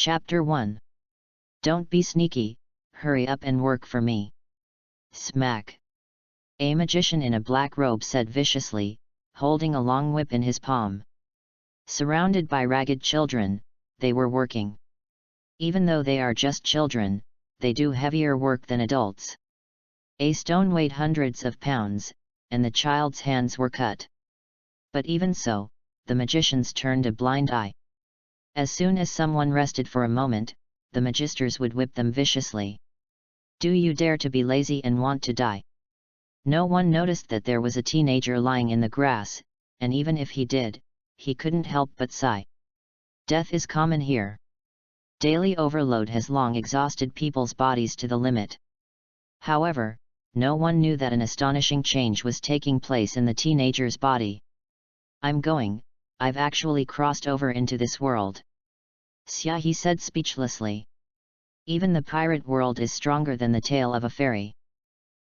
Chapter 1. Don't be sneaky, hurry up and work for me. Smack. A magician in a black robe said viciously, holding a long whip in his palm. Surrounded by ragged children, they were working. Even though they are just children, they do heavier work than adults. A stone weighed hundreds of pounds, and the child's hands were cut. But even so, the magicians turned a blind eye. As soon as someone rested for a moment, the magisters would whip them viciously. Do you dare to be lazy and want to die? No one noticed that there was a teenager lying in the grass, and even if he did, he couldn't help but sigh. Death is common here. Daily overload has long exhausted people's bodies to the limit. However, no one knew that an astonishing change was taking place in the teenager's body. I've actually crossed over into this world. He said speechlessly. Even the pirate world is stronger than the tale of a fairy.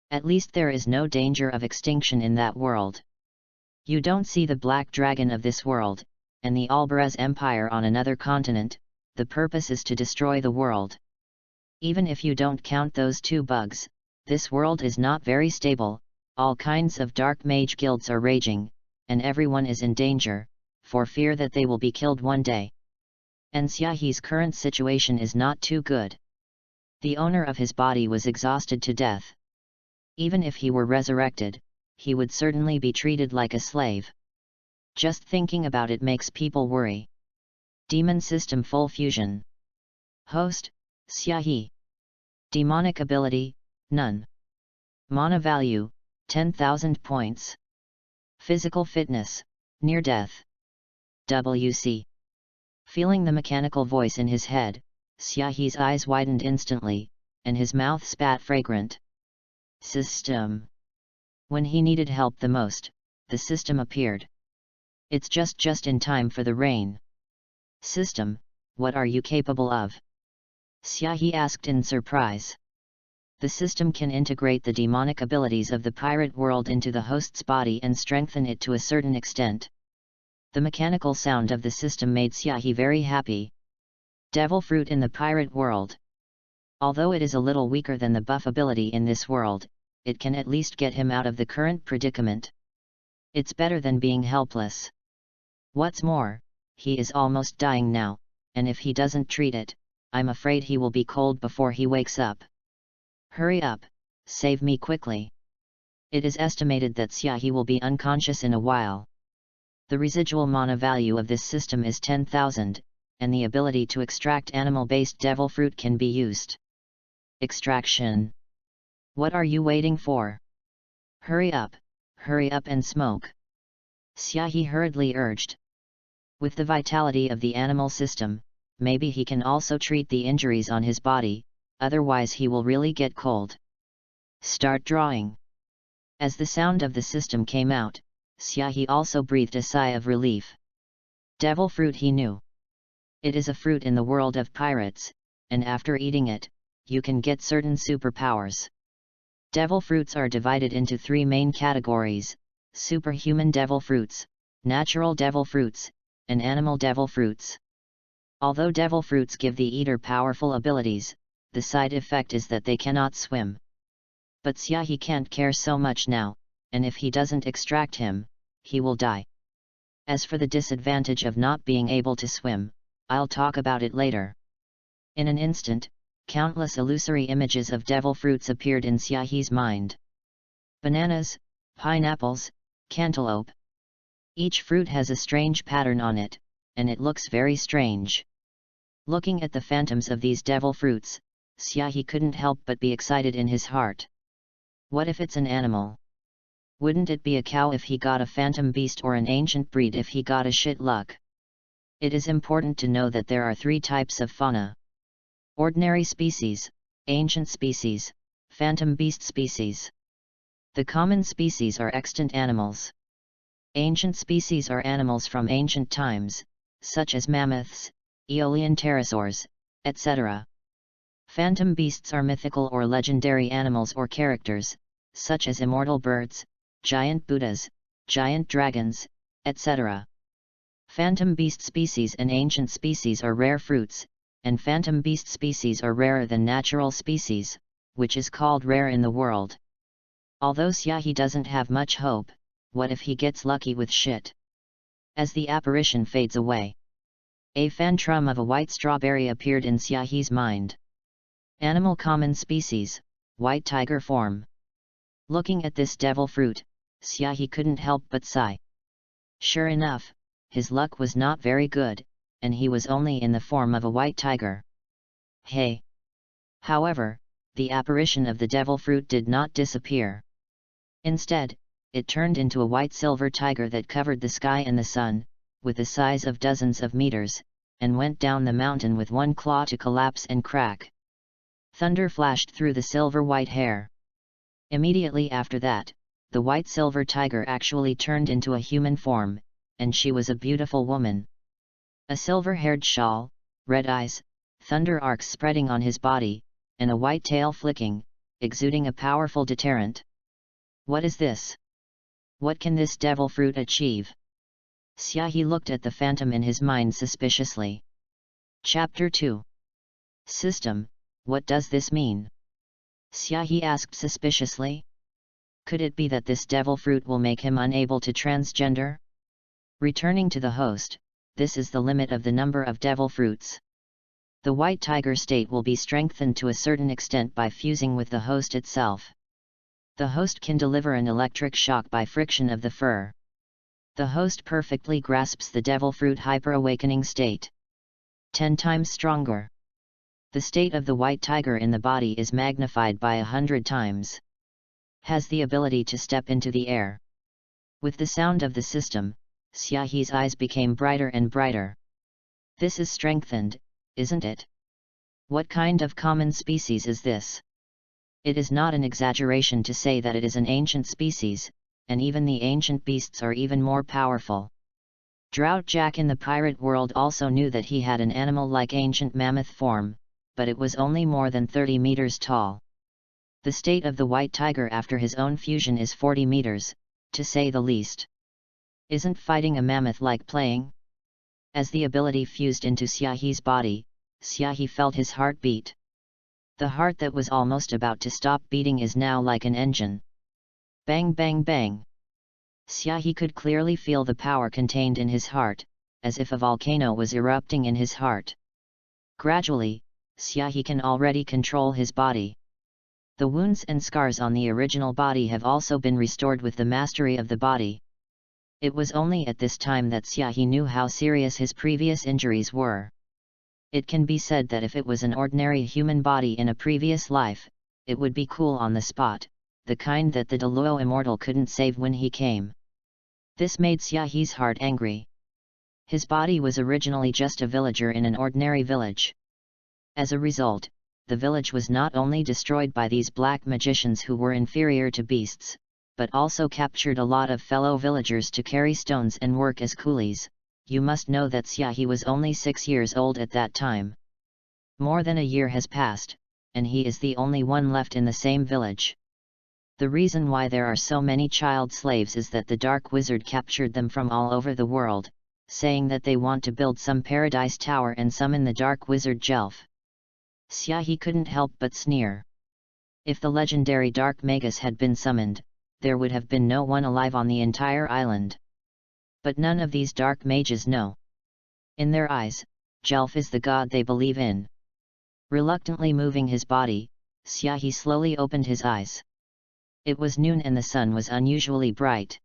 At least there is no danger of extinction in that world. You don't see the black dragon of this world, and the Alvarez Empire on another continent. The purpose is to destroy the world. Even if you don't count those two bugs, this world is not very stable, all kinds of dark mage guilds are raging, and everyone is in danger, for fear that they will be killed one day. And Xiaohe's current situation is not too good. The owner of his body was exhausted to death. Even if he were resurrected, he would certainly be treated like a slave. Just thinking about it makes people worry. Demon System Full Fusion. Host, Xiaohe. Demonic ability, none. Mana value, 10,000 points. Physical fitness, near death. WC. Feeling the mechanical voice in his head, Xiaohe's eyes widened instantly, and his mouth spat fragrant. System. When he needed help the most, the system appeared. It's just in time for the rain. System, what are you capable of? Xiaohe asked in surprise. The system can integrate the demonic abilities of the pirate world into the host's body and strengthen it to a certain extent. The mechanical sound of the system made Xiaohe very happy. Devil fruit in the pirate world. Although it is a little weaker than the buff ability in this world, it can at least get him out of the current predicament. It's better than being helpless. What's more, he is almost dying now, and if he doesn't treat it, I'm afraid he will be cold before he wakes up. Hurry up, save me quickly. It is estimated that Xiaohe will be unconscious in a while. The residual mana value of this system is 10,000, and the ability to extract animal-based devil fruit can be used. Extraction. What are you waiting for? Hurry up and smoke. Xiaohe hurriedly urged. With the vitality of the animal system, maybe he can also treat the injuries on his body, otherwise he will really get cold. Start drawing. As the sound of the system came out, Xiaohe also breathed a sigh of relief. Devil fruit, he knew. It is a fruit in the world of pirates, and after eating it, you can get certain superpowers. Devil fruits are divided into three main categories: superhuman devil fruits, natural devil fruits, and animal devil fruits. Although devil fruits give the eater powerful abilities, the side effect is that they cannot swim. But Xiaohe can't care so much now, and if he doesn't extract him, he will die. As for the disadvantage of not being able to swim, I'll talk about it later. In an instant, countless illusory images of devil fruits appeared in Xiaohe's mind. Bananas, pineapples, cantaloupe. Each fruit has a strange pattern on it, and it looks very strange. Looking at the phantoms of these devil fruits, Xiaohe couldn't help but be excited in his heart. What if it's an animal? Wouldn't it be a cow if he got a phantom beast, or an ancient breed if he got a shit luck? It is important to know that there are three types of fauna. Ordinary species, ancient species, phantom beast species. The common species are extant animals. Ancient species are animals from ancient times, such as mammoths, Aeolian pterosaurs, etc. Phantom beasts are mythical or legendary animals or characters, such as immortal birds, giant Buddhas, giant dragons, etc. Phantom beast species and ancient species are rare fruits, and phantom beast species are rarer than natural species, which is called rare in the world. Although Xiaohi doesn't have much hope, what if he gets lucky with shit? As the apparition fades away, a phantom of a white strawberry appeared in Xiaohi's mind. Animal common species, white tiger form. Looking at this devil fruit, Xiaohi couldn't help but sigh. Sure enough, his luck was not very good, and he was only in the form of a white tiger. Hey! However, the apparition of the devil fruit did not disappear. Instead, it turned into a white silver tiger that covered the sky and the sun, with the size of dozens of meters, and went down the mountain with one claw to collapse and crack. Thunder flashed through the silver-white hair. Immediately after that, the white-silver tiger actually turned into a human form, and she was a beautiful woman. A silver-haired shawl, red eyes, thunder arcs spreading on his body, and a white tail flicking, exuding a powerful deterrent. What is this? What can this devil fruit achieve? Xiaohi looked at the phantom in his mind suspiciously. Chapter 2. System, what does this mean? Xiaohi asked suspiciously. Could it be that this devil fruit will make him unable to transgender? Returning to the host, this is the limit of the number of devil fruits. The white tiger state will be strengthened to a certain extent by fusing with the host itself. The host can deliver an electric shock by friction of the fur. The host perfectly grasps the devil fruit hyper-awakening state. 10 times stronger. The state of the white tiger in the body is magnified by 100 times. Has the ability to step into the air. With the sound of the system, Xiaohi's eyes became brighter and brighter. This is strengthened, isn't it? What kind of common species is this? It is not an exaggeration to say that it is an ancient species, and even the ancient beasts are even more powerful. Drought Jack in the pirate world also knew that he had an animal-like ancient mammoth form, but it was only more than 30 meters tall. The state of the white tiger after his own fusion is 40 meters, to say the least. Isn't fighting a mammoth like playing? As the ability fused into Xiaohi's body, Xiaohi felt his heart beat. The heart that was almost about to stop beating is now like an engine. Bang bang bang. Xiaohi could clearly feel the power contained in his heart, as if a volcano was erupting in his heart. Gradually, Xiaohi can already control his body. The wounds and scars on the original body have also been restored with the mastery of the body. It was only at this time that Xiaohi knew how serious his previous injuries were. It can be said that if it was an ordinary human body in a previous life, it would be cool on the spot, the kind that the Deluo immortal couldn't save when he came. This made Xiaohi's heart angry. His body was originally just a villager in an ordinary village. As a result, the village was not only destroyed by these black magicians who were inferior to beasts, but also captured a lot of fellow villagers to carry stones and work as coolies. You must know that Xiaohi was only 6 years old at that time. More than a year has passed, and he is the only one left in the same village. The reason why there are so many child slaves is that the Dark Wizard captured them from all over the world, saying that they want to build some paradise tower and summon the Dark Wizard Jelf. Xiaohi couldn't help but sneer. If the legendary Dark Magus had been summoned, there would have been no one alive on the entire island. But none of these dark mages know. In their eyes, Jelf is the god they believe in. Reluctantly moving his body, Xiaohi slowly opened his eyes. It was noon and the sun was unusually bright.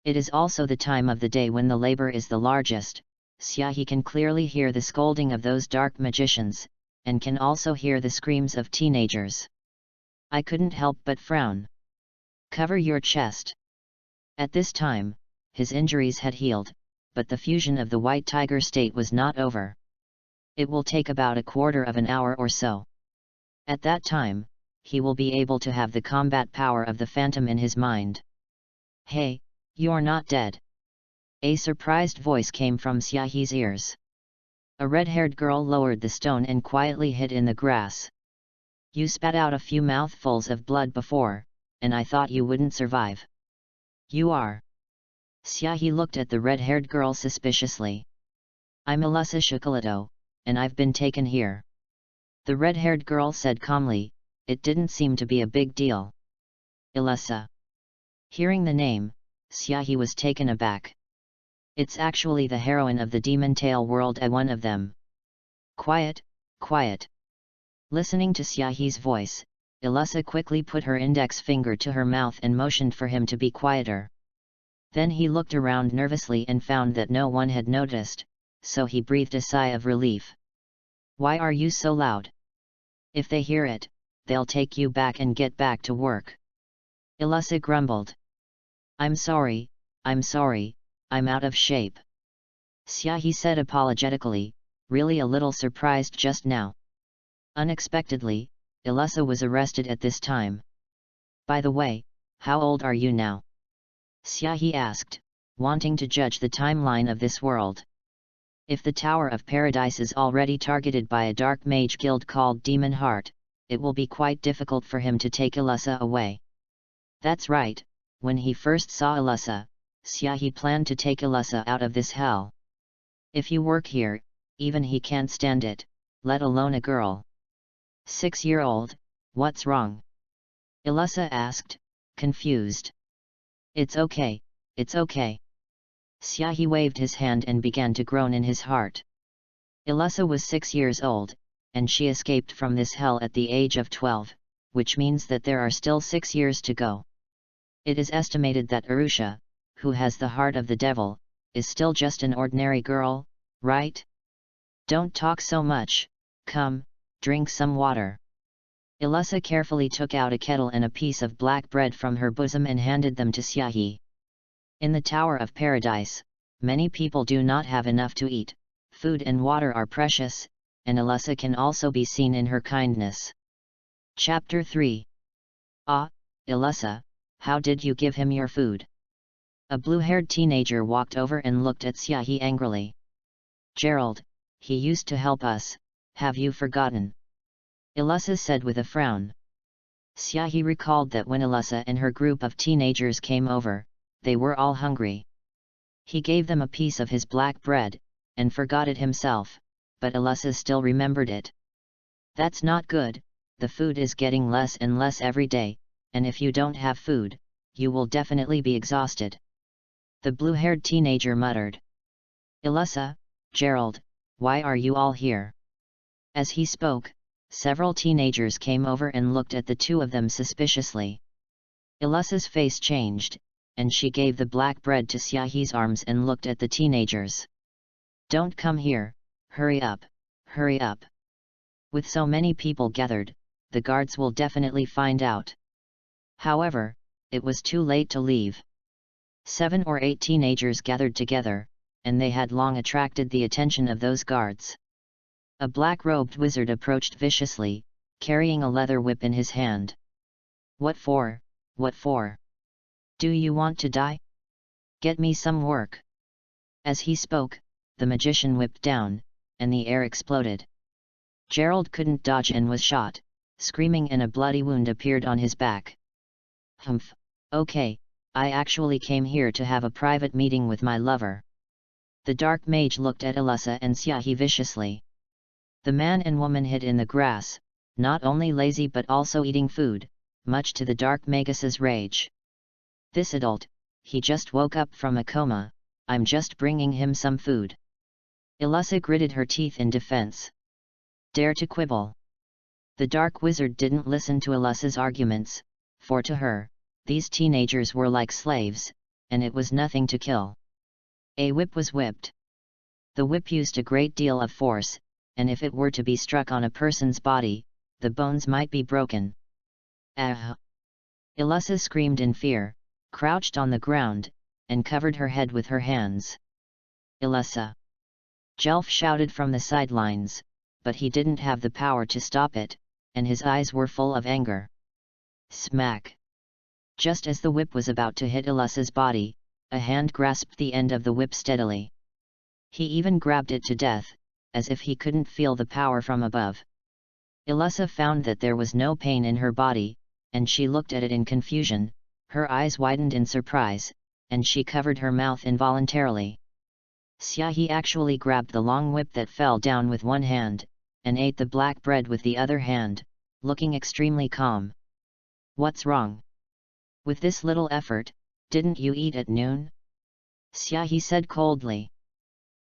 It is also the time of the day when the labor is the largest. Xiaohi can clearly hear the scolding of those dark magicians, and can also hear the screams of teenagers. I couldn't help but frown. Cover your chest. At this time, his injuries had healed, but the fusion of the white tiger state was not over. It will take about a quarter of an hour or so. At that time, he will be able to have the combat power of the phantom in his mind. Hey, you're not dead. A surprised voice came from Xiaohi's ears. A red-haired girl lowered the stone and quietly hid in the grass. You spat out a few mouthfuls of blood before, and I thought you wouldn't survive. You are. Xiaohi looked at the red-haired girl suspiciously. I'm Alyssa Chocolatto, and I've been taken here." The red-haired girl said calmly, "It didn't seem to be a big deal." Elissa. Hearing the name, Xiaohe was taken aback. "It's actually the heroine of the Demon Tale world, one of them." "Quiet, quiet." Listening to Xiaohe's voice, Elissa quickly put her index finger to her mouth and motioned for him to be quieter. Then he looked around nervously and found that no one had noticed, so he breathed a sigh of relief. "Why are you so loud? If they hear it, they'll take you back and get back to work." Elissa grumbled. I'm sorry, I'm out of shape." Xiaohe said apologetically, really a little surprised just now. Unexpectedly, Elissa was arrested at this time. "By the way, how old are you now?" Xiaohe asked, wanting to judge the timeline of this world. If the Tower of Paradise is already targeted by a dark mage guild called Demon Heart, it will be quite difficult for him to take Elissa away. That's right, when he first saw Elissa, Xiaohe planned to take Elissa out of this hell. If you work here, even he can't stand it, let alone a girl. 6-year-old, what's wrong? Elissa asked, confused. It's okay, it's okay." Xiaohe waved his hand and began to groan in his heart. Elissa was 6 years old, and she escaped from this hell at the age of 12, which means that there are still 6 years to go. It is estimated that Arusha, who has the heart of the devil, is still just an ordinary girl, right? Don't talk so much, come, drink some water. Elissa carefully took out a kettle and a piece of black bread from her bosom and handed them to Xiaohe. In the Tower of Paradise, many people do not have enough to eat, food and water are precious, and Elissa can also be seen in her kindness. Chapter 3. Ah, Elissa, how did you give him your food? A blue-haired teenager walked over and looked at Xiaohe angrily. Gerald, he used to help us, have you forgotten? Elissa said with a frown. Xiaohe recalled that when Elissa and her group of teenagers came over, they were all hungry. He gave them a piece of his black bread, and forgot it himself, but Elissa still remembered it. That's not good, the food is getting less and less every day, and if you don't have food, you will definitely be exhausted. The blue-haired teenager muttered. Elissa, Gerald, why are you all here? As he spoke, several teenagers came over and looked at the two of them suspiciously. Elissa's face changed, and she gave the black bread to Xiaohe's arms and looked at the teenagers. Don't come here, hurry up, hurry up. With so many people gathered, the guards will definitely find out. However, it was too late to leave. 7 or 8 teenagers gathered together, and they had long attracted the attention of those guards. A black-robed wizard approached viciously, carrying a leather whip in his hand. What for? What for? Do you want to die? Get me some work. As he spoke, the magician whipped down, and the air exploded. Gerald couldn't dodge and was shot, screaming, and a bloody wound appeared on his back. Humph, okay, I actually came here to have a private meeting with my lover. The dark mage looked at Elissa and Xiaohe viciously. The man and woman hid in the grass, not only lazy but also eating food, much to the dark magus's rage. This adult, he just woke up from a coma, I'm just bringing him some food. Elissa gritted her teeth in defense. Dare to quibble. The dark wizard didn't listen to Elissa's arguments, for to her, these teenagers were like slaves, and it was nothing to kill. A whip was whipped. The whip used a great deal of force, and if it were to be struck on a person's body, the bones might be broken. Ah! Elissa screamed in fear, crouched on the ground, and covered her head with her hands. Elissa! Jelf shouted from the sidelines, but he didn't have the power to stop it, and his eyes were full of anger. Smack! Just as the whip was about to hit Elissa's body, a hand grasped the end of the whip steadily. He even grabbed it to death, as if he couldn't feel the power from above. Elissa found that there was no pain in her body, and she looked at it in confusion, her eyes widened in surprise, and she covered her mouth involuntarily. Xiaohe actually grabbed the long whip that fell down with one hand, and ate the black bread with the other hand, looking extremely calm. What's wrong? With this little effort, didn't you eat at noon? Xiaohe said coldly.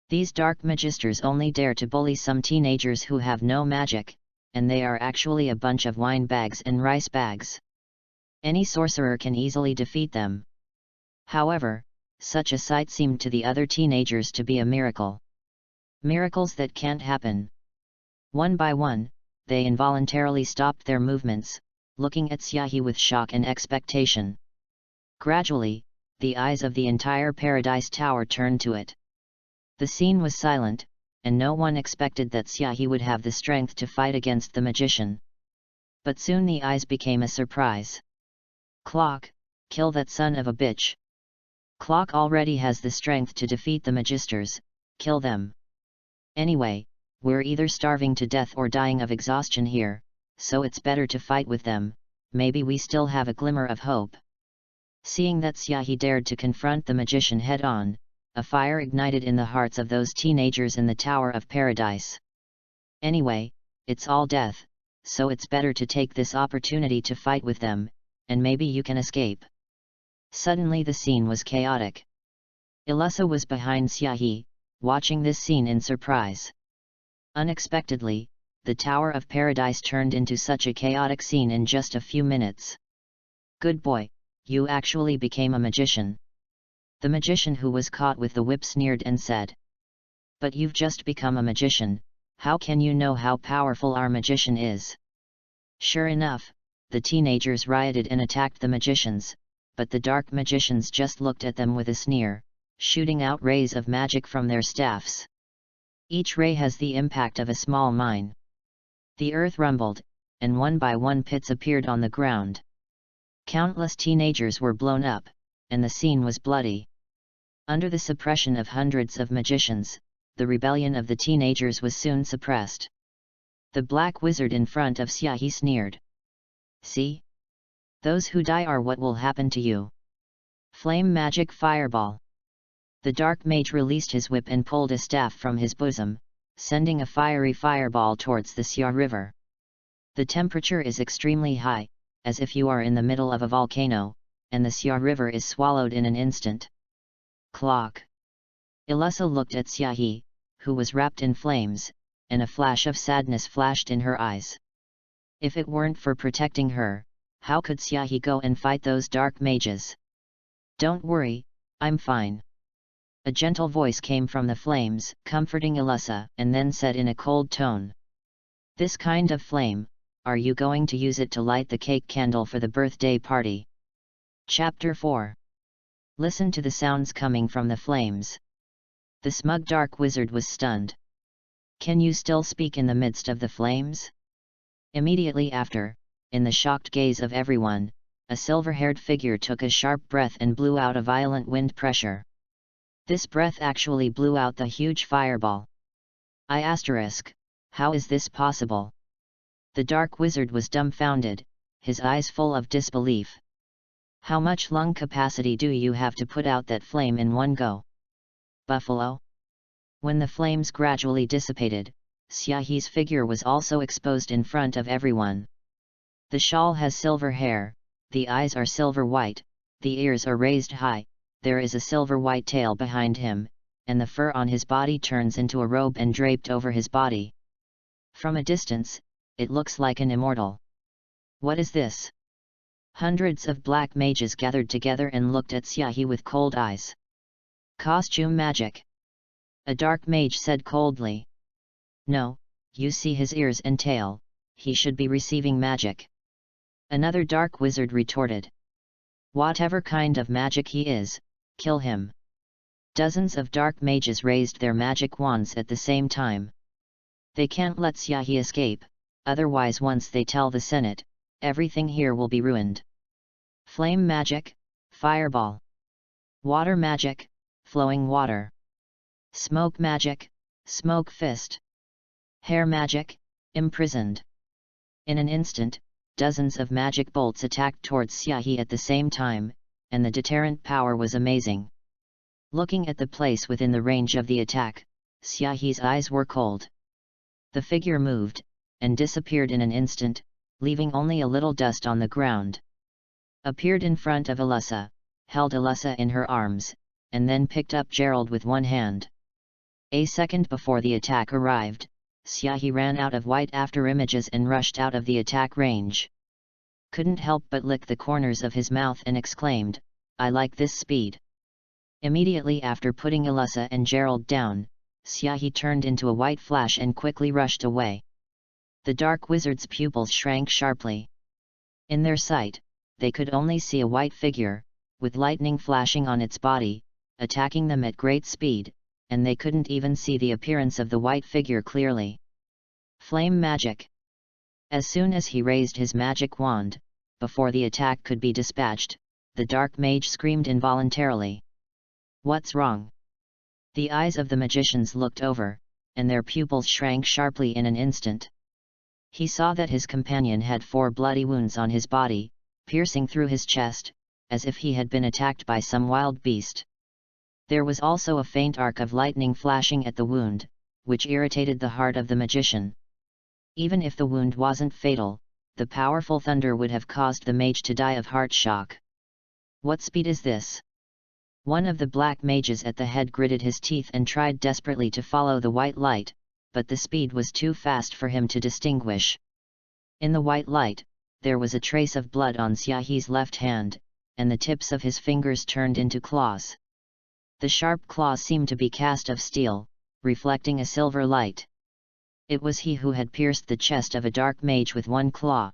These dark magisters only dare to bully some teenagers who have no magic, and they are actually a bunch of wine bags and rice bags. Any sorcerer can easily defeat them. However, such a sight seemed to the other teenagers to be a miracle. Miracles that can't happen. One by one, they involuntarily stopped their movements, looking at Xiaohe with shock and expectation. Gradually, the eyes of the entire Paradise Tower turned to it. The scene was silent, and no one expected that Xiaohe would have the strength to fight against the magician. But soon the eyes became a surprise. Clock, kill that son of a bitch. Clock already has the strength to defeat the magisters, kill them. Anyway, we're either starving to death or dying of exhaustion here, so it's better to fight with them, maybe we still have a glimmer of hope. Seeing that Xiaohe dared to confront the magician head-on, a fire ignited in the hearts of those teenagers in the Tower of Paradise. Anyway, it's all death, so it's better to take this opportunity to fight with them, and maybe you can escape. Suddenly the scene was chaotic. Ilusa was behind Xiaohe, watching this scene in surprise. Unexpectedly, the Tower of Paradise turned into such a chaotic scene in just a few minutes. Good boy, you actually became a magician. The magician who was caught with the whip sneered and said. But you've just become a magician, how can you know how powerful our magician is? Sure enough, the teenagers rioted and attacked the magicians, but the dark magicians just looked at them with a sneer, shooting out rays of magic from their staffs. Each ray has the impact of a small mine. The earth rumbled, and one by one pits appeared on the ground. Countless teenagers were blown up, and the scene was bloody. Under the suppression of hundreds of magicians, the rebellion of the teenagers was soon suppressed. The black wizard in front of Xiaohe sneered. See? Those who die are what will happen to you. Flame magic fireball. The dark mage released his whip and pulled a staff from his bosom, sending a fiery fireball towards the Xia River. The temperature is extremely high, as if you are in the middle of a volcano, and the Xia River is swallowed in an instant. Clock. Ilusa looked at Xiaohe, who was wrapped in flames, and a flash of sadness flashed in her eyes. If it weren't for protecting her, how could Xiaohe go and fight those dark mages? Don't worry, I'm fine. A gentle voice came from the flames, comforting Ilusa, and then said in a cold tone. This kind of flame, are you going to use it to light the cake candle for the birthday party? Chapter 4. Listen to the sounds coming from the flames. The smug dark wizard was stunned. Can you still speak in the midst of the flames? Immediately after, in the shocked gaze of everyone, a silver-haired figure took a sharp breath and blew out a violent wind pressure. This breath actually blew out the huge fireball. How is this possible? The dark wizard was dumbfounded, his eyes full of disbelief. How much lung capacity do you have to put out that flame in one go? Buffalo? When the flames gradually dissipated, Xiaohe's figure was also exposed in front of everyone. The shawl has silver hair, the eyes are silver white, the ears are raised high, there is a silver white tail behind him, and the fur on his body turns into a robe and draped over his body. From a distance, it looks like an immortal. What is this? Hundreds of black mages gathered together and looked at Xiaohe with cold eyes. Costume magic. A dark mage said coldly. No, you see his ears and tail, he should be receiving magic. Another dark wizard retorted. Whatever kind of magic he is, kill him. Dozens of dark mages raised their magic wands at the same time. They can't let Xiaohe escape, otherwise once they tell the Senate, everything here will be ruined. Flame magic, fireball. Water magic, flowing water. Smoke magic, smoke fist. Hair magic, imprisoned. In an instant, dozens of magic bolts attacked towards Xiaohe at the same time, and the deterrent power was amazing. Looking at the place within the range of the attack, Xiaohi's eyes were cold. The figure moved, and disappeared in an instant, leaving only a little dust on the ground. Appeared in front of Alyssa, held Alyssa in her arms, and then picked up Gerald with one hand. A second before the attack arrived, Xiaohi ran out of white afterimages and rushed out of the attack range. Couldn't help but lick the corners of his mouth and exclaimed, "I like this speed." Immediately after putting Alyssa and Gerald down, Xiaohi turned into a white flash and quickly rushed away. The dark wizard's pupils shrank sharply. In their sight, they could only see a white figure, with lightning flashing on its body, attacking them at great speed, and they couldn't even see the appearance of the white figure clearly. Flame magic. As soon as he raised his magic wand, before the attack could be dispatched, the dark mage screamed involuntarily. "What's wrong?" The eyes of the magicians looked over, and their pupils shrank sharply in an instant. He saw that his companion had 4 bloody wounds on his body, piercing through his chest, as if he had been attacked by some wild beast. There was also a faint arc of lightning flashing at the wound, which irritated the heart of the magician. Even if the wound wasn't fatal, the powerful thunder would have caused the mage to die of heart shock. "What speed is this?" One of the black mages at the head gritted his teeth and tried desperately to follow the white light, but the speed was too fast for him to distinguish. In the white light, there was a trace of blood on Xiaohi's left hand, and the tips of his fingers turned into claws. The sharp claws seemed to be cast of steel, reflecting a silver light. It was he who had pierced the chest of a dark mage with one claw.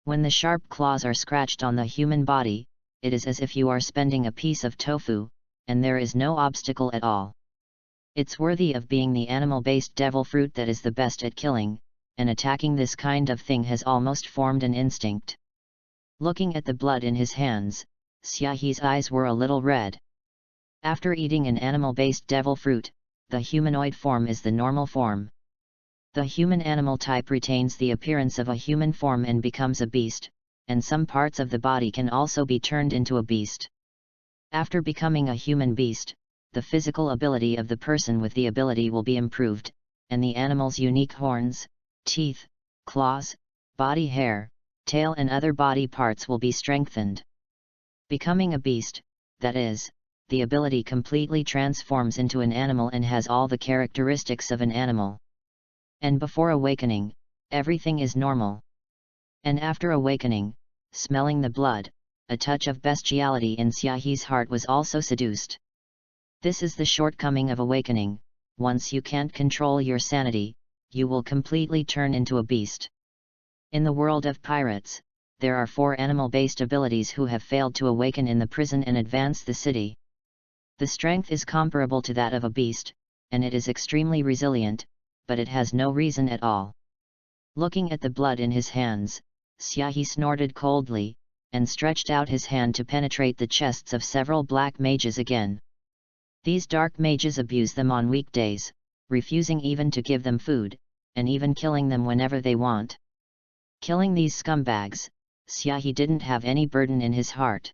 When the sharp claws are scratched on the human body, it is as if you are spending a piece of tofu, and there is no obstacle at all. It's worthy of being the animal-based devil fruit that is the best at killing, and attacking this kind of thing has almost formed an instinct. Looking at the blood in his hands, Xiaohi's eyes were a little red. After eating an animal-based devil fruit, the humanoid form is the normal form. The human animal type retains the appearance of a human form and becomes a beast, and some parts of the body can also be turned into a beast. After becoming a human beast, the physical ability of the person with the ability will be improved, and the animal's unique horns, teeth, claws, body hair, tail and other body parts will be strengthened. Becoming a beast, that is, the ability completely transforms into an animal and has all the characteristics of an animal. And before awakening, everything is normal. And after awakening, smelling the blood, a touch of bestiality in Xiaohi's heart was also seduced. This is the shortcoming of awakening: once you can't control your sanity, you will completely turn into a beast. In the world of pirates, there are 4 animal-based abilities who have failed to awaken in the prison and advance the city. The strength is comparable to that of a beast, and it is extremely resilient, but it has no reason at all. Looking at the blood in his hands, Xiaohi snorted coldly, and stretched out his hand to penetrate the chests of several black mages again. These dark mages abuse them on weekdays, refusing even to give them food, and even killing them whenever they want. Killing these scumbags, Xiaohi didn't have any burden in his heart.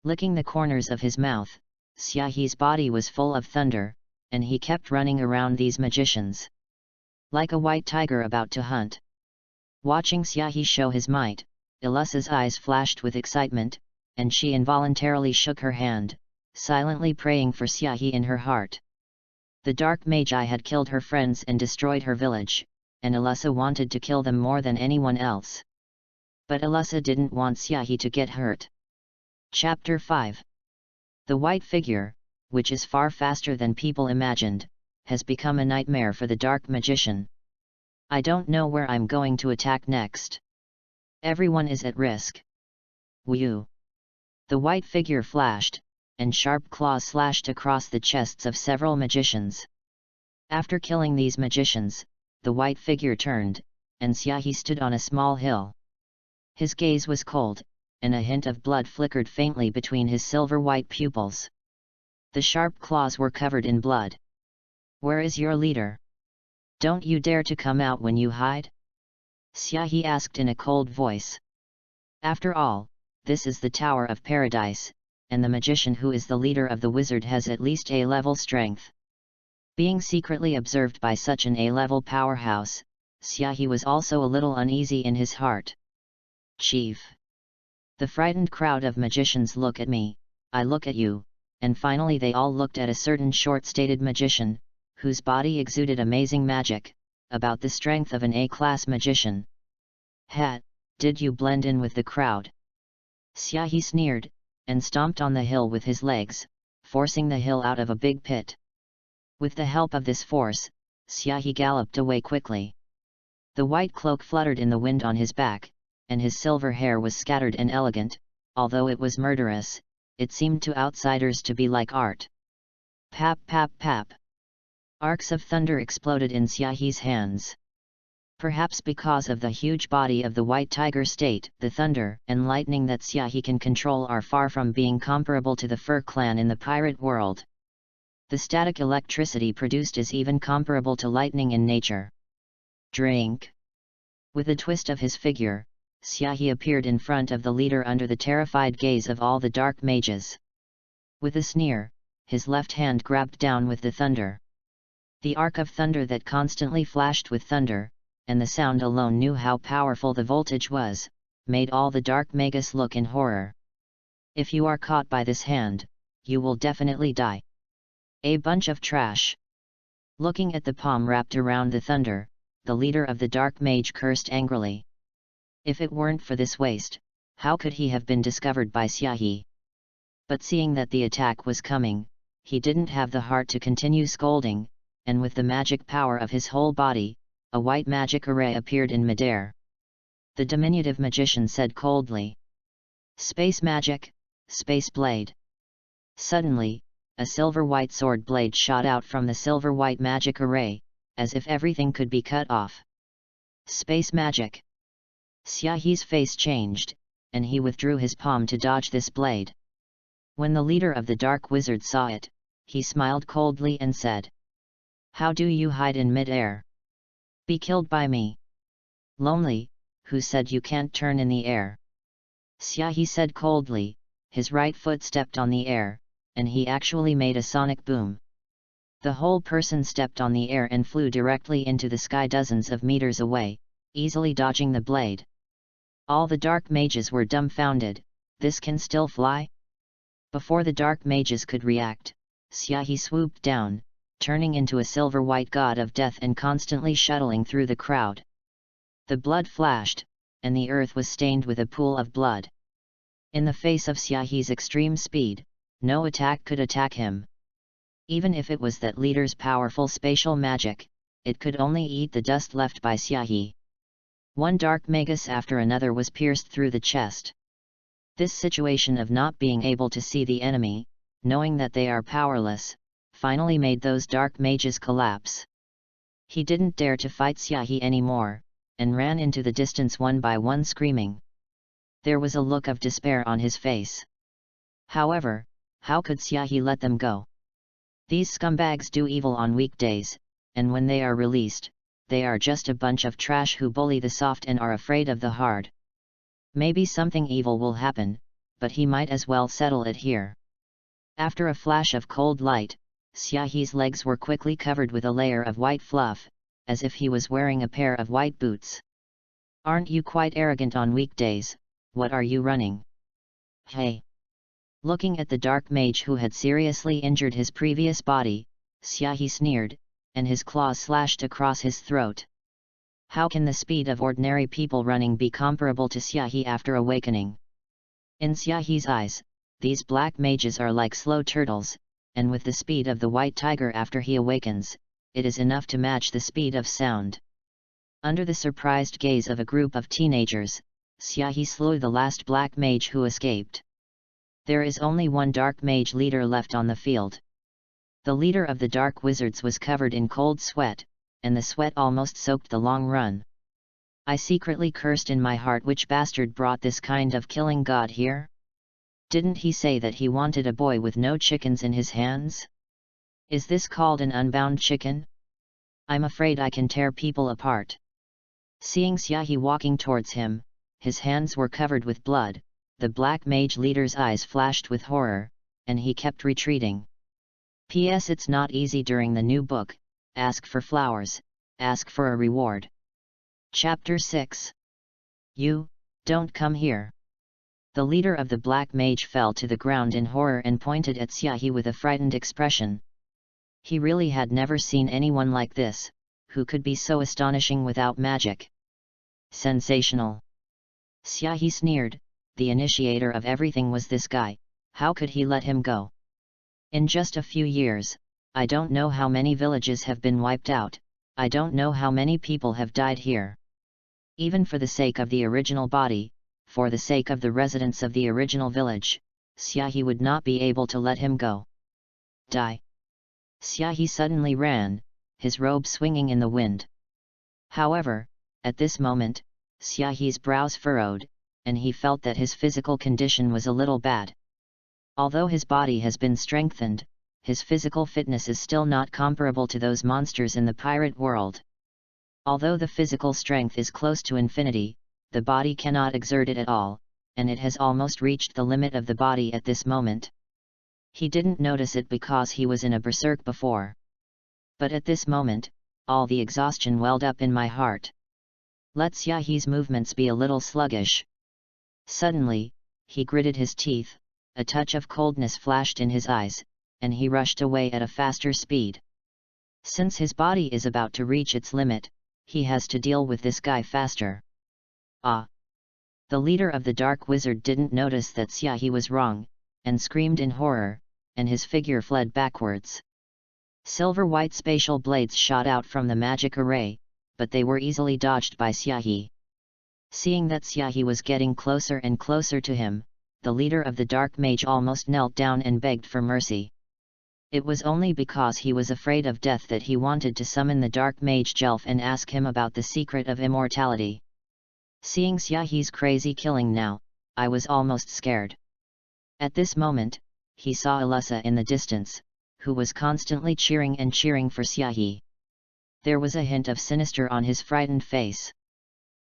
Licking the corners of his mouth, Xiaohi's body was full of thunder, and he kept running around these magicians like a white tiger about to hunt. Watching Xiaohi show his might, Ilyssa's eyes flashed with excitement, and she involuntarily shook her hand, silently praying for Xiaohi in her heart. The dark magi had killed her friends and destroyed her village, and Ilyssa wanted to kill them more than anyone else. But Ilyssa didn't want Xiaohi to get hurt. Chapter 5. The white figure, which is far faster than people imagined, has become a nightmare for the dark magician. I don't know where I'm going to attack next. Everyone is at risk. Whew! The white figure flashed, and sharp claws slashed across the chests of several magicians. After killing these magicians, the white figure turned, and Xiaohi stood on a small hill. His gaze was cold, and a hint of blood flickered faintly between his silver-white pupils. The sharp claws were covered in blood. "Where is your leader? Don't you dare to come out when you hide?" Xiaohi asked in a cold voice. After all, this is the Tower of Paradise, and the magician who is the leader of the wizard has at least A-level strength. Being secretly observed by such an A-level powerhouse, Xiaohe was also a little uneasy in his heart. Chief. The frightened crowd of magicians look at me, I look at you, and finally they all looked at a certain short-stated magician, whose body exuded amazing magic, about the strength of an A-class magician. Hat, did you blend in with the crowd? Xiaohe sneered, and stomped on the hill with his legs, forcing the hill out of a big pit. With the help of this force, Xiaohe galloped away quickly. The white cloak fluttered in the wind on his back, and his silver hair was scattered and elegant, although it was murderous, it seemed to outsiders to be like art. Pap pap pap. Arcs of thunder exploded in Xiaohe's hands. Perhaps because of the huge body of the white tiger state, the thunder and lightning that Xiaohe can control are far from being comparable to the Fur clan in the pirate world. The static electricity produced is even comparable to lightning in nature. Drink. With a twist of his figure, Xiaohe appeared in front of the leader under the terrified gaze of all the dark mages. With a sneer, his left hand grabbed down with the thunder. The arc of thunder that constantly flashed with thunder, and the sound alone knew how powerful the voltage was, made all the dark magus look in horror. If you are caught by this hand, you will definitely die. A bunch of trash. Looking at the palm wrapped around the thunder, the leader of the dark mage cursed angrily. If it weren't for this waste, how could he have been discovered by Xiaohe? But seeing that the attack was coming, he didn't have the heart to continue scolding, and with the magic power of his whole body, a white magic array appeared in midair. The diminutive magician said coldly, "Space magic, space blade." Suddenly, a silver-white sword blade shot out from the silver-white magic array, as if everything could be cut off. Space magic. Xiaohe's face changed, and he withdrew his palm to dodge this blade. When the leader of the dark wizard saw it, he smiled coldly and said, "How do you hide in mid-air? Be killed by me." "Lonely, who said you can't turn in the air?" Xiaohe said coldly, his right foot stepped on the air, and he actually made a sonic boom. The whole person stepped on the air and flew directly into the sky dozens of meters away, easily dodging the blade. All the dark mages were dumbfounded, this can still fly? Before the dark mages could react, Xiaohe swooped down, turning into a silver-white god of death and constantly shuttling through the crowd. The blood flashed, and the earth was stained with a pool of blood. In the face of Xiaohe's extreme speed, no attack could attack him. Even if it was that leader's powerful spatial magic, it could only eat the dust left by Xiaohe. One dark magus after another was pierced through the chest. This situation of not being able to see the enemy, knowing that they are powerless, finally made those dark mages collapse. He didn't dare to fight Xiaohe anymore, and ran into the distance one by one screaming. There was a look of despair on his face. However, how could Xiaohe let them go? These scumbags do evil on weekdays, and when they are released, they are just a bunch of trash who bully the soft and are afraid of the hard. Maybe something evil will happen, but he might as well settle it here. After a flash of cold light, Xiaohe's legs were quickly covered with a layer of white fluff, as if he was wearing a pair of white boots. "Aren't you quite arrogant on weekdays? What are you running? Hey!" Looking at the dark mage who had seriously injured his previous body, Xiaohe sneered, and his claws slashed across his throat. How can the speed of ordinary people running be comparable to Xiaohe after awakening? In Xiaohe's eyes, these black mages are like slow turtles, and with the speed of the white tiger after he awakens, it is enough to match the speed of sound. Under the surprised gaze of a group of teenagers, Xiaohe slew the last black mage who escaped. There is only one dark mage leader left on the field. The leader of the dark wizards was covered in cold sweat, and the sweat almost soaked the long run. I secretly cursed in my heart, which bastard brought this kind of killing god here? Didn't he say that he wanted a boy with no chickens in his hands? Is this called an unbound chicken? I'm afraid I can tear people apart. Seeing Xiaohe walking towards him, his hands were covered with blood, the black mage leader's eyes flashed with horror, and he kept retreating. P.S. It's not easy during the new book, ask for flowers, ask for a reward. Chapter 6. You, don't come here. The leader of the black mage fell to the ground in horror and pointed at Xiaohe with a frightened expression. He really had never seen anyone like this, who could be so astonishing without magic. Sensational. Xiaohe sneered, the initiator of everything was this guy, how could he let him go? In just a few years, I don't know how many villages have been wiped out, I don't know how many people have died here. Even for the sake of the original body, for the sake of the residents of the original village, Xiaohe would not be able to let him go. Die. Xiaohe suddenly ran, his robe swinging in the wind. However, at this moment, Xiaohe's brows furrowed, and he felt that his physical condition was a little bad. Although his body has been strengthened, his physical fitness is still not comparable to those monsters in the pirate world. Although the physical strength is close to infinity, the body cannot exert it at all, and it has almost reached the limit of the body at this moment. He didn't notice it because he was in a berserk before. But at this moment, all the exhaustion welled up in my heart. Let Xiaohe's movements be a little sluggish. Suddenly, he gritted his teeth, a touch of coldness flashed in his eyes, and he rushed away at a faster speed. Since his body is about to reach its limit, he has to deal with this guy faster. Ah! The leader of the dark wizard didn't notice that Xiaohe was wrong, and screamed in horror, and his figure fled backwards. Silver-white spatial blades shot out from the magic array, but they were easily dodged by Xiaohe. Seeing that Xiaohe was getting closer and closer to him, the leader of the dark mage almost knelt down and begged for mercy. It was only because he was afraid of death that he wanted to summon the dark mage Jelf and ask him about the secret of immortality. Seeing Xiaohe's crazy killing now, I was almost scared. At this moment, he saw Alyssa in the distance, who was constantly cheering and cheering for Xiaohe. There was a hint of sinister on his frightened face.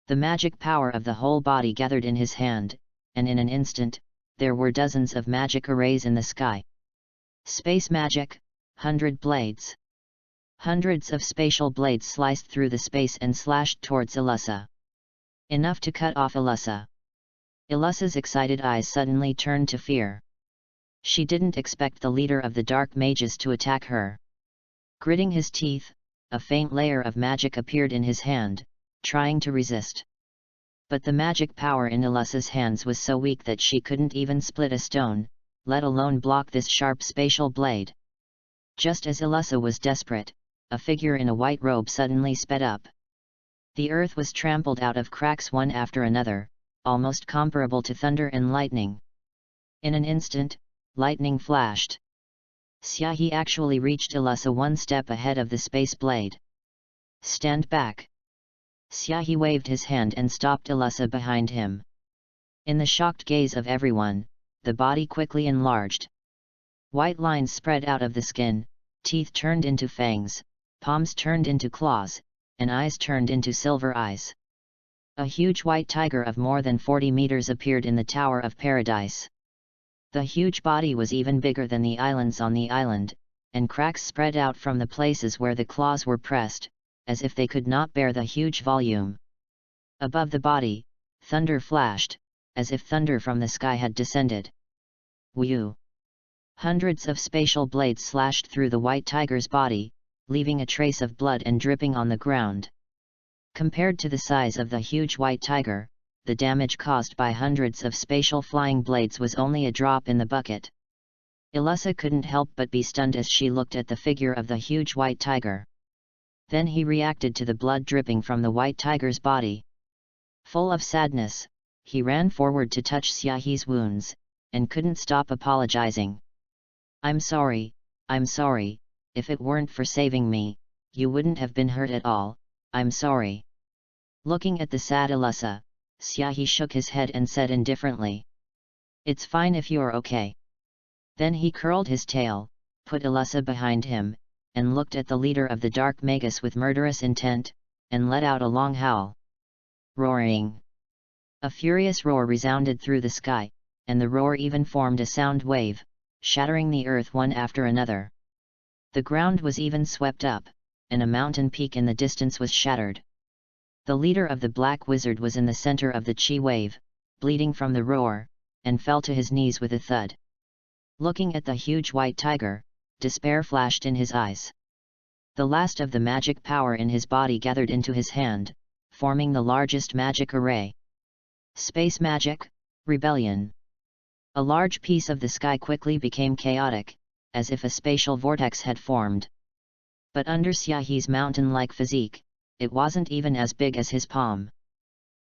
The magic power of the whole body gathered in his hand, and in an instant, there were dozens of magic arrays in the sky. Space magic, 100 blades. Hundreds of spatial blades sliced through the space and slashed towards Alyssa. Enough to cut off Alyssa. Alyssa's excited eyes suddenly turned to fear. She didn't expect the leader of the dark mages to attack her. Gritting his teeth, a faint layer of magic appeared in his hand, trying to resist. But the magic power in Alyssa's hands was so weak that she couldn't even split a stone, let alone block this sharp spatial blade. Just as Alyssa was desperate, a figure in a white robe suddenly sped up. The earth was trampled out of cracks one after another, almost comparable to thunder and lightning. In an instant, lightning flashed. Xiaohe actually reached Alyssa one step ahead of the space blade. Stand back! Xiaohe waved his hand and stopped Alyssa behind him. In the shocked gaze of everyone, the body quickly enlarged. White lines spread out of the skin, teeth turned into fangs, palms turned into claws, and eyes turned into silver eyes. A huge white tiger of more than 40 meters appeared in the Tower of Paradise. The huge body was even bigger than the islands on the island, and cracks spread out from the places where the claws were pressed, as if they could not bear the huge volume. Above the body, thunder flashed, as if thunder from the sky had descended. Whew! Hundreds of spatial blades slashed through the white tiger's body, leaving a trace of blood and dripping on the ground. Compared to the size of the huge white tiger, the damage caused by hundreds of spatial flying blades was only a drop in the bucket. Alyssa couldn't help but be stunned as she looked at the figure of the huge white tiger. Then he reacted to the blood dripping from the white tiger's body. Full of sadness, he ran forward to touch Xiaohe's wounds, and couldn't stop apologizing. I'm sorry, if it weren't for saving me, you wouldn't have been hurt at all, I'm sorry. Looking at the sad Alyssa, Xiaohe shook his head and said indifferently. It's fine if you're okay. Then he curled his tail, put Alyssa behind him, and looked at the leader of the dark magus with murderous intent, and let out a long howl. Roaring! A furious roar resounded through the sky, and the roar even formed a sound wave, shattering the earth one after another. The ground was even swept up, and a mountain peak in the distance was shattered. The leader of the Black Wizard was in the center of the chi wave, bleeding from the roar, and fell to his knees with a thud. Looking at the huge white tiger, despair flashed in his eyes. The last of the magic power in his body gathered into his hand, forming the largest magic array. Space magic, rebellion. A large piece of the sky quickly became chaotic, as if a spatial vortex had formed. But under Xiaohe's mountain-like physique, it wasn't even as big as his palm.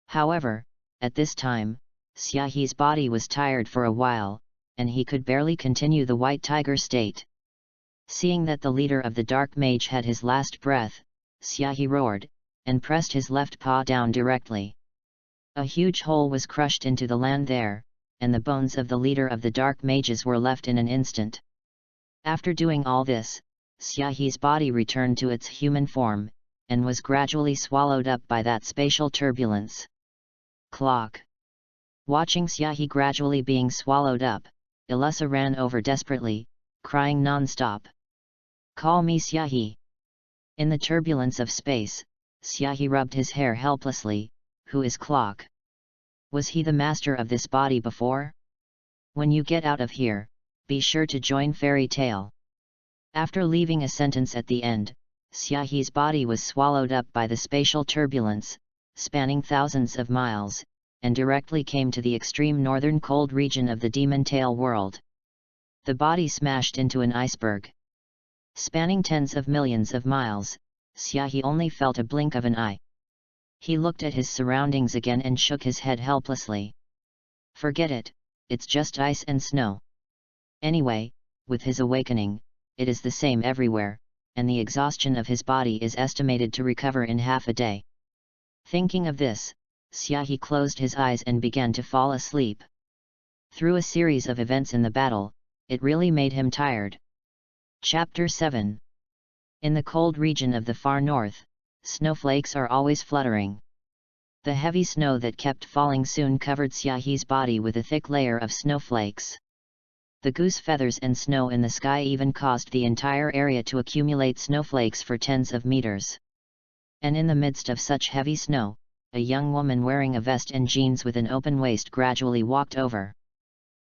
However, at this time, Xiaohe's body was tired for a while, and he could barely continue the white tiger state. Seeing that the leader of the dark mage had his last breath, Xiaohe roared, and pressed his left paw down directly. A huge hole was crushed into the land there, and the bones of the leader of the dark mages were left in an instant. After doing all this, Xiaohe's body returned to its human form, and was gradually swallowed up by that spatial turbulence. Clock. Watching Xiaohe gradually being swallowed up, Elisa ran over desperately, crying non-stop. "Call me Xiaohe." In the turbulence of space, Xiaohe rubbed his hair helplessly. Who is Clock? Was he the master of this body before? When you get out of here, be sure to join Fairy Tale. After leaving a sentence at the end, Xiaohe's body was swallowed up by the spatial turbulence, spanning thousands of miles, and directly came to the extreme northern cold region of the Demon Tail world. The body smashed into an iceberg. Spanning tens of millions of miles, Xiaohe only felt a blink of an eye. He looked at his surroundings again and shook his head helplessly. Forget it, it's just ice and snow. Anyway, with his awakening, it is the same everywhere, and the exhaustion of his body is estimated to recover in half a day. Thinking of this, Xiaohe closed his eyes and began to fall asleep. Through a series of events in the battle, it really made him tired. Chapter 7. In the cold region of the far north, snowflakes are always fluttering. The heavy snow that kept falling soon covered Xiaohe's body with a thick layer of snowflakes. The goose feathers and snow in the sky even caused the entire area to accumulate snowflakes for tens of meters. And in the midst of such heavy snow, a young woman wearing a vest and jeans with an open waist gradually walked over.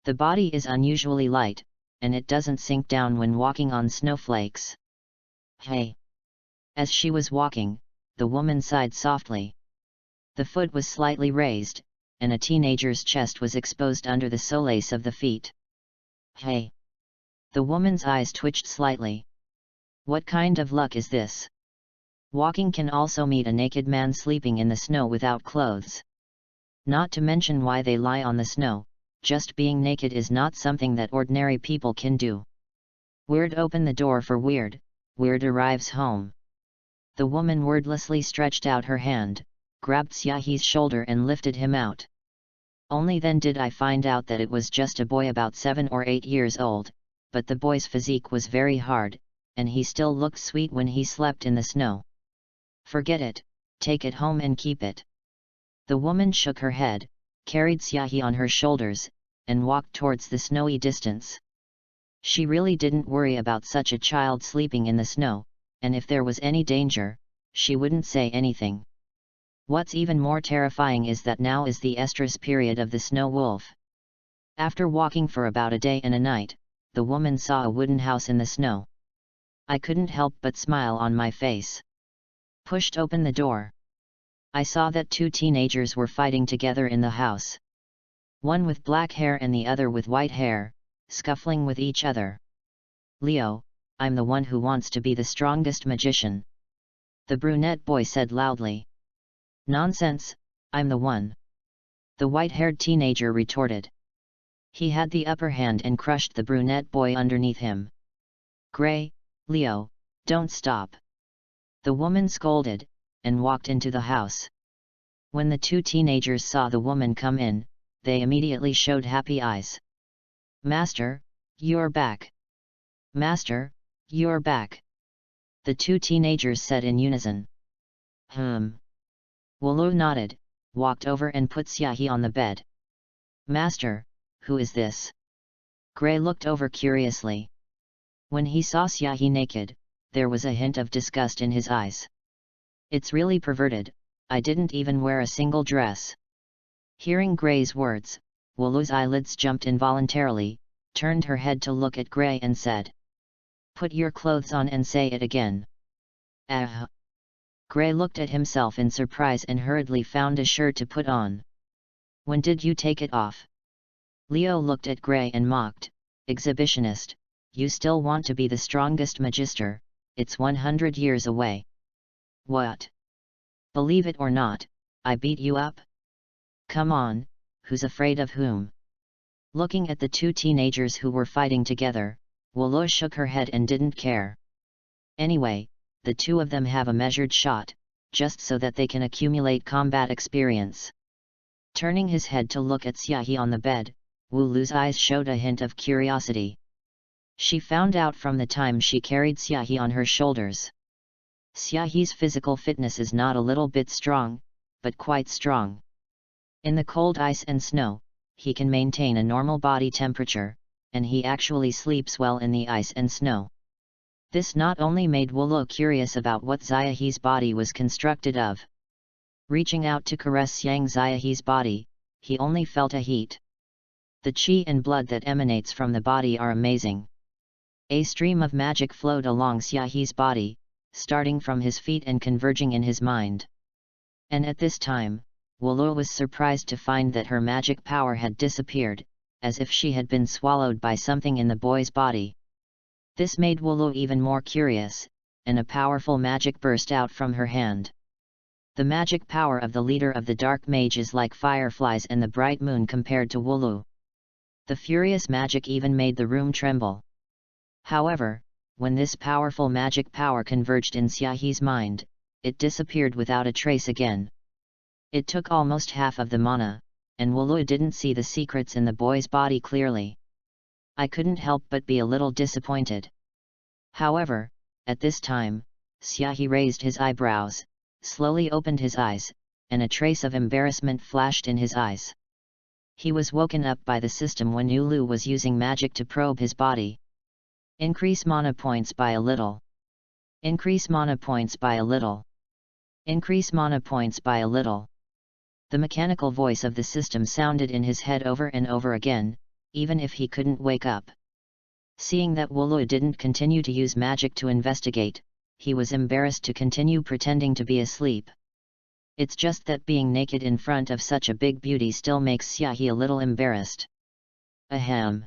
The body is unusually light, and it doesn't sink down when walking on snowflakes. Hey! As she was walking, the woman sighed softly. The foot was slightly raised, and a teenager's chest was exposed under the solace of the feet. Hey! The woman's eyes twitched slightly. What kind of luck is this? Walking can also meet a naked man sleeping in the snow without clothes. Not to mention why they lie on the snow, just being naked is not something that ordinary people can do. Weird, open the door for Weird. Weird arrives home. The woman wordlessly stretched out her hand, grabbed Xiaohe's shoulder and lifted him out. Only then did I find out that it was just a boy about 7 or 8 years old, but the boy's physique was very hard, and he still looked sweet when he slept in the snow. Forget it, take it home and keep it. The woman shook her head, carried Xiaohe on her shoulders, and walked towards the snowy distance. She really didn't worry about such a child sleeping in the snow, and if there was any danger, she wouldn't say anything. What's even more terrifying is that now is the estrus period of the snow wolf. After walking for about a day and a night, the woman saw a wooden house in the snow. I couldn't help but smile on my face. Pushed open the door. I saw that 2 teenagers were fighting together in the house. One with black hair and the other with white hair, scuffling with each other. Leo, I'm the one who wants to be the strongest magician. The brunette boy said loudly. Nonsense, I'm the one. The white-haired teenager retorted. He had the upper hand and crushed the brunette boy underneath him. Gray, Leo, don't stop. The woman scolded, and walked into the house. When the 2 teenagers saw the woman come in, they immediately showed happy eyes. Master, you're back. Master, you're back. The 2 teenagers said in unison. Wolo nodded, walked over and put Xiaohe on the bed. Master, who is this? Gray looked over curiously. When he saw Xiaohe naked, there was a hint of disgust in his eyes. It's really perverted, I didn't even wear a single dress. Hearing Gray's words, Wooloo's eyelids jumped involuntarily, turned her head to look at Gray and said, "Put your clothes on and say it again." Ah! Gray looked at himself in surprise and hurriedly found a shirt to put on. "When did you take it off?" Leo looked at Gray and mocked, "Exhibitionist, you still want to be the strongest magister, it's 100 years away." "What? Believe it or not, I beat you up? Come on, who's afraid of whom?" Looking at the two teenagers who were fighting together, Wooloo shook her head and didn't care. Anyway, the two of them have a measured shot, just so that they can accumulate combat experience. Turning his head to look at Xiaohe on the bed, Wooloo's eyes showed a hint of curiosity. She found out from the time she carried Xiaohe on her shoulders. Xiaohe's physical fitness is not a little bit strong, but quite strong. In the cold ice and snow, he can maintain a normal body temperature, and he actually sleeps well in the ice and snow. This not only made Wooloo curious about what Xiaohe's body was constructed of. Reaching out to caress Xiaohe's body, he only felt a heat. The qi and blood that emanates from the body are amazing. A stream of magic flowed along Xiaohe's body, starting from his feet and converging in his mind. And at this time, Wooloo was surprised to find that her magic power had disappeared, as if she had been swallowed by something in the boy's body. This made Wooloo even more curious, and a powerful magic burst out from her hand. The magic power of the leader of the dark mage is like fireflies and the bright moon compared to Wooloo. The furious magic even made the room tremble. However, when this powerful magic power converged in Xiaohe's mind, it disappeared without a trace again. It took almost half of the mana, and Wooloo didn't see the secrets in the boy's body clearly. I couldn't help but be a little disappointed. However, at this time, Xiaohe raised his eyebrows, slowly opened his eyes, and a trace of embarrassment flashed in his eyes. He was woken up by the system when Wooloo was using magic to probe his body. Increase mana points by a little. Increase mana points by a little. Increase mana points by a little. The mechanical voice of the system sounded in his head over and over again, even if he couldn't wake up. Seeing that Wooloo didn't continue to use magic to investigate, he was embarrassed to continue pretending to be asleep. It's just that being naked in front of such a big beauty still makes Xiaohe a little embarrassed. Ahem.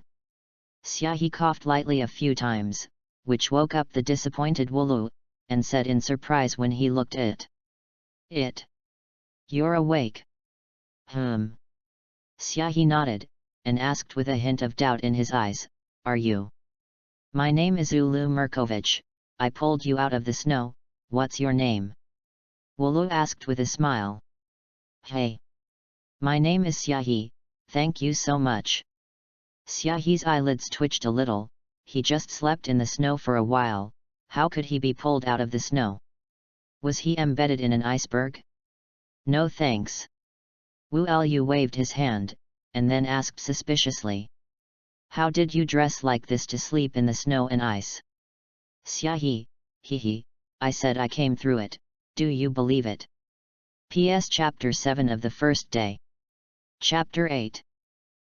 Xiaohe coughed lightly a few times, which woke up the disappointed Wooloo, and said in surprise when he looked at it. "You're awake?" Xiaohe nodded, and asked with a hint of doubt in his eyes, "Are you?" "My name is Wooloo Murkovich, I pulled you out of the snow, what's your name?" Wooloo asked with a smile. "Hey. My name is Xiaohe, thank you so much." Xiaohe's eyelids twitched a little, he just slept in the snow for a while, how could he be pulled out of the snow? Was he embedded in an iceberg? "No thanks." Wooloo waved his hand, and then asked suspiciously, "How did you dress like this to sleep in the snow and ice?" "Xiaohe, hee, I said I came through it, do you believe it?" PS Chapter 7 of the first day. Chapter 8.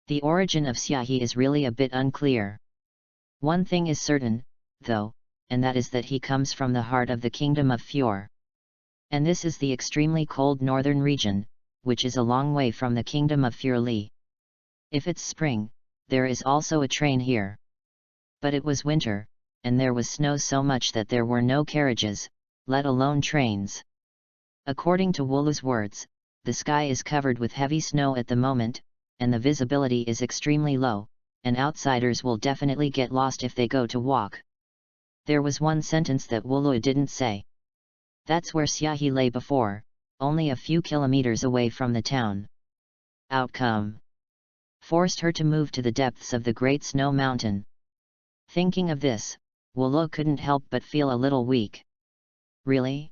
The origin of Xiaohe is really a bit unclear. One thing is certain, though, and that is that he comes from the heart of the kingdom of Fjord. And this is the extremely cold northern region, which is a long way from the kingdom of Fjord. If it's spring, there is also a train here. But it was winter, and there was snow so much that there were no carriages, let alone trains. According to Wooloo's words, the sky is covered with heavy snow at the moment, and the visibility is extremely low, and outsiders will definitely get lost if they go to walk. There was one sentence that Wooloo didn't say. That's where Xiaohe lay before, only a few kilometers away from the town. Outcome forced her to move to the depths of the Great Snow Mountain. Thinking of this, Wooloo couldn't help but feel a little weak. "Really?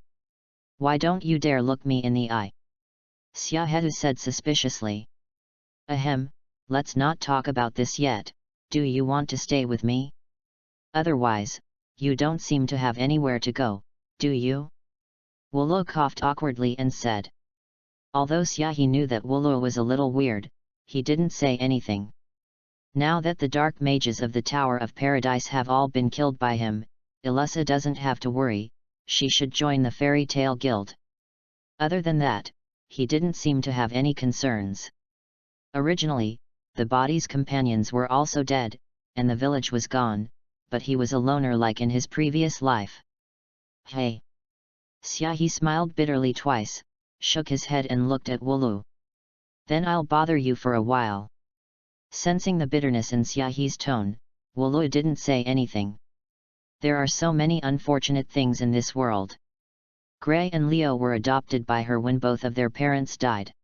Why don't you dare look me in the eye?" Xiaohe said suspiciously. "Ahem, let's not talk about this yet. Do you want to stay with me? Otherwise, you don't seem to have anywhere to go, do you? Wolo coughed awkwardly and said. Although Xiaohe knew that Wolo was a little weird, he didn't say anything. Now that the dark mages of the Tower of Paradise have all been killed by him, Ilusa doesn't have to worry, she should join the Fairy Tale Guild. Other than that, he didn't seem to have any concerns. Originally, the body's companions were also dead, and the village was gone, but he was a loner like in his previous life. Hey! Xiaohe smiled bitterly twice, shook his head and looked at Wolo. Then I'll bother you for a while. Sensing the bitterness in Xiaohe's tone, Wolo didn't say anything. There are so many unfortunate things in this world. Gray and Leo were adopted by her when both of their parents died.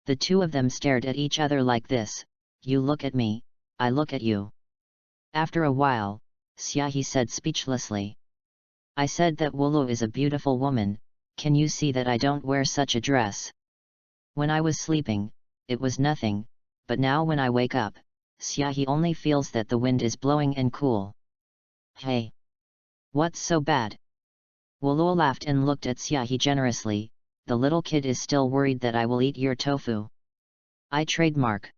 The two of them stared at each other like this, you look at me, I look at you. After a while, Xiaohe said speechlessly. I said that Wolo is a beautiful woman, can you see that I don't wear such a dress? When I was sleeping, it was nothing, but now when I wake up, Xiaohe only feels that the wind is blowing and cool. Hey! What's so bad? Wolo laughed and looked at Xiaohe generously, the little kid is still worried that I will eat your tofu. I trademark.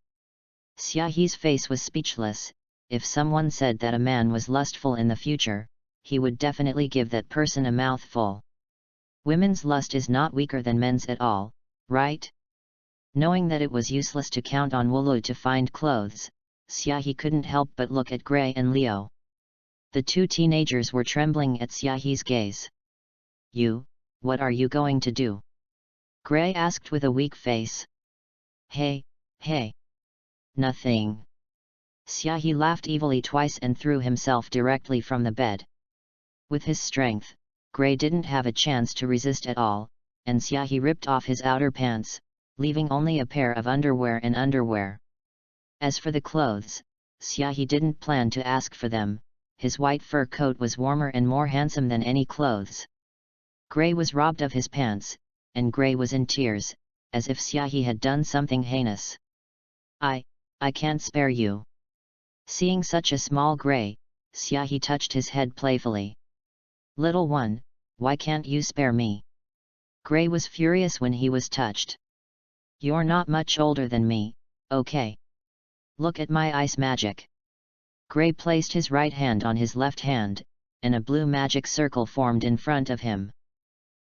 Xiaohe's face was speechless. If someone said that a man was lustful in the future, he would definitely give that person a mouthful. Women's lust is not weaker than men's at all, right? Knowing that it was useless to count on Wolo to find clothes, Xiaohe couldn't help but look at Gray and Leo. The two teenagers were trembling at Xiaohe's gaze. What are you going to do? Gray asked with a weak face. Hey! Nothing. Xiaohe laughed evilly twice and threw himself directly from the bed. With his strength, Gray didn't have a chance to resist at all, and Xiaohe ripped off his outer pants, leaving only a pair of underwear and underwear. As for the clothes, Xiaohe didn't plan to ask for them, his white fur coat was warmer and more handsome than any clothes. Gray was robbed of his pants, and Gray was in tears, as if Xiaohe had done something heinous. I can't spare you. Seeing such a small Gray, Xiaohe touched his head playfully. Little one, why can't you spare me? Gray was furious when he was touched. You're not much older than me, okay? Look at my ice magic. Gray placed his right hand on his left hand, and a blue magic circle formed in front of him.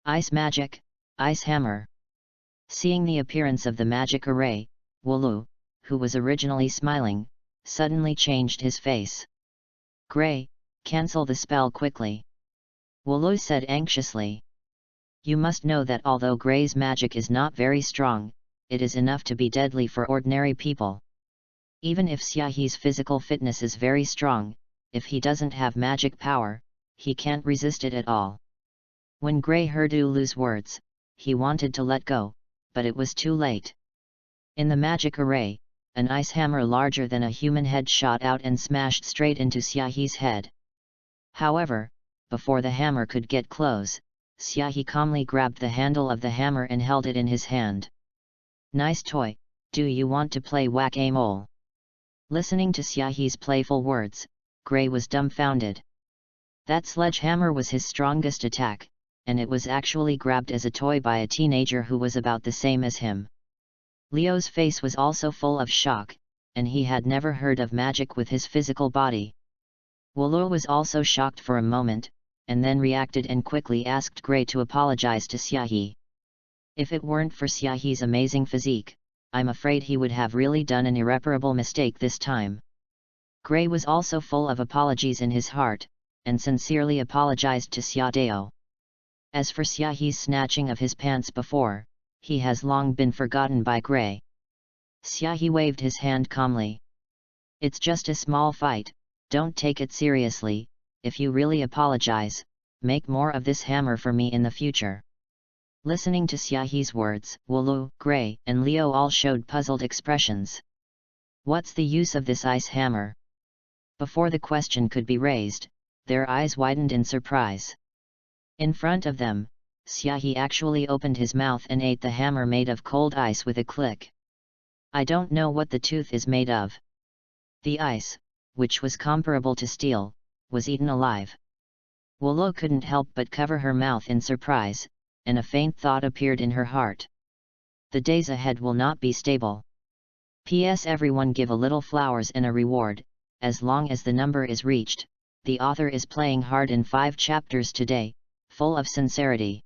Ice magic, ice hammer. Seeing the appearance of the magic array, Wolo, who was originally smiling, suddenly changed his face. Gray, cancel the spell quickly. Wolo said anxiously. You must know that although Gray's magic is not very strong, it is enough to be deadly for ordinary people. Even if Xiaohe's physical fitness is very strong, if he doesn't have magic power, he can't resist it at all. When Gray heard Ulu's words, he wanted to let go, but it was too late. In the magic array, an ice hammer larger than a human head shot out and smashed straight into Xiaohe's head. However, before the hammer could get close, Xiaohe calmly grabbed the handle of the hammer and held it in his hand. Nice toy, do you want to play whack-a-mole? Listening to Xiaohe's playful words, Gray was dumbfounded. That sledgehammer was his strongest attack, and it was actually grabbed as a toy by a teenager who was about the same as him. Leo's face was also full of shock, and he had never heard of magic with his physical body. Wolo was also shocked for a moment, and then reacted and quickly asked Gray to apologize to Xiaohe. If it weren't for Xiaohe's amazing physique, I'm afraid he would have really done an irreparable mistake this time. Gray was also full of apologies in his heart, and sincerely apologized to Xiaodao. As for Xiaohe's snatching of his pants before, he has long been forgotten by Gray. Xiaohe waved his hand calmly. It's just a small fight, don't take it seriously. If you really apologize, make more of this hammer for me in the future. Listening to Xiaohe's words, Wolo, Gray, and Leo all showed puzzled expressions. What's the use of this ice hammer? Before the question could be raised, their eyes widened in surprise. In front of them, Xiaohe actually opened his mouth and ate the hammer made of cold ice with a click. I don't know what the tooth is made of. The ice, which was comparable to steel, was eaten alive. Wolo couldn't help but cover her mouth in surprise, and a faint thought appeared in her heart. The days ahead will not be stable. P.S. Everyone give a little flowers and a reward, as long as the number is reached. The author is playing hard in 5 chapters today, full of sincerity.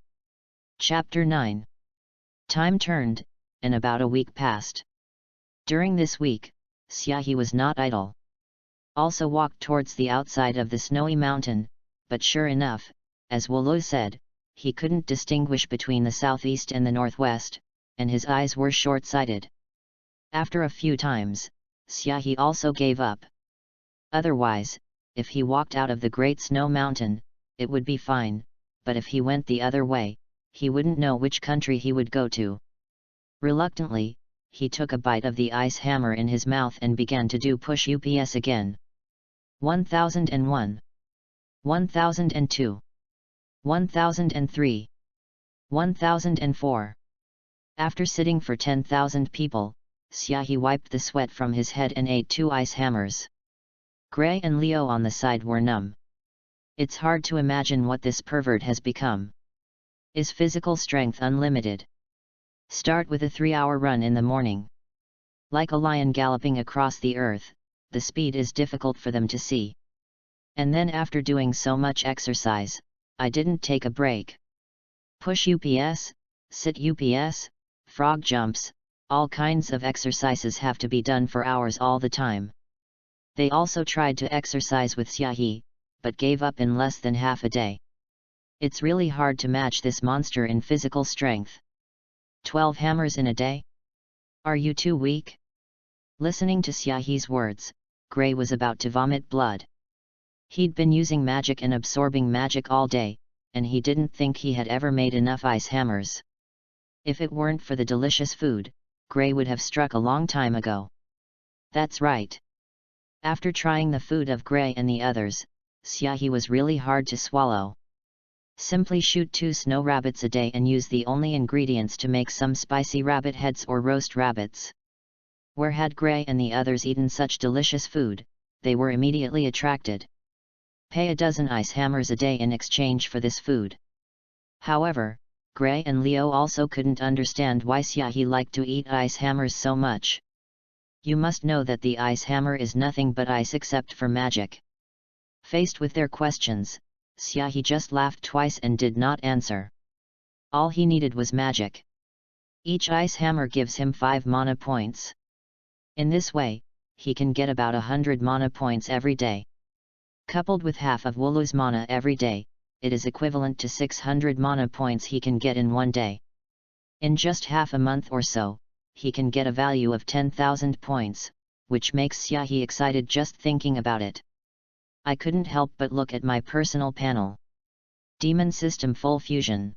Chapter 9. Time turned, and about a week passed. During this week, Xiaohe was not idle. Also walked towards the outside of the snowy mountain, but sure enough, as Wolo said, he couldn't distinguish between the southeast and the northwest, and his eyes were short-sighted. After a few times, Xiaohe also gave up. Otherwise, if he walked out of the Great Snow Mountain, it would be fine, but if he went the other way, he wouldn't know which country he would go to. Reluctantly, he took a bite of the ice hammer in his mouth and began to do push-ups again. 1001. 1002. 1003. 1004. After sitting for 10,000 people, Xiaohe wiped the sweat from his head and ate 2 ice hammers. Gray and Leo on the side were numb. It's hard to imagine what this pervert has become. Is physical strength unlimited? Start with a 3-hour run in the morning. Like a lion galloping across the earth, the speed is difficult for them to see. And then after doing so much exercise, I didn't take a break. Push-ups, sit-ups, frog jumps, all kinds of exercises have to be done for hours all the time. They also tried to exercise with Xiaohe, but gave up in less than half a day. It's really hard to match this monster in physical strength. 12 hammers in a day? Are you too weak? Listening to Xiaohe's words, Gray was about to vomit blood. He'd been using magic and absorbing magic all day, and he didn't think he had ever made enough ice hammers. If it weren't for the delicious food, Gray would have struck a long time ago. That's right. After trying the food of Gray and the others, Xiaohe was really hard to swallow. Simply shoot 2 snow rabbits a day and use the only ingredients to make some spicy rabbit heads or roast rabbits. Where had Gray and the others eaten such delicious food, they were immediately attracted. Pay a dozen ice hammers a day in exchange for this food. However, Gray and Leo also couldn't understand why Xiaohe liked to eat ice hammers so much. You must know that the ice hammer is nothing but ice except for magic. Faced with their questions, Xiaohe just laughed twice and did not answer. All he needed was magic. Each ice hammer gives him 5 mana points. In this way, he can get about 100 mana points every day. Coupled with half of Wolo's mana every day, it is equivalent to 600 mana points he can get in one day. In just half a month or so, he can get a value of 10,000 points, which makes Xiaohe excited just thinking about it. I couldn't help but look at my personal panel. Demon System Full Fusion.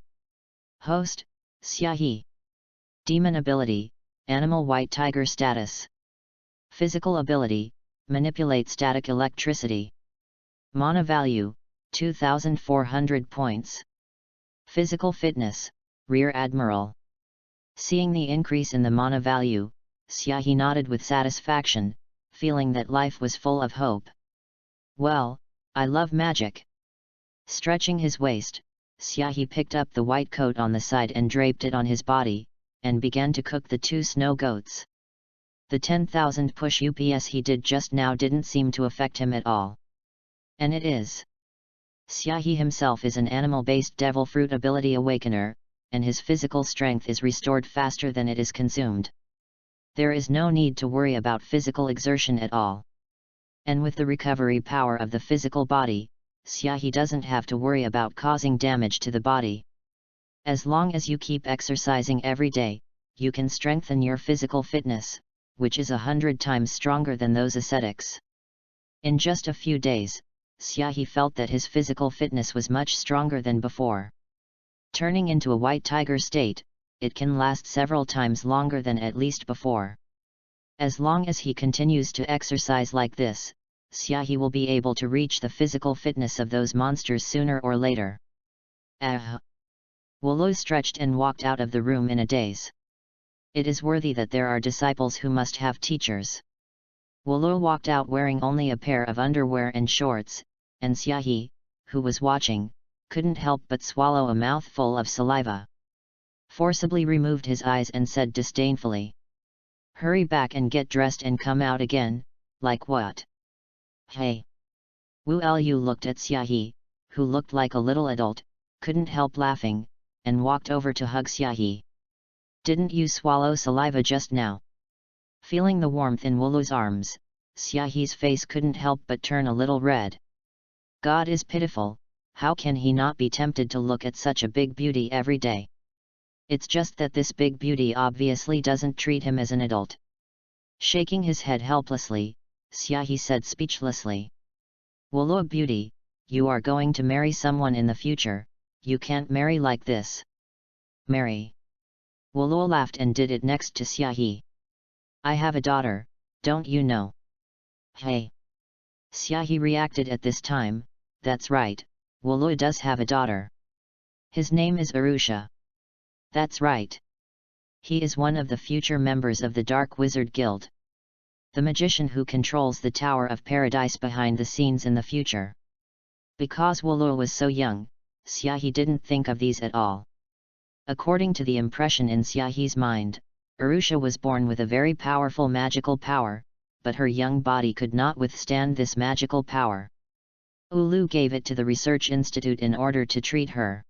Host, Xiaohe. Demon Ability, Animal White Tiger Status. Physical Ability, Manipulate Static Electricity. Mana Value, 2,400 points. Physical Fitness, Rear Admiral. Seeing the increase in the mana value, Xiaohe nodded with satisfaction, feeling that life was full of hope. Well, I love magic. Stretching his waist, Xiaohe picked up the white coat on the side and draped it on his body, and began to cook the 2 snow goats. The 10,000 push-ups he did just now didn't seem to affect him at all. And it is. Xiaohe himself is an animal-based devil fruit ability awakener, and his physical strength is restored faster than it is consumed. There is no need to worry about physical exertion at all. And with the recovery power of the physical body, Xiaohe doesn't have to worry about causing damage to the body. As long as you keep exercising every day, you can strengthen your physical fitness, which is 100 times stronger than those ascetics. In just a few days, Xiaohe felt that his physical fitness was much stronger than before. Turning into a white tiger state, it can last several times longer than at least before. As long as he continues to exercise like this, Xiaohe will be able to reach the physical fitness of those monsters sooner or later. Wolo stretched and walked out of the room in a daze. It is worthy that there are disciples who must have teachers. Wolo walked out wearing only a pair of underwear and shorts, and Xiaohi, who was watching, couldn't help but swallow a mouthful of saliva. Forcibly removed his eyes and said disdainfully, "Hurry back and get dressed and come out again." "Like what?" "Hey!" Wu Lu looked at Xiaohi, who looked like a little adult, couldn't help laughing, and walked over to hug Xiaohi. "Didn't you swallow saliva just now?" Feeling the warmth in Wulu's arms, Xiaohi's face couldn't help but turn a little red. God is pitiful, how can he not be tempted to look at such a big beauty every day? It's just that this big beauty obviously doesn't treat him as an adult. Shaking his head helplessly, Xiaohi said speechlessly, "Wulu beauty, you are going to marry someone in the future, you can't marry like this." "Marry?" Wulu laughed and did it next to Xiaohi. "I have a daughter, don't you know?" "Hey!" Xiaohi reacted at this time. "That's right, Wulu does have a daughter. His name is Arusha." "That's right. He is one of the future members of the Dark Wizard Guild. The magician who controls the Tower of Paradise behind the scenes in the future." Because Wulu was so young, Xiaohi didn't think of these at all. According to the impression in Xiaohi's mind, Arusha was born with a very powerful magical power, but her young body could not withstand this magical power. Ulu gave it to the research institute in order to treat her.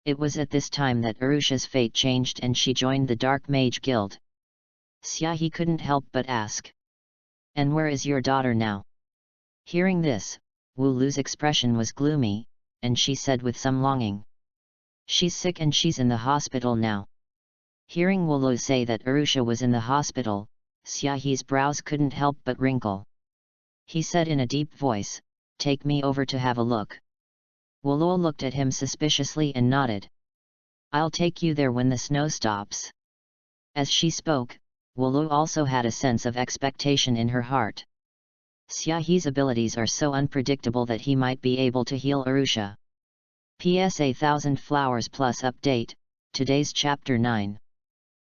It was at this time that Arusha's fate changed and she joined the Dark Mage Guild. Xiaohi couldn't help but ask, "And where is your daughter now?" Hearing this, Wulu's expression was gloomy, and she said with some longing, "She's sick and she's in the hospital now." Hearing Wulu say that Arusha was in the hospital, Xiaohi's brows couldn't help but wrinkle. He said in a deep voice, "Take me over to have a look." Wulu looked at him suspiciously and nodded. "I'll take you there when the snow stops." As she spoke, Wulu also had a sense of expectation in her heart. Xiaohi's abilities are so unpredictable that he might be able to heal Arusha. PS 1000 flowers plus update, today's chapter 9.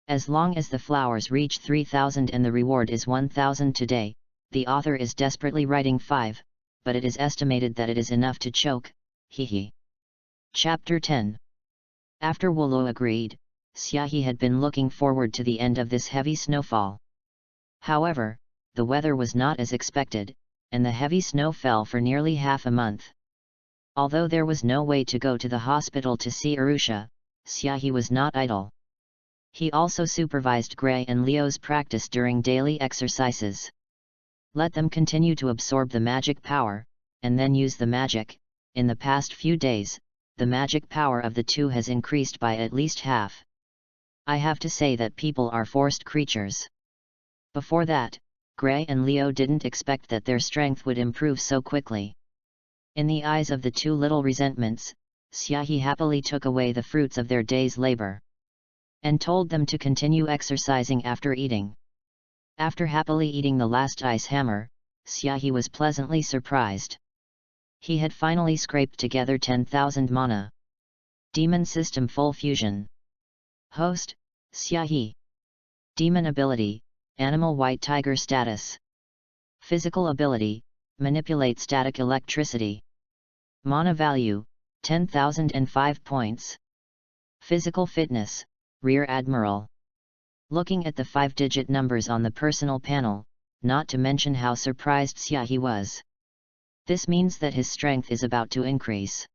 As long as the flowers reach 3000 and the reward is 1000 today, the author is desperately writing 5, but it is estimated that it is enough to choke, hehe. Chapter 10. After Wulu agreed, Xiaohi had been looking forward to the end of this heavy snowfall. However, the weather was not as expected, and the heavy snow fell for nearly half a month. Although there was no way to go to the hospital to see Arusha, Xiaohi was not idle. He also supervised Gray and Leo's practice during daily exercises. Let them continue to absorb the magic power, and then use the magic. In the past few days, the magic power of the two has increased by at least half. I have to say that people are forced creatures. Before that, Gray and Leo didn't expect that their strength would improve so quickly. In the eyes of the two little resentments, Xiaohi happily took away the fruits of their day's labor, and told them to continue exercising after eating. After happily eating the last ice hammer, Xiaohi was pleasantly surprised. He had finally scraped together 10,000 mana. Demon System Full Fusion. Host, Xiaohi. Demon Ability, Animal White Tiger Status. Physical Ability, Manipulate Static Electricity. Mana Value, 10,005 points. Physical Fitness, Rear Admiral. Looking at the 5-digit numbers on the personal panel, not to mention how surprised Xiaohi was. This means that his strength is about to increase.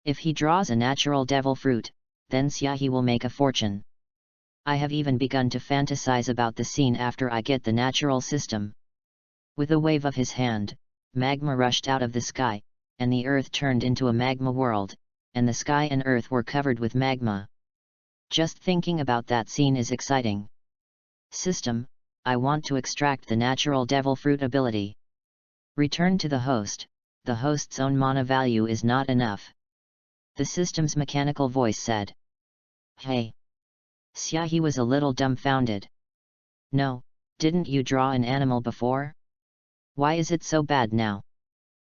If he draws a natural devil fruit, then Xiaohi will make a fortune. I have even begun to fantasize about the scene after I get the natural system. With a wave of his hand, magma rushed out of the sky, and the earth turned into a magma world, and the sky and earth were covered with magma. Just thinking about that scene is exciting. System, I want to extract the natural devil fruit ability. Return to the host, the host's own mana value is not enough. The system's mechanical voice said. Hey! Xiaohi was a little dumbfounded. No, didn't you draw an animal before? Why is it so bad now?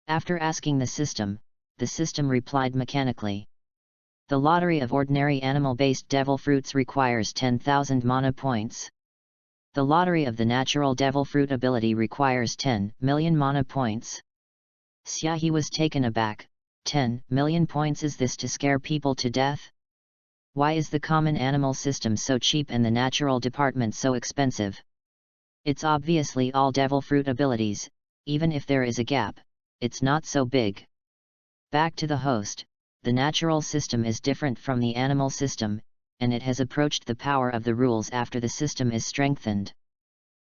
After asking the system replied mechanically. The lottery of ordinary animal-based devil fruits requires 10,000 mana points. The lottery of the natural devil fruit ability requires 10 million mana points. Xiaohe was taken aback. 10 million points, is this to scare people to death? Why is the common animal system so cheap and the natural department so expensive? It's obviously all devil fruit abilities, even if there is a gap, it's not so big. Back to the host, the natural system is different from the animal system, and it has approached the power of the rules after the system is strengthened.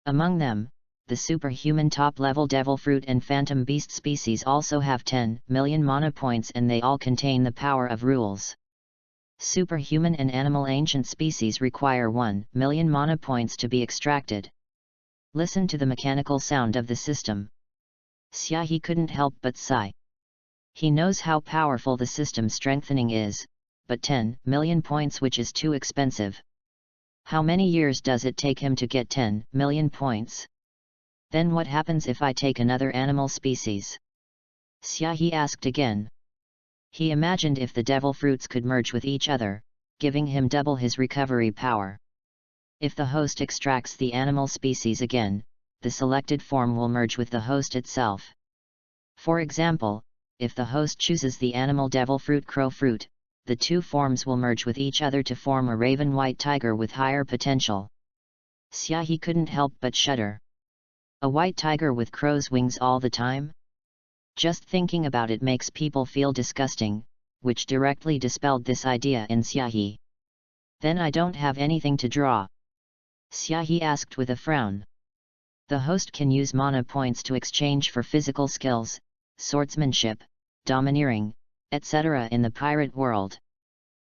Among them, the superhuman top-level devil fruit and phantom beast species also have 10 million mana points, and they all contain the power of rules. Superhuman and animal ancient species require 1 million mana points to be extracted. Listen to the mechanical sound of the system. Xiaohe couldn't help but sigh. He knows how powerful the system strengthening is, but 10 million points, which is too expensive. How many years does it take him to get 10 million points? Then what happens if I take another animal species? Xiaohe asked again. He imagined if the devil fruits could merge with each other, giving him double his recovery power. If the host extracts the animal species again, the selected form will merge with the host itself. For example, if the host chooses the animal devil fruit crow fruit, the two forms will merge with each other to form a raven white tiger with higher potential. Xiaohe couldn't help but shudder. A white tiger with crow's wings all the time? Just thinking about it makes people feel disgusting, which directly dispelled this idea in Xiaohe. Then I don't have anything to draw? Xiaohe asked with a frown. The host can use mana points to exchange for physical skills, swordsmanship, domineering, etc. in the pirate world.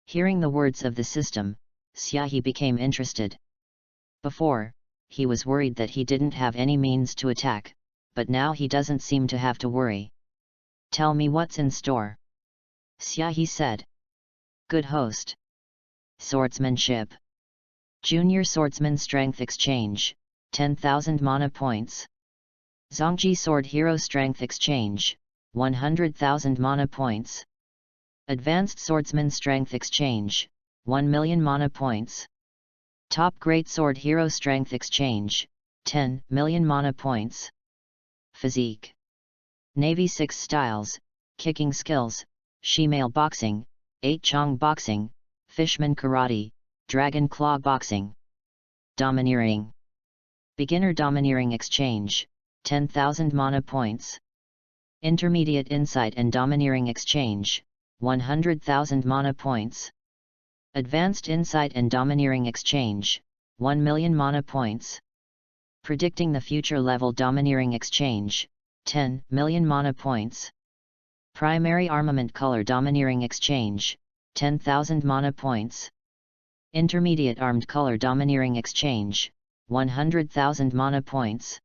Hearing the words of the system, Xiaohe became interested. Before, he was worried that he didn't have any means to attack, but now he doesn't seem to have to worry. Tell me what's in store. Xiaohe said. Good host. Swordsmanship. Junior Swordsman Strength Exchange, 10,000 mana points. Zongji Sword Hero Strength Exchange, 100,000 mana points. Advanced Swordsman Strength Exchange, 1 million mana points. Top Great Sword Hero Strength Exchange, 10 million mana points. Physique. Navy 6 Styles, Kicking Skills, Shemale Boxing, 8 Chong Boxing, Fishman Karate, Dragon Claw Boxing. Domineering. Beginner Domineering Exchange, 10,000 mana points. Intermediate Insight and Domineering Exchange, 100,000 mana points. Advanced Insight and Domineering Exchange, 1 million mana points. Predicting the Future Level Domineering Exchange, 10 million mana points. Primary Armament Color Domineering Exchange, 10,000 mana points. Intermediate Armed Color Domineering Exchange, 100,000 mana points.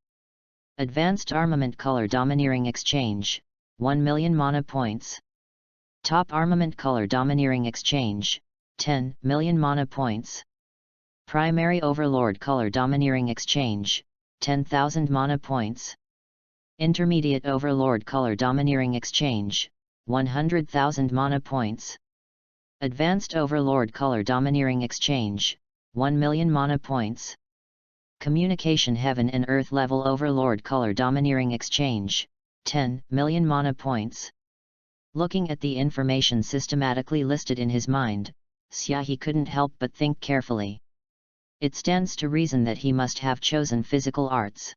Advanced Armament Color Domineering Exchange, 1 million mana points. Top Armament Color Domineering Exchange, 10 million mana points. Primary Overlord Color Domineering Exchange, 10,000 mana points. Intermediate Overlord Color Domineering Exchange, 100,000 mana points. Advanced Overlord Color Domineering Exchange, 1 million mana points. Communication Heaven and Earth Level Overlord Color Domineering Exchange, 10 million mana points. Looking at the information systematically listed in his mind, Xiaohe couldn't help but think carefully. It stands to reason that he must have chosen physical arts.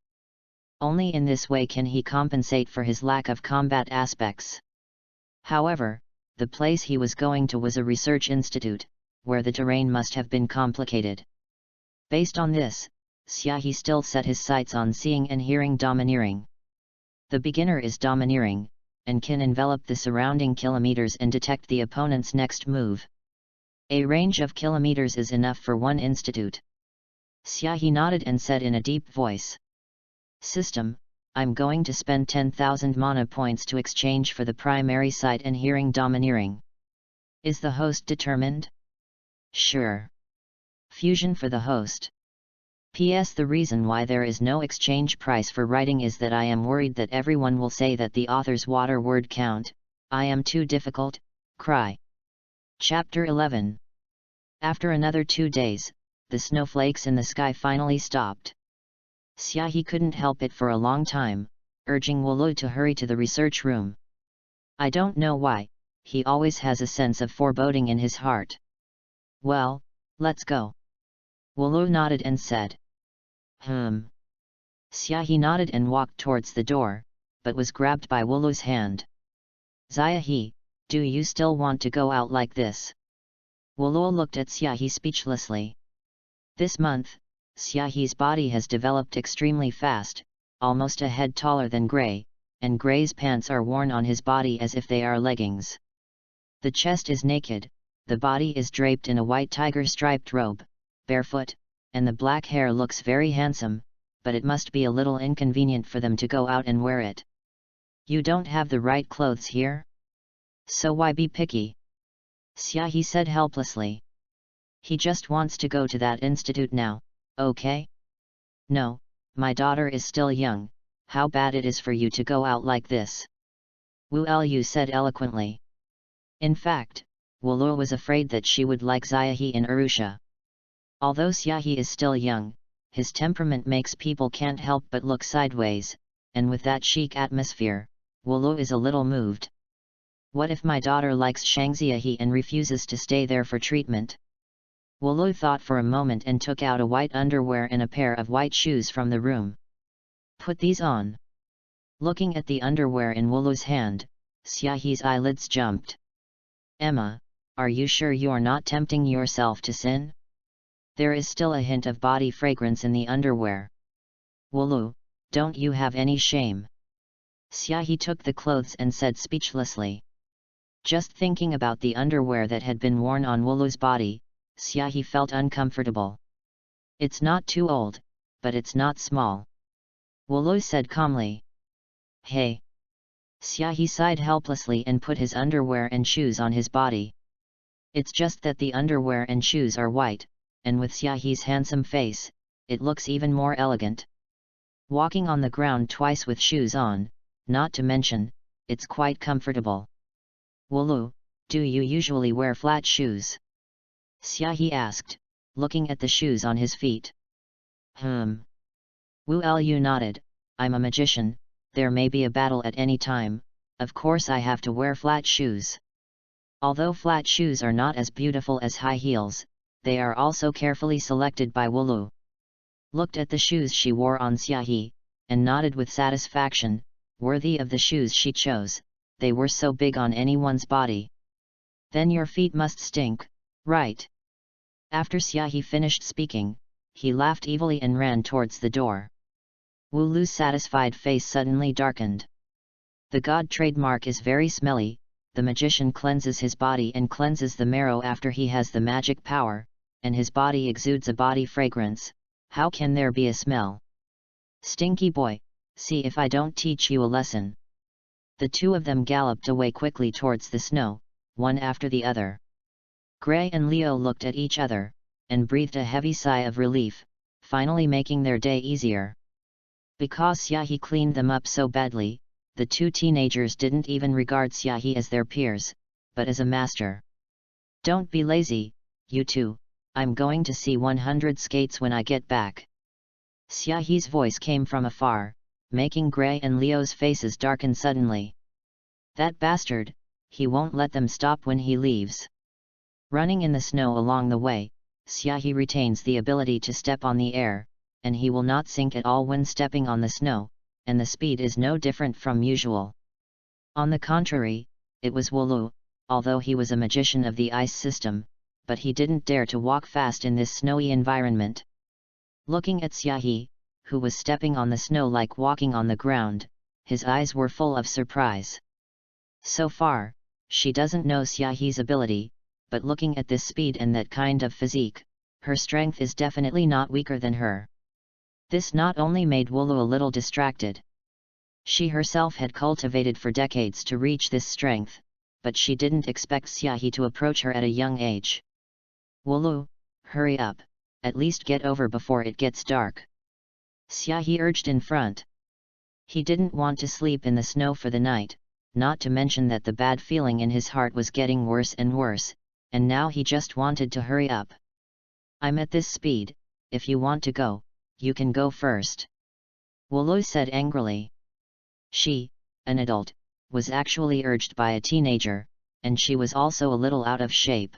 Only in this way can he compensate for his lack of combat aspects. However, the place he was going to was a research institute, where the terrain must have been complicated. Based on this, Xiaohe still set his sights on seeing and hearing domineering. The beginner is domineering, and can envelop the surrounding kilometers and detect the opponent's next move. A range of kilometers is enough for one institute. Xiaohe nodded and said in a deep voice. System, I'm going to spend 10,000 mana points to exchange for the primary sight and hearing domineering. Is the host determined? Sure. Fusion for the host. P.S. The reason why there is no exchange price for writing is that I am worried that everyone will say that the author's water word count, I am too difficult, cry. Chapter 11. After another 2 days, the snowflakes in the sky finally stopped. Xiaohe couldn't help it for a long time, urging Wulu to hurry to the research room. I don't know why, he always has a sense of foreboding in his heart. Well, let's go. Wulu nodded and said. Xiaohe nodded and walked towards the door, but was grabbed by Wulu's hand. Xiaohe, do you still want to go out like this? Wulu looked at Xiaohe speechlessly. This month, Xiaohe's body has developed extremely fast, almost a head taller than Gray, and Gray's pants are worn on his body as if they are leggings. The chest is naked, the body is draped in a white tiger-striped robe, barefoot, and the black hair looks very handsome, but it must be a little inconvenient for them to go out and wear it. You don't have the right clothes here? So why be picky? Xiaohe said helplessly. He just wants to go to that institute now, okay? No, my daughter is still young, how bad it is for you to go out like this. Wu Lu said eloquently. In fact, Wulu was afraid that she would like Xiaohe in Arusha. Although Xiaohe is still young, his temperament makes people can't help but look sideways, and with that chic atmosphere, Wulu is a little moved. What if my daughter likes Shangxiahe and refuses to stay there for treatment? Wulu thought for a moment and took out a white underwear and a pair of white shoes from the room. Put these on. Looking at the underwear in Wulu's hand, Xiaohe's eyelids jumped. Emma, are you sure you're not tempting yourself to sin? There is still a hint of body fragrance in the underwear. Wulu, don't you have any shame? Xiaohe took the clothes and said speechlessly. Just thinking about the underwear that had been worn on Wulu's body, Xiaohe felt uncomfortable. It's not too old, but it's not small. Wulu said calmly. Hey! Xiaohe sighed helplessly and put his underwear and shoes on his body. It's just that the underwear and shoes are white, and with Xiaohe's handsome face, it looks even more elegant. Walking on the ground twice with shoes on, not to mention, it's quite comfortable. Wulu, do you usually wear flat shoes? Xiaohe asked, looking at the shoes on his feet. Wu Lu nodded. I'm a magician, there may be a battle at any time, of course I have to wear flat shoes. Although flat shoes are not as beautiful as high heels, they are also carefully selected by Wulu. Looked at the shoes she wore on Xiaohe, and nodded with satisfaction, worthy of the shoes she chose, they were so big on anyone's body. Then your feet must stink, right? After Xiaohe finished speaking, he laughed evilly and ran towards the door. Wulu's satisfied face suddenly darkened. The god trademark is very smelly, the magician cleanses his body and cleanses the marrow after he has the magic power, and his body exudes a body fragrance, how can there be a smell? Stinky boy, see if I don't teach you a lesson. The two of them galloped away quickly towards the snow, one after the other. Gray and Leo looked at each other, and breathed a heavy sigh of relief, finally making their day easier. Because Xiaohe cleaned them up so badly, the two teenagers didn't even regard Xiaohe as their peers, but as a master. Don't be lazy, you two, I'm going to see 100 skates when I get back. Xiaohe's voice came from afar, making Gray and Leo's faces darken suddenly. That bastard, he won't let them stop when he leaves. Running in the snow along the way, Xiaohe retains the ability to step on the air, and he will not sink at all when stepping on the snow, and the speed is no different from usual. On the contrary, it was Wulu, although he was a magician of the ice system, but he didn't dare to walk fast in this snowy environment. Looking at Xiaohe, who was stepping on the snow like walking on the ground, his eyes were full of surprise. So far, she doesn't know Xiaohe's ability, but looking at this speed and that kind of physique, her strength is definitely not weaker than her. This not only made Wulu a little distracted. She herself had cultivated for decades to reach this strength, but she didn't expect Xiaohe to approach her at a young age. Wulu, hurry up, at least get over before it gets dark. Xiaohe urged in front. He didn't want to sleep in the snow for the night, not to mention that the bad feeling in his heart was getting worse and worse, and now he just wanted to hurry up. "I'm at this speed, if you want to go, you can go first," Wulu said angrily. She, an adult, was actually urged by a teenager, and she was also a little out of shape.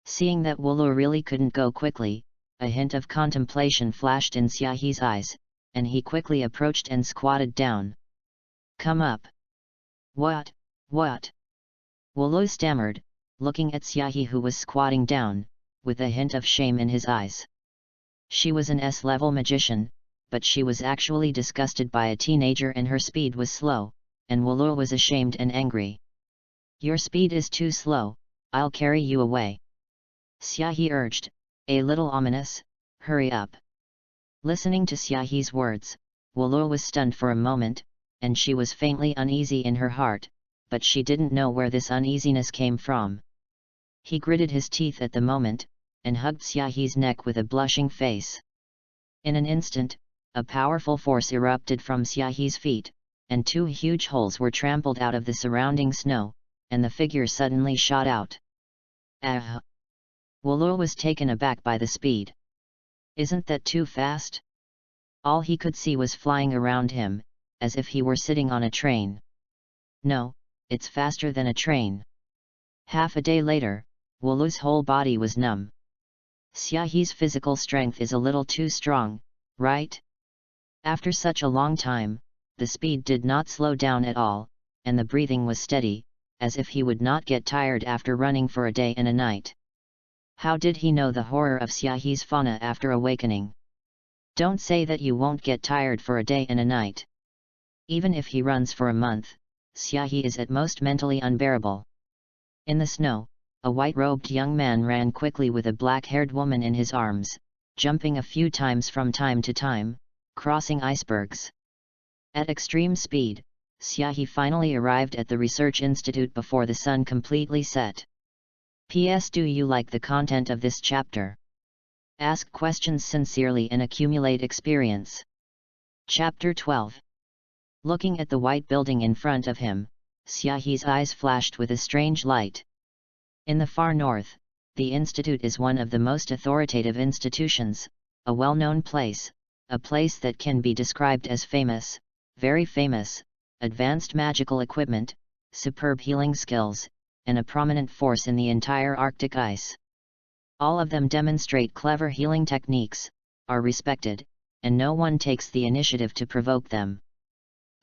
Seeing that Wulu really couldn't go quickly, a hint of contemplation flashed in Xiaohi's eyes, and he quickly approached and squatted down. "Come up." What? Wulu stammered, looking at Xiaohi, who was squatting down, with a hint of shame in his eyes. She was an S-level magician, but she was actually disgusted by a teenager and her speed was slow, and Wulu was ashamed and angry. "Your speed is too slow, I'll carry you away," Xiaohi urged, a little ominous. "Hurry up." Listening to Xiaohi's words, Wulu was stunned for a moment, and she was faintly uneasy in her heart, but she didn't know where this uneasiness came from. He gritted his teeth at the moment, and hugged Xiaohi's neck with a blushing face. In an instant, a powerful force erupted from Xiaohi's feet, and 2 huge holes were trampled out of the surrounding snow, and the figure suddenly shot out. "Ah!" Wulu was taken aback by the speed. "Isn't that too fast?" All he could see was flying around him, as if he were sitting on a train. "No, it's faster than a train." Half a day later, Wulu's whole body was numb. Xiaohi's physical strength is a little too strong, right? After such a long time, the speed did not slow down at all, and the breathing was steady, as if he would not get tired after running for a day and a night. How did he know the horror of Xiaohi's fauna after awakening? Don't say that you won't get tired for a day and a night. Even if he runs for a month, Xiaohi is at most mentally unbearable. In the snow, a white-robed young man ran quickly with a black-haired woman in his arms, jumping a few times from time to time, crossing icebergs. At extreme speed, Xiaohi finally arrived at the research institute before the sun completely set. P.S. Do you like the content of this chapter? Ask questions sincerely and accumulate experience. Chapter 12. Looking at the white building in front of him, Xiaohi's eyes flashed with a strange light. In the far north, the institute is one of the most authoritative institutions, a well-known place, a place that can be described as famous, very famous, advanced magical equipment, superb healing skills, and a prominent force in the entire Arctic ice. All of them demonstrate clever healing techniques, are respected, and no one takes the initiative to provoke them.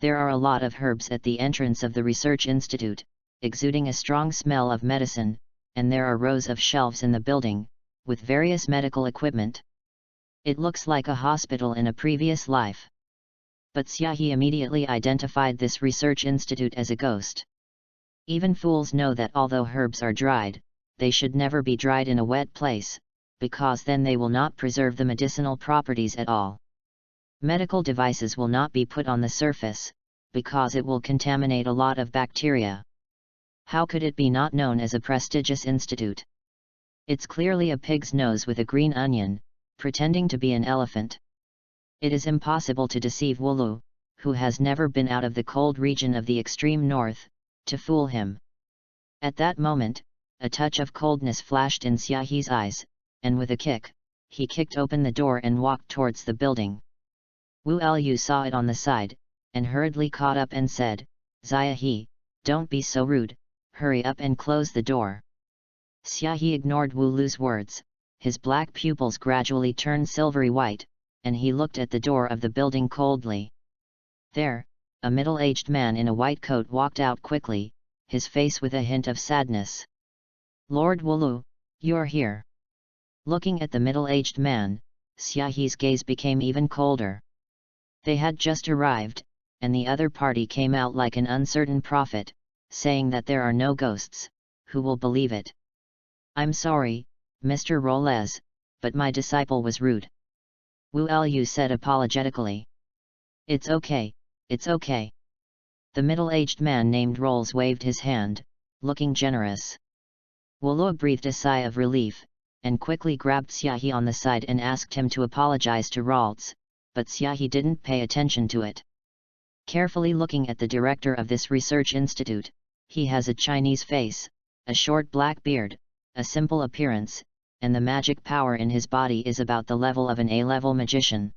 There are a lot of herbs at the entrance of the research institute, exuding a strong smell of medicine, and there are rows of shelves in the building, with various medical equipment. It looks like a hospital in a previous life. But Xiaohi immediately identified this research institute as a ghost. Even fools know that although herbs are dried, they should never be dried in a wet place, because then they will not preserve the medicinal properties at all. Medical devices will not be put on the surface, because it will contaminate a lot of bacteria. How could it be not known as a prestigious institute? It's clearly a pig's nose with a green onion, pretending to be an elephant. It is impossible to deceive Wulu, who has never been out of the cold region of the extreme north, to fool him. At that moment, a touch of coldness flashed in Xiaohi's eyes, and with a kick, he kicked open the door and walked towards the building. Wu Lu saw it on the side, and hurriedly caught up and said, "Xiaohi, don't be so rude, hurry up and close the door." Xiaohi ignored Wu Lu's words, his black pupils gradually turned silvery white, and he looked at the door of the building coldly. There, a middle-aged man in a white coat walked out quickly, his face with a hint of sadness. "Lord Wulu, you're here." Looking at the middle-aged man, Xiaohi's gaze became even colder. They had just arrived, and the other party came out like an uncertain prophet, saying that there are no ghosts, who will believe it? "I'm sorry, Mr. Rolez, but my disciple was rude," Wu Lu said apologetically. It's okay. The middle-aged man named Rolls waved his hand, looking generous. Wulu breathed a sigh of relief, and quickly grabbed Xiaohi on the side and asked him to apologize to Rolls, but Xiaohi didn't pay attention to it. Carefully looking at the director of this research institute, he has a Chinese face, a short black beard, a simple appearance, and the magic power in his body is about the level of an A-level magician.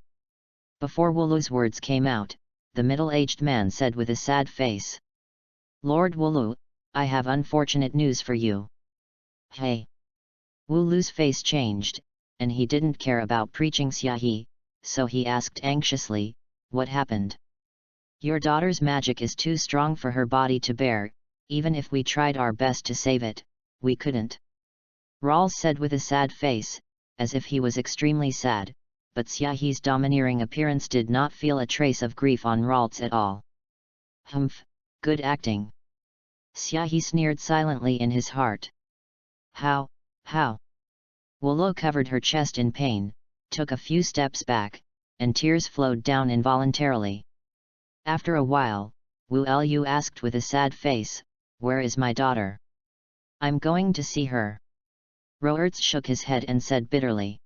Before Wooloo's words came out, the middle-aged man said with a sad face, "Lord Wooloo, I have unfortunate news for you." "Hey!" Wooloo's face changed, and he didn't care about preaching Xiahi, so he asked anxiously, "What happened?" "Your daughter's magic is too strong for her body to bear, even if we tried our best to save it, we couldn't." Rawls said with a sad face, as if he was extremely sad, but Xiahi's domineering appearance did not feel a trace of grief on Rawls at all. "Humph, good acting." Xiahi sneered silently in his heart. How? Wooloo covered her chest in pain, took a few steps back, and tears flowed down involuntarily. After a while, Wu Lu asked with a sad face, "Where is my daughter? I'm going to see her." Roertz shook his head and said bitterly,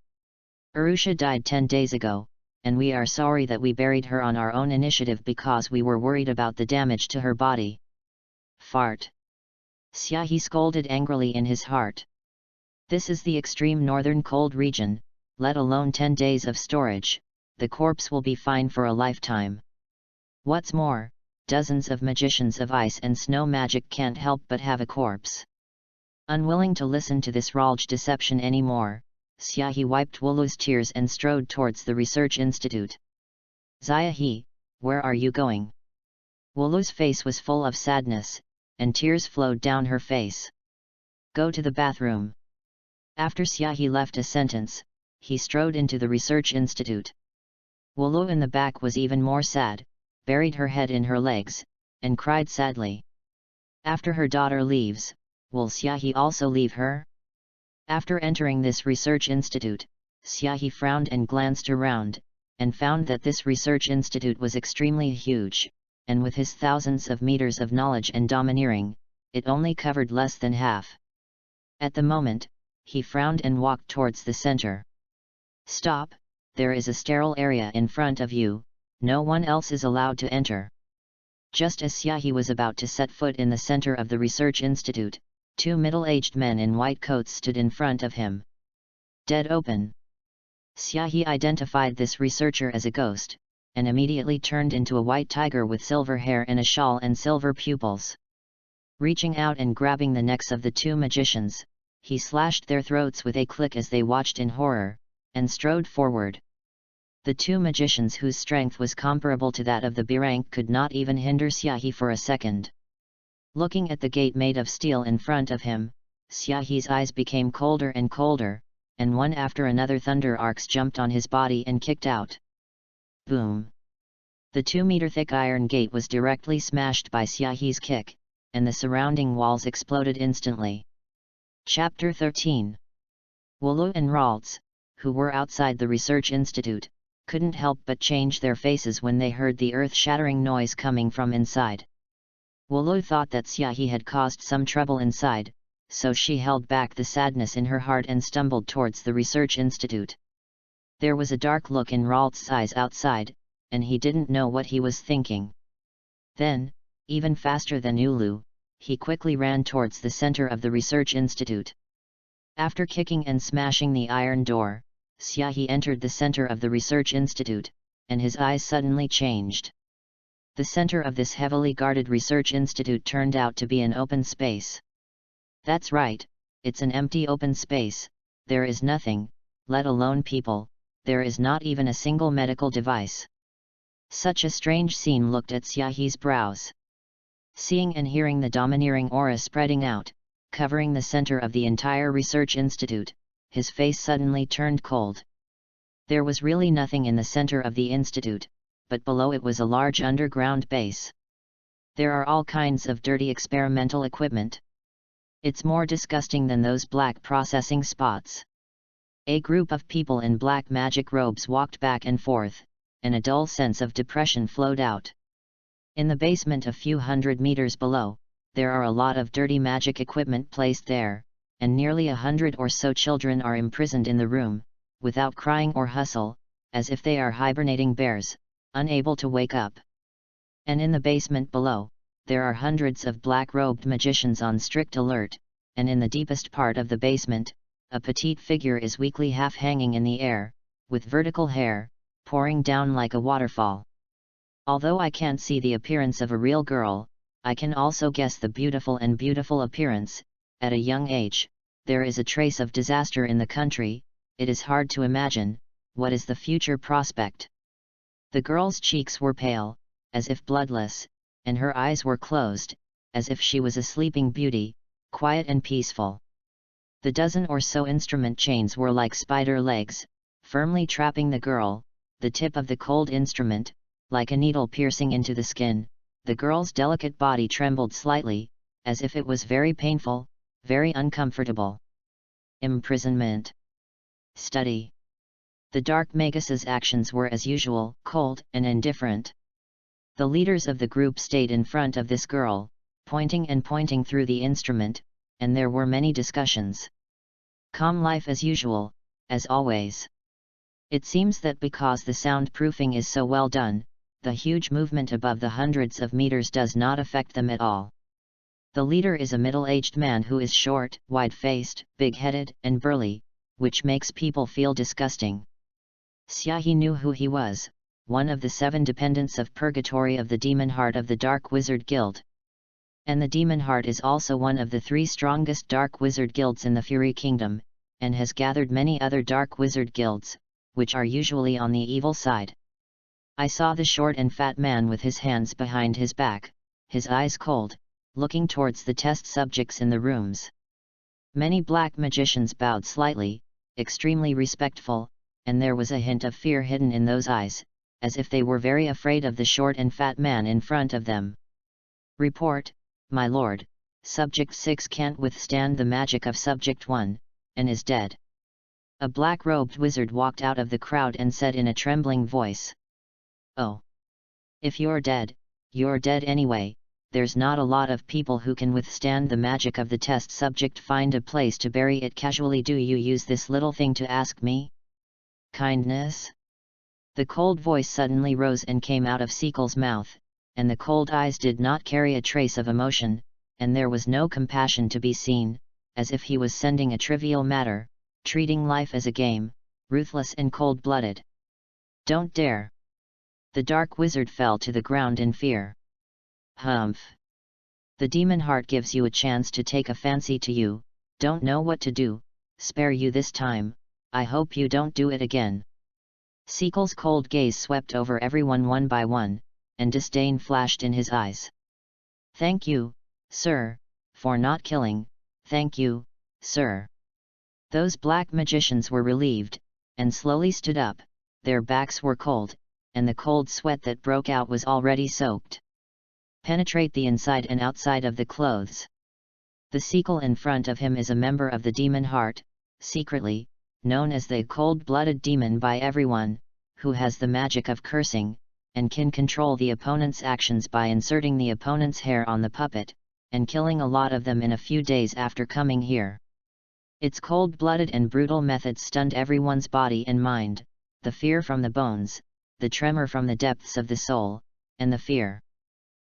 "Arusha died 10 days ago, and we are sorry that we buried her on our own initiative because we were worried about the damage to her body." Fart. Xiahi scolded angrily in his heart. This is the extreme northern cold region, let alone 10 days of storage, the corpse will be fine for a lifetime. What's more, dozens of magicians of ice and snow magic can't help but have a corpse. Unwilling to listen to this Ralj deception anymore, Xiahi wiped Wooloo's tears and strode towards the research institute. "Xiahi, where are you going?" Wooloo's face was full of sadness, and tears flowed down her face. "Go to the bathroom." After Xiahi left a sentence, he strode into the research institute. Wooloo in the back was even more sad, buried her head in her legs, and cried sadly. After her daughter leaves, will Xiahi also leave her? After entering this research institute, Xiahi frowned and glanced around, and found that this research institute was extremely huge, and with his thousands of meters of knowledge and domineering, it only covered less than half. At the moment, he frowned and walked towards the center. "Stop, there is a sterile area in front of you, no one else is allowed to enter." Just as Xiahi was about to set foot in the center of the research institute, 2 middle-aged men in white coats stood in front of him. "Dead open." Xiahi identified this researcher as a ghost, and immediately turned into a white tiger with silver hair and a shawl and silver pupils. Reaching out and grabbing the necks of the 2 magicians, he slashed their throats with a click as they watched in horror, and strode forward. The 2 magicians whose strength was comparable to that of the B-rank could not even hinder Xiahi for a second. Looking at the gate made of steel in front of him, Xiahi's eyes became colder and colder, and one after another thunder arcs jumped on his body and kicked out. Boom! The 2-meter-thick iron gate was directly smashed by Xiahi's kick, and the surrounding walls exploded instantly. Chapter 13. Wooloo and Ralts, who were outside the research institute, couldn't help but change their faces when they heard the earth-shattering noise coming from inside. Wooloo thought that Xiahi had caused some trouble inside, so she held back the sadness in her heart and stumbled towards the research institute. There was a dark look in Ralt's eyes outside, and he didn't know what he was thinking. Then, even faster than Ulu, he quickly ran towards the center of the research institute. After kicking and smashing the iron door, Xiahi entered the center of the research institute, and his eyes suddenly changed. The center of this heavily guarded research institute turned out to be an open space. That's right, it's an empty open space, there is nothing, let alone people, there is not even a single medical device. Such a strange scene looked at Xiahi's brows. Seeing and hearing the domineering aura spreading out, covering the center of the entire research institute, his face suddenly turned cold. There was really nothing in the center of the institute, but below it was a large underground base. There are all kinds of dirty experimental equipment. It's more disgusting than those black processing spots. A group of people in black magic robes walked back and forth, and a dull sense of depression flowed out. In the basement a few hundred meters below, there are a lot of dirty magic equipment placed there, and nearly 100 or so children are imprisoned in the room, without crying or hustle, as if they are hibernating bears, unable to wake up. And in the basement below, there are hundreds of black-robed magicians on strict alert, and in the deepest part of the basement, a petite figure is weakly half-hanging in the air, with vertical hair, pouring down like a waterfall. Although I can't see the appearance of a real girl, I can also guess the beautiful appearance. At a young age, there is a trace of disaster in the country, it is hard to imagine, what is the future prospect. The girl's cheeks were pale, as if bloodless, and her eyes were closed, as if she was a sleeping beauty, quiet and peaceful. The dozen or so instrument chains were like spider legs, firmly trapping the girl, the tip of the cold instrument, like a needle piercing into the skin. The girl's delicate body trembled slightly, as if it was very painful, very uncomfortable. Imprisonment. Study. The dark Magus's actions were as usual, cold and indifferent. The leaders of the group stayed in front of this girl, pointing through the instrument, and there were many discussions. Calm life as usual, as always. It seems that because the soundproofing is so well done, the huge movement above the hundreds of meters does not affect them at all. The leader is a middle-aged man who is short, wide-faced, big-headed, and burly, which makes people feel disgusting. He knew who he was, one of the 7 dependents of purgatory of the Demon Heart of the Dark Wizard Guild. And the Demon Heart is also one of the 3 strongest Dark Wizard Guilds in the Fury Kingdom, and has gathered many other Dark Wizard Guilds, which are usually on the evil side. I saw the short and fat man with his hands behind his back, his eyes cold, looking towards the test subjects in the rooms. Many black magicians bowed slightly, extremely respectful, and there was a hint of fear hidden in those eyes, as if they were very afraid of the short and fat man in front of them. Report, my lord, Subject 6 can't withstand the magic of Subject 1, and is dead. A black-robed wizard walked out of the crowd and said in a trembling voice. Oh! If you're dead anyway, there's not a lot of people who can withstand the magic of the test subject. Find a place to bury it casually. Do you use this little thing to ask me? Kindness? The cold voice suddenly rose and came out of Sequel's mouth, and the cold eyes did not carry a trace of emotion, and there was no compassion to be seen, as if he was sending a trivial matter, treating life as a game, ruthless and cold-blooded. Don't dare! The dark wizard fell to the ground in fear. Humph! The demon heart gives you a chance to take a fancy to you, don't know what to do, spare you this time, I hope you don't do it again. Sequel's cold gaze swept over everyone one by one, and disdain flashed in his eyes. Thank you, sir, for not killing, thank you, sir. Those black magicians were relieved, and slowly stood up, their backs were cold, and the cold sweat that broke out was already soaked. Penetrate the inside and outside of the clothes. The Sequel in front of him is a member of the demon heart, secretly, known as the cold-blooded demon by everyone, who has the magic of cursing, and can control the opponent's actions by inserting the opponent's hair on the puppet, and killing a lot of them in a few days after coming here. Its cold-blooded and brutal methods stunned everyone's body and mind, the fear from the bones, the tremor from the depths of the soul, and the fear.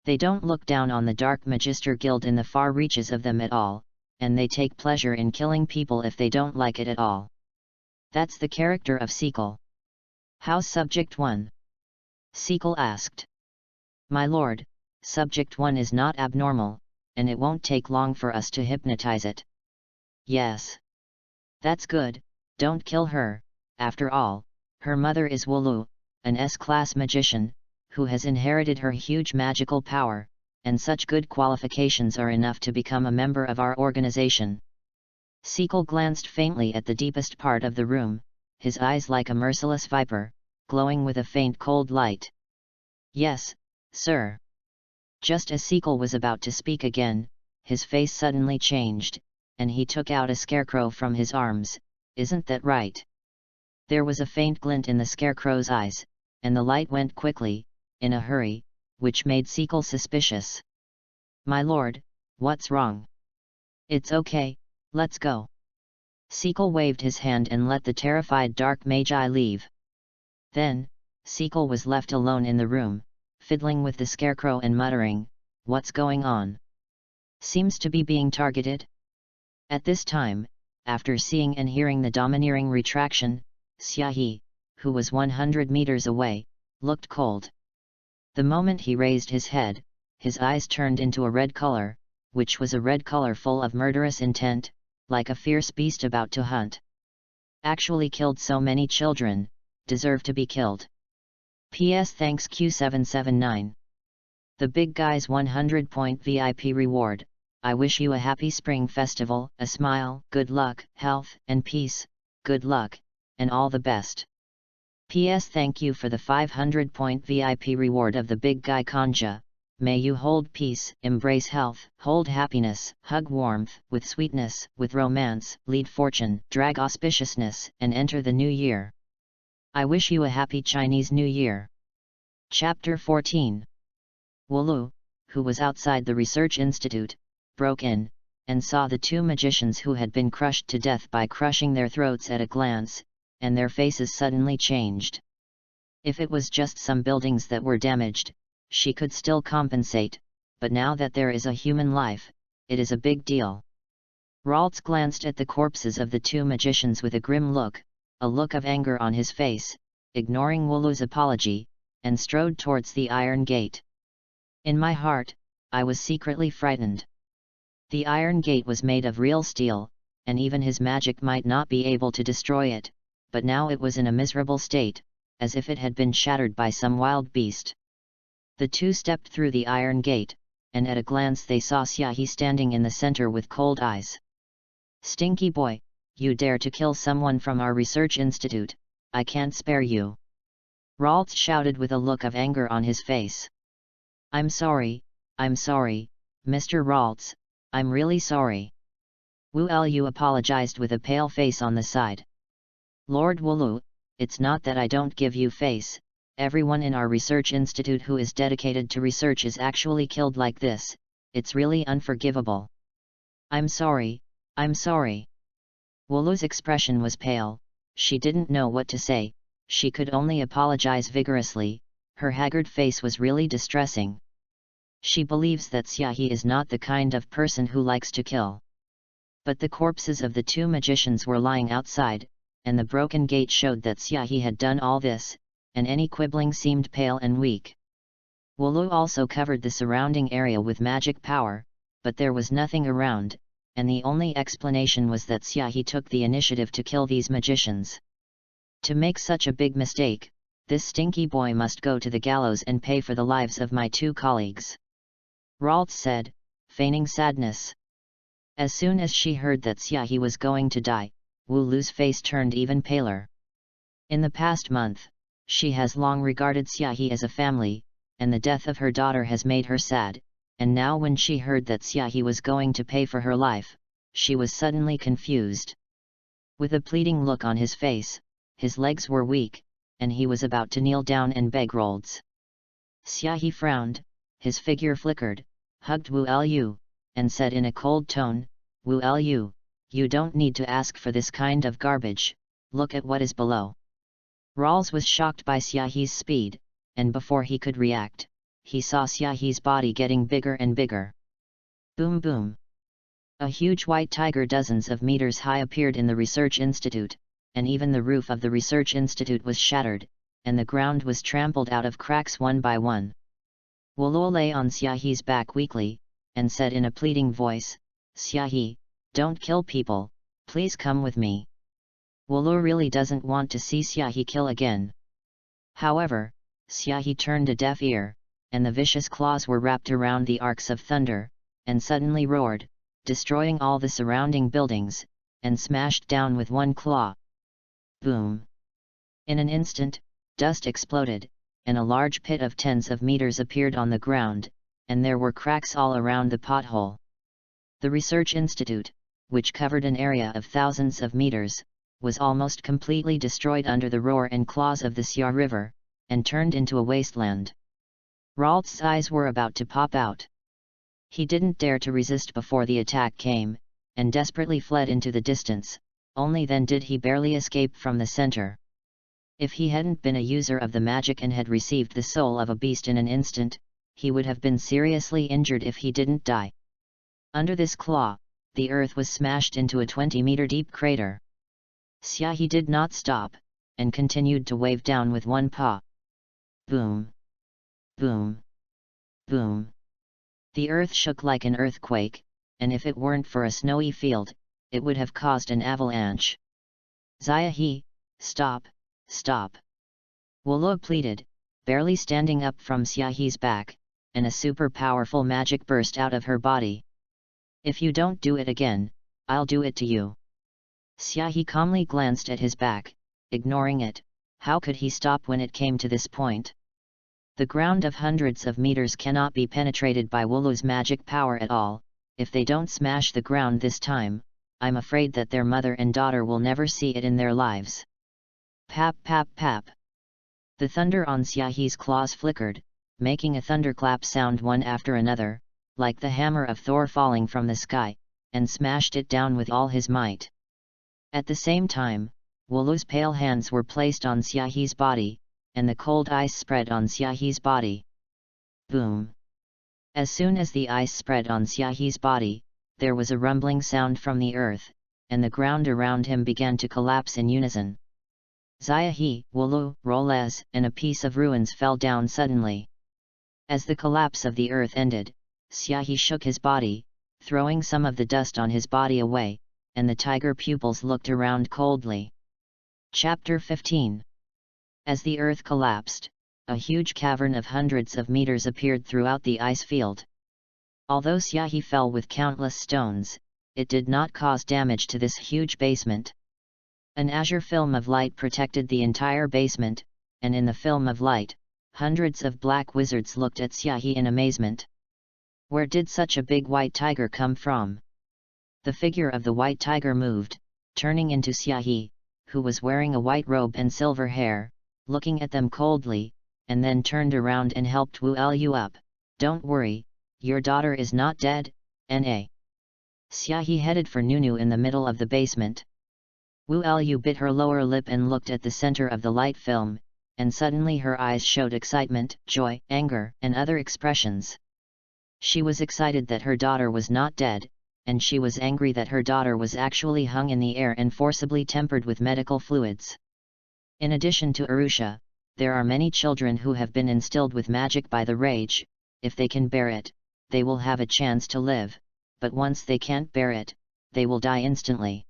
They don't look down on the Dark Magister Guild in the far reaches of them at all, and they take pleasure in killing people if they don't like it at all. That's the character of Sequel. How's Subject 1? Sequel asked. My lord, Subject 1 is not abnormal, and it won't take long for us to hypnotize it. Yes. That's good, don't kill her, after all, her mother is Wooloo, an S-class magician, who has inherited her huge magical power, and such good qualifications are enough to become a member of our organization. Sequel glanced faintly at the deepest part of the room, his eyes like a merciless viper, glowing with a faint cold light. Yes, sir. Just as Sequel was about to speak again, his face suddenly changed, and he took out a scarecrow from his arms. Isn't that right? There was a faint glint in the scarecrow's eyes, and the light went quickly, in a hurry, which made Sequel suspicious. My lord, what's wrong? It's okay, let's go. Sequel waved his hand and let the terrified dark magi leave. Then, Sequel was left alone in the room, fiddling with the scarecrow and muttering, what's going on? Seems to be being targeted? At this time, after seeing and hearing the domineering retraction, Xiaohe, who was 100 meters away, looked cold. The moment he raised his head, his eyes turned into a red color, which was a red color full of murderous intent, like a fierce beast about to hunt. Actually killed so many children, deserve to be killed. PS Thanks Q779. The big guy's 100-point VIP reward. I wish you a happy spring festival, a smile, good luck, health, and peace, good luck, and all the best. PS Thank you for the 500-point VIP reward of the big guy Kanja. May you hold peace, embrace health, hold happiness, hug warmth, with sweetness, with romance, lead fortune, drag auspiciousness, and enter the new year. I wish you a happy Chinese New Year. Chapter 14. Wulu, who was outside the research institute, broke in, and saw the two magicians who had been crushed to death by crushing their throats at a glance, and their faces suddenly changed. If it was just some buildings that were damaged, she could still compensate, but now that there is a human life, it is a big deal. Ralts glanced at the corpses of the two magicians with a grim look, a look of anger on his face, ignoring Wulu's apology, and strode towards the iron gate. In my heart, I was secretly frightened. The iron gate was made of real steel, and even his magic might not be able to destroy it, but now it was in a miserable state, as if it had been shattered by some wild beast. The two stepped through the iron gate, and at a glance they saw Xiaohe standing in the center with cold eyes. Stinky boy, you dare to kill someone from our research institute, I can't spare you. Ralts shouted with a look of anger on his face. I'm sorry, Mr. Ralts, I'm really sorry. Wu Lu apologized with a pale face on the side. Lord Wulu, it's not that I don't give you face, everyone in our research institute who is dedicated to research is actually killed like this, it's really unforgivable. I'm sorry. Wulu's expression was pale, she didn't know what to say, she could only apologize vigorously, her haggard face was really distressing. She believes that Xiaohe is not the kind of person who likes to kill. But the corpses of the two magicians were lying outside, and the broken gate showed that Xiaohe had done all this, and any quibbling seemed pale and weak. Wulu also covered the surrounding area with magic power, but there was nothing around, and the only explanation was that Xiaohe took the initiative to kill these magicians. To make such a big mistake, this stinky boy must go to the gallows and pay for the lives of my two colleagues. Ralts said, feigning sadness. As soon as she heard that Xiaohe was going to die, Wulu's face turned even paler. In the past month, she has long regarded Xiaohe as a family, and the death of her daughter has made her sad, and now when she heard that Xiaohe was going to pay for her life, she was suddenly confused. With a pleading look on his face, his legs were weak, and he was about to kneel down and beg Ralts. Xiaohe frowned, his figure flickered, hugged Wu Lu, and said in a cold tone, Wu Lu, you don't need to ask for this kind of garbage, look at what is below. Ralts was shocked by Xiaohe's speed, and before he could react, he saw Xiaohe's body getting bigger and bigger. Boom boom! A huge white tiger dozens of meters high appeared in the research institute, and even the roof of the research institute was shattered, and the ground was trampled out of cracks one by one. Wulu lay on Xiaohe's back weakly, and said in a pleading voice, Xiaohe, don't kill people, please come with me. Wulu really doesn't want to see Xiaohe kill again. However, Xiaohe turned a deaf ear, and the vicious claws were wrapped around the arcs of thunder, and suddenly roared, destroying all the surrounding buildings, and smashed down with one claw. Boom! In an instant, dust exploded, and a large pit of tens of meters appeared on the ground, and there were cracks all around the pothole. The research institute, which covered an area of thousands of meters, was almost completely destroyed under the roar and claws of the Xia River, and turned into a wasteland. Ralts' eyes were about to pop out. He didn't dare to resist before the attack came, and desperately fled into the distance, only then did he barely escape from the center. If he hadn't been a user of the magic and had received the soul of a beast in an instant, he would have been seriously injured if he didn't die. Under this claw, the earth was smashed into a 20-meter-deep crater. Xiaohe did not stop, and continued to wave down with one paw. Boom! Boom! Boom! The earth shook like an earthquake, and if it weren't for a snowy field, it would have caused an avalanche. Xiaohe, stop, stop! Wulu pleaded, barely standing up from Xiaohe's back, and a super powerful magic burst out of her body. If you don't do it again, I'll do it to you. Xiaohe calmly glanced at his back, ignoring it. How could he stop when it came to this point? The ground of hundreds of meters cannot be penetrated by Wulu's magic power at all. If they don't smash the ground this time, I'm afraid that their mother and daughter will never see it in their lives. Pap pap pap. The thunder on Xiaohe's claws flickered, making a thunderclap sound one after another, like the hammer of Thor falling from the sky, and smashed it down with all his might. At the same time, Wulu's pale hands were placed on Xiaohe's body, and the cold ice spread on Xiaohe's body. Boom! As soon as the ice spread on Xiaohe's body, there was a rumbling sound from the earth, and the ground around him began to collapse in unison. Xiaohe, Wulu, Rolez, and a piece of ruins fell down suddenly. As the collapse of the earth ended, Xiaohe shook his body, throwing some of the dust on his body away, and the tiger pupils looked around coldly. Chapter 15. As the earth collapsed, a huge cavern of hundreds of meters appeared throughout the ice field. Although Xiaohe fell with countless stones, it did not cause damage to this huge basement. An azure film of light protected the entire basement, and in the film of light, hundreds of black wizards looked at Xiaohe in amazement. Where did such a big white tiger come from? The figure of the white tiger moved, turning into Xiaohe, who was wearing a white robe and silver hair, looking at them coldly, and then turned around and helped Wulu up. Don't worry, your daughter is not dead, N.A. Xiaohe headed for Nunu in the middle of the basement. Wulu bit her lower lip and looked at the center of the light film, and suddenly her eyes showed excitement, joy, anger, and other expressions. She was excited that her daughter was not dead, and she was angry that her daughter was actually hung in the air and forcibly tempered with medical fluids. In addition to Arusha, there are many children who have been instilled with magic by the rage. If they can bear it, they will have a chance to live, but once they can't bear it, they will die instantly.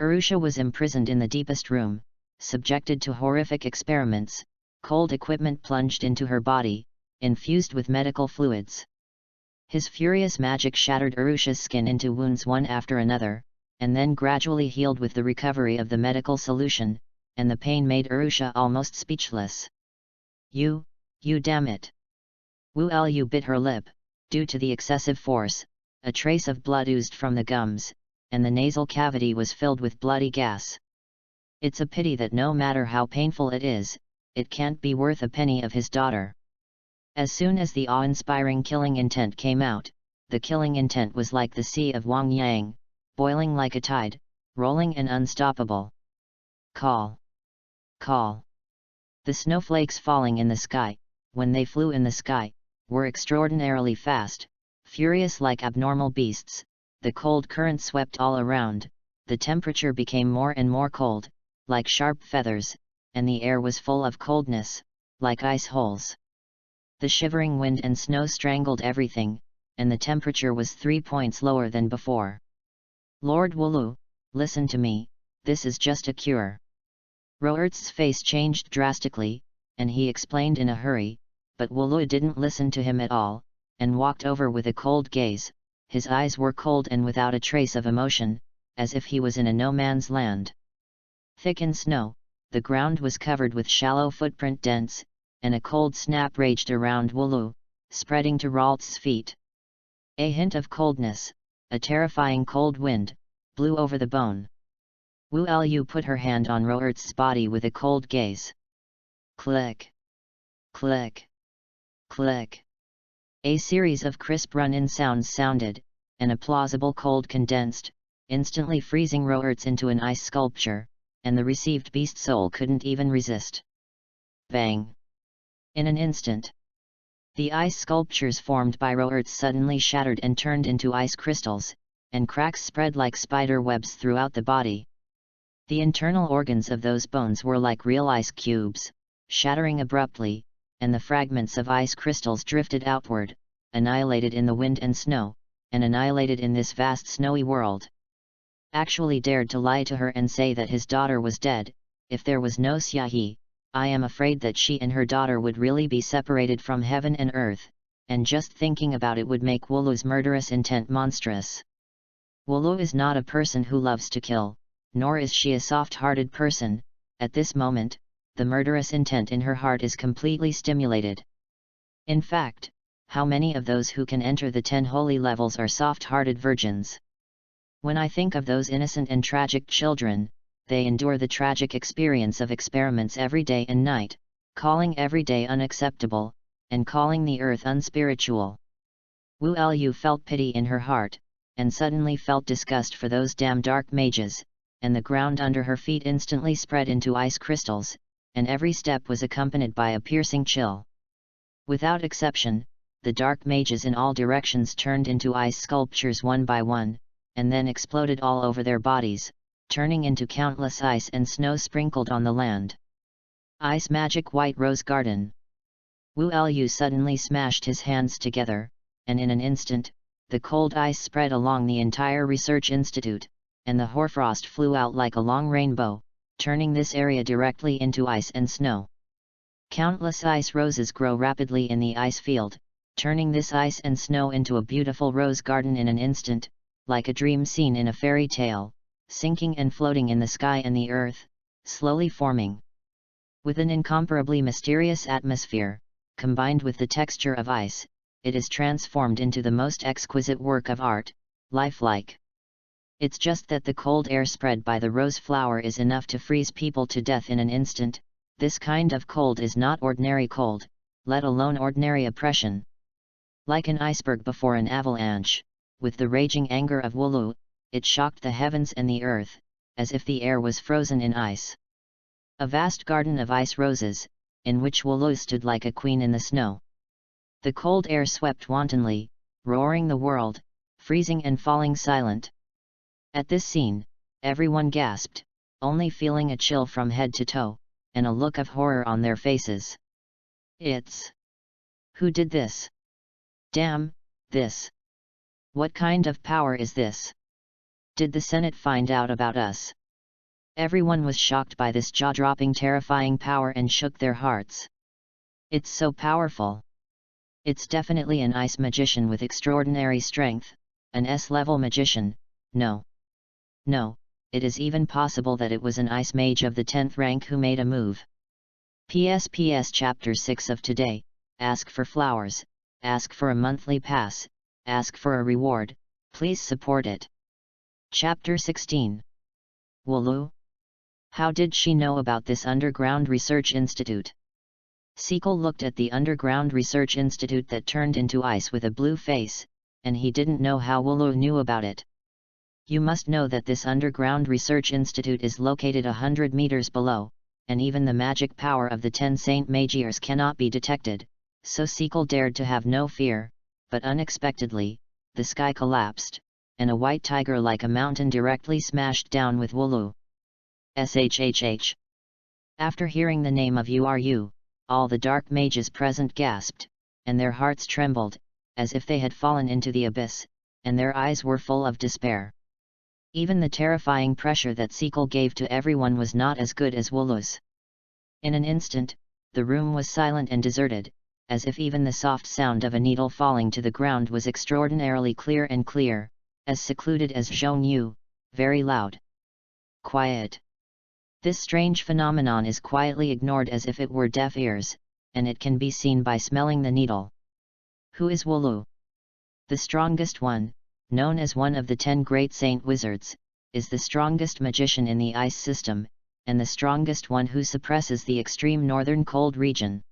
Arusha was imprisoned in the deepest room, subjected to horrific experiments. Cold equipment plunged into her body, infused with medical fluids. His furious magic shattered Arusha's skin into wounds one after another, and then gradually healed with the recovery of the medical solution, and the pain made Arusha almost speechless. You damn it! Wulu bit her lip. Due to the excessive force, a trace of blood oozed from the gums, and the nasal cavity was filled with bloody gas. It's a pity that no matter how painful it is, it can't be worth a penny of his daughter. As soon as the awe-inspiring killing intent came out, the killing intent was like the sea of Wang Yang, boiling like a tide, rolling and unstoppable. Call! Call! The snowflakes falling in the sky, when they flew in the sky, were extraordinarily fast, furious like abnormal beasts. The cold current swept all around, the temperature became more and more cold, like sharp feathers, and the air was full of coldness, like ice holes. The shivering wind and snow strangled everything, and the temperature was 3 points lower than before. Lord Wulu, listen to me, this is just a cure. Roert's face changed drastically, and he explained in a hurry, but Wulu didn't listen to him at all, and walked over with a cold gaze. His eyes were cold and without a trace of emotion, as if he was in a no-man's land. Thick in snow, the ground was covered with shallow footprint dents, and a cold snap raged around Wulu, spreading to Ralt's feet. A hint of coldness, a terrifying cold wind, blew over the bone. Wulu put her hand on Roert's body with a cold gaze. Click! Click! Click! A series of crisp run-in sounds sounded, and a plausible cold condensed, instantly freezing Roert's into an ice sculpture, and the received beast soul couldn't even resist. Bang! In an instant, the ice sculptures formed by Roert's suddenly shattered and turned into ice crystals, and cracks spread like spider webs throughout the body. The internal organs of those bones were like real ice cubes, shattering abruptly, and the fragments of ice crystals drifted outward, annihilated in the wind and snow, and annihilated in this vast snowy world. Actually dared to lie to her and say that his daughter was dead. If there was no Xiaohe, I am afraid that she and her daughter would really be separated from heaven and earth, and just thinking about it would make Wulu's murderous intent monstrous. Wulu is not a person who loves to kill, nor is she a soft-hearted person. At this moment, the murderous intent in her heart is completely stimulated. In fact, how many of those who can enter the 10 holy levels are soft-hearted virgins? When I think of those innocent and tragic children, they endure the tragic experience of experiments every day and night, calling every day unacceptable, and calling the earth unspiritual. Wu Lu felt pity in her heart, and suddenly felt disgust for those damn dark mages, and the ground under her feet instantly spread into ice crystals, and every step was accompanied by a piercing chill. Without exception, the dark mages in all directions turned into ice sculptures one by one, and then exploded all over their bodies, turning into countless ice and snow sprinkled on the land. Ice Magic White Rose Garden. Wu Lu suddenly smashed his hands together, and in an instant, the cold ice spread along the entire research institute, and the hoarfrost flew out like a long rainbow, turning this area directly into ice and snow. Countless ice roses grow rapidly in the ice field, turning this ice and snow into a beautiful rose garden in an instant, like a dream scene in a fairy tale, sinking and floating in the sky and the earth, slowly forming. With an incomparably mysterious atmosphere, combined with the texture of ice, it is transformed into the most exquisite work of art, lifelike. It's just that the cold air spread by the rose flower is enough to freeze people to death in an instant. This kind of cold is not ordinary cold, let alone ordinary oppression. Like an iceberg before an avalanche, with the raging anger of Wulu, it shocked the heavens and the earth, as if the air was frozen in ice. A vast garden of ice roses, in which Wulu stood like a queen in the snow. The cold air swept wantonly, roaring the world, freezing and falling silent. At this scene, everyone gasped, only feeling a chill from head to toe, and a look of horror on their faces. It's... Who did this? Damn, this! What kind of power is this? Did the Senate find out about us? Everyone was shocked by this jaw-dropping terrifying power and shook their hearts. It's so powerful. It's definitely an ice magician with extraordinary strength, an S-level magician. No, it is even possible that it was an ice mage of the 10th rank who made a move. PS Chapter 6 of today, ask for flowers, ask for a monthly pass, ask for a reward, please support it. Chapter 16. Wulu? How did she know about this underground research institute? Sequel looked at the underground research institute that turned into ice with a blue face, and he didn't know how Wulu knew about it. You must know that this underground research institute is located 100 meters below, and even the magic power of the 10 Saint Magiers cannot be detected, so Sequel dared to have no fear, but unexpectedly, the sky collapsed, and a white tiger like a mountain directly smashed down with Wulu. SHHH. After hearing the name of Uru, all the dark mages present gasped, and their hearts trembled, as if they had fallen into the abyss, and their eyes were full of despair. Even the terrifying pressure that Sequel gave to everyone was not as good as Wulu's. In an instant, the room was silent and deserted, as if even the soft sound of a needle falling to the ground was extraordinarily clear, as secluded as Zhongyu, very loud. Quiet. This strange phenomenon is quietly ignored as if it were deaf ears, and it can be seen by smelling the needle. Who is Wulu? The strongest one, known as one of the 10 great saint wizards, is the strongest magician in the ice system, and the strongest one who suppresses the extreme northern cold region.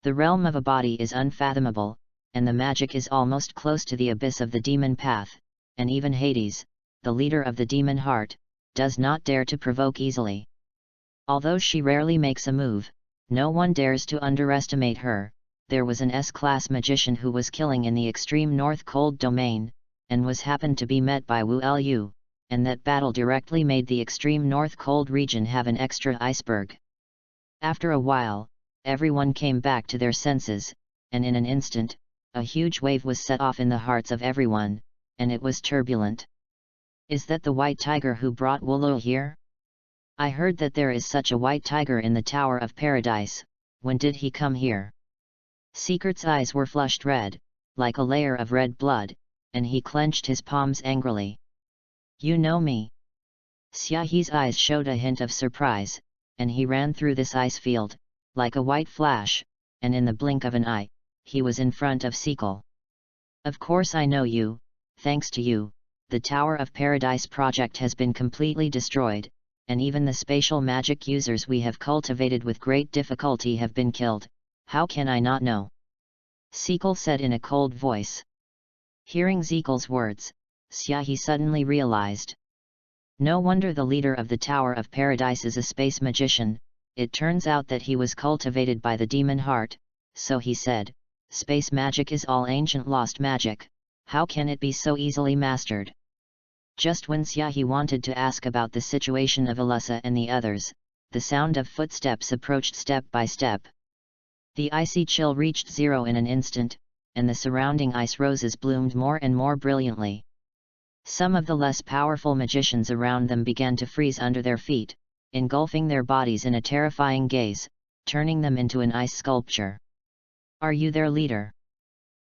The realm of a body is unfathomable, and the magic is almost close to the abyss of the demon path, and even Hades, the leader of the demon heart, does not dare to provoke easily. Although she rarely makes a move, no one dares to underestimate her. There was an S-class magician who was killing in the extreme north cold domain, and was happened to be met by Wu Lu, and that battle directly made the extreme north cold region have an extra iceberg. After a while, everyone came back to their senses, and in an instant, a huge wave was set off in the hearts of everyone, and it was turbulent. Is that the white tiger who brought Wu Lu here? I heard that there is such a white tiger in the Tower of Paradise. When did he come here? Secret's eyes were flushed red, like a layer of red blood, and he clenched his palms angrily. You know me? Xiaohe's eyes showed a hint of surprise, and he ran through this ice field, like a white flash, and in the blink of an eye, he was in front of Sequel. Of course I know you. Thanks to you, the Tower of Paradise project has been completely destroyed, and even the spatial magic users we have cultivated with great difficulty have been killed. How can I not know? Sequel said in a cold voice. Hearing Sequel's words, Xiaohe suddenly realized. No wonder the leader of the Tower of Paradise is a space magician. It turns out that he was cultivated by the demon heart, so he said, space magic is all ancient lost magic. How can it be so easily mastered? Just when Xiaohe wanted to ask about the situation of Alyssa and the others, the sound of footsteps approached step by step. The icy chill reached zero in an instant, and the surrounding ice roses bloomed more and more brilliantly. Some of the less powerful magicians around them began to freeze under their feet, engulfing their bodies in a terrifying gaze, turning them into an ice sculpture. Are you their leader?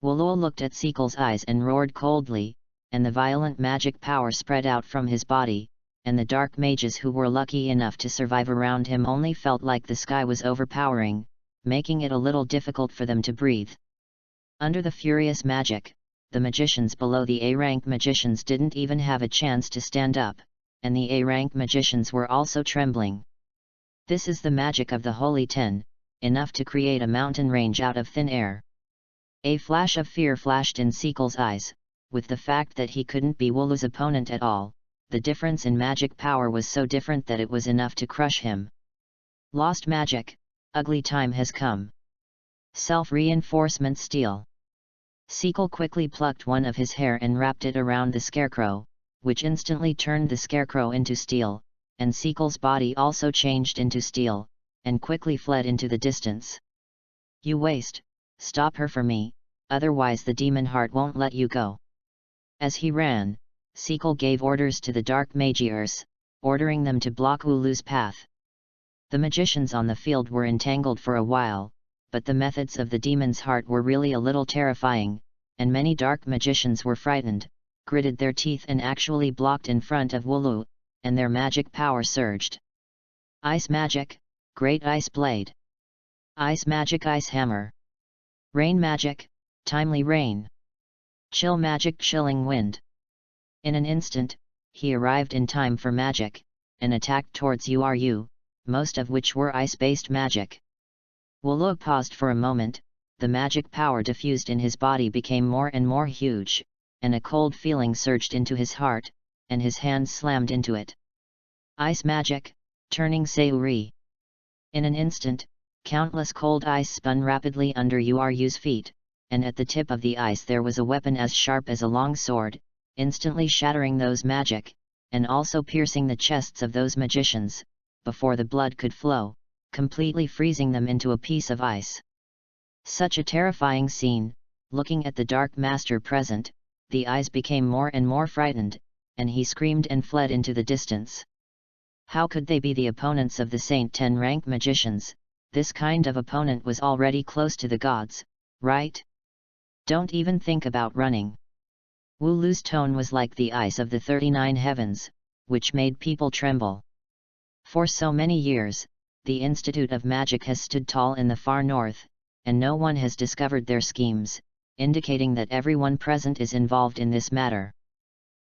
Wu Lu looked at Sequel's eyes and roared coldly, and the violent magic power spread out from his body, and the dark mages who were lucky enough to survive around him only felt like the sky was overpowering, making it a little difficult for them to breathe. Under the furious magic, the magicians below the A-rank magicians didn't even have a chance to stand up, and the A-rank magicians were also trembling. This is the magic of the Holy Ten, enough to create a mountain range out of thin air. A flash of fear flashed in Sequel's eyes, with the fact that he couldn't be Wu Lu's opponent at all. The difference in magic power was so different that it was enough to crush him. Lost magic, ugly time has come. Self-reinforcement steel. Sequel quickly plucked one of his hair and wrapped it around the scarecrow, which instantly turned the scarecrow into steel, and Sequel's body also changed into steel, and quickly fled into the distance. You waste, stop her for me, otherwise the demon heart won't let you go. As he ran, Sequel gave orders to the dark magiers, ordering them to block Wu Lu's path. The magicians on the field were entangled for a while, but the methods of the demon's heart were really a little terrifying, and many dark magicians were frightened, gritted their teeth and actually blocked in front of Wu Lu, and their magic power surged. Ice magic, great ice blade. Ice magic, ice hammer. Rain magic, timely rain. Chill magic, chilling wind. In an instant, he arrived in time for magic, and attacked towards Uru, most of which were ice-based magic. Wu Lu paused for a moment, the magic power diffused in his body became more and more huge, and a cold feeling surged into his heart, and his hands slammed into it. Ice magic, turning Sayuri. In an instant, countless cold ice spun rapidly under Uru's feet, and at the tip of the ice there was a weapon as sharp as a long sword, instantly shattering those magic, and also piercing the chests of those magicians, before the blood could flow, completely freezing them into a piece of ice. Such a terrifying scene. Looking at the dark master present, the eyes became more and more frightened, and he screamed and fled into the distance. How could they be the opponents of the Saint 10-rank magicians? This kind of opponent was already close to the gods, right? Don't even think about running. Wu Lu's tone was like the ice of the 39 heavens, which made people tremble. For so many years, the Institute of Magic has stood tall in the far north, and no one has discovered their schemes, indicating that everyone present is involved in this matter.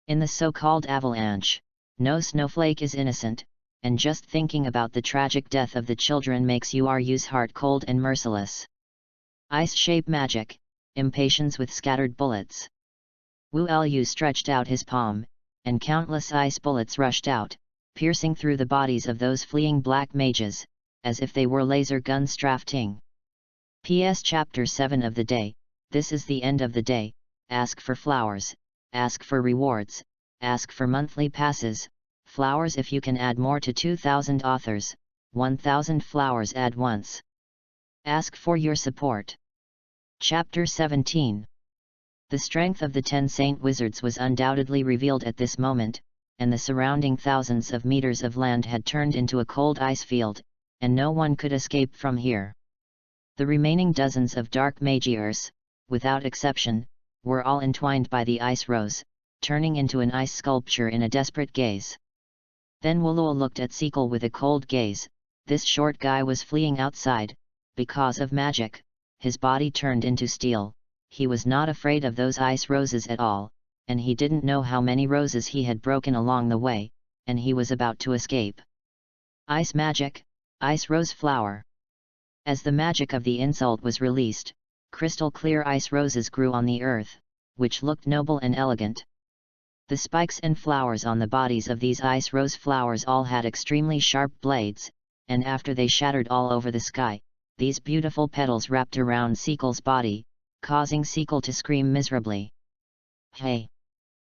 In the so-called avalanche, no snowflake is innocent, and just thinking about the tragic death of the children makes Uru's heart cold and merciless. Ice-shape magic, impatience with scattered bullets. Wu Lu stretched out his palm, and countless ice bullets rushed out, piercing through the bodies of those fleeing black mages, as if they were laser guns drafting. PS Chapter 7 of the day. This is the end of the day. Ask for flowers, ask for rewards, ask for monthly passes, flowers if you can add more to 2,000 authors, 1,000 flowers add once. Ask for your support. Chapter 17. The strength of the 10 Saint Wizards was undoubtedly revealed at this moment, and the surrounding thousands of meters of land had turned into a cold ice field, and no one could escape from here. The remaining dozens of dark magiers, without exception, were all entwined by the ice rose, turning into an ice sculpture in a desperate gaze. Then Wooloo looked at Seekle with a cold gaze. This short guy was fleeing outside, because of magic. His body turned into steel. He was not afraid of those ice roses at all, and he didn't know how many roses he had broken along the way, and he was about to escape. Ice magic, ice rose flower. As the magic of the insult was released, crystal clear ice roses grew on the earth, which looked noble and elegant. The spikes and flowers on the bodies of these ice rose flowers all had extremely sharp blades, and after they shattered all over the sky, these beautiful petals wrapped around Seekle's body, causing Seekle to scream miserably. Hey!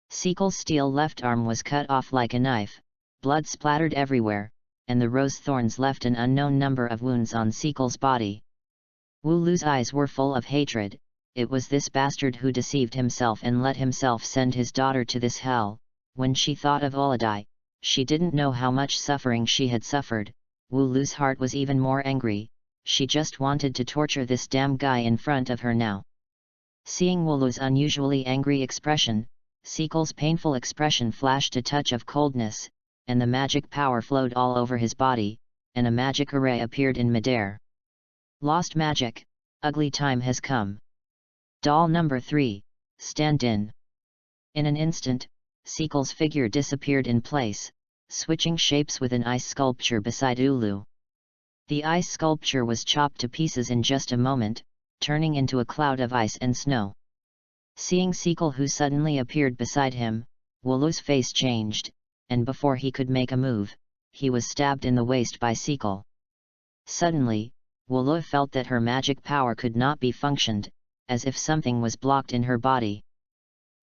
Seekle's steel left arm was cut off like a knife, blood splattered everywhere, and the rose thorns left an unknown number of wounds on Seekle's body. Wooloo's eyes were full of hatred. It was this bastard who deceived himself and let himself send his daughter to this hell. When she thought of Olodai, she didn't know how much suffering she had suffered. Wooloo's heart was even more angry. She just wanted to torture this damn guy in front of her now. Seeing Wooloo's unusually angry expression, Seekle's painful expression flashed a touch of coldness, and the magic power flowed all over his body, and a magic array appeared in midair. Lost magic, ugly time has come. Doll number 3, stand in. In an instant, Seekle's figure disappeared in place, switching shapes with an ice sculpture beside Wooloo. The ice sculpture was chopped to pieces in just a moment, turning into a cloud of ice and snow. Seeing Seekle who suddenly appeared beside him, Wooloo's face changed, and before he could make a move, he was stabbed in the waist by Seekle. Suddenly, Wooloo felt that her magic power could not be functioned, as if something was blocked in her body.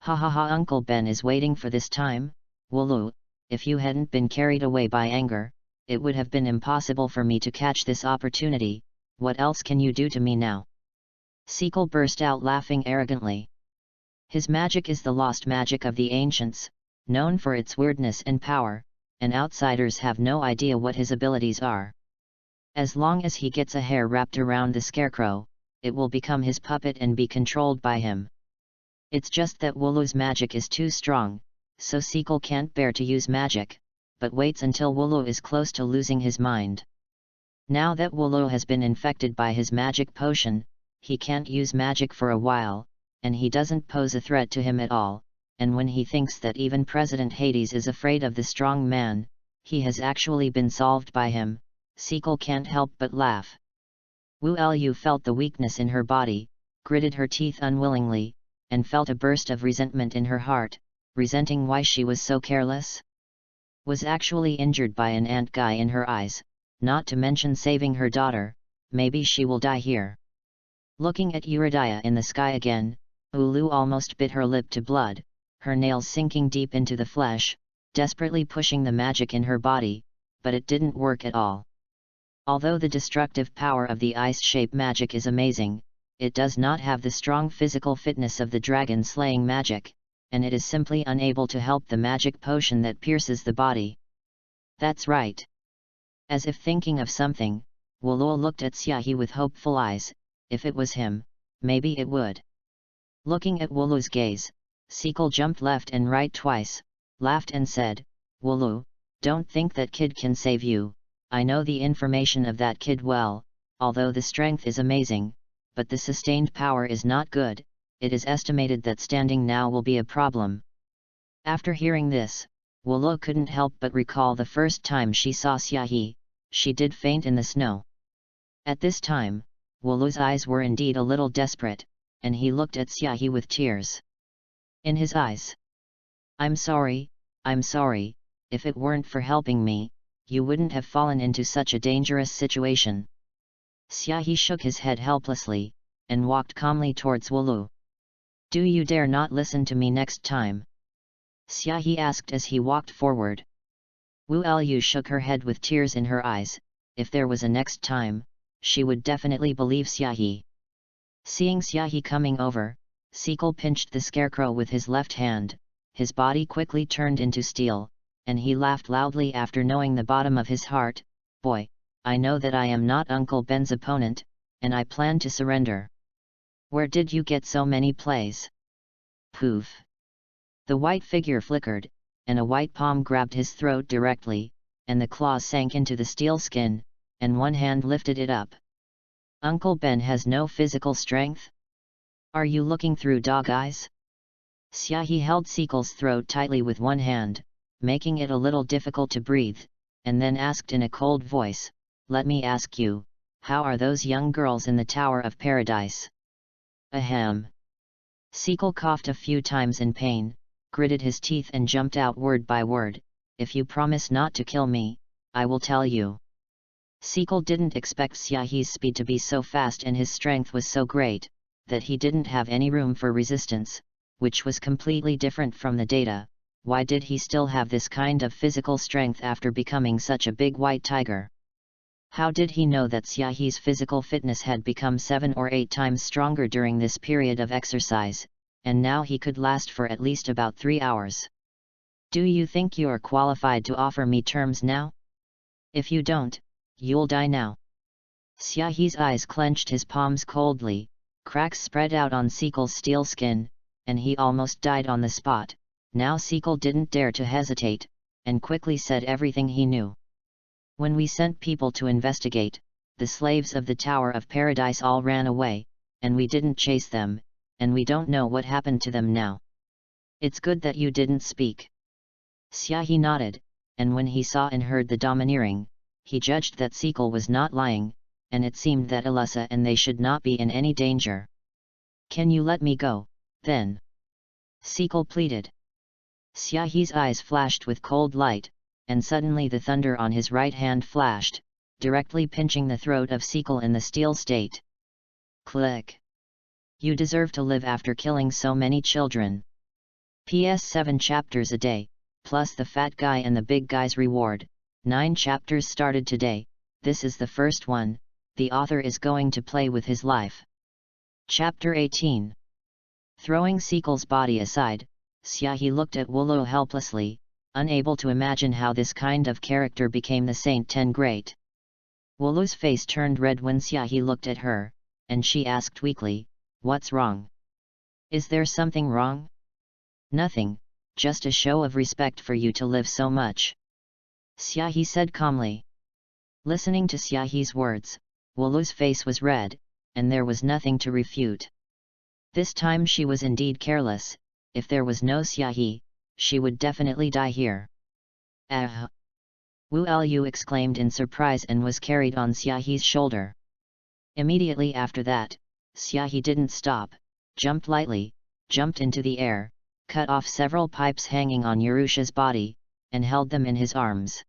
Ha ha ha, Uncle Ben is waiting for this time. Wooloo, if you hadn't been carried away by anger, it would have been impossible for me to catch this opportunity. What else can you do to me now? Seekle burst out laughing arrogantly. His magic is the lost magic of the ancients, known for its weirdness and power, and outsiders have no idea what his abilities are. As long as he gets a hair wrapped around the scarecrow, it will become his puppet and be controlled by him. It's just that Wooloo's magic is too strong, so Seekle can't bear to use magic, but waits until Wooloo is close to losing his mind. Now that Wooloo has been infected by his magic potion, he can't use magic for a while, and he doesn't pose a threat to him at all, and when he thinks that even President Hades is afraid of the strong man, he has actually been solved by him. Seekle can't help but laugh. Wooloo felt the weakness in her body, gritted her teeth unwillingly, and felt a burst of resentment in her heart, resenting why she was so careless. Was actually injured by an ant guy in her eyes, not to mention saving her daughter. Maybe she will die here. Looking at Eurydice in the sky again, Wooloo almost bit her lip to blood, her nails sinking deep into the flesh, desperately pushing the magic in her body, but it didn't work at all. Although the destructive power of the ice-shape magic is amazing, it does not have the strong physical fitness of the dragon-slaying magic, and it is simply unable to help the magic potion that pierces the body. That's right. As if thinking of something, Wooloo looked at Xiaohe with hopeful eyes. If it was him, maybe it would. Looking at Wooloo's gaze, Seekle jumped left and right twice, laughed and said, Wooloo, don't think that kid can save you. I know the information of that kid well, although the strength is amazing, but the sustained power is not good. It is estimated that standing now will be a problem. After hearing this, Wooloo couldn't help but recall the first time she saw Xiaohe. She did faint in the snow. At this time, Wooloo's eyes were indeed a little desperate, and he looked at Xiaohe with tears in his eyes. I'm sorry, if it weren't for helping me, you wouldn't have fallen into such a dangerous situation. Xiaohe shook his head helplessly, and walked calmly towards Wooloo. Do you dare not listen to me next time? Xiaohe asked as he walked forward. Wu Lu shook her head with tears in her eyes. If there was a next time, she would definitely believe Xiaohe. Seeing Xiaohe coming over, Sequel pinched the scarecrow with his left hand. His body quickly turned into steel, and he laughed loudly after knowing the bottom of his heart, "Boy, I know that I am not Uncle Ben's opponent, and I plan to surrender." "Where did you get so many plays?" Poof! The white figure flickered, and a white palm grabbed his throat directly, and the claws sank into the steel skin, and one hand lifted it up. "Uncle Ben has no physical strength? Are you looking through dog eyes?" Xiaohe held Sequel's throat tightly with one hand, making it a little difficult to breathe, and then asked in a cold voice, "Let me ask you, how are those young girls in the Tower of Paradise?" Ahem. Sequel coughed a few times in pain, gritted his teeth and jumped out word by word, "If you promise not to kill me, I will tell you." Sequel didn't expect Xiaohe's speed to be so fast and his strength was so great, that he didn't have any room for resistance, which was completely different from the data. Why did he still have this kind of physical strength after becoming such a big white tiger? How did he know that Xiaohe's physical fitness had become 7 or 8 times stronger during this period of exercise, and now he could last for at least about 3 hours? "Do you think you're qualified to offer me terms now? If you don't, you'll die now." Xiaohe's eyes clenched his palms coldly, cracks spread out on Sequel's steel skin, and he almost died on the spot. Now Sequel didn't dare to hesitate, and quickly said everything he knew. "When we sent people to investigate, the slaves of the Tower of Paradise all ran away, and we didn't chase them, and we don't know what happened to them now." "It's good that you didn't speak." Xiaohe nodded, and when he saw and heard the domineering, he judged that Sequel was not lying, and it seemed that Alyssa and they should not be in any danger. "Can you let me go, then?" Sequel pleaded. Xiaohe's eyes flashed with cold light, and suddenly the thunder on his right hand flashed, directly pinching the throat of Sequel in the steel state. Click! "You deserve to live after killing so many children. PS 7 chapters a day, plus the fat guy and the big guy's reward. 9 chapters started today, this is the first one, the author is going to play with his life." Chapter 18. Throwing Sequel's body aside, Xiaohe looked at Wulu helplessly, unable to imagine how this kind of character became the Saint Ten Great. Wulu's face turned red when Xiaohe looked at her, and she asked weakly, "What's wrong? Is there something wrong?" "Nothing, just a show of respect for you to live so much," Xiaohe said calmly. Listening to Xiaohe's words, Wulu's face was red, and there was nothing to refute. This time she was indeed careless. If there was no Xiaohe, she would definitely die here. "Ah!" Wu Lu exclaimed in surprise and was carried on Xiaohe's shoulder. Immediately after that, Xiaohe didn't stop, jumped lightly, jumped into the air, cut off several pipes hanging on Urusha's body, and held them in his arms.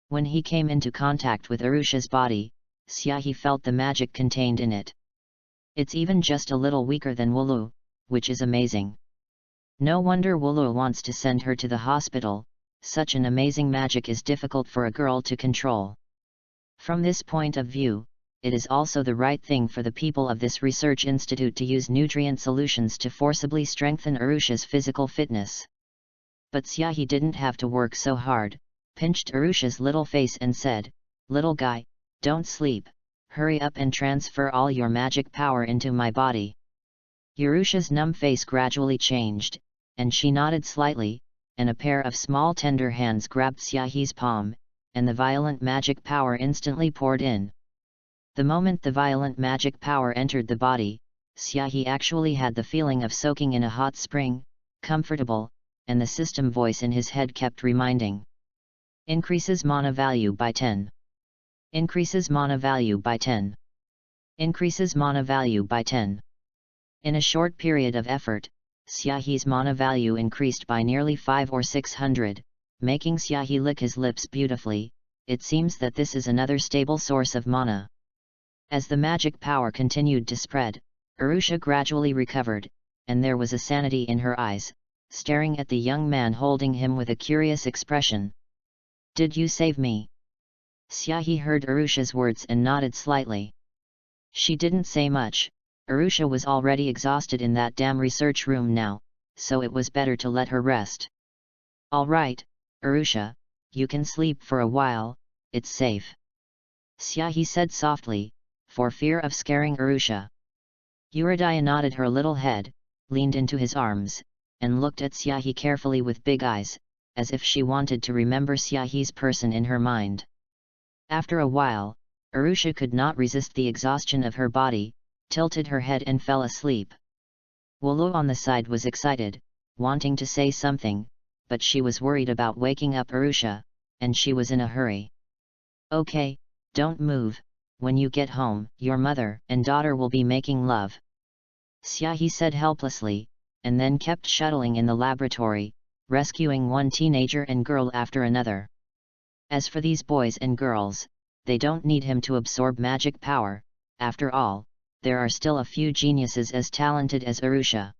When he came into contact with Urusha's body, Xiaohe felt the magic contained in it. It's even just a little weaker than Wulu, which is amazing. No wonder Wulu wants to send her to the hospital, such an amazing magic is difficult for a girl to control. From this point of view, it is also the right thing for the people of this research institute to use nutrient solutions to forcibly strengthen Urusha's physical fitness. But Xiaohe didn't have to work so hard, pinched Urusha's little face and said, "Little guy, don't sleep, hurry up and transfer all your magic power into my body." Urusha's numb face gradually changed, and she nodded slightly, and a pair of small tender hands grabbed Xiaohe's palm, and the violent magic power instantly poured in. The moment the violent magic power entered the body, Xiaohe actually had the feeling of soaking in a hot spring, comfortable, and the system voice in his head kept reminding. "Increases mana value by 10. Increases mana value by 10. Increases mana value by 10. In a short period of effort, Xiaohe's mana value increased by nearly 500 or 600, making Xiaohe lick his lips beautifully. It seems that this is another stable source of mana. As the magic power continued to spread, Urusha gradually recovered, and there was a sanity in her eyes, staring at the young man holding him with a curious expression. "Did you save me?" Xiaohe heard Arusha's words and nodded slightly. She didn't say much. Arusha was already exhausted in that damn research room now, so it was better to let her rest. "All right, Arusha, you can sleep for a while, it's safe," Xiaohe said softly, for fear of scaring Arusha. Eurydice nodded her little head, leaned into his arms, and looked at Xiaohe carefully with big eyes, as if she wanted to remember Xiaohe's person in her mind. After a while, Arusha could not resist the exhaustion of her body, tilted her head and fell asleep. Wooloo on the side was excited, wanting to say something, but she was worried about waking up Arusha, and she was in a hurry. "Okay, don't move, when you get home, your mother and daughter will be making love," Xiaohe said helplessly, and then kept shuttling in the laboratory, rescuing one teenager and girl after another. As for these boys and girls, they don't need him to absorb magic power. After all, there are still a few geniuses as talented as Arusha.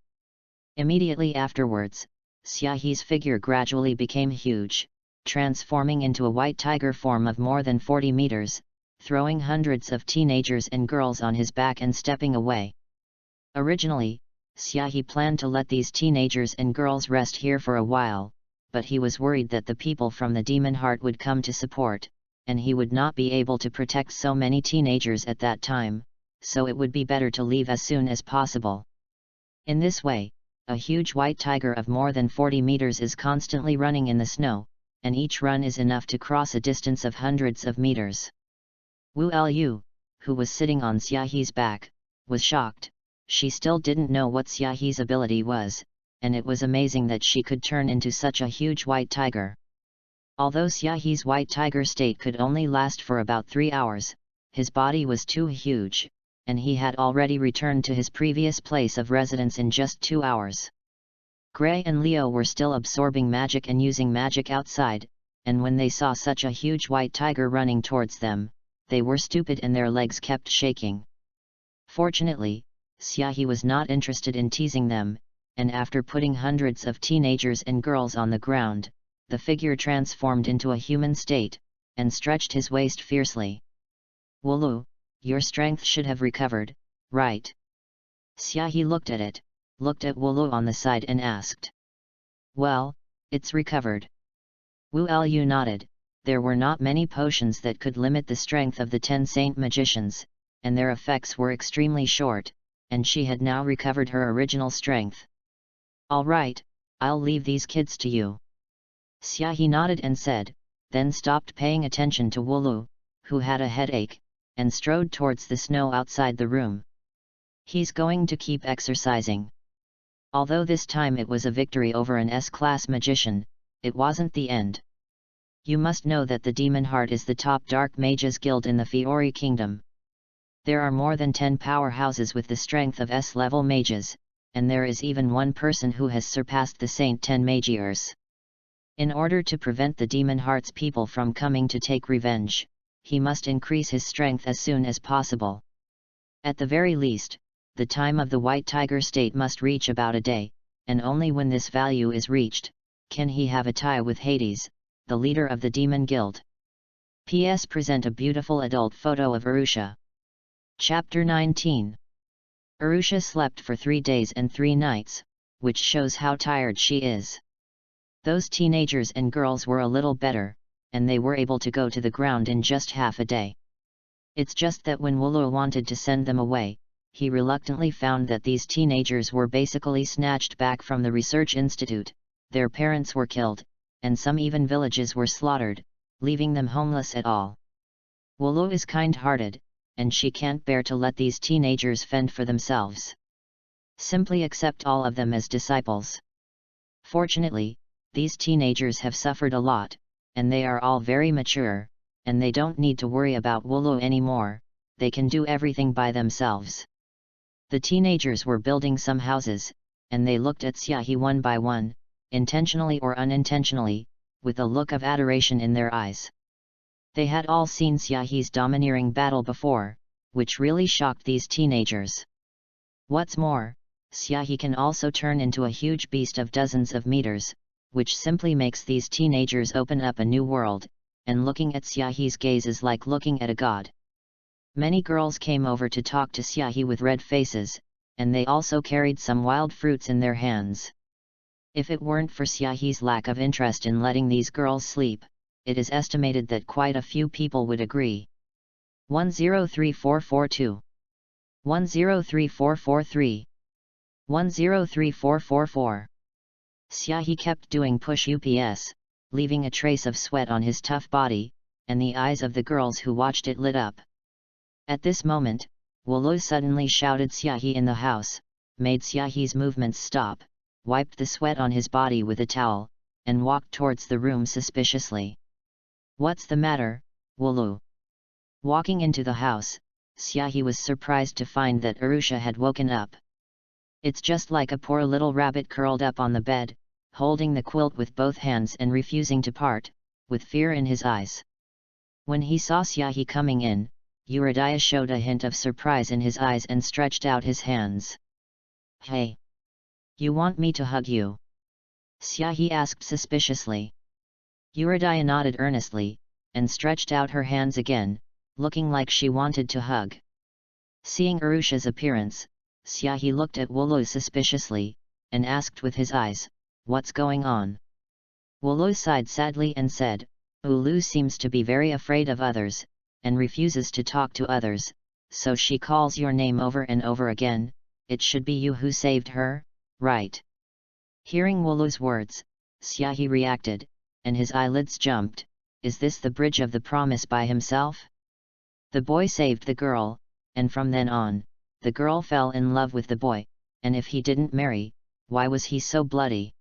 Immediately afterwards, Xiaohe's figure gradually became huge, transforming into a white tiger form of more than 40 meters, throwing hundreds of teenagers and girls on his back and stepping away. Originally, Xiaohe planned to let these teenagers and girls rest here for a while, but he was worried that the people from the Demon Heart would come to support, and he would not be able to protect so many teenagers at that time, so it would be better to leave as soon as possible. In this way, a huge white tiger of more than 40 meters is constantly running in the snow, and each run is enough to cross a distance of hundreds of meters. Wu Lu, who was sitting on Xiaohe's back, was shocked. She still didn't know what Xiaohe's ability was, and it was amazing that she could turn into such a huge white tiger. Although Xiaohe's white tiger state could only last for about 3 hours, his body was too huge, and he had already returned to his previous place of residence in just 2 hours. Gray and Leo were still absorbing magic and using magic outside, and when they saw such a huge white tiger running towards them, they were stupid and their legs kept shaking. Fortunately, Xiaohe was not interested in teasing them, and after putting hundreds of teenagers and girls on the ground, the figure transformed into a human state, and stretched his waist fiercely. "Wooloo, your strength should have recovered, right?" Xiaohe looked at it, looked at Wooloo on the side and asked. "Well, it's recovered." Wu Lu nodded. There were not many potions that could limit the strength of the 10 saint magicians, and their effects were extremely short, and she had now recovered her original strength. "All right, I'll leave these kids to you." Xiaohe nodded and said, then stopped paying attention to Wooloo, who had a headache, and strode towards the snow outside the room. He's going to keep exercising. Although this time it was a victory over an S-class magician, it wasn't the end. You must know that the Demon Heart is the top Dark Mages Guild in the Fiori Kingdom. There are more than 10 powerhouses with the strength of S-level mages, and there is even one person who has surpassed the Saint 10 Magiers. In order to prevent the Demon Heart's people from coming to take revenge, he must increase his strength as soon as possible. At the very least, the time of the White Tiger state must reach about a day, and only when this value is reached, can he have a tie with Hades, the leader of the Demon Guild. PS present a beautiful adult photo of Arusha. Chapter 19. Arusha slept for 3 days and 3 nights, which shows how tired she is. Those teenagers and girls were a little better, and they were able to go to the ground in just half a day. It's just that when Wooloo wanted to send them away, he reluctantly found that these teenagers were basically snatched back from the research institute, their parents were killed, and some even villages were slaughtered, leaving them homeless at all. Wooloo is kind-hearted, and she can't bear to let these teenagers fend for themselves. Simply accept all of them as disciples. Fortunately, these teenagers have suffered a lot, and they are all very mature, and they don't need to worry about Wooloo anymore, they can do everything by themselves. The teenagers were building some houses, and they looked at Xiaohe one by one, intentionally or unintentionally, with a look of adoration in their eyes. They had all seen Xiaohe's domineering battle before, which really shocked these teenagers. What's more, Xiaohi can also turn into a huge beast of dozens of meters, which simply makes these teenagers open up a new world, and looking at Xiaohi's gaze is like looking at a god. Many girls came over to talk to Xiaohi with red faces, and they also carried some wild fruits in their hands. If it weren't for Xiaohi's lack of interest in letting these girls sleep, it is estimated that quite a few people would agree. 103442 103443 103444. Xiaohi kept doing push-ups, leaving a trace of sweat on his tough body, and the eyes of the girls who watched it lit up. At this moment, Wulu suddenly shouted Xiaohi in the house, made Xiaohi's movements stop, wiped the sweat on his body with a towel, and walked towards the room suspiciously. "What's the matter, Wulu?" Walking into the house, Xiaohi was surprised to find that Arusha had woken up. It's just like a poor little rabbit curled up on the bed, holding the quilt with both hands and refusing to part, with fear in his eyes. When he saw Xiaohi coming in, Uridaya showed a hint of surprise in his eyes and stretched out his hands. "Hey! You want me to hug you?" Xiaohi asked suspiciously. Uridaya nodded earnestly, and stretched out her hands again, looking like she wanted to hug. Seeing Arusha's appearance, Xiaohi looked at Wulu suspiciously, and asked with his eyes, "What's going on?" Wulu sighed sadly and said, "Ulu seems to be very afraid of others, and refuses to talk to others, so she calls your name over and over again. It should be you who saved her, right?" Hearing Wulu's words, Xiaohi reacted, and his eyelids jumped. Is this the bridge of the promise by himself? The boy saved the girl, and from then on, the girl fell in love with the boy, and if he didn't marry, why was he so bloody?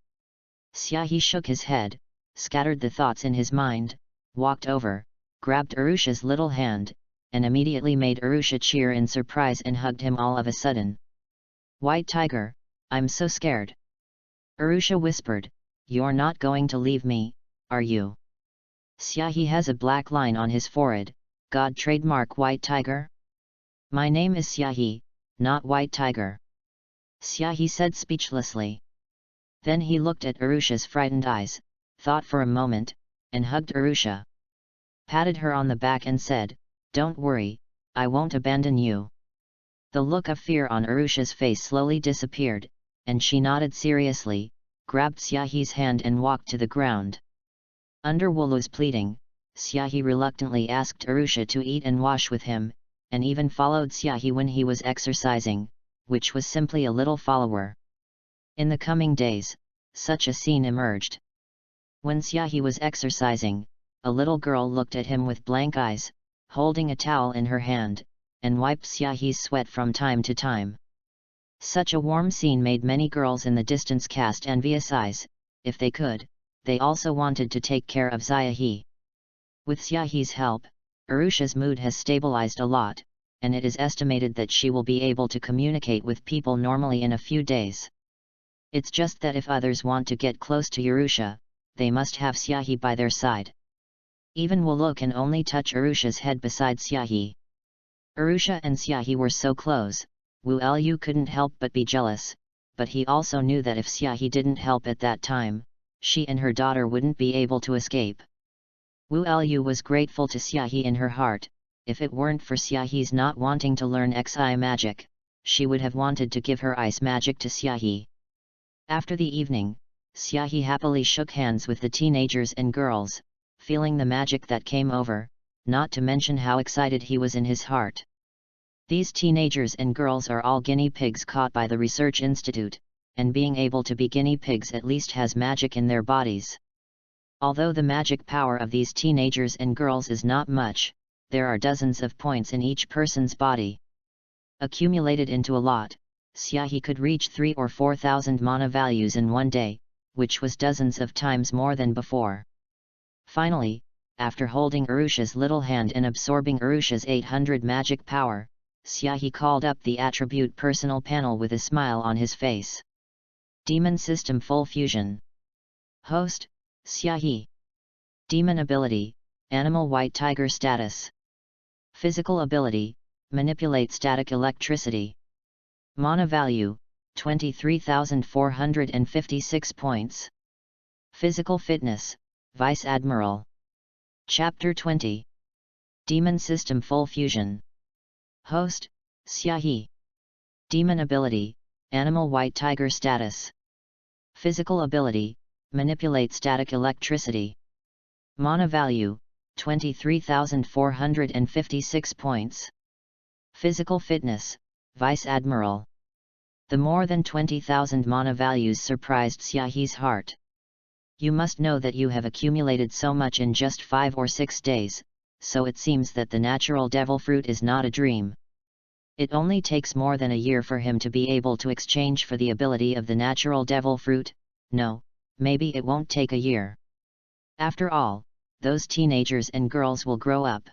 Xiaohi shook his head, scattered the thoughts in his mind, walked over, grabbed Arusha's little hand, and immediately made Arusha cheer in surprise and hugged him all of a sudden. "White Tiger, I'm so scared." Arusha whispered, "You're not going to leave me, are you?" Xiaohi has a black line on his forehead. God trademark White Tiger? "My name is Xiaohi, not White Tiger," Xiaohi said speechlessly. Then he looked at Arusha's frightened eyes, thought for a moment, and hugged Arusha. Patted her on the back and said, "Don't worry, I won't abandon you." The look of fear on Arusha's face slowly disappeared, and she nodded seriously, grabbed Xiaohi's hand and walked to the ground. Under Wulu's pleading, Xiaohi reluctantly asked Arusha to eat and wash with him, and even followed Xiaohi when he was exercising, which was simply a little follower. In the coming days, such a scene emerged. When Xiaohi was exercising, a little girl looked at him with blank eyes, holding a towel in her hand, and wiped Xiaohi's sweat from time to time. Such a warm scene made many girls in the distance cast envious eyes. If they could, they also wanted to take care of Xiaohi. With Xiaohi's help, Arusha's mood has stabilized a lot, and it is estimated that she will be able to communicate with people normally in a few days. It's just that if others want to get close to Arusha, they must have Xiaohi by their side. Even Wulu can only touch Arusha's head beside Xiaohi. Arusha and Xiaohi were so close, Wu couldn't help but be jealous, but he also knew that if Xiaohi didn't help at that time, she and her daughter wouldn't be able to escape. Wu was grateful to Xiaohi in her heart. If it weren't for Xiaohi's not wanting to learn Xi magic, she would have wanted to give her ice magic to Xiaohi. After the evening, Xiaohi happily shook hands with the teenagers and girls, feeling the magic that came over, not to mention how excited he was in his heart. These teenagers and girls are all guinea pigs caught by the research institute, and being able to be guinea pigs at least has magic in their bodies. Although the magic power of these teenagers and girls is not much, there are dozens of points in each person's body. Accumulated into a lot, Xiaohi could reach 3,000 or 4,000 mana values in one day, which was dozens of times more than before. Finally, after holding Arusha's little hand and absorbing Arusha's 800 magic power, Xiaohi called up the attribute personal panel with a smile on his face. Demon System Full Fusion. Host, Xiaohi. Demon Ability, Animal White Tiger Status. Physical Ability, Manipulate Static Electricity. Mana Value, 23,456 points. Physical fitness, Vice Admiral. Chapter 20. Demon System Full Fusion. Host, Xiaohe. Demon ability, Animal White Tiger status. Physical ability, Manipulate static electricity. Mana value, 23,456 points. Physical fitness, Vice Admiral. The more than 20,000 mana values surprised Xiaohe's heart. You must know that you have accumulated so much in just 5 or 6 days, so it seems that the natural devil fruit is not a dream. It only takes more than a year for him to be able to exchange for the ability of the natural devil fruit. No, maybe it won't take a year. After all, those teenagers and girls will grow up.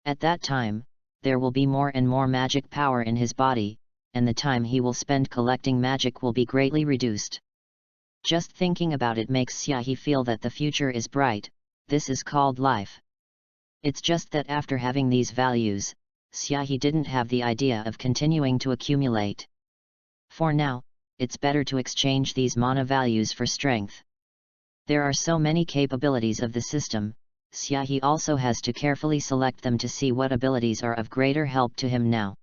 At that time, there will be more and more magic power in his body, and the time he will spend collecting magic will be greatly reduced. Just thinking about it makes Xiaohe feel that the future is bright. This is called life. It's just that after having these values, Xiaohe didn't have the idea of continuing to accumulate. For now, it's better to exchange these mana values for strength. There are so many capabilities of the system, Xiaohe also has to carefully select them to see what abilities are of greater help to him now.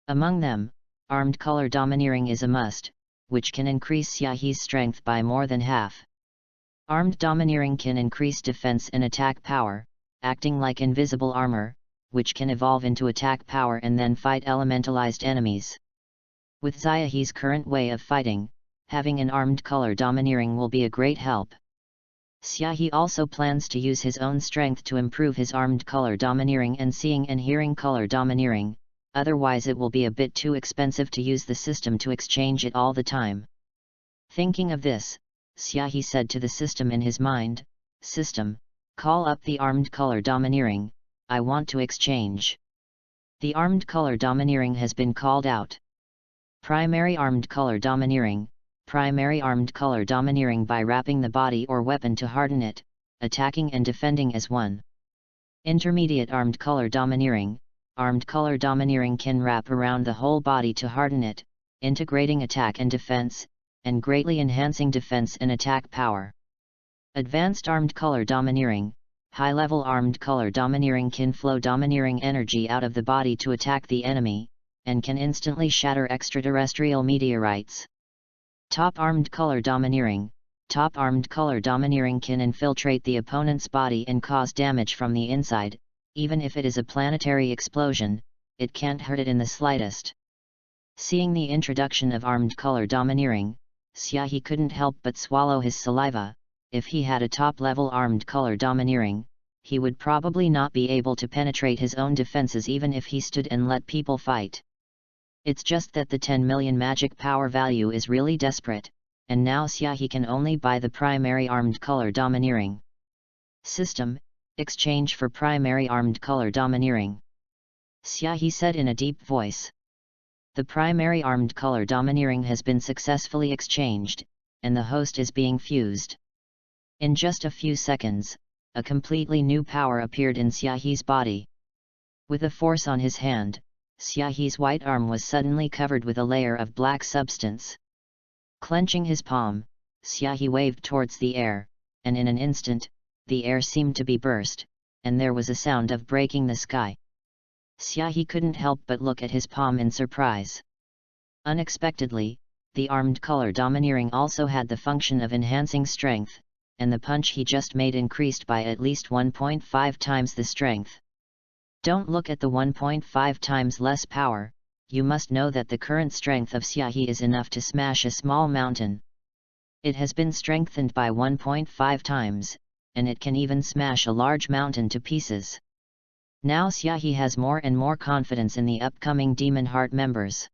Among them, Armed Color Domineering is a must, which can increase Xiaohe's strength by more than half. Armed Domineering can increase defense and attack power, acting like invisible armor, which can evolve into attack power and then fight elementalized enemies. With Xiaohe's current way of fighting, having an Armed Color Domineering will be a great help. Xiaohe also plans to use his own strength to improve his Armed Color Domineering and Seeing and Hearing Color Domineering, otherwise it will be a bit too expensive to use the system to exchange it all the time. Thinking of this, Xiaohe said to the system in his mind, "System, call up the Armed Color Domineering, I want to exchange." The Armed Color Domineering has been called out. Primary Armed Color Domineering. Primary Armed Color Domineering by wrapping the body or weapon to harden it, attacking and defending as one. Intermediate Armed Color Domineering. Armed Color Domineering can wrap around the whole body to harden it, integrating attack and defense, and greatly enhancing defense and attack power. Advanced Armed Color Domineering. High-level Armed Color Domineering can flow domineering energy out of the body to attack the enemy, and can instantly shatter extraterrestrial meteorites. Top Armed Color Domineering. Top Armed Color Domineering can infiltrate the opponent's body and cause damage from the inside. Even if it is a planetary explosion, it can't hurt it in the slightest. Seeing the introduction of Armed Color Domineering, Xiaohe couldn't help but swallow his saliva. If he had a top-level Armed Color Domineering, he would probably not be able to penetrate his own defenses even if he stood and let people fight. It's just that the 10 million magic power value is really desperate, and now Xiaohe can only buy the primary Armed Color Domineering. System, exchange for primary Armed Color Domineering. Xiaohe said in a deep voice. The primary Armed Color Domineering has been successfully exchanged, and the host is being fused. In just a few seconds, a completely new power appeared in Xiaohe's body. With a force on his hand, Xiaohe's white arm was suddenly covered with a layer of black substance. Clenching his palm, Xiaohe waved towards the air, and in an instant, the air seemed to be burst, and there was a sound of breaking the sky. Xiaohe couldn't help but look at his palm in surprise. Unexpectedly, the Armed Color Domineering also had the function of enhancing strength, and the punch he just made increased by at least 1.5 times the strength. Don't look at the 1.5 times less power, you must know that the current strength of Xiaohe is enough to smash a small mountain. It has been strengthened by 1.5 times, and it can even smash a large mountain to pieces. Now Xiaohe has more and more confidence in the upcoming Demon Heart members.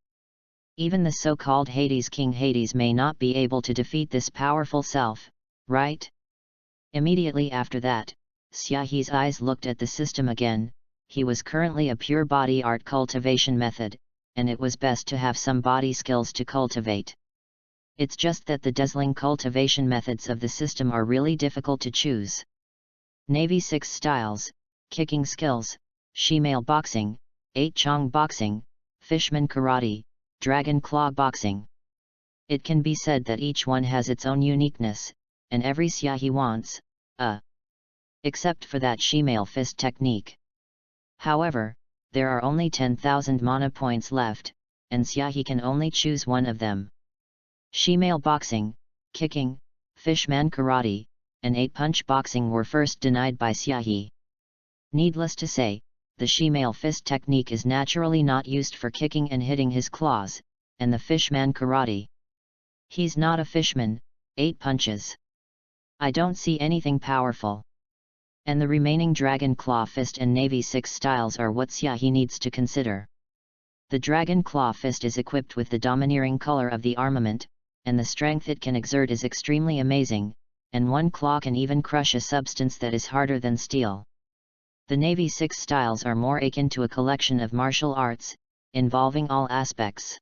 Even the so-called Hades King Hades may not be able to defeat this powerful self, right? Immediately after that, Xiaohe's eyes looked at the system again. He was currently a pure body art cultivation method, and it was best to have some body skills to cultivate. It's just that the dazzling cultivation methods of the system are really difficult to choose. Navy 6 styles, kicking skills, shemale boxing, 8 chong boxing, fishman karate, dragon claw boxing. It can be said that each one has its own uniqueness, and every Syahi wants except for that shemale fist technique. However, there are only 10,000 mana points left, and Syahi can only choose one of them. Shemale boxing, kicking, fishman karate, and 8-punch boxing were first denied by Syahi. Needless to say, the shemale fist technique is naturally not used for kicking and hitting his claws, and the fishman karate. He's not a fishman, 8 punches. I don't see anything powerful. And the remaining Dragon Claw Fist and Navy 6 styles are what Syahi needs to consider. The Dragon Claw Fist is equipped with the domineering color of the armament, and the strength it can exert is extremely amazing, and one claw can even crush a substance that is harder than steel. The Navy 6 styles are more akin to a collection of martial arts, involving all aspects.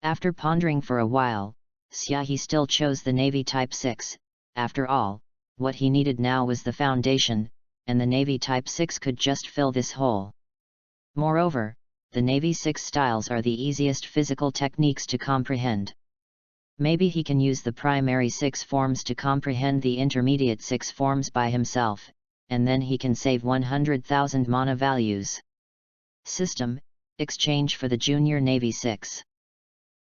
After pondering for a while, Syahi still chose the Navy Type 6, after all. What he needed now was the foundation, and the Navy Type 6 could just fill this hole. Moreover, the Navy 6 styles are the easiest physical techniques to comprehend. Maybe he can use the primary 6 forms to comprehend the intermediate 6 forms by himself, and then he can save 100,000 mana values. System: exchange for the Junior Navy 6.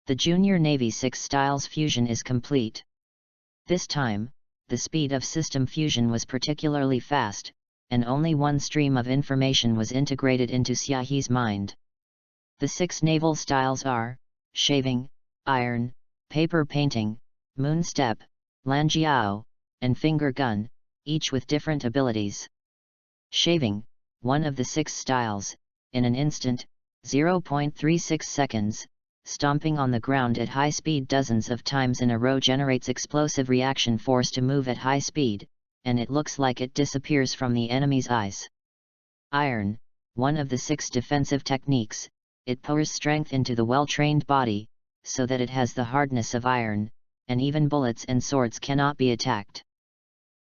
The Junior Navy 6 styles fusion is complete. This time, the speed of system fusion was particularly fast, and only one stream of information was integrated into Syahi's mind. The 6 naval styles are shaving, iron, paper painting, moonstep, lanjiao, and finger gun, each with different abilities. Shaving, one of the 6 styles, in an instant, 0.36 seconds, stomping on the ground at high speed dozens of times in a row generates explosive reaction force to move at high speed, and it looks like it disappears from the enemy's eyes. Iron, one of the 6 defensive techniques, it pours strength into the well-trained body, so that it has the hardness of iron, and even bullets and swords cannot be attacked.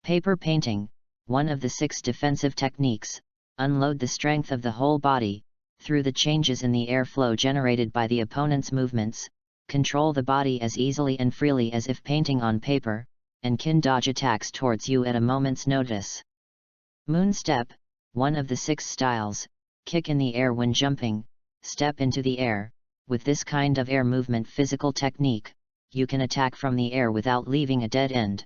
Paper painting, one of the 6 defensive techniques, unload the strength of the whole body, through the changes in the airflow generated by the opponent's movements, control the body as easily and freely as if painting on paper, and can dodge attacks towards you at a moment's notice. Moonstep, one of the 6 styles, kick in the air when jumping, step into the air. With this kind of air movement physical technique, you can attack from the air without leaving a dead end.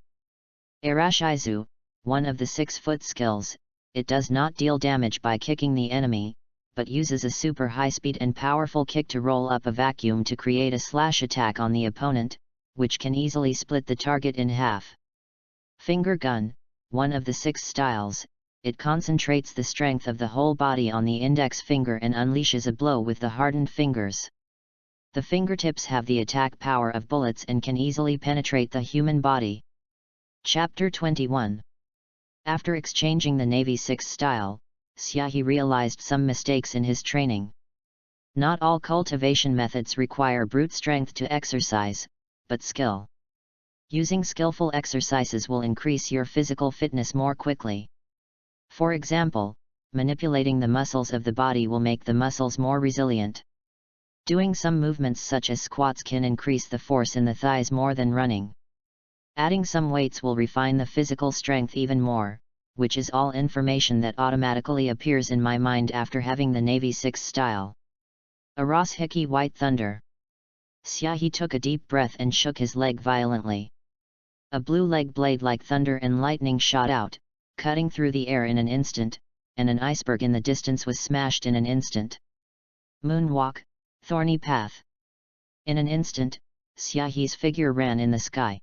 Arashizu, one of the 6-foot skills, it does not deal damage by kicking the enemy, but uses a super high-speed and powerful kick to roll up a vacuum to create a slash attack on the opponent, which can easily split the target in half. Finger gun, one of the 6 styles, it concentrates the strength of the whole body on the index finger and unleashes a blow with the hardened fingers. The fingertips have the attack power of bullets and can easily penetrate the human body. Chapter 21. After exchanging the Navy 6 style, Syahi realized some mistakes in his training. Not all cultivation methods require brute strength to exercise, but skill. Using skillful exercises will increase your physical fitness more quickly. For example, manipulating the muscles of the body will make the muscles more resilient. Doing some movements such as squats can increase the force in the thighs more than running. Adding some weights will refine the physical strength even more, which is all information that automatically appears in my mind after having the Navy 6 style. Aras Hiki White Thunder. Syahi took a deep breath and shook his leg violently. A blue leg blade like thunder and lightning shot out, cutting through the air in an instant, and an iceberg in the distance was smashed in an instant. Moonwalk, Thorny Path. In an instant, Syahi's figure ran in the sky.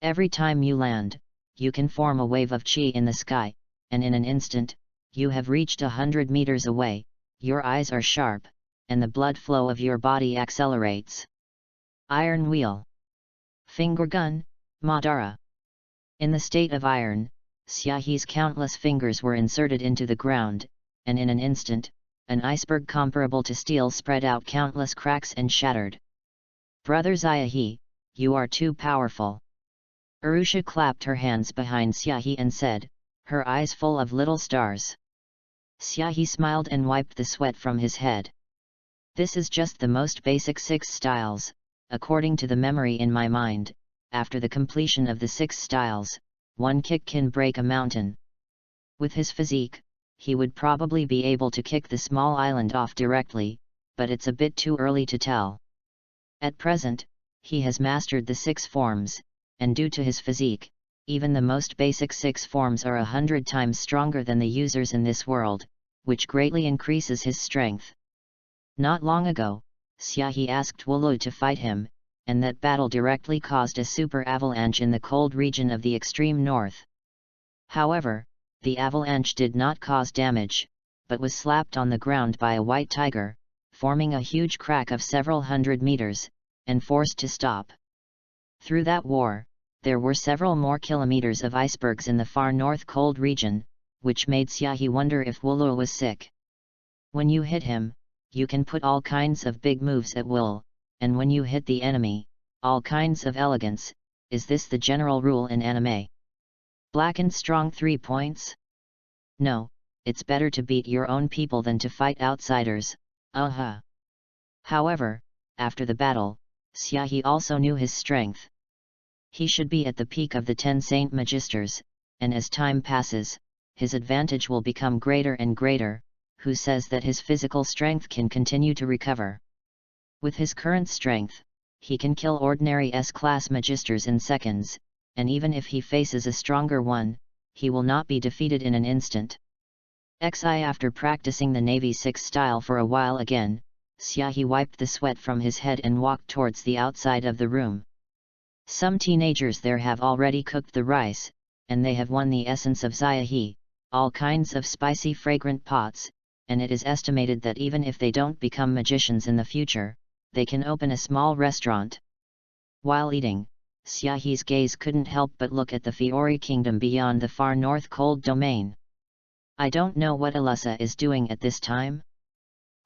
Every time you land, you can form a wave of chi in the sky, and in an instant, you have reached 100 meters away, your eyes are sharp, and the blood flow of your body accelerates. Iron Wheel. Finger Gun, Madara. In the state of iron, Syahi's countless fingers were inserted into the ground, and in an instant, an iceberg comparable to steel spread out countless cracks and shattered. Brother Syahi, you are too powerful. Arusha clapped her hands behind Syahi and said, her eyes full of little stars. Syahi smiled and wiped the sweat from his head. This is just the most basic 6 styles, according to the memory in my mind, after the completion of the 6 styles, one kick can break a mountain. With his physique, he would probably be able to kick the small island off directly, but it's a bit too early to tell. At present, he has mastered the 6 forms, and due to his physique, even the most basic 6 forms are 100 times stronger than the users in this world, which greatly increases his strength. Not long ago, Xiaohe asked Wulu to fight him, and that battle directly caused a super avalanche in the cold region of the extreme north. However, the avalanche did not cause damage, but was slapped on the ground by a white tiger, forming a huge crack of several hundred meters, and forced to stop. Through that war, there were several more kilometers of icebergs in the far north cold region, which made Xiaohe wonder if Wulu was sick. When you hit him, you can put all kinds of big moves at will, and when you hit the enemy, all kinds of elegance. Is this the general rule in anime? Black and strong 3 points? No, it's better to beat your own people than to fight outsiders. However, after the battle, Xiaohe also knew his strength. He should be at the peak of the 10 Saint Magisters, and as time passes, his advantage will become greater and greater. Who says that his physical strength can continue to recover? With his current strength, he can kill ordinary S-class Magisters in seconds, and even if he faces a stronger one, he will not be defeated in an instant. After practicing the Navy 6 style for a while again, Xiaohe wiped the sweat from his head and walked towards the outside of the room. Some teenagers there have already cooked the rice, and they have won the essence of Xiaohe, all kinds of spicy fragrant pots, and it is estimated that even if they don't become magicians in the future, they can open a small restaurant. While eating, Xiaohe's gaze couldn't help but look at the Fiori kingdom beyond the far north cold domain. I don't know what Alyssa is doing at this time.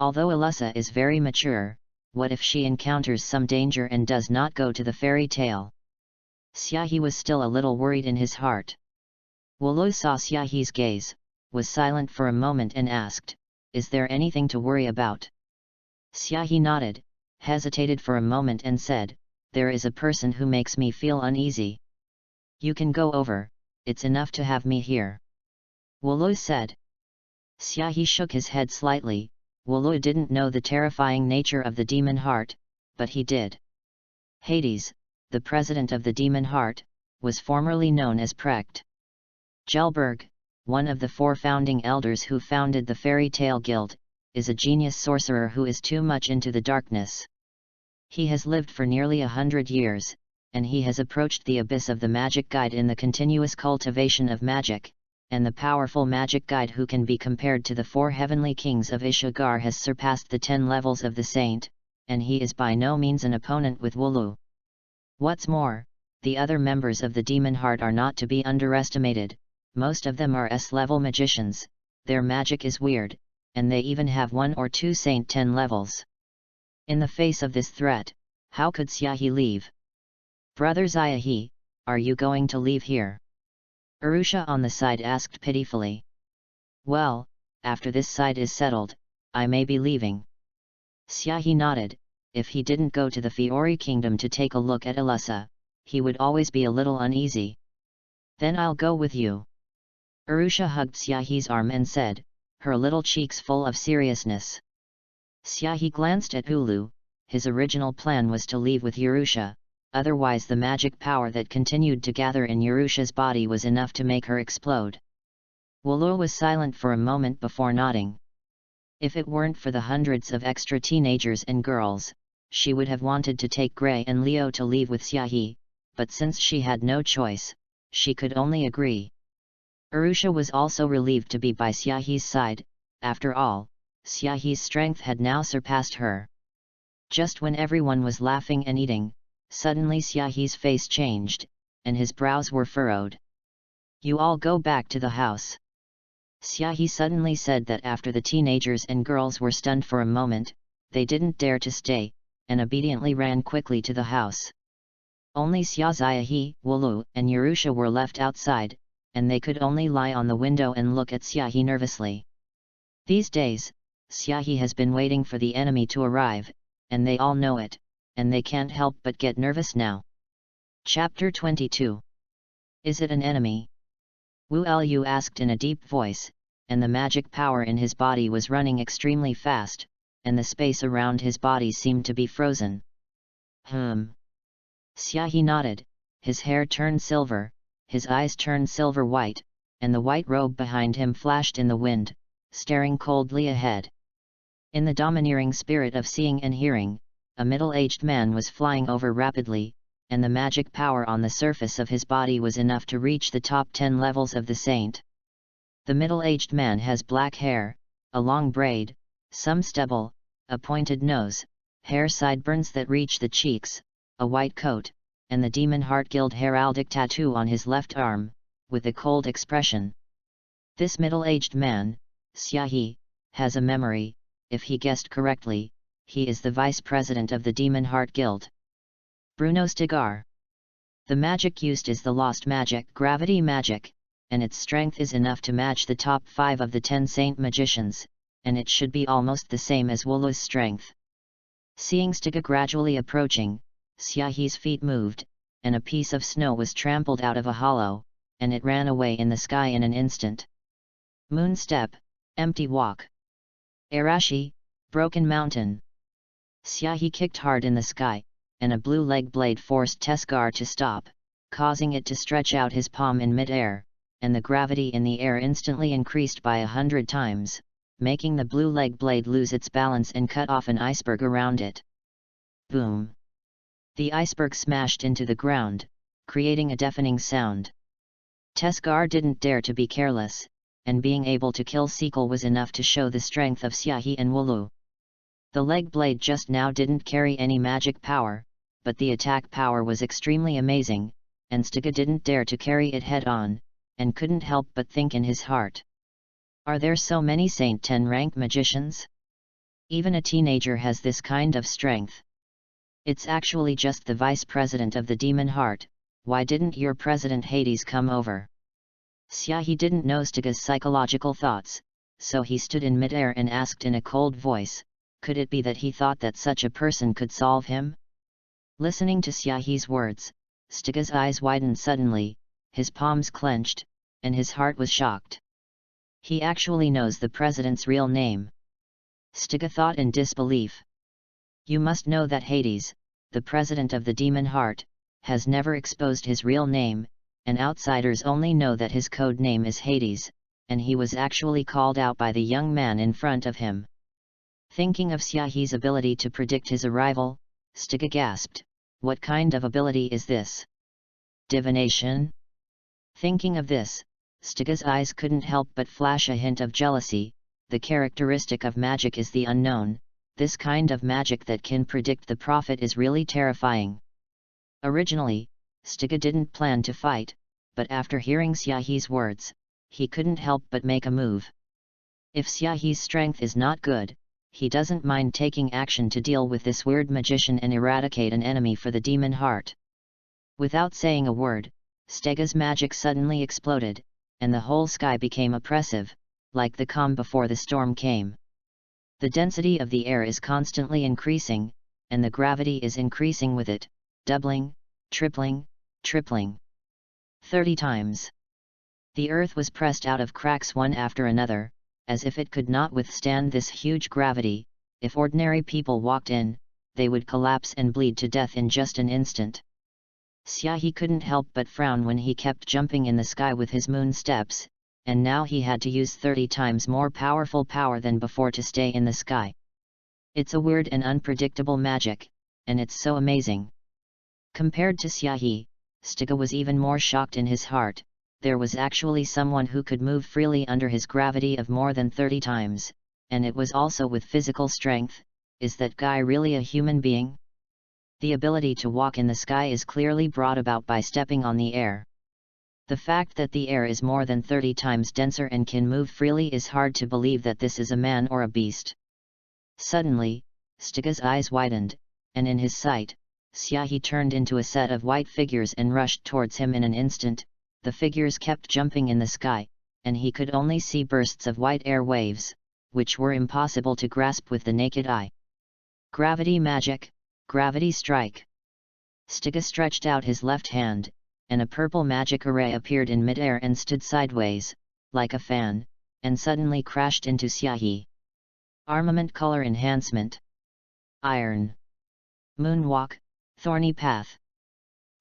Although Alyssa is very mature, what if she encounters some danger and does not go to the fairy tale? Xiaohe was still a little worried in his heart. Wulu saw Xiaohe's gaze, was silent for a moment and asked, "Is there anything to worry about?" Xiaohe nodded, hesitated for a moment and said, "There is a person who makes me feel uneasy." "You can go over, it's enough to have me here," Wulu said. Xiaohe shook his head slightly. Wulu didn't know the terrifying nature of the demon heart, but he did. Hades, the president of the demon heart, was formerly known as Precht. Gelberg, one of the 4 founding elders who founded the Fairy Tale Guild, is a genius sorcerer who is too much into the darkness. He has lived for nearly 100 years, and he has approached the abyss of the magic guide in the continuous cultivation of magic, and the powerful magic guide who can be compared to the 4 heavenly kings of Ishigar has surpassed the 10 levels of the saint, and he is by no means an opponent with Wulu. What's more, the other members of the demon heart are not to be underestimated. Most of them are S-level magicians, their magic is weird, and they even have 1 or 2 Saint 10 levels. In the face of this threat, how could Xiaohe leave? "Brother Xiaohe, are you going to leave here?" Arusha on the side asked pitifully. "Well, after this side is settled, I may be leaving." Xiaohe nodded. If he didn't go to the Fiori kingdom to take a look at Alyssa, he would always be a little uneasy. "Then I'll go with you." Arusha hugged Xiaohe's arm and said, her little cheeks full of seriousness. Xiaohe glanced at Wulu. His original plan was to leave with Urusha, otherwise the magic power that continued to gather in Urusha's body was enough to make her explode. Wulu was silent for a moment before nodding. If it weren't for the hundreds of extra teenagers and girls, she would have wanted to take Gray and Leo to leave with Xiaohe, but since she had no choice, she could only agree. Arusha was also relieved to be by Xiaohe's side. After all, Xiaohe's strength had now surpassed her. Just when everyone was laughing and eating, suddenly Xiaohe's face changed, and his brows were furrowed. "You all go back to the house." Xiaohe suddenly said that after the teenagers and girls were stunned for a moment, they didn't dare to stay, and obediently ran quickly to the house. Only Xiaohe, Wulu, and Urusha were left outside, and they could only lie on the window and look at Xiaohe nervously. These days, Xiaohe has been waiting for the enemy to arrive, and they all know it, and they can't help but get nervous now. Chapter 22. Is it an enemy? Wu Lu asked in a deep voice, and the magic power in his body was running extremely fast, and the space around his body seemed to be frozen. Xiaohe nodded, his hair turned silver, his eyes turned silver white, and the white robe behind him flashed in the wind, staring coldly ahead. In the domineering spirit of seeing and hearing, a middle-aged man was flying over rapidly, and the magic power on the surface of his body was enough to reach the top 10 levels of the saint. The middle-aged man has black hair, a long braid, some stubble, a pointed nose, hair sideburns that reach the cheeks, a white coat, and the Demon Heart Guild heraldic tattoo on his left arm, with a cold expression. This middle-aged man, Xiaohe, has a memory. If he guessed correctly, he is the vice president of the Demon Heart Guild. Bruno Stigar. The magic used is the lost magic, gravity magic, and its strength is enough to match the top 5 of the 10 saint magicians, and it should be almost the same as Wulu's strength. Seeing Stiga gradually approaching, Xiaohe's feet moved, and a piece of snow was trampled out of a hollow, and it ran away in the sky in an instant. Moon step, empty walk. Arashi, broken mountain. Xiaohe kicked hard in the sky, and a blue leg blade forced Tesgar to stop, causing it to stretch out his palm in mid-air, and the gravity in the air instantly increased by 100 times, making the blue leg blade lose its balance and cut off an iceberg around it. Boom! The iceberg smashed into the ground, creating a deafening sound. Tesgar didn't dare to be careless, and being able to kill Sequel was enough to show the strength of Xiaohe and Wulu. The leg blade just now didn't carry any magic power, but the attack power was extremely amazing, and Stiga didn't dare to carry it head-on, and couldn't help but think in his heart. Are there so many Saint 10 rank magicians? Even a teenager has this kind of strength. It's actually just the vice president of the Demon Heart. Why didn't your president Hades come over? Xiaohe didn't know Stiga's psychological thoughts, so he stood in midair and asked in a cold voice, could it be that he thought that such a person could solve him? Listening to Xiaohe's words, Stiga's eyes widened suddenly, his palms clenched, and his heart was shocked. He actually knows the president's real name. Stiga thought in disbelief. You must know that Hades, the president of the Demon Heart, has never exposed his real name, and outsiders only know that his code name is Hades, and he was actually called out by the young man in front of him. Thinking of Xiaohe's ability to predict his arrival, Stiga gasped, what kind of ability is this? Divination? Thinking of this, Stiga's eyes couldn't help but flash a hint of jealousy. The characteristic of magic is the unknown. This kind of magic that can predict the prophet is really terrifying. Originally, Stiga didn't plan to fight, but after hearing Xiaohe's words, he couldn't help but make a move. If Xiaohe's strength is not good, he doesn't mind taking action to deal with this weird magician and eradicate an enemy for the Demon Heart. Without saying a word, Stiga's magic suddenly exploded, and the whole sky became oppressive, like the calm before the storm came. The density of the air is constantly increasing, and the gravity is increasing with it, doubling, tripling, 30 times. The earth was pressed out of cracks one after another, as if it could not withstand this huge gravity. If ordinary people walked in, they would collapse and bleed to death in just an instant. Xiaohe couldn't help but frown when he kept jumping in the sky with his moon steps, and now he had to use 30 times more powerful power than before to stay in the sky. It's a weird and unpredictable magic, and it's so amazing. Compared to Xiaohe, Stiga was even more shocked in his heart. There was actually someone who could move freely under his gravity of more than 30 times, and it was also with physical strength. Is that guy really a human being? The ability to walk in the sky is clearly brought about by stepping on the air. The fact that the air is more than 30 times denser and can move freely is hard to believe that this is a man or a beast. Suddenly, Stiga's eyes widened, and in his sight, Xiaohe turned into a set of white figures and rushed towards him in an instant. The figures kept jumping in the sky, and he could only see bursts of white air waves, which were impossible to grasp with the naked eye. Gravity magic, Gravity strike. Stiga stretched out his left hand, and a purple magic array appeared in midair and stood sideways, like a fan, and suddenly crashed into Xiaohi. Armament color enhancement. Iron. Moonwalk, thorny path.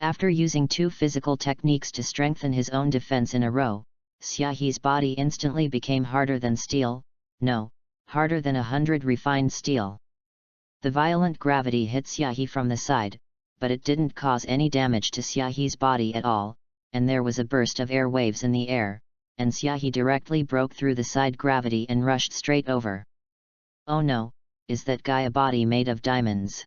After using 2 physical techniques to strengthen his own defense in a row, Xiaohi's body instantly became harder than steel, no, harder than 100 refined steel. The violent gravity hit Xiaohi from the side, but it didn't cause any damage to Xiaohi's body at all, and there was a burst of air waves in the air, and Xiaohi directly broke through the side gravity and rushed straight over. Oh no, is that guy a body made of diamonds?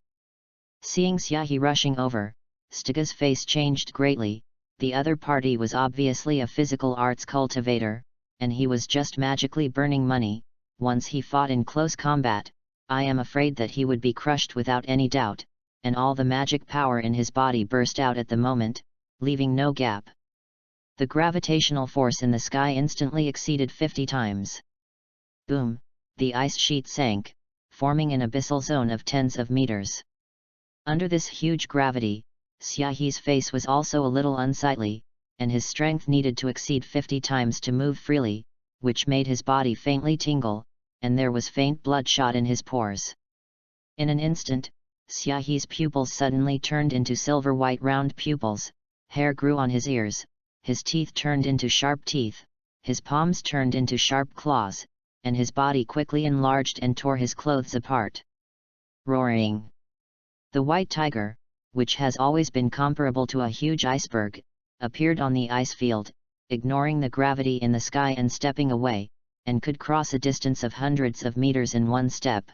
Seeing Xiaohi rushing over, Stiga's face changed greatly. The other party was obviously a physical arts cultivator, and he was just magically burning money. Once he fought in close combat, I am afraid that he would be crushed without any doubt, and all the magic power in his body burst out at the moment, leaving no gap. The gravitational force in the sky instantly exceeded 50 times. Boom! The ice sheet sank, forming an abyssal zone of tens of meters. Under this huge gravity, Xiaohi's face was also a little unsightly, and his strength needed to exceed 50 times to move freely, which made his body faintly tingle, and there was faint bloodshot in his pores. In an instant, Xiaohi's pupils suddenly turned into silver-white round pupils, hair grew on his ears, his teeth turned into sharp teeth, his palms turned into sharp claws, and his body quickly enlarged and tore his clothes apart. Roaring. The white tiger, which has always been comparable to a huge iceberg, appeared on the ice field, ignoring the gravity in the sky and stepping away, and could cross a distance of hundreds of meters in one step.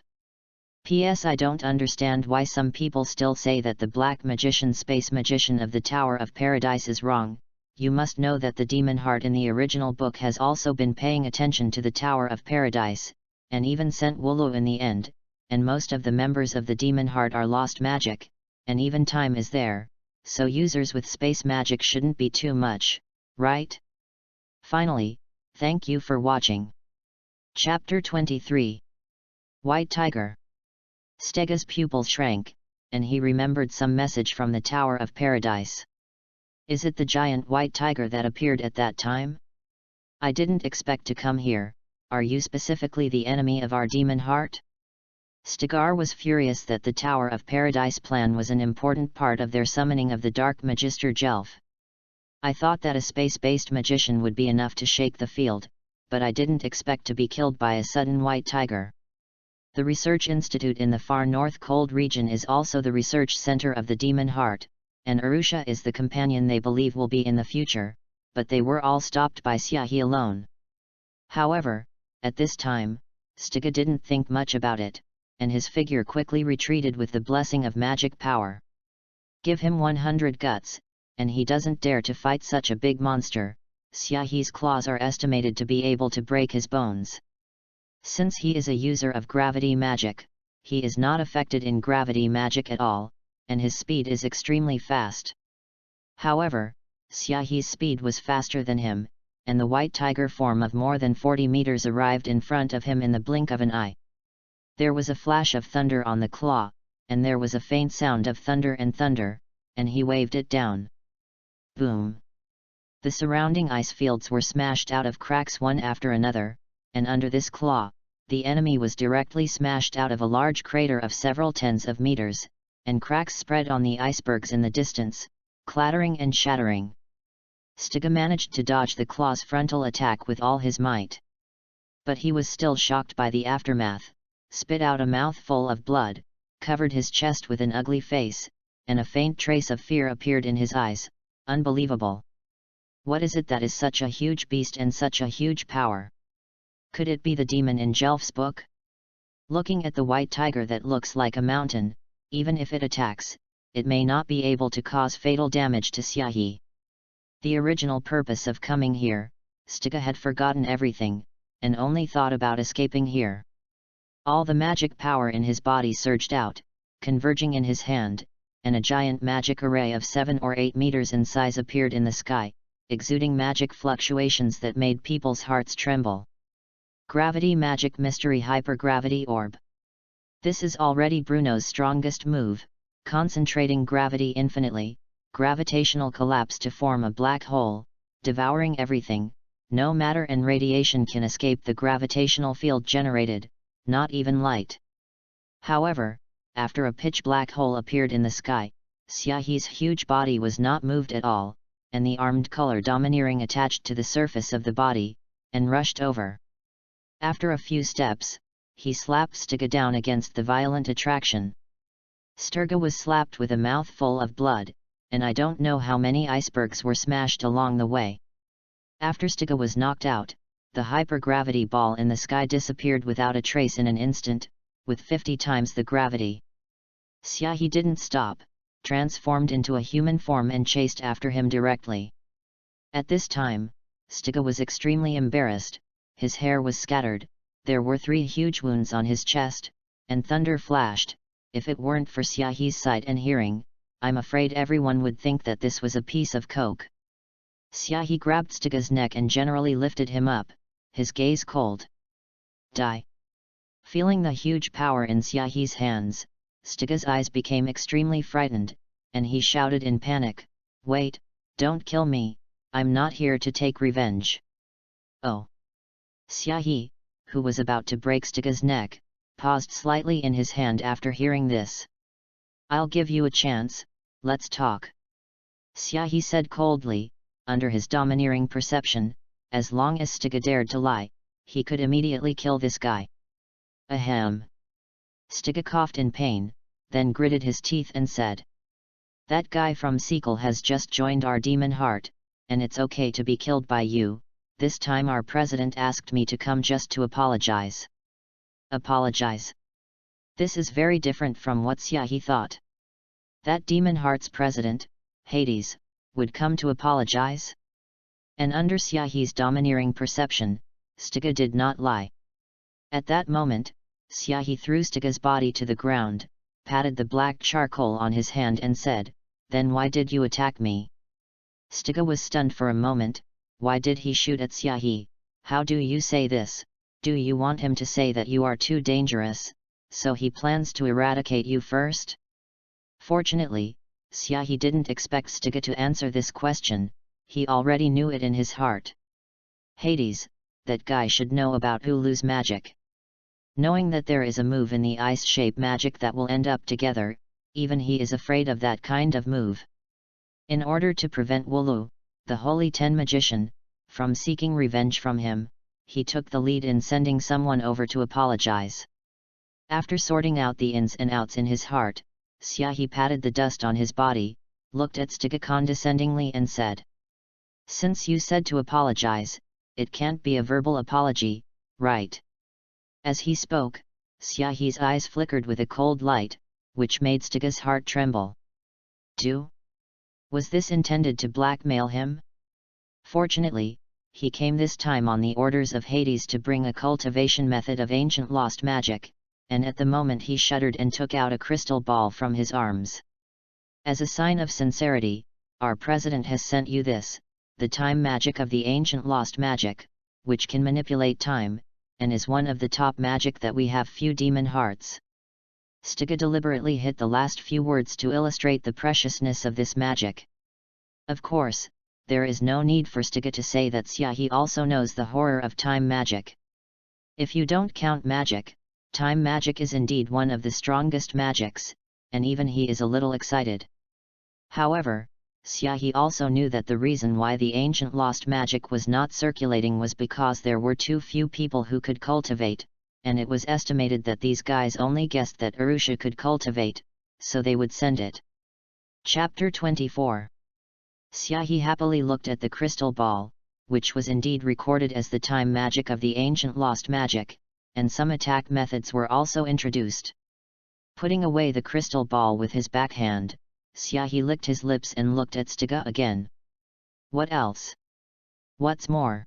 P.S. I don't understand why some people still say that the black magician space magician of the Tower of Paradise is wrong. You must know that the demon heart in the original book has also been paying attention to the Tower of Paradise, and even sent Wooloo in the end, and most of the members of the demon heart are lost magic, and even time is there, so users with space magic shouldn't be too much, right? Finally, thank you for watching. Chapter 23. White Tiger. Stega's pupils shrank, and he remembered some message from the Tower of Paradise. Is it the giant white tiger that appeared at that time? I didn't expect to come here. Are you specifically the enemy of our demon heart? Stigar was furious that the Tower of Paradise plan was an important part of their summoning of the Dark Magister Jelf. I thought that a space-based magician would be enough to shake the field, but I didn't expect to be killed by a sudden white tiger. The research institute in the far north cold region is also the research center of the demon heart, and Arusha is the companion they believe will be in the future, but they were all stopped by Xiaohi alone. However, at this time, Stiga didn't think much about it, and his figure quickly retreated with the blessing of magic power. Give him 100 guts, and he doesn't dare to fight such a big monster. Xiaohi's claws are estimated to be able to break his bones. Since he is a user of gravity magic, he is not affected in gravity magic at all, and his speed is extremely fast. However, Xiaohi's speed was faster than him, and the white tiger form of more than 40 meters arrived in front of him in the blink of an eye. There was a flash of thunder on the claw, and there was a faint sound of thunder, and he waved it down. Boom! The surrounding ice fields were smashed out of cracks one after another, and under this claw, the enemy was directly smashed out of a large crater of several tens of meters, and cracks spread on the icebergs in the distance, clattering and shattering. Stiga managed to dodge the claw's frontal attack with all his might. But he was still shocked by the aftermath, spit out a mouthful of blood, covered his chest with an ugly face, and a faint trace of fear appeared in his eyes. Unbelievable! What is it that is such a huge beast and such a huge power? Could it be the demon in Jelf's book? Looking at the white tiger that looks like a mountain, even if it attacks, it may not be able to cause fatal damage to Xiaohi. The original purpose of coming here, Stiga had forgotten everything, and only thought about escaping here. All the magic power in his body surged out, converging in his hand, and a giant magic array of 7 or 8 meters in size appeared in the sky, exuding magic fluctuations that made people's hearts tremble. Gravity Magic Mystery Hypergravity Orb. This is already Bruno's strongest move, concentrating gravity infinitely, gravitational collapse to form a black hole, devouring everything. No matter and radiation can escape the gravitational field generated, not even light. However, after a pitch-black hole appeared in the sky, Xiaohi's huge body was not moved at all, and the armed color domineering attached to the surface of the body, and rushed over. After a few steps, he slapped Stiga down against the violent attraction. Sturga was slapped with a mouthful of blood, and I don't know how many icebergs were smashed along the way. After Stiga was knocked out, the hypergravity ball in the sky disappeared without a trace in an instant, with 50 times the gravity. Xiaohi didn't stop, transformed into a human form and chased after him directly. At this time, Stiga was extremely embarrassed, his hair was scattered, there were 3 huge wounds on his chest, and thunder flashed. If it weren't for Xiaohi's sight and hearing, I'm afraid everyone would think that this was a piece of coke. Xiaohi grabbed Stiga's neck and generally lifted him up, his gaze cold. Die! Feeling the huge power in Xiaohi's hands, Stiga's eyes became extremely frightened, and he shouted in panic, "Wait, don't kill me, I'm not here to take revenge." Oh! Xiaohi, who was about to break Stiga's neck, paused slightly in his hand after hearing this. "I'll give you a chance, let's talk," Xiaohi said coldly. Under his domineering perception, as long as Stiga dared to lie, he could immediately kill this guy. Ahem! Stiga coughed in pain, then gritted his teeth and said, "That guy from Sequel has just joined our demon heart, and it's okay to be killed by you. This time our president asked me to come just to apologize." Apologize? This is very different from what Xiaohi thought. That demon heart's president, Hades, would come to apologize? And under Xiaohi's domineering perception, Stiga did not lie. At that moment, Xiaohi threw Stiga's body to the ground, patted the black charcoal on his hand and said, "Then why did you attack me?" Stiga was stunned for a moment. Why did he shoot at Xiaohi? How do you say this? Do you want him to say that you are too dangerous, so he plans to eradicate you first? Fortunately, Xiaohi didn't expect Stiga to answer this question, he already knew it in his heart. Hades, that guy should know about Ulu's magic. Knowing that there is a move in the ice-shape magic that will end up together, even he is afraid of that kind of move. In order to prevent Ulu, the Holy Ten Magician, from seeking revenge from him, he took the lead in sending someone over to apologize. After sorting out the ins and outs in his heart, Xiaohi patted the dust on his body, looked at Stiga condescendingly and said, "Since you said to apologize, it can't be a verbal apology, right?" As he spoke, Xiaohi's eyes flickered with a cold light, which made Stiga's heart tremble. Was this intended to blackmail him? Fortunately, he came this time on the orders of Hades to bring a cultivation method of ancient lost magic, and at the moment he shuddered and took out a crystal ball from his arms. "As a sign of sincerity, our president has sent you this, the time magic of the ancient lost magic, which can manipulate time, and is one of the top magic that we have few demon hearts." Stiga deliberately hit the last few words to illustrate the preciousness of this magic. Of course, there is no need for Stiga to say that Xiaohi also knows the horror of time magic. If you don't count magic, time magic is indeed one of the strongest magics, and even he is a little excited. However, Xiaohi also knew that the reason why the ancient lost magic was not circulating was because there were too few people who could cultivate, and it was estimated that these guys only guessed that Arusha could cultivate, so they would send it. Chapter 24. Xiaohi happily looked at the crystal ball, which was indeed recorded as the time magic of the ancient lost magic, and some attack methods were also introduced. Putting away the crystal ball with his backhand, Xiaohi licked his lips and looked at Stiga again. "What else? What's more?"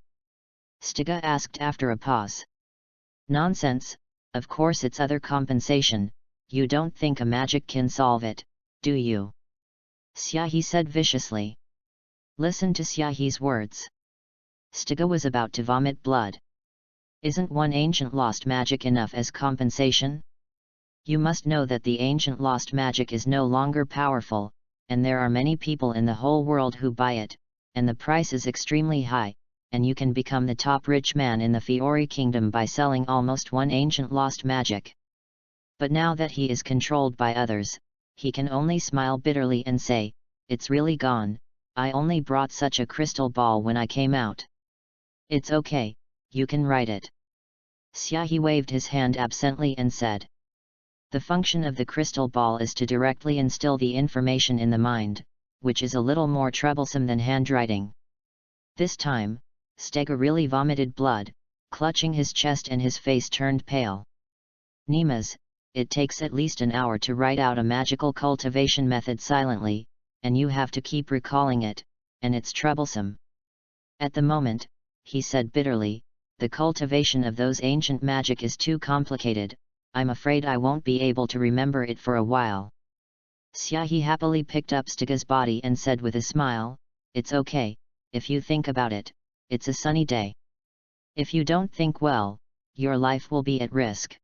Stiga asked after a pause. "Nonsense, of course it's other compensation, you don't think a magic can solve it, do you?" Xiaohi said viciously. Listen to Xiaohi's words. Stiga was about to vomit blood. Isn't one ancient lost magic enough as compensation? You must know that the ancient lost magic is no longer powerful, and there are many people in the whole world who buy it, and the price is extremely high, and you can become the top rich man in the Fiori kingdom by selling almost one ancient lost magic. But now that he is controlled by others, he can only smile bitterly and say, "It's really gone, I only brought such a crystal ball when I came out." "It's okay, you can write it." Xiaohe waved his hand absently and said. The function of the crystal ball is to directly instill the information in the mind, which is a little more troublesome than handwriting. This time, Stega really vomited blood, clutching his chest, and his face turned pale. "Nemas, it takes at least an hour to write out a magical cultivation method silently, and you have to keep recalling it, and it's troublesome. At the moment," he said bitterly, "the cultivation of those ancient magic is too complicated. I'm afraid I won't be able to remember it for a while." Xiaohe happily picked up Stega's body and said with a smile, "It's okay, if you think about it, it's a sunny day. If you don't think well, your life will be at risk."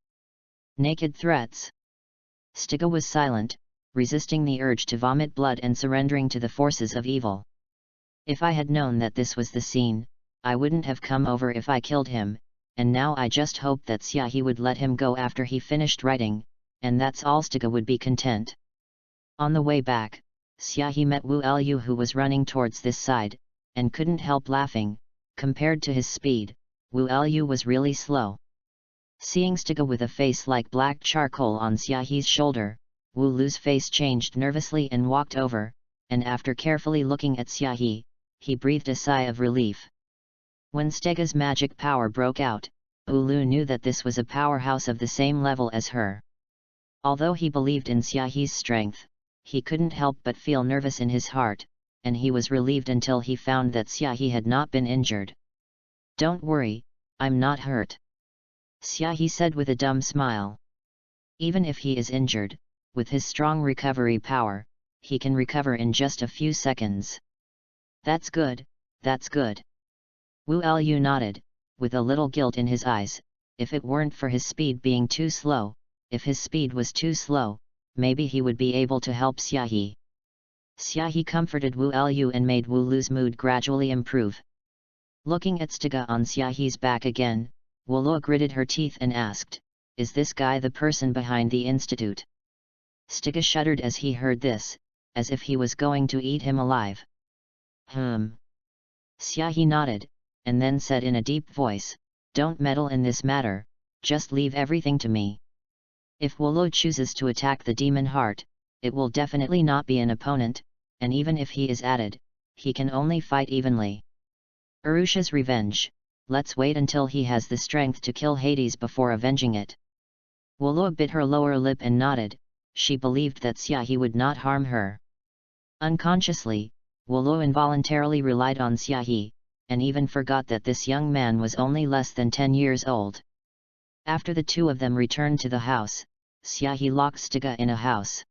Naked threats. Stega was silent, resisting the urge to vomit blood and surrendering to the forces of evil. "If I had known that this was the scene, I wouldn't have come over if I killed him, and now I just hope that Xiaohe would let him go after he finished writing, and that's all." Stega would be content. On the way back, Xiaohe met Wu Lu, who was running towards this side, and couldn't help laughing. Compared to his speed, Wu Lu was really slow. Seeing Stega with a face like black charcoal on Xiaohe's shoulder, Wu Lu's face changed nervously and walked over, and after carefully looking at Xiaohe, he breathed a sigh of relief. When Stega's magic power broke out, Wu Lu knew that this was a powerhouse of the same level as her. Although he believed in Xiaohe's strength, he couldn't help but feel nervous in his heart, and he was relieved until he found that Xiaohe had not been injured. "Don't worry, I'm not hurt," Xiaohe said with a dumb smile. "Even if he is injured, with his strong recovery power, he can recover in just a few seconds." "That's good, that's good." Wu Lu nodded, with a little guilt in his eyes. If it weren't for his speed being too slow, if his speed was too slow, maybe he would be able to help Xiaohe. Xiaohe comforted Wu Lu and made Wu Lu's mood gradually improve. Looking at Stega on Xiaohe's back again, Wu Lu gritted her teeth and asked, "Is this guy the person behind the institute?" Stega shuddered as he heard this, as if he was going to eat him alive. Xiaohe nodded, and then said in a deep voice, "Don't meddle in this matter, just leave everything to me. If Wu Lu chooses to attack the demon heart, it will definitely not be an opponent, and even if he is added, he can only fight evenly. Urusha's revenge, let's wait until he has the strength to kill Hades before avenging it." Wu Lu bit her lower lip and nodded. She believed that Xiaohe would not harm her. Unconsciously, Wu Lu involuntarily relied on Xiaohe, and even forgot that this young man was only less than 10 years old. After the two of them returned to the house, Xiaohe locked Stega in a house.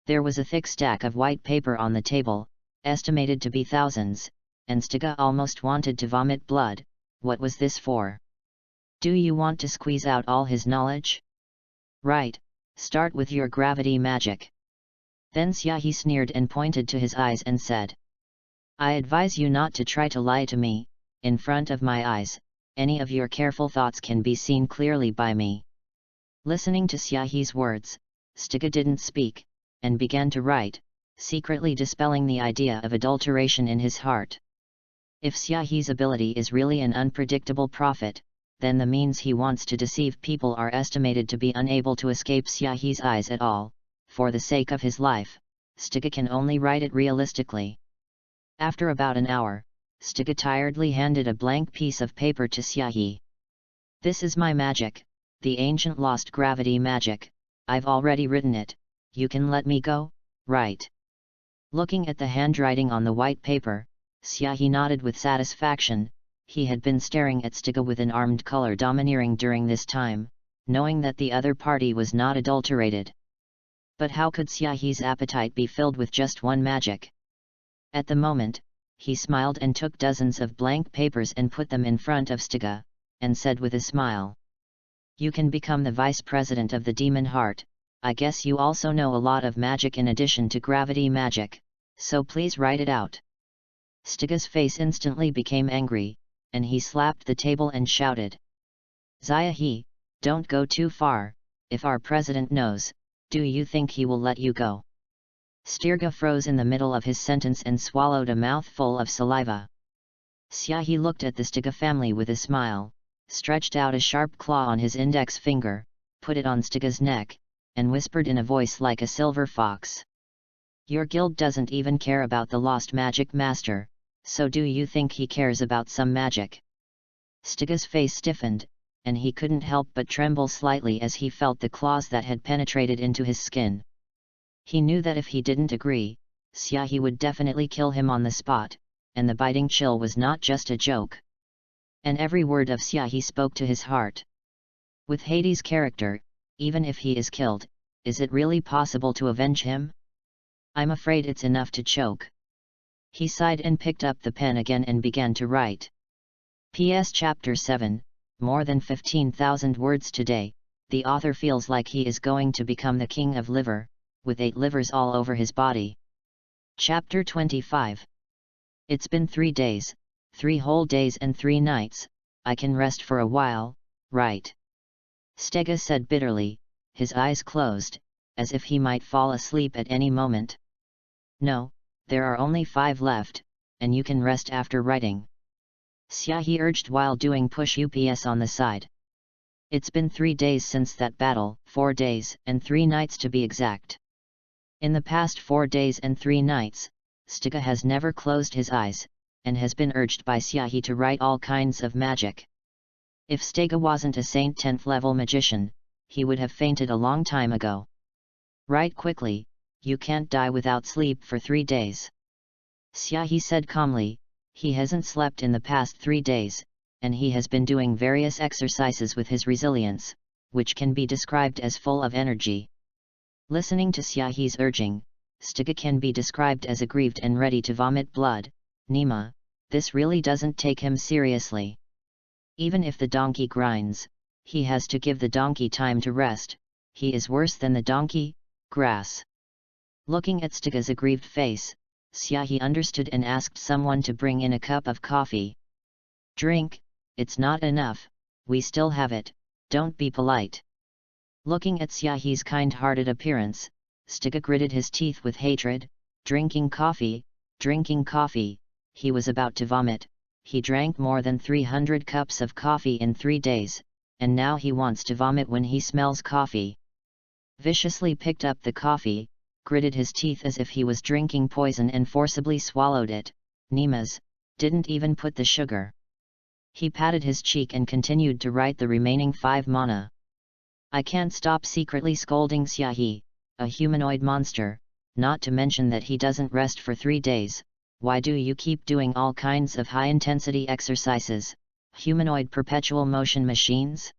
There was a thick stack of white paper on the table, estimated to be thousands, and Stega almost wanted to vomit blood. What was this for? Do you want to squeeze out all his knowledge? Right, start with your gravity magic. Then Xiaohe sneered and pointed to his eyes and said, "I advise you not to try to lie to me. In front of my eyes, any of your careful thoughts can be seen clearly by me." Listening to Xiaohe's words, Stega didn't speak, and began to write, secretly dispelling the idea of adulteration in his heart. If Xiaohe's ability is really an unpredictable prophet, then the means he wants to deceive people are estimated to be unable to escape Xiaohe's eyes at all. For the sake of his life, Stega can only write it realistically. After about an hour, Stega tiredly handed a blank piece of paper to Xiaohe. "This is my magic, the ancient lost gravity magic. I've already written it, you can let me go, right?" Looking at the handwriting on the white paper, Xiaohe nodded with satisfaction. He had been staring at Stega with an armed color domineering during this time, knowing that the other party was not adulterated. But how could Xiaohe's appetite be filled with just one magic? At the moment, he smiled and took dozens of blank papers and put them in front of Stega, and said with a smile, "You can become the vice president of the demon heart, I guess you also know a lot of magic in addition to gravity magic, so please write it out. Stiga's face instantly became angry, and he slapped the table and shouted. Zia, don't go too far. If our president knows, do you think he will let you go? Stirga froze in the middle of his sentence and swallowed a mouthful of saliva. Xiaohe looked at the Stiga family with a smile, stretched out a sharp claw on his index finger, put it on Stiga's neck, and whispered in a voice like a silver fox. Your guild doesn't even care about the lost magic master, so do you think he cares about some magic? Stiga's face stiffened, and he couldn't help but tremble slightly as he felt the claws that had penetrated into his skin. He knew that if he didn't agree, Xiaohe would definitely kill him on the spot, and the biting chill was not just a joke. And every word of Xiaohe spoke to his heart. With Hades' character, even if he is killed, is it really possible to avenge him? I'm afraid it's enough to choke. He sighed and picked up the pen again and began to write. PS Chapter 7, more than 15,000 words today. The author feels like he is going to become the king of liver, with 8 livers all over his body. Chapter 25. It's been 3 days, 3 whole days and 3 nights, I can rest for a while, right? Stiga said bitterly, his eyes closed, as if he might fall asleep at any moment. No, there are only 5 left, and you can rest after writing. Xiaohe urged while doing push-ups on the side. It's been 3 days since that battle, 4 days and 3 nights to be exact. In the past 4 days and 3 nights, Stiga has never closed his eyes, and has been urged by Xiaohe to write all kinds of magic. If Stiga wasn't a Saint 10th level magician, he would have fainted a long time ago. Write quickly, you can't die without sleep for 3 days. Xiaohe said calmly, he hasn't slept in the past 3 days, and he has been doing various exercises with his resilience, which can be described as full of energy. Listening to Xiaohe's urging, Stiga can be described as aggrieved and ready to vomit blood. Nima, this really doesn't take him seriously. Even if the donkey grinds, he has to give the donkey time to rest. He is worse than the donkey, grass. Looking at Stiga's aggrieved face, Xiaohe understood and asked someone to bring in a cup of coffee. Drink, it's not enough, we still have it, don't be polite. Looking at Xiaohe's kind-hearted appearance, Stiga gritted his teeth with hatred. Drinking coffee, he was about to vomit. He drank more than 300 cups of coffee in 3 days, and now he wants to vomit when he smells coffee. Viciously picked up the coffee, gritted his teeth as if he was drinking poison and forcibly swallowed it. Nimas, didn't even put the sugar. He patted his cheek and continued to write the remaining 5 mana. I can't stop secretly scolding Xiaohe, a humanoid monster, not to mention that he doesn't rest for 3 days. Why do you keep doing all kinds of high-intensity exercises, humanoid perpetual motion machines?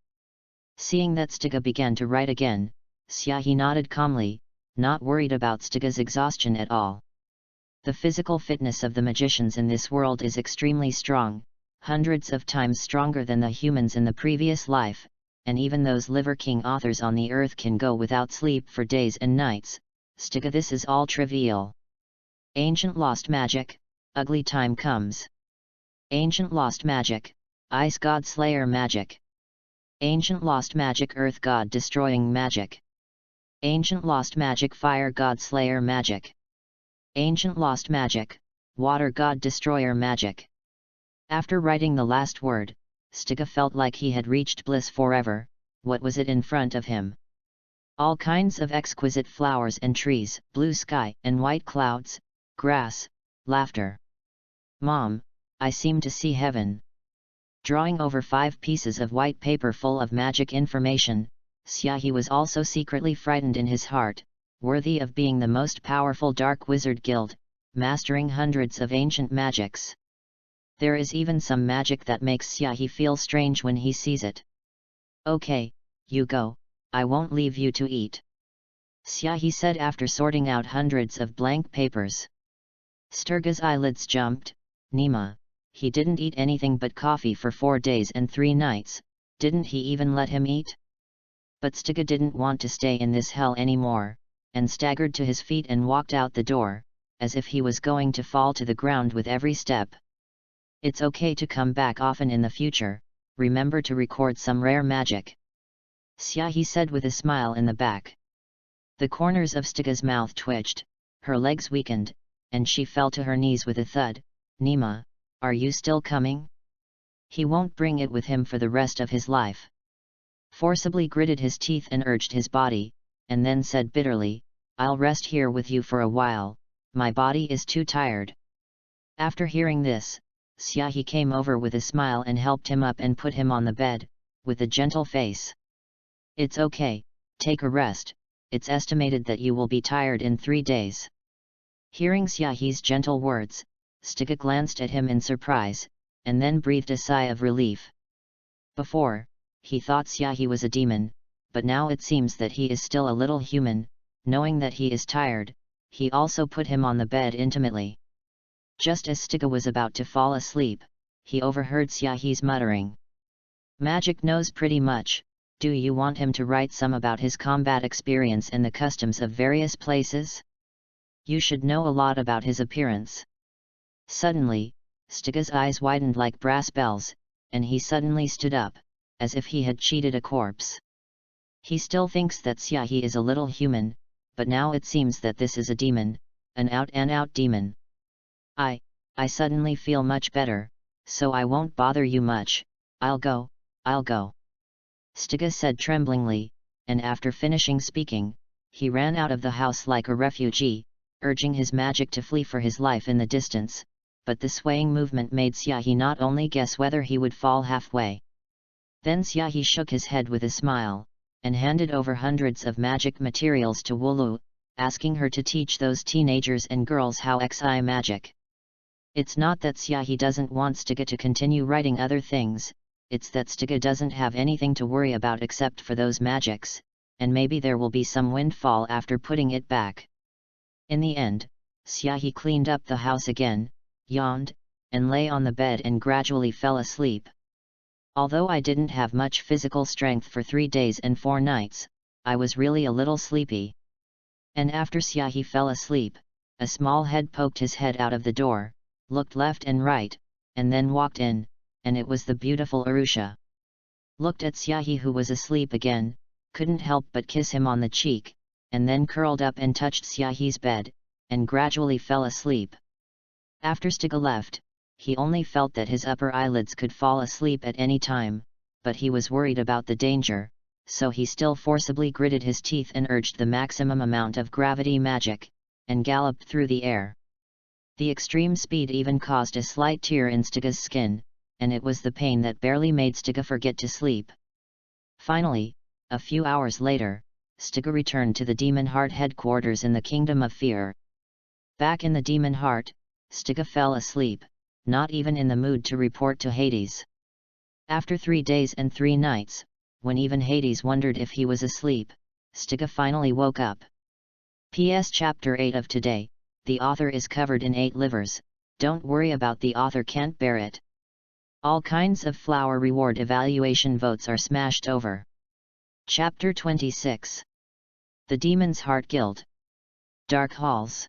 Seeing that Stiga began to write again, Xiaohe nodded calmly, not worried about Stiga's exhaustion at all. The physical fitness of the magicians in this world is extremely strong, hundreds of times stronger than the humans in the previous life, and even those Liver King authors on the earth can go without sleep for days and nights. Stiga, this is all trivial. Ancient lost magic, ugly time comes. Ancient lost magic, ice god slayer magic. Ancient lost magic, earth god destroying magic. Ancient lost magic, fire god slayer magic. Ancient lost magic, water god destroyer magic. After writing the last word, Stiga felt like he had reached bliss forever. What was it in front of him? All kinds of exquisite flowers and trees, blue sky and white clouds, grass, laughter. Mom, I seem to see heaven. Drawing over 5 pieces of white paper full of magic information, Xiaohe was also secretly frightened in his heart, worthy of being the most powerful dark wizard guild, mastering hundreds of ancient magics. There is even some magic that makes Xiaohe feel strange when he sees it. Okay, you go, I won't leave you to eat. Xiaohe said after sorting out hundreds of blank papers. Stirga's eyelids jumped. Nima, he didn't eat anything but coffee for 4 days and 3 nights, didn't he even let him eat? But Stiga didn't want to stay in this hell anymore, and staggered to his feet and walked out the door, as if he was going to fall to the ground with every step. It's okay to come back often in the future, remember to record some rare magic. Xiaohe said with a smile in the back. The corners of Stiga's mouth twitched, her legs weakened, and she fell to her knees with a thud. Nima, are you still coming? He won't bring it with him for the rest of his life. Forcibly gritted his teeth and urged his body, and then said bitterly, I'll rest here with you for a while, my body is too tired. After hearing this, Xiaohe came over with a smile and helped him up and put him on the bed, with a gentle face. It's okay, take a rest, it's estimated that you will be tired in 3 days. Hearing Xiaohe's gentle words, Stiga glanced at him in surprise, and then breathed a sigh of relief. Before, he thought Xiaohe was a demon, but now it seems that he is still a little human. Knowing that he is tired, he also put him on the bed intimately. Just as Stiga was about to fall asleep, he overheard Xiaohe's muttering. Magic knows pretty much, do you want him to write some about his combat experience and the customs of various places? You should know a lot about his appearance. Suddenly, Stiga's eyes widened like brass bells, and he suddenly stood up, as if he had cheated a corpse. He still thinks that Xiaohe is a little human, but now it seems that this is a demon, an out-and-out demon. I suddenly feel much better, so I won't bother you much, I'll go. Stiga said tremblingly, and after finishing speaking, he ran out of the house like a refugee, urging his magic to flee for his life in the distance, but the swaying movement made Xiaohe not only guess whether he would fall halfway. Then Xiaohe shook his head with a smile, and handed over hundreds of magic materials to Wulu, asking her to teach those teenagers and girls how XI magic. It's not that Xiaohe doesn't want Stiga to continue writing other things, it's that Stiga doesn't have anything to worry about except for those magics, and maybe there will be some windfall after putting it back. In the end, Xiaohe cleaned up the house again, yawned, and lay on the bed and gradually fell asleep. Although I didn't have much physical strength for 3 days and 4 nights, I was really a little sleepy. And after Xiaohe fell asleep, a small head poked his head out of the door, looked left and right, and then walked in, and it was the beautiful Arusha. Looked at Xiaohe who was asleep again, couldn't help but kiss him on the cheek, and then curled up and touched Xiaohe's bed, and gradually fell asleep. After Stiga left, he only felt that his upper eyelids could fall asleep at any time, but he was worried about the danger, so he still forcibly gritted his teeth and urged the maximum amount of gravity magic, and galloped through the air. The extreme speed even caused a slight tear in Stiga's skin, and it was the pain that barely made Stiga forget to sleep. Finally, a few hours later, Stiga returned to the Demon Heart headquarters in the Kingdom of Fear. Back in the Demon Heart, Stiga fell asleep, not even in the mood to report to Hades. After 3 days and 3 nights, when even Hades wondered if he was asleep, Stiga finally woke up. PS Chapter 8 of today, the author is covered in 8 livers, don't worry about the author can't bear it. All kinds of flower reward evaluation votes are smashed over. Chapter 26. The Demon's Heart Guild. Dark Halls.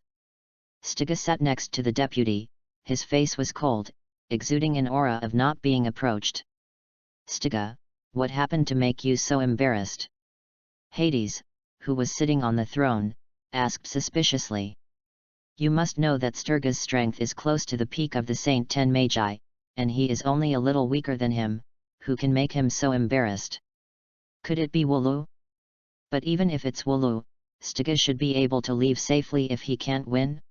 Stiga sat next to the deputy, his face was cold, exuding an aura of not being approached. Stiga, what happened to make you so embarrassed? Hades, who was sitting on the throne, asked suspiciously. You must know that Sturga's strength is close to the peak of the Saint Ten Magi, and he is only a little weaker than him, who can make him so embarrassed? Could it be Wulu? But even if it's Wulu, Stiga should be able to leave safely if he can't win?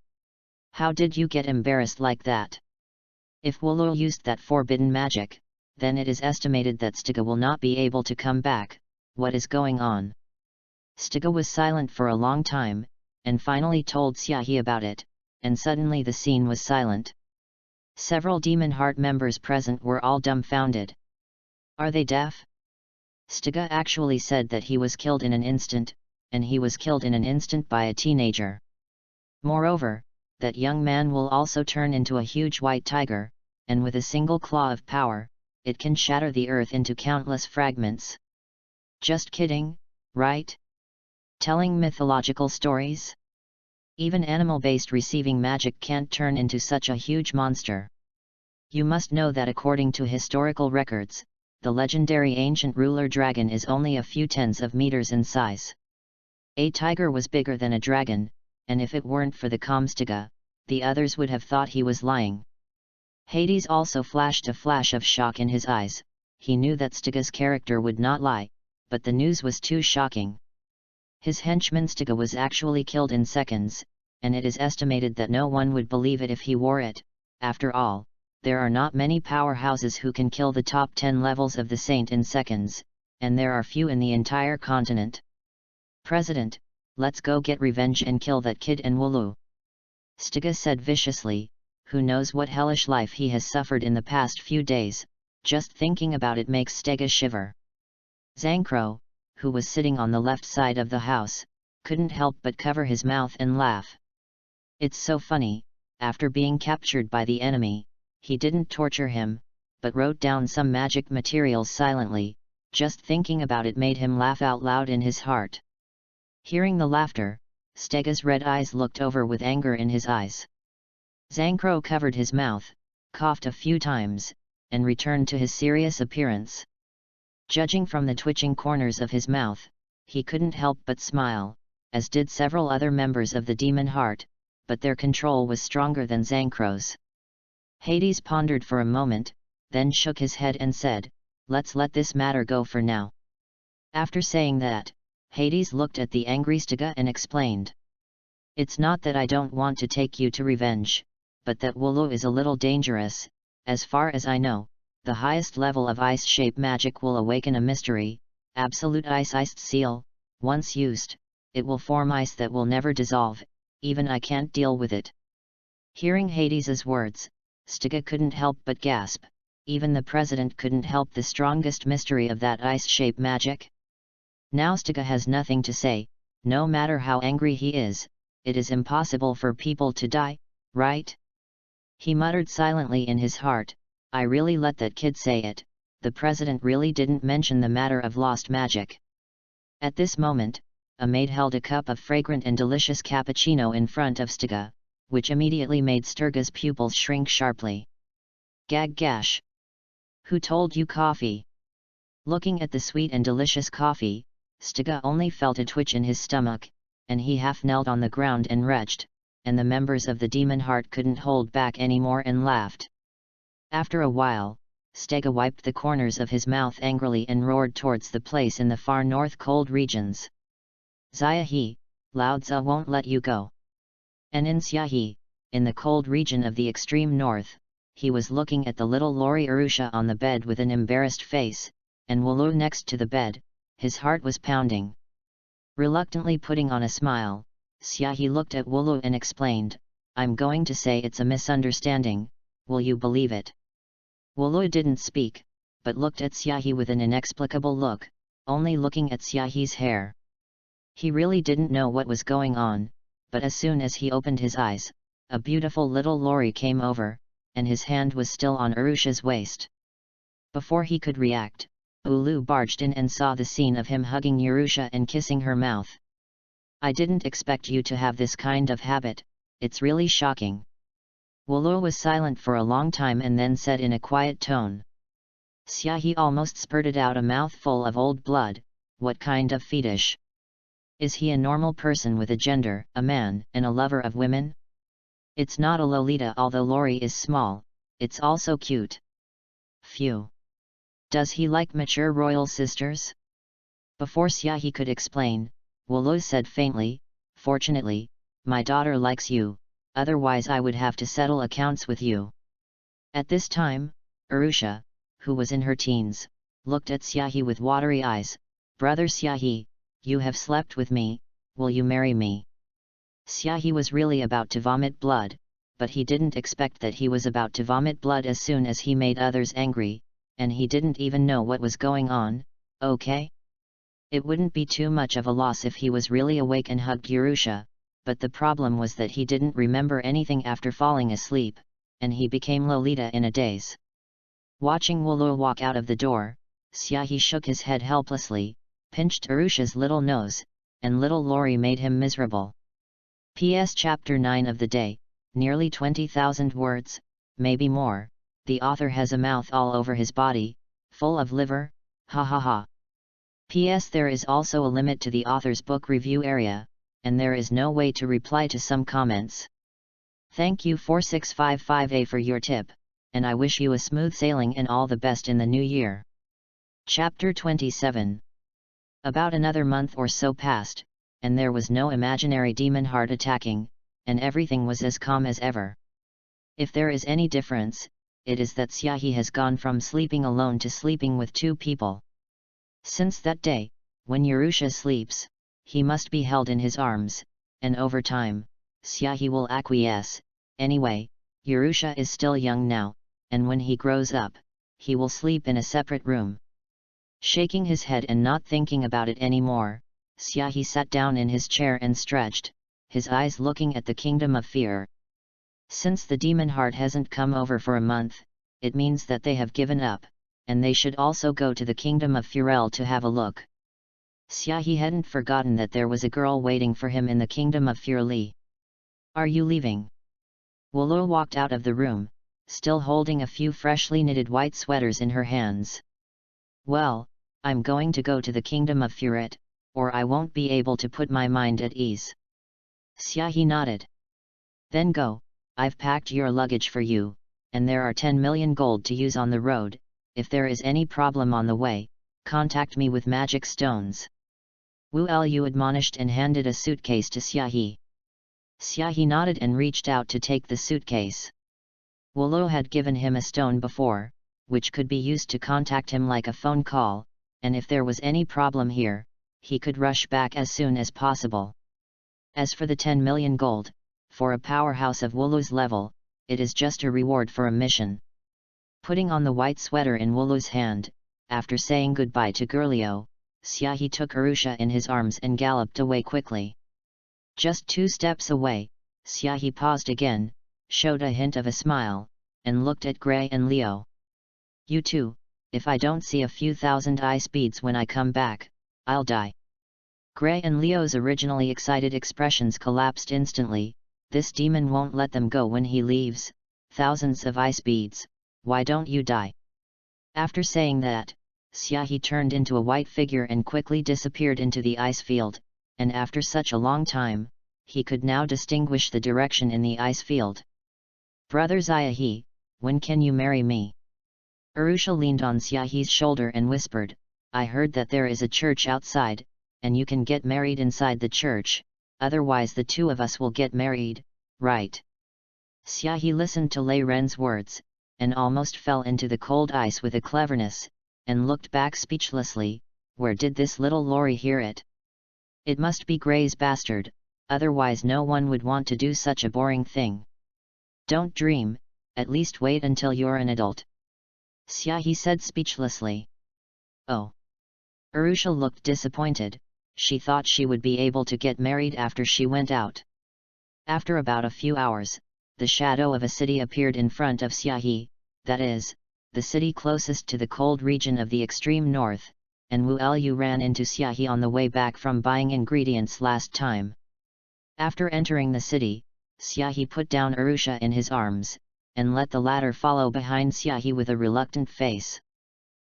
How did you get embarrassed like that? If Wulu used that forbidden magic, then it is estimated that Stiga will not be able to come back. What is going on? Stiga was silent for a long time, and finally told Xiaohe about it, and suddenly the scene was silent. Several Demon Heart members present were all dumbfounded. Are they deaf? Stiga actually said that he was killed in an instant, and he was killed in an instant by a teenager. Moreover, that young man will also turn into a huge white tiger, and with a single claw of power, it can shatter the earth into countless fragments. Just kidding, right? Telling mythological stories? Even animal-based receiving magic can't turn into such a huge monster. You must know that according to historical records, the legendary ancient ruler dragon is only a few tens of meters in size. A tiger was bigger than a dragon, and if it weren't for the calm Styga, the others would have thought he was lying. Hades also flashed a flash of shock in his eyes. He knew that Styga's character would not lie, but the news was too shocking. His henchman Styga was actually killed in seconds, and it is estimated that no one would believe it if he wore it. After all, there are not many powerhouses who can kill the top 10 levels of the Saint in seconds, and there are few in the entire continent. President, let's go get revenge and kill that kid and Wooloo. Styga said viciously. Who knows what hellish life he has suffered in the past few days, just thinking about it makes Styga shiver. Zankro, who was sitting on the left side of the house, couldn't help but cover his mouth and laugh. It's so funny, after being captured by the enemy, he didn't torture him, but wrote down some magic materials silently. Just thinking about it made him laugh out loud in his heart. Hearing the laughter, Styga's red eyes looked over with anger in his eyes. Zankro covered his mouth, coughed a few times, and returned to his serious appearance. Judging from the twitching corners of his mouth, he couldn't help but smile, as did several other members of the Demon Heart, but their control was stronger than Zankro's. Hades pondered for a moment, then shook his head and said, "Let's let this matter go for now." After saying that, Hades looked at the angry Styga and explained. "It's not that I don't want to take you to revenge, but that Wooloo is a little dangerous. As far as I know, the highest level of ice shape magic will awaken a mystery, absolute ice-iced seal. Once used, it will form ice that will never dissolve, even I can't deal with it." Hearing Hades's words, Styga couldn't help but gasp. Even the president couldn't help the strongest mystery of that ice shape magic. Now Styga has nothing to say. No matter how angry he is, it is impossible for people to die, right? He muttered silently in his heart, "I really let that kid say it. The president really didn't mention the matter of lost magic." At this moment, a maid held a cup of fragrant and delicious cappuccino in front of Styga, which immediately made Styga's pupils shrink sharply. Gag gash! Who told you coffee? Looking at the sweet and delicious coffee, Styga only felt a twitch in his stomach, and he half knelt on the ground and retched, and the members of the Demon Heart couldn't hold back anymore and laughed. After a while, Styga wiped the corners of his mouth angrily and roared towards the place in the far north cold regions. "Xiahe, Lao Tzu won't let you go." And in Xiahe, in the cold region of the extreme north, he was looking at the little Lori Arusha on the bed with an embarrassed face, and Wooloo next to the bed. His heart was pounding. Reluctantly putting on a smile, Xiahe looked at Wooloo and explained, "I'm going to say it's a misunderstanding, will you believe it?" Wooloo didn't speak, but looked at Xiahe with an inexplicable look, only looking at Xiahe's hair. He really didn't know what was going on, but as soon as he opened his eyes, a beautiful little Lori came over, and his hand was still on Arusha's waist. Before he could react, Ulu barged in and saw the scene of him hugging Urusha and kissing her mouth. "I didn't expect you to have this kind of habit, it's really shocking." Wooloo was silent for a long time and then said in a quiet tone. Xiahe almost spurted out a mouthful of old blood, "What kind of fetish? Is he a normal person with a gender, a man, and a lover of women? It's not a Lolita, although Lori is small, it's also cute. Phew. Does he like mature royal sisters?" Before Xiahe could explain, Wooloo said faintly, "Fortunately, my daughter likes you, otherwise I would have to settle accounts with you." At this time, Arusha, who was in her teens, looked at Xiahe with watery eyes. "Brother Xiahe, you have slept with me, will you marry me?" Xiahe was really about to vomit blood, but he didn't expect that he was about to vomit blood as soon as he made others angry, and he didn't even know what was going on. Okay? It wouldn't be too much of a loss if he was really awake and hugged Urusha, but the problem was that he didn't remember anything after falling asleep, and he became Lolita in a daze. Watching Wooloo walk out of the door, Xiahe shook his head helplessly, pinched Arusha's little nose, and little Lori made him miserable. P.S. Chapter 9 of the day, nearly 20,000 words, maybe more. The author has a mouth all over his body, full of liver, ha ha ha. P.S. There is also a limit to the author's book review area, and there is no way to reply to some comments. Thank you 4655A for your tip, and I wish you a smooth sailing and all the best in the new year. Chapter 27. About another month or so passed, and there was no imaginary demon heart attacking, and everything was as calm as ever. If there is any difference, it is that Syahi has gone from sleeping alone to sleeping with two people. Since that day, when Urusha sleeps, he must be held in his arms, and over time, Syahi will acquiesce. Anyway, Urusha is still young now, and when he grows up, he will sleep in a separate room. Shaking his head and not thinking about it anymore, Syahi sat down in his chair and stretched, his eyes looking at the kingdom of fear. Since the demon heart hasn't come over for a month, it means that they have given up, and they should also go to the kingdom of Furel to have a look. Syahi hadn't forgotten that there was a girl waiting for him in the kingdom of Furli. Are you leaving? Wulul walked out of the room, still holding a few freshly knitted white sweaters in her hands. Well, I'm going to go to the kingdom of Furet, or I won't be able to put my mind at ease. Syahi nodded. Then go, I've packed your luggage for you, and there are 10 million gold to use on the road. If there is any problem on the way, contact me with magic stones. Wu Lu admonished and handed a suitcase to Syahi. Syahi nodded and reached out to take the suitcase. Wulu had given him a stone before, which could be used to contact him like a phone call, and if there was any problem here, he could rush back as soon as possible. As for the 10 million gold, for a powerhouse of Wulu's level, it is just a reward for a mission. Putting on the white sweater in Wulu's hand, after saying goodbye to Gerlio, Syahi took Arusha in his arms and galloped away quickly. Just 2 steps away, Syahi paused again, showed a hint of a smile, and looked at Gray and Leo. You two, if I don't see a few thousand ice beads when I come back, I'll die. Gray and Leo's originally excited expressions collapsed instantly. This demon won't let them go when he leaves. Thousands of ice beads, why don't you die? After saying that, Syahi turned into a white figure and quickly disappeared into the ice field, and after such a long time, he could now distinguish the direction in the ice field. Brother Syahi, when can you marry me? Arusha leaned on Syahi's shoulder and whispered, I heard that there is a church outside, and you can get married inside the church, otherwise the two of us will get married, right? Syahi listened to Lei Ren's words, and almost fell into the cold ice with a cleverness, and looked back speechlessly. Where did this little Lori hear it? It must be Gray's bastard, otherwise no one would want to do such a boring thing. Don't dream, at least wait until you're an adult. Syahi said speechlessly. Oh. Arusha looked disappointed. She thought she would be able to get married after she went out. After about a few hours, the shadow of a city appeared in front of Syahi, that is, the city closest to the cold region of the extreme north, and Wu Lu ran into Syahi on the way back from buying ingredients last time. After entering the city, Syahi put down Arusha in his arms, and let the latter follow behind Syahi with a reluctant face.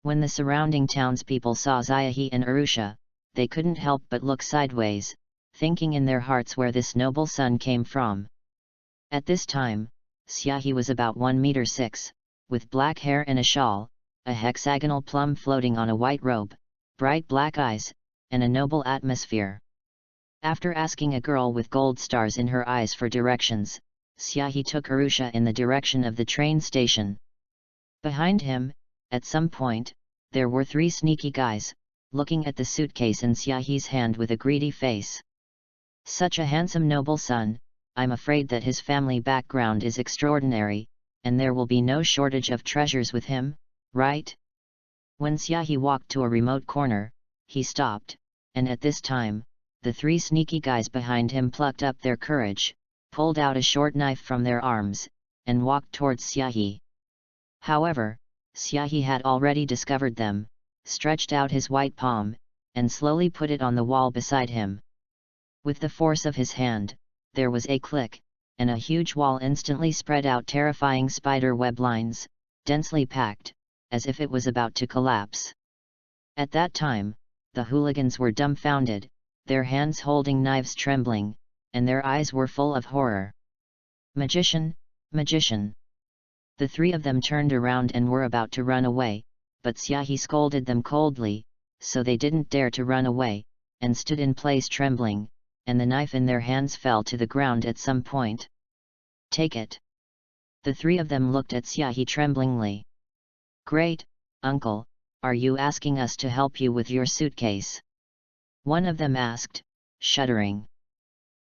When the surrounding townspeople saw Syahi and Arusha, they couldn't help but look sideways, thinking in their hearts where this noble son came from. At this time, Syahi was about 1 meter 6, with black hair and a shawl, a hexagonal plum floating on a white robe, bright black eyes, and a noble atmosphere. After asking a girl with gold stars in her eyes for directions, Syahi took Arusha in the direction of the train station. Behind him, at some point, there were 3 sneaky guys, looking at the suitcase in Syahi's hand with a greedy face. Such a handsome noble son, I'm afraid that his family background is extraordinary, and there will be no shortage of treasures with him, right? When Syahi walked to a remote corner, he stopped, and at this time, the 3 sneaky guys behind him plucked up their courage, pulled out a short knife from their arms, and walked towards Syahi. However, Syahi had already discovered them, stretched out his white palm, and slowly put it on the wall beside him. With the force of his hand, there was a click, and a huge wall instantly spread out terrifying spider web lines, densely packed, as if it was about to collapse. At that time, the hooligans were dumbfounded, their hands holding knives trembling, and their eyes were full of horror. "Magician, magician!" The three of them turned around and were about to run away, but Xiaohe scolded them coldly, so they didn't dare to run away, and stood in place trembling, and the knife in their hands fell to the ground at some point. "Take it." The three of them looked at Xiaohe tremblingly. "Great, uncle, are you asking us to help you with your suitcase?" one of them asked, shuddering.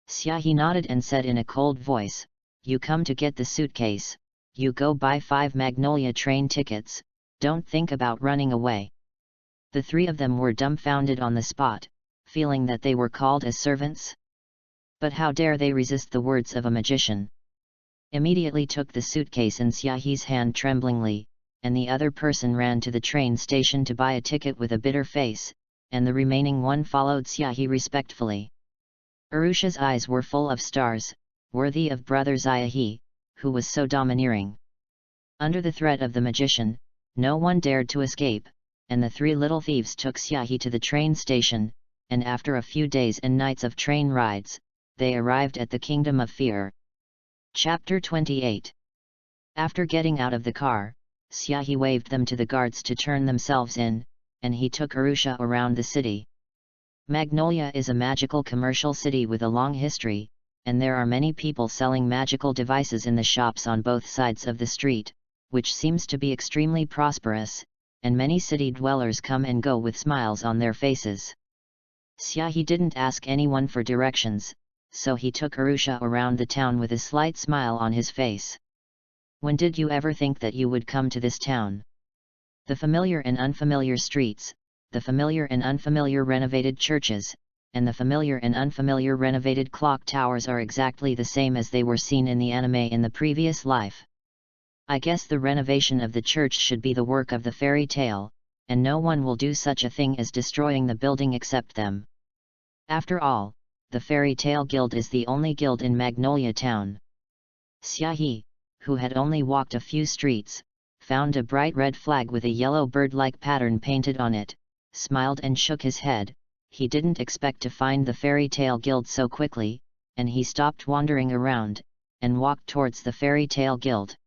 Xiaohe nodded and said in a cold voice, "You come to get the suitcase, you go buy 5 Magnolia train tickets, don't think about running away." The three of them were dumbfounded on the spot, feeling that they were called as servants. But how dare they resist the words of a magician? Immediately took the suitcase in Xiaohe's hand tremblingly, and the other person ran to the train station to buy a ticket with a bitter face, and the remaining one followed Xiaohe respectfully. Arusha's eyes were full of stars, worthy of brother Xiaohe, who was so domineering. Under the threat of the magician, no one dared to escape, and the three little thieves took Xiaohe to the train station, and after a few days and nights of train rides, they arrived at the Kingdom of Fear. Chapter 28. After getting out of the car, Xiaohe waved them to the guards to turn themselves in, and he took Arusha around the city. Magnolia is a magical commercial city with a long history, and there are many people selling magical devices in the shops on both sides of the street, which seems to be extremely prosperous, and many city dwellers come and go with smiles on their faces. Xiaohe didn't ask anyone for directions, so he took Arusha around the town with a slight smile on his face. "When did you ever think that you would come to this town? The familiar and unfamiliar streets, the familiar and unfamiliar renovated churches, and the familiar and unfamiliar renovated clock towers are exactly the same as they were seen in the anime in the previous life. I guess the renovation of the church should be the work of the fairy tale, and no one will do such a thing as destroying the building except them. After all, the Fairy Tale Guild is the only guild in Magnolia Town." Xiaohe, who had only walked a few streets, found a bright red flag with a yellow bird-like pattern painted on it, smiled and shook his head. He didn't expect to find the Fairy Tale Guild so quickly, and he stopped wandering around, and walked towards the Fairy Tale Guild.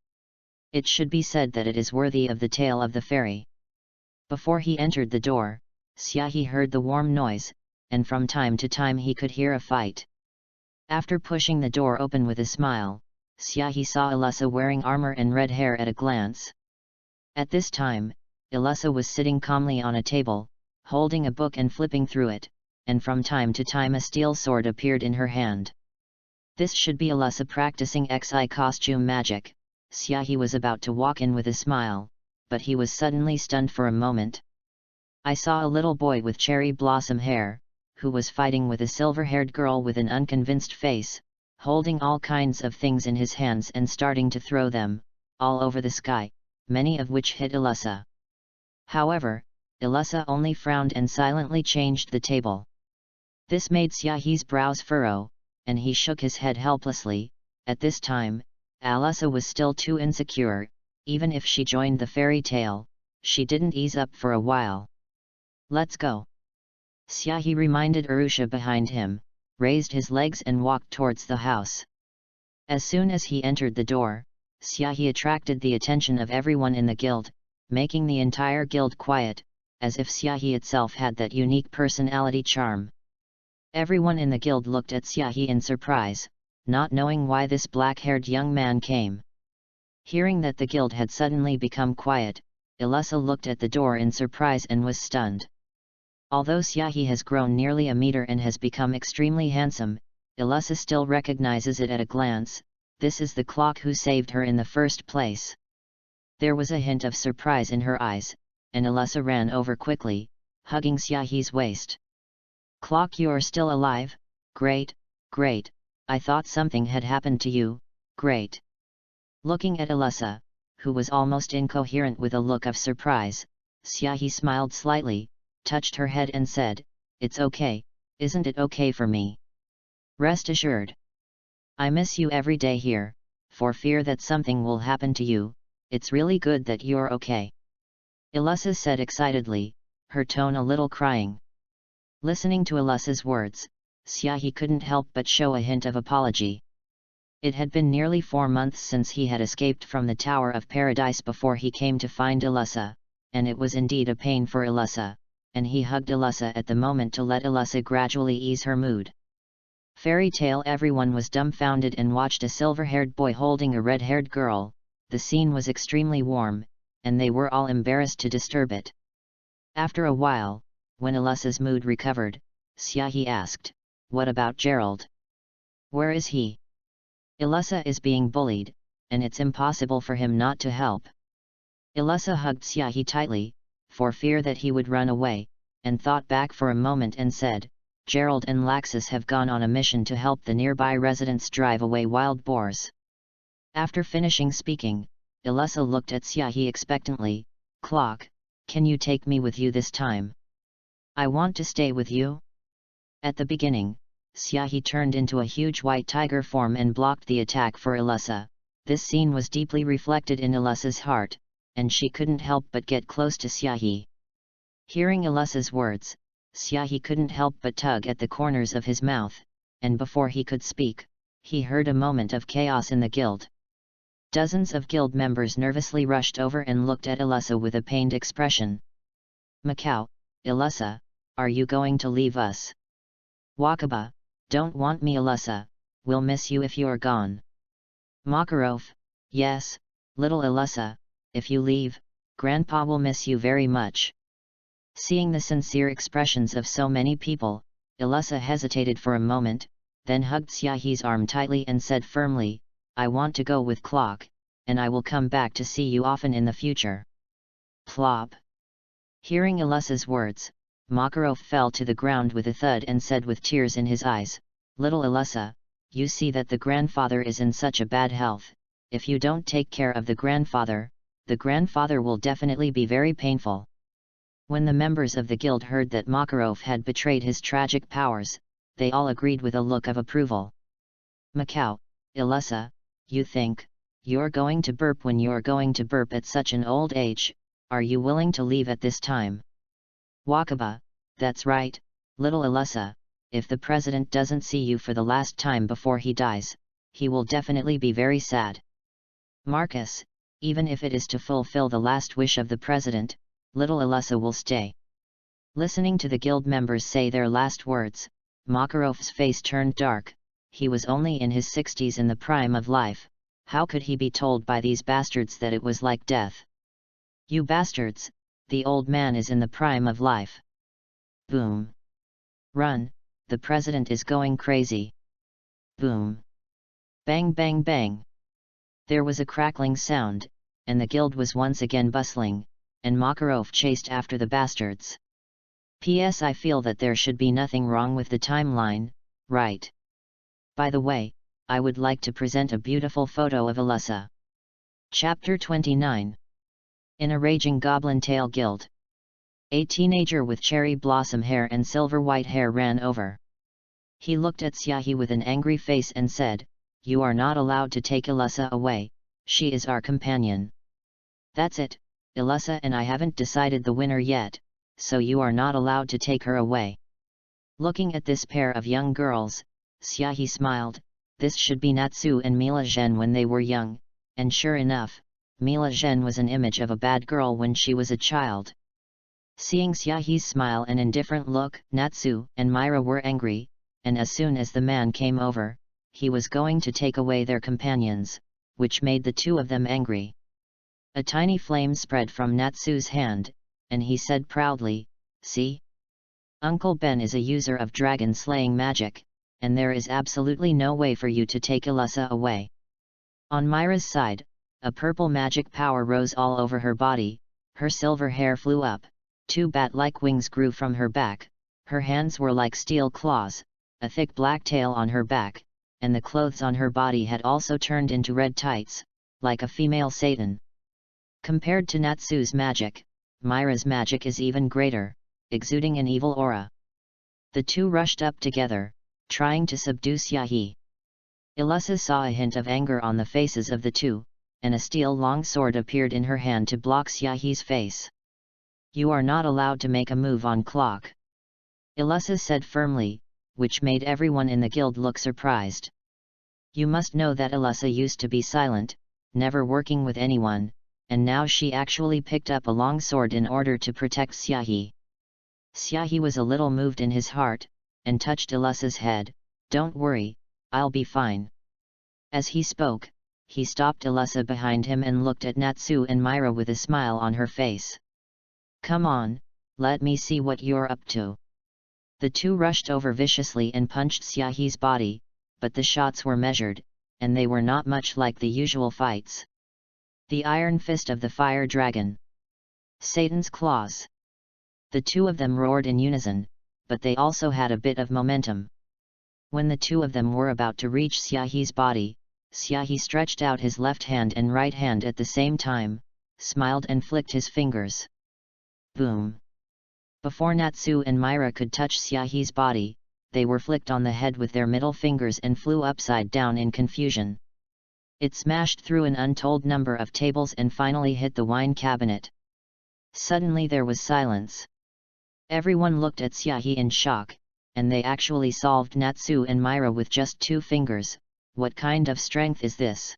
It should be said that it is worthy of the tale of the fairy. Before he entered the door, Xiaohe heard the warm noise, and from time to time he could hear a fight. After pushing the door open with a smile, Xiaohe saw Ilusa wearing armor and red hair at a glance. At this time, Ilusa was sitting calmly on a table, holding a book and flipping through it, and from time to time a steel sword appeared in her hand. This should be Ilusa practicing Xi costume magic. Xiaohe was about to walk in with a smile, but he was suddenly stunned for a moment. "I saw a little boy with cherry blossom hair, who was fighting with a silver-haired girl with an unconvinced face, holding all kinds of things in his hands and starting to throw them, all over the sky, many of which hit Ilusa. However, Ilusa only frowned and silently changed the table. This made Xiaohe's brows furrow, and he shook his head helplessly. At this time, Ilusa was still too insecure. Even if she joined the fairy tale, she didn't ease up for a while. "Let's go," Xiaohe reminded Arusha behind him, raised his legs and walked towards the house. As soon as he entered the door, Xiaohe attracted the attention of everyone in the guild, making the entire guild quiet, as if Xiaohe itself had that unique personality charm. Everyone in the guild looked at Xiaohe in surprise, not knowing why this black-haired young man came. Hearing that the guild had suddenly become quiet, Ilusa looked at the door in surprise and was stunned. Although Xiaohe has grown nearly a meter and has become extremely handsome, Ilusa still recognizes it at a glance. This is the clock who saved her in the first place. There was a hint of surprise in her eyes, and Ilusa ran over quickly, hugging Xiaohe's waist. "Clock, you're still alive? Great, great, I thought something had happened to you, great." Looking at Ilusa, who was almost incoherent with a look of surprise, Xiaohe smiled slightly, touched her head and said, It's okay, isn't it okay for me? Rest assured. I miss you every day here, for fear that something will happen to you. It's really good that you're okay. Ilusa said excitedly, her tone a little crying. Listening to Ilusa's words, Xiaohe couldn't help but show a hint of apology. It had been nearly 4 months since he had escaped from the Tower of Paradise before he came to find Ilusa, and it was indeed a pain for Ilusa, and he hugged Ilusa at the moment to let Ilusa gradually ease her mood. Fairy tale. Everyone was dumbfounded and watched a silver-haired boy holding a red-haired girl. The scene was extremely warm, and they were all embarrassed to disturb it. After a while, when Ilusa's mood recovered, Xiaohe asked, "What about Gerald? Where is he? Ilusa is being bullied, and it's impossible for him not to help." Ilusa hugged Xiaohe tightly, for fear that he would run away, and thought back for a moment and said, "Gerald and Laxus have gone on a mission to help the nearby residents drive away wild boars." After finishing speaking, Ilusa looked at Xiaohe expectantly. "Clock, can you take me with you this time? I want to stay with you." At the beginning, Xiaohe turned into a huge white tiger form and blocked the attack for Ilusa. This scene was deeply reflected in Ilusa's heart, and she couldn't help but get close to Xiaohe. Hearing Ilusa's words, Xiaohe couldn't help but tug at the corners of his mouth, and before he could speak, he heard a moment of chaos in the guild. Dozens of guild members nervously rushed over and looked at Ilusa with a pained expression. "Macau, Ilusa, are you going to leave us?" "Wakaba, don't want me Ilusa, we'll miss you if you're gone." "Makarov, yes, little Ilusa, if you leave, Grandpa will miss you very much." Seeing the sincere expressions of so many people, Ilusa hesitated for a moment, then hugged Xiaohe's arm tightly and said firmly, "I want to go with Clock, and I will come back to see you often in the future." Plop! Hearing Ilusa's words, Makarov fell to the ground with a thud and said with tears in his eyes, "Little Ilusa, you see that the grandfather is in such a bad health. If you don't take care of the grandfather will definitely be very painful." When the members of the guild heard that Makarov had betrayed his tragic powers, they all agreed with a look of approval. "Macau, Ilusa, you think you're going to burp when you're going to burp at such an old age? Are you willing to leave at this time?" "Wakaba, that's right, little Ilusa, if the president doesn't see you for the last time before he dies, he will definitely be very sad." "Marcus, even if it is to fulfill the last wish of the president, little Ilusa will stay." Listening to the guild members say their last words, Makarov's face turned dark. He was only in his 60s in the prime of life. How could he be told by these bastards that it was like death? "You bastards, the old man is in the prime of life." Boom! "Run, the president is going crazy." Boom! Bang bang bang! There was a crackling sound, and the guild was once again bustling, and Makarov chased after the bastards. P.S. I feel that there should be nothing wrong with the timeline, right? By the way, I would like to present a beautiful photo of Ilusa. Chapter 29. In a raging goblin tail guild. A teenager with cherry blossom hair and silver white hair ran over. He looked at Xiaohe with an angry face and said, "You are not allowed to take Ilusa away, she is our companion." "That's it, Ilusa, and I haven't decided the winner yet, so you are not allowed to take her away." Looking at this pair of young girls, Xiaohe smiled. This should be Natsu and Mila Zhen when they were young, and sure enough, Mila Zhen was an image of a bad girl when she was a child. Seeing Xiaohe's smile and indifferent look, Natsu and Myra were angry, and as soon as the man came over, he was going to take away their companions, which made the two of them angry. A tiny flame spread from Natsu's hand, and he said proudly, "See? Uncle Ben is a user of dragon-slaying magic, and there is absolutely no way for you to take Ilusa away." On Myra's side, a purple magic power rose all over her body, her silver hair flew up, 2 bat-like wings grew from her back, her hands were like steel claws, a thick black tail on her back, and the clothes on her body had also turned into red tights, like a female Satan. Compared to Natsu's magic, Myra's magic is even greater, exuding an evil aura. The two rushed up together, trying to subdue Xiaohi. Illusa saw a hint of anger on the faces of the two, and a steel longsword appeared in her hand to block Xiaohi's face. "You are not allowed to make a move on clock," Illusa said firmly, which made everyone in the guild look surprised. You must know that Illusa used to be silent, never working with anyone, and now she actually picked up a long sword in order to protect Xiaohi. Xiaohi was a little moved in his heart, and touched Illusa's head. "Don't worry, I'll be fine." As he spoke, he stopped Illusa behind him and looked at Natsu and Myra with a smile on her face. "Come on, let me see what you're up to." The two rushed over viciously and punched Xiaohi's body, but the shots were measured, and they were not much like the usual fights. The iron fist of the fire dragon. Satan's claws. The two of them roared in unison, but they also had a bit of momentum. When the two of them were about to reach Xiaohi's body, Xiaohi stretched out his left hand and right hand at the same time, smiled and flicked his fingers. Boom! Before Natsu and Myra could touch Xiaohi's body, they were flicked on the head with their middle fingers and flew upside down in confusion. It smashed through an untold number of tables and finally hit the wine cabinet. Suddenly there was silence. Everyone looked at Xiaohi in shock, and they actually solved Natsu and Myra with just 2 fingers. What kind of strength is this?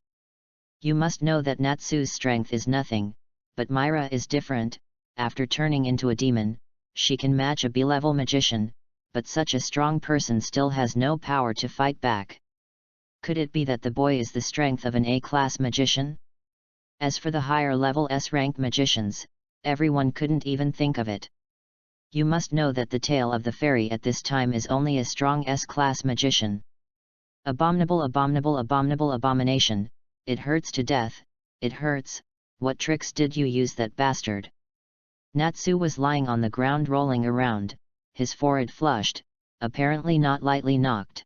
You must know that Natsu's strength is nothing, but Myra is different. After turning into a demon, she can match a B-level magician, but such a strong person still has no power to fight back. Could it be that the boy is the strength of an A-class magician? As for the higher level S-rank magicians, everyone couldn't even think of it. You must know that the tail of the fairy at this time is only a strong S-class magician. Abominable, abominable, abominable abomination, it hurts to death, it hurts. What tricks did you use, that bastard? Natsu was lying on the ground rolling around, his forehead flushed, apparently not lightly knocked.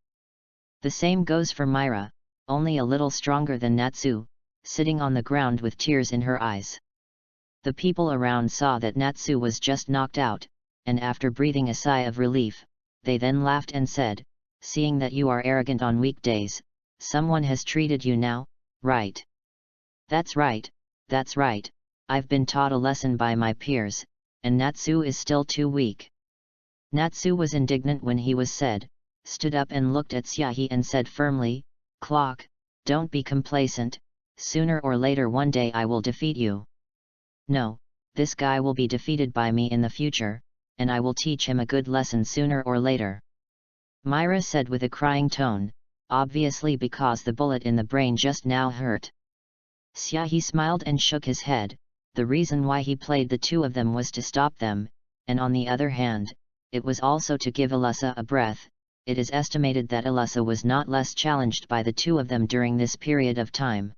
The same goes for Myra, only a little stronger than Natsu, sitting on the ground with tears in her eyes. The people around saw that Natsu was just knocked out, and after breathing a sigh of relief, they then laughed and said, "Seeing that you are arrogant on weekdays, someone has treated you now, right?" That's right, that's right, I've been taught a lesson by my peers, and Natsu is still too weak." Natsu was indignant when he was said, stood up and looked at Xiaohi and said firmly, "Clock, don't be complacent, sooner or later one day I will defeat you." "No, this guy will be defeated by me in the future, and I will teach him a good lesson sooner or later," Myra said with a crying tone, obviously because the bullet in the brain just now hurt. Xiaohi smiled and shook his head. The reason why he played the two of them was to stop them, and on the other hand, it was also to give Illusa a breath. It is estimated that Illusa was not less challenged by the two of them during this period of time.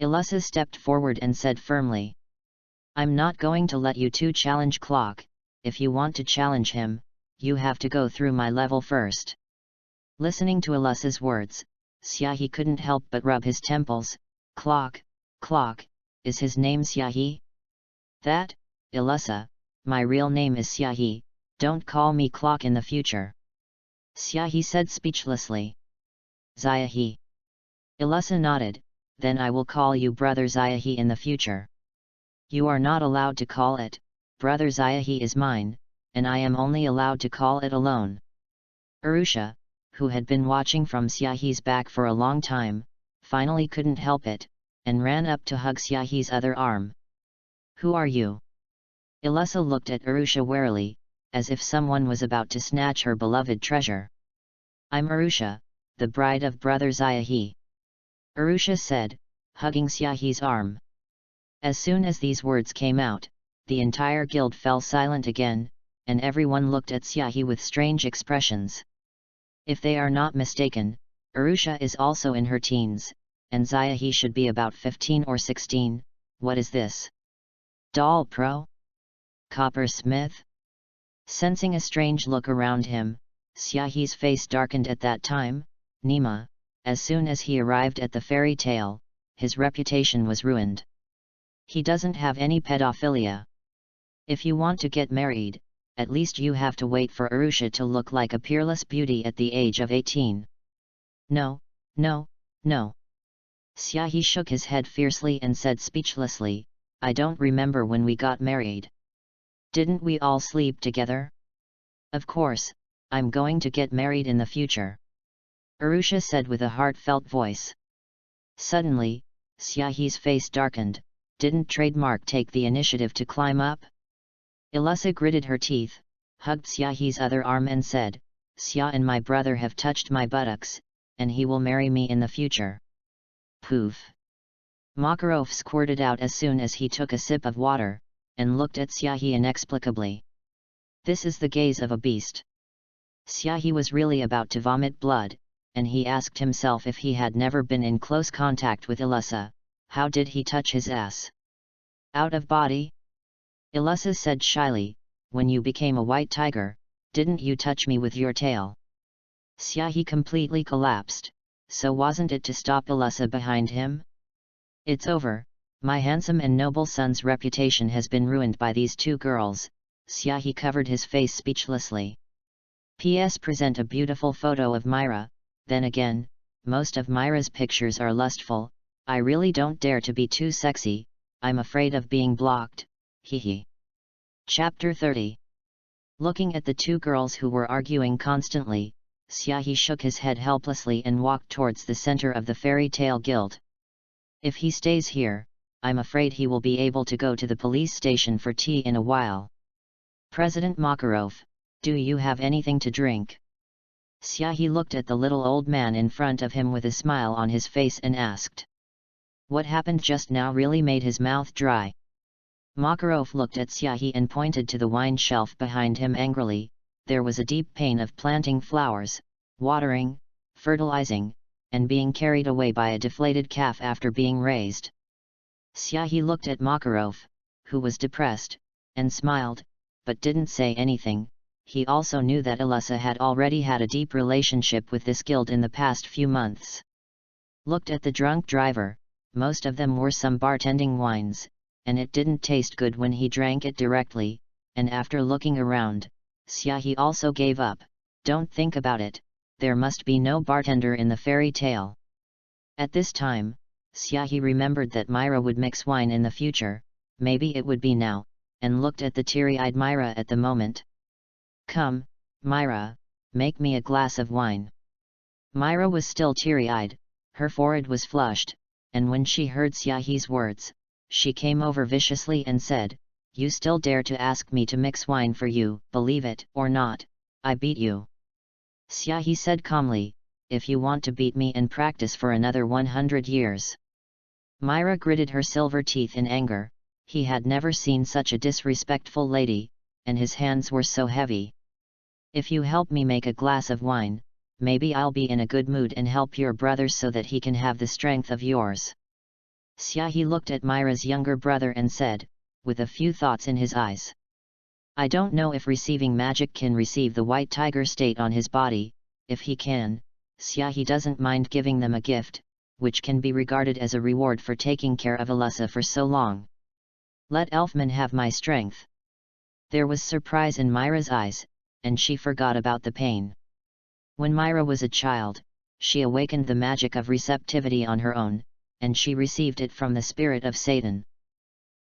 Illusa stepped forward and said firmly, "I'm not going to let you two challenge Clock. If you want to challenge him, you have to go through my level first." Listening to Illusa's words, Xiaohi couldn't help but rub his temples. Clock, is his name Xiaohi? That, Illusa, my real name is Xiaohi, don't call me Clock in the future," Xiaohi said speechlessly. "Xiaohi." Illusa nodded, "Then I will call you Brother Xiaohi in the future." "You are not allowed to call it, Brother Xiaohi is mine, and I am only allowed to call it alone." Arusha, who had been watching from Xiaohi's back for a long time, finally couldn't help it, and ran up to hug Xiaohi's other arm. "Who are you?" Illusa looked at Arusha warily, as if someone was about to snatch her beloved treasure. "I'm Arusha, the bride of Brother Xiaohi," Arusha said, hugging Xiaohi's arm. As soon as these words came out, the entire guild fell silent again, and everyone looked at Xiaohi with strange expressions. If they are not mistaken, Arusha is also in her teens, and Xiaohi should be about 15 or 16, what is this? Doll pro? Coppersmith? Sensing a strange look around him, Xiaohi's face darkened at that time. Nima, as soon as he arrived at the fairy tale, his reputation was ruined. He doesn't have any pedophilia. If you want to get married, at least you have to wait for Arusha to look like a peerless beauty at the age of 18. No, no, no. Syahi shook his head fiercely and said speechlessly, I don't remember when we got married. Didn't we all sleep together? Of course, I'm going to get married in the future. Arusha said with a heartfelt voice. Suddenly, Syahi's face darkened. Didn't Trademark take the initiative to climb up? Ilusa gritted her teeth, hugged Syahi's other arm and said, Sya and my brother have touched my buttocks, and he will marry me in the future. Poof! Makarov squirted out as soon as he took a sip of water, and looked at Syahi inexplicably. This is the gaze of a beast. Syahi was really about to vomit blood, and he asked himself if he had never been in close contact with Ilusa, how did he touch his ass? Out of body? Ilusa said shyly, when you became a white tiger, didn't you touch me with your tail? Syahi completely collapsed, so wasn't it to stop Ilusa behind him? It's over, my handsome and noble son's reputation has been ruined by these two girls. Syahi covered his face speechlessly. P.S. Present a beautiful photo of Myra, then again, most of Myra's pictures are lustful, I really don't dare to be too sexy, I'm afraid of being blocked, hehe. Chapter 30. Looking at the two girls who were arguing constantly, Syahi shook his head helplessly and walked towards the center of the fairy tale guild. If he stays here, I'm afraid he will be able to go to the police station for tea in a while. President Makarov, do you have anything to drink? Syahi looked at the little old man in front of him with a smile on his face and asked. What happened just now really made his mouth dry. Makarov looked at Syahi and pointed to the wine shelf behind him angrily. There was a deep pain of planting flowers, watering, fertilizing, and being carried away by a deflated calf after being raised. Syahi looked at Makarov, who was depressed, and smiled, but didn't say anything. He also knew that Ilusa had already had a deep relationship with this guild in the past few months. Looked at the drunk driver, most of them were some bartending wines, and it didn't taste good when he drank it directly, and after looking around, Syahi also gave up. Don't think about it, there must be no bartender in the fairy tale. At this time, Syahi remembered that Myra would mix wine in the future, maybe it would be now, and looked at the teary-eyed Myra at the moment. Come, Myra, make me a glass of wine. Myra was still teary-eyed, her forehead was flushed, and when she heard Syahi's words, she came over viciously and said, You still dare to ask me to mix wine for you, believe it or not, I beat you. Syahi said calmly, If you want to beat me and practice for another 100 years. Myra gritted her silver teeth in anger, he had never seen such a disrespectful lady, and his hands were so heavy. If you help me make a glass of wine, maybe I'll be in a good mood and help your brother so that he can have the strength of yours. Syahi looked at Myra's younger brother and said, with a few thoughts in his eyes. I don't know if receiving magic can receive the white tiger state on his body. If he can, Syahi doesn't mind giving them a gift, which can be regarded as a reward for taking care of Ilusa for so long. Let Elfman have my strength. There was surprise in Myra's eyes, and she forgot about the pain. When Myra was a child, she awakened the magic of receptivity on her own, and she received it from the spirit of Satan.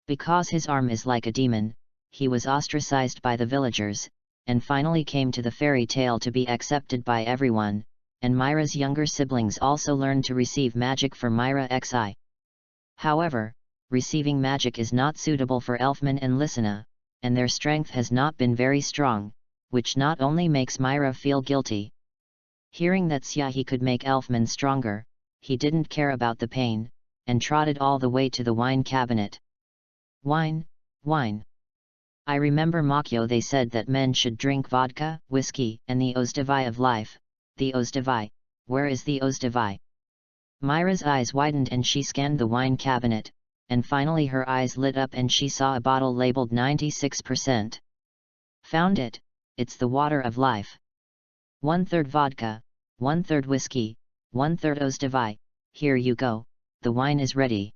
Because his arm is like a demon, he was ostracized by the villagers, and finally came to the fairy tale to be accepted by everyone, and Myra's younger siblings also learned to receive magic for Myra XI. However, receiving magic is not suitable for Elfman and Lysina, and their strength has not been very strong, which not only makes Myra feel guilty. Hearing that Syahi could make Elfman stronger, he didn't care about the pain, and trotted all the way to the wine cabinet. Wine, wine. I remember Makyo they said that men should drink vodka, whiskey, and the Ozdevai of life. The Ozdevai, where is the Ozdevai? Myra's eyes widened and she scanned the wine cabinet, and finally her eyes lit up and she saw a bottle labeled 96%. Found it, it's the water of life. 1/3 vodka, 1/3 whiskey, 1/3 Ozdevai, here you go, the wine is ready.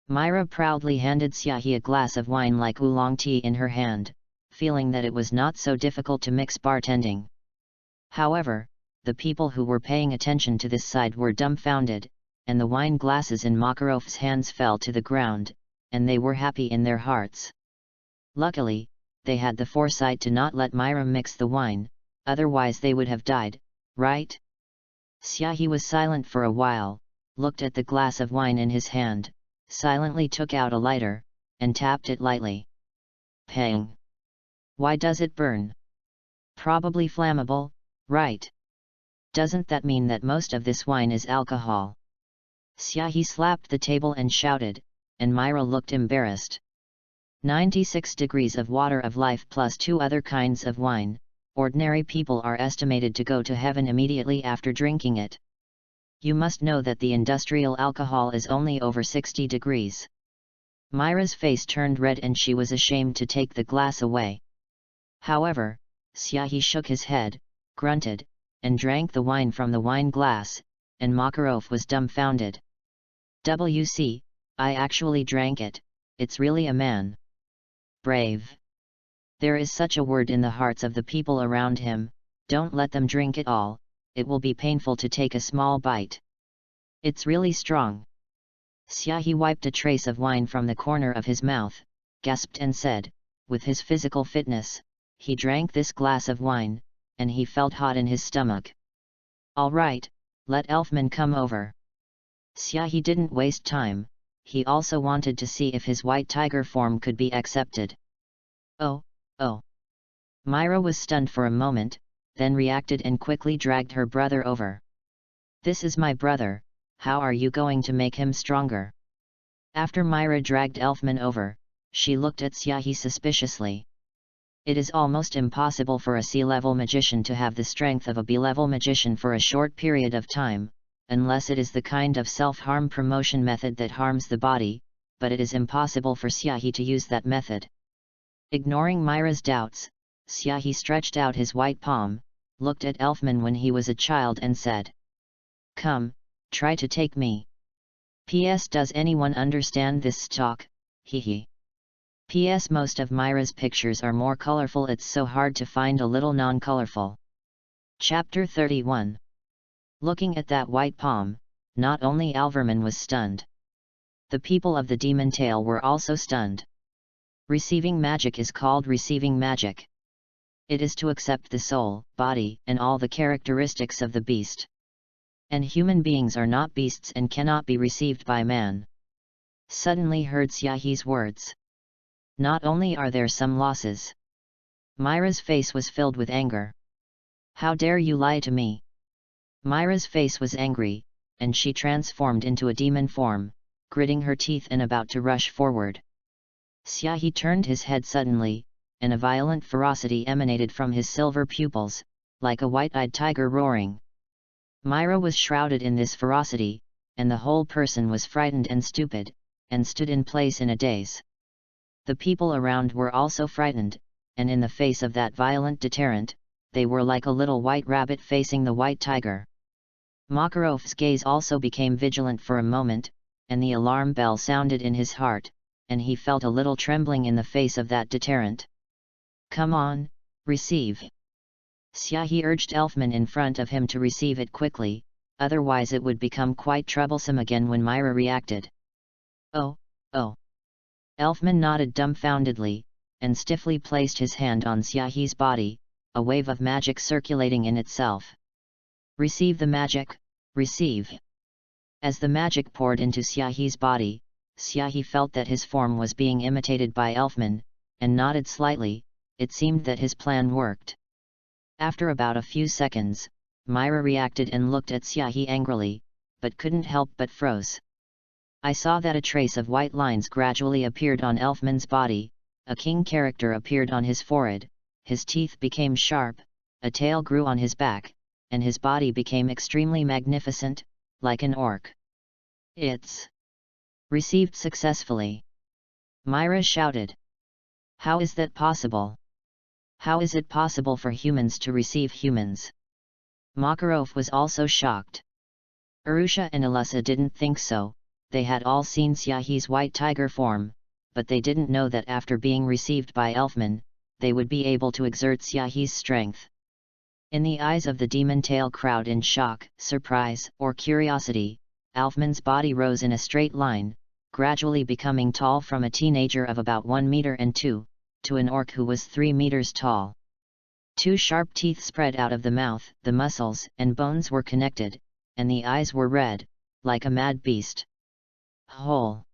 Myra proudly handed Syahi a glass of wine like oolong tea in her hand, feeling that it was not so difficult to mix bartending. However, the people who were paying attention to this side were dumbfounded, and the wine glasses in Makarov's hands fell to the ground, and they were happy in their hearts. Luckily, they had the foresight to not let Myra mix the wine, otherwise they would have died, right? Xiaohe was silent for a while, looked at the glass of wine in his hand, silently took out a lighter, and tapped it lightly. Pang! Why does it burn? Probably flammable, right? Doesn't that mean that most of this wine is alcohol? Xiaohe slapped the table and shouted, and Myra looked embarrassed. 96 degrees of water of life plus 2 other kinds of wine, ordinary people are estimated to go to heaven immediately after drinking it. You must know that the industrial alcohol is only over 60 degrees. Myra's face turned red and she was ashamed to take the glass away. However, Xiaohe shook his head, grunted, and drank the wine from the wine glass, and Makarov was dumbfounded. "WC, I actually drank it, it's really a man. Brave. There is such a word in the hearts of the people around him, don't let them drink it all, it will be painful to take a small bite. It's really strong." Xiaohe wiped a trace of wine from the corner of his mouth, gasped and said, with his physical fitness, he drank this glass of wine, and he felt hot in his stomach. "All right, let Elfman come over." Xiaohe didn't waste time, he also wanted to see if his white tiger form could be accepted. Oh. Myra was stunned for a moment, then reacted and quickly dragged her brother over. "This is my brother, how are you going to make him stronger?" After Myra dragged Elfman over, she looked at Xiaohe suspiciously. It is almost impossible for a C-level magician to have the strength of a B-level magician for a short period of time, unless it is the kind of self-harm promotion method that harms the body, but it is impossible for Xiaohe to use that method. Ignoring Myra's doubts, Xiaohe stretched out his white palm, looked at Elfman when he was a child and said, "Come, try to take me. P.S. Does anyone understand this talk? Hehe. P.S. Most of Myra's pictures are more colorful, it's so hard to find a little non-colorful." Chapter 31. Looking at that white palm, not only Alverman was stunned. The people of the Demon Tale were also stunned. Receiving magic is called receiving magic. It is to accept the soul, body, and all the characteristics of the beast. And human beings are not beasts and cannot be received by man. Suddenly heard Xiaohe's words. Not only are there some losses. Myra's face was filled with anger. "How dare you lie to me?" Myra's face was angry, and she transformed into a demon form, gritting her teeth and about to rush forward. Xiaohe turned his head suddenly, and a violent ferocity emanated from his silver pupils, like a white-eyed tiger roaring. Myra was shrouded in this ferocity, and the whole person was frightened and stupid, and stood in place in a daze. The people around were also frightened, and in the face of that violent deterrent, they were like a little white rabbit facing the white tiger. Makarov's gaze also became vigilant for a moment, and the alarm bell sounded in his heart, and he felt a little trembling in the face of that deterrent. "Come on, receive." Xiaohe urged Elfman in front of him to receive it quickly, otherwise it would become quite troublesome again when Myra reacted. Oh. Elfman nodded dumbfoundedly, and stiffly placed his hand on Xiaohe's body, a wave of magic circulating in itself. "Receive the magic, receive." As the magic poured into Xiaohe's body, Xiaohe felt that his form was being imitated by Elfman, and nodded slightly. It seemed that his plan worked. After about a few seconds, Myra reacted and looked at Xiaohe angrily, but couldn't help but froze. I saw that a trace of white lines gradually appeared on Elfman's body, a king character appeared on his forehead, his teeth became sharp, a tail grew on his back, and his body became extremely magnificent, like an orc. "It's received successfully!" Myra shouted. "How is that possible? How is it possible for humans to receive humans?" Makarov was also shocked. Arusha and Alyssa didn't think so, they had all seen Xiaohe's white tiger form, but they didn't know that after being received by Elfman, they would be able to exert Xiahi's strength. In the eyes of the demon tail crowd in shock, surprise, or curiosity, Elfman's body rose in a straight line, gradually becoming tall from a teenager of about 1 meter and 2, to an orc who was 3 meters tall. 2 sharp teeth spread out of the mouth, the muscles and bones were connected, and the eyes were red, like a mad beast. Whole!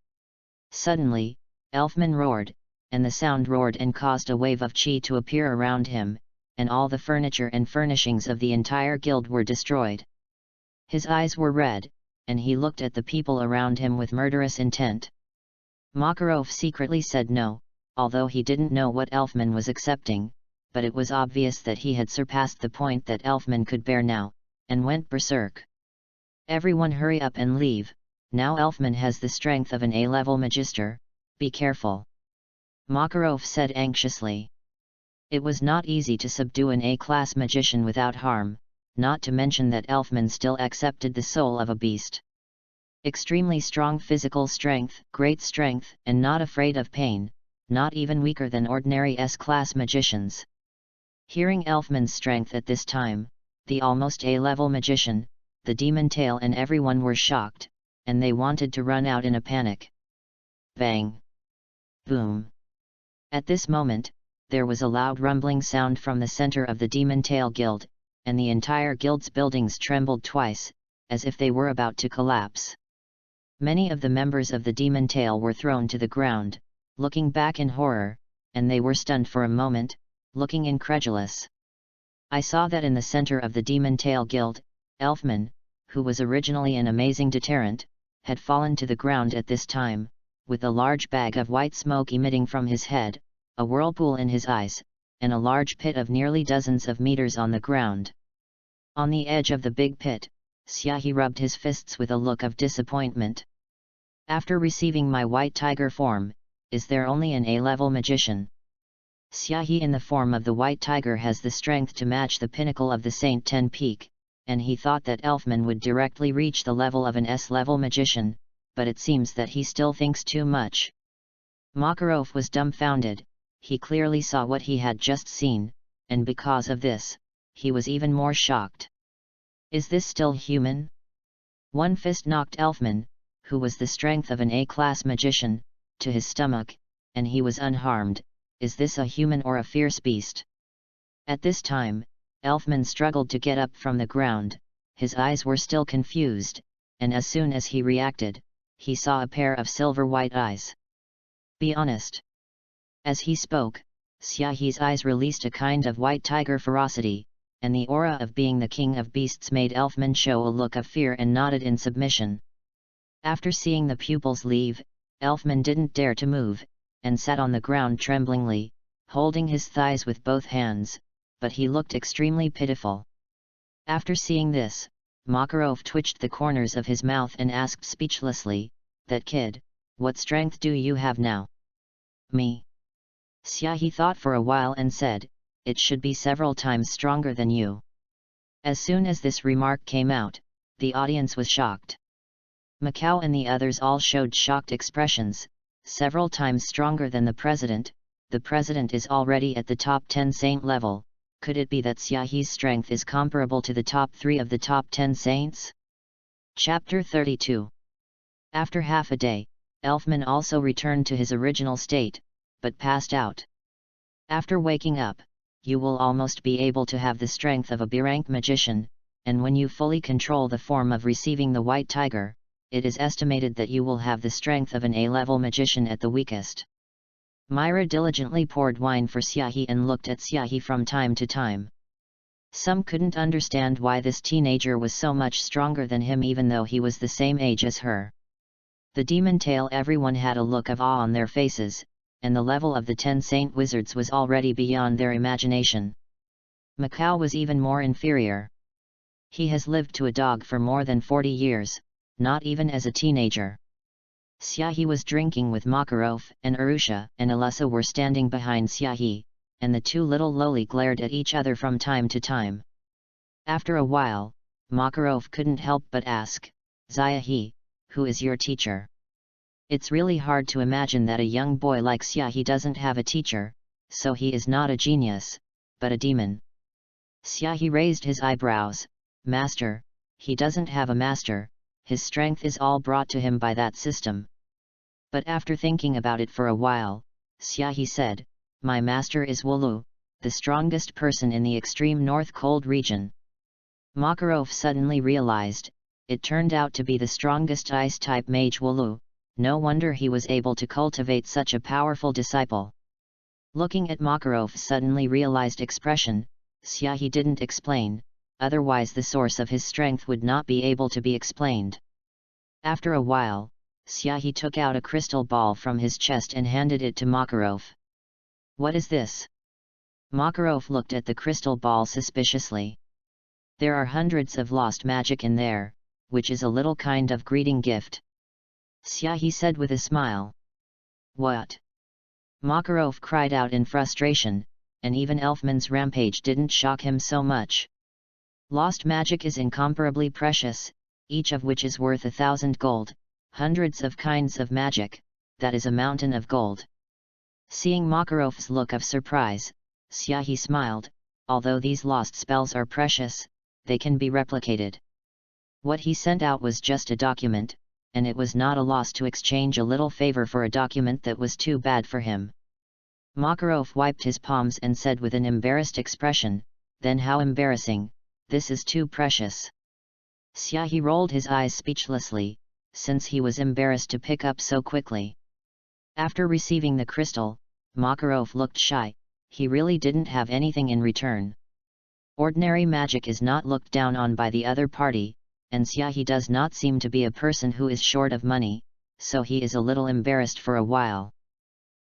Suddenly, Elfman roared, and the sound roared and caused a wave of chi to appear around him, and all the furniture and furnishings of the entire guild were destroyed. His eyes were red, and he looked at the people around him with murderous intent. Makarov secretly said no, although he didn't know what Elfman was accepting, but it was obvious that he had surpassed the point that Elfman could bear now, and went berserk. Everyone hurry up and leave, now Elfman has the strength of an A-level magister, be careful. Makarov said anxiously. It was not easy to subdue an A-class magician without harm, not to mention that Elfman still accepted the soul of a beast. Extremely strong physical strength, great strength, and not afraid of pain, not even weaker than ordinary S-class magicians. Hearing Elfman's strength at this time, the almost A-level magician, the demon tail and everyone were shocked, and they wanted to run out in a panic. Bang! Boom! At this moment, there was a loud rumbling sound from the center of the Demon Tail Guild, and the entire guild's buildings trembled twice, as if they were about to collapse. Many of the members of the Demon Tail were thrown to the ground, looking back in horror, and they were stunned for a moment, looking incredulous. I saw that in the center of the Demon Tail Guild, Elfman, who was originally an amazing deterrent, had fallen to the ground at this time, with a large bag of white smoke emitting from his head, a whirlpool in his eyes, and a large pit of nearly dozens of meters on the ground. On the edge of the big pit, Xiahi rubbed his fists with a look of disappointment. After receiving my white tiger form, is there only an A-level magician? Xiahi in the form of the white tiger has the strength to match the pinnacle of the Saint Ten Peak, and he thought that Elfman would directly reach the level of an S-level magician, but it seems that he still thinks too much. Makarov was dumbfounded. He clearly saw what he had just seen, and because of this, he was even more shocked. Is this still human? One fist knocked Elfman, who was the strength of an A-class magician, to his stomach, and he was unharmed. Is this a human or a fierce beast? At this time, Elfman struggled to get up from the ground, his eyes were still confused, and as soon as he reacted, he saw a pair of silver-white eyes. Be honest. As he spoke, Xiahi's eyes released a kind of white tiger ferocity, and the aura of being the king of beasts made Elfman show a look of fear and nodded in submission. After seeing the pupils leave, Elfman didn't dare to move, and sat on the ground tremblingly, holding his thighs with both hands, but he looked extremely pitiful. After seeing this, Makarov twitched the corners of his mouth and asked speechlessly, "That kid, what strength do you have now?" "Me." Xiahi thought for a while and said, "It should be several times stronger than you." As soon as this remark came out, the audience was shocked. Macau and the others all showed shocked expressions. Several times stronger than the president is already at the top 10 saint level. Could it be that Xiahi's strength is comparable to the top 3 of the top 10 saints? Chapter 32. After half a day, Elfman also returned to his original state, but passed out. After waking up, you will almost be able to have the strength of a B-rank magician, and when you fully control the form of receiving the white tiger, it is estimated that you will have the strength of an A-level magician at the weakest. Myra diligently poured wine for Xiahi and looked at Xiahi from time to time. Some couldn't understand why this teenager was so much stronger than him even though he was the same age as her. The demon tail everyone had a look of awe on their faces, and the level of the 10 saint wizards was already beyond their imagination. Macau was even more inferior. He has lived to a dog for more than 40 years, not even as a teenager. Xiahi was drinking with Makarov, and Arusha and Alyssa were standing behind Xiahi, and the two little loli glared at each other from time to time. After a while, Makarov couldn't help but ask, "Xiahi, who is your teacher?" "It's really hard to imagine that a young boy like Xiahi doesn't have a teacher," so he is not a genius, but a demon. Xiaohe raised his eyebrows. Master, he doesn't have a master, his strength is all brought to him by that system. But after thinking about it for a while, Xiaohe said, my master is Wulu, the strongest person in the extreme north cold region. Makarov suddenly realized, it turned out to be the strongest ice-type mage Wulu, no wonder he was able to cultivate such a powerful disciple. Looking at Makarov's suddenly realized expression, Xiaohe didn't explain, otherwise the source of his strength would not be able to be explained. After a while, Xiaohe took out a crystal ball from his chest and handed it to Makarov. What is this? Makarov looked at the crystal ball suspiciously. There are hundreds of lost magic in there, which is a little kind of greeting gift. Xiaohe said with a smile. What? Makarov cried out in frustration, and even Elfman's rampage didn't shock him so much. Lost magic is incomparably precious, each of which is worth 1,000 gold, hundreds of kinds of magic, that is a mountain of gold. Seeing Makarov's look of surprise, Xiaohe smiled, although these lost spells are precious, they can be replicated. What he sent out was just a document, and it was not a loss to exchange a little favor for a document that was too bad for him. Makarov wiped his palms and said with an embarrassed expression, then how embarrassing, this is too precious. Xiaohe rolled his eyes speechlessly, since he was embarrassed to pick up so quickly. After receiving the crystal, Makarov looked shy, he really didn't have anything in return. Ordinary magic is not looked down on by the other party, and Xiaohe does not seem to be a person who is short of money, so he is a little embarrassed for a while.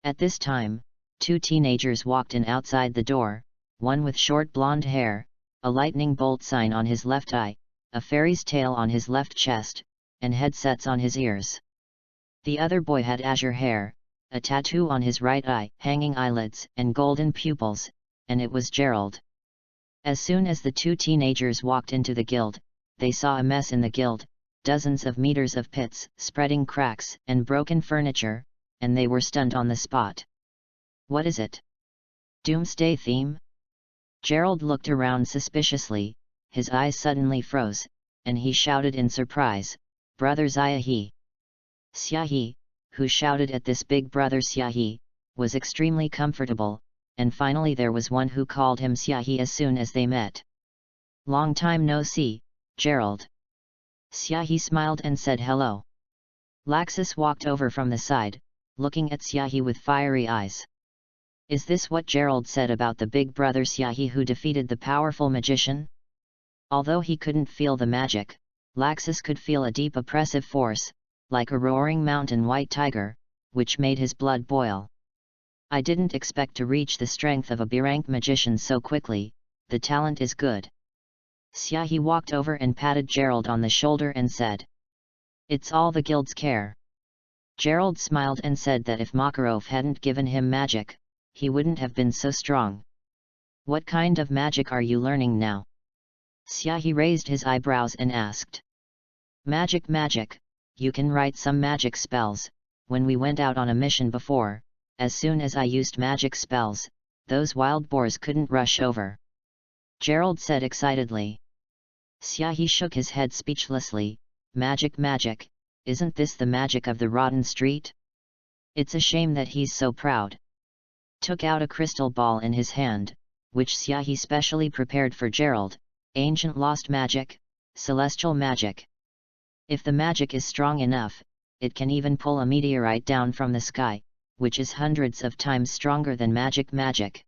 At this time, two teenagers walked in outside the door, one with short blonde hair, a lightning bolt sign on his left eye, a fairy's tail on his left chest, and headsets on his ears. The other boy had azure hair, a tattoo on his right eye, hanging eyelids, and golden pupils, and it was Gerald. As soon as the two teenagers walked into the guild, they saw a mess in the guild, dozens of meters of pits, spreading cracks, and broken furniture, and they were stunned on the spot. What is it? Doomsday theme? Gerald looked around suspiciously, his eyes suddenly froze, and he shouted in surprise, Brother Xiaohe. Xiaohe, who shouted at this big brother Xiaohe, was extremely comfortable, and finally there was one who called him Xiaohe as soon as they met. Long time no see, Gerald. Xiaohe smiled and said hello. Laxus walked over from the side, looking at Xiaohe with fiery eyes. Is this what Gerald said about the big brother Xiaohe who defeated the powerful magician? Although he couldn't feel the magic, Laxus could feel a deep oppressive force, like a roaring mountain white tiger, which made his blood boil. I didn't expect to reach the strength of a B-rank magician so quickly, the talent is good. Xiaohe walked over and patted Gerald on the shoulder and said. It's all the guild's care. Gerald smiled and said that if Makarov hadn't given him magic, he wouldn't have been so strong. What kind of magic are you learning now? Xiaohe raised his eyebrows and asked. Magic, you can write some magic spells. When we went out on a mission before, as soon as I used magic spells, those wild boars couldn't rush over. Gerald said excitedly. Xiaohe shook his head speechlessly. Magic, isn't this the magic of the rotten street? It's a shame that he's so proud. Took out a crystal ball in his hand, which Xiaohe specially prepared for Gerald, ancient lost magic, celestial magic. If the magic is strong enough, it can even pull a meteorite down from the sky, which is hundreds of times stronger than magic.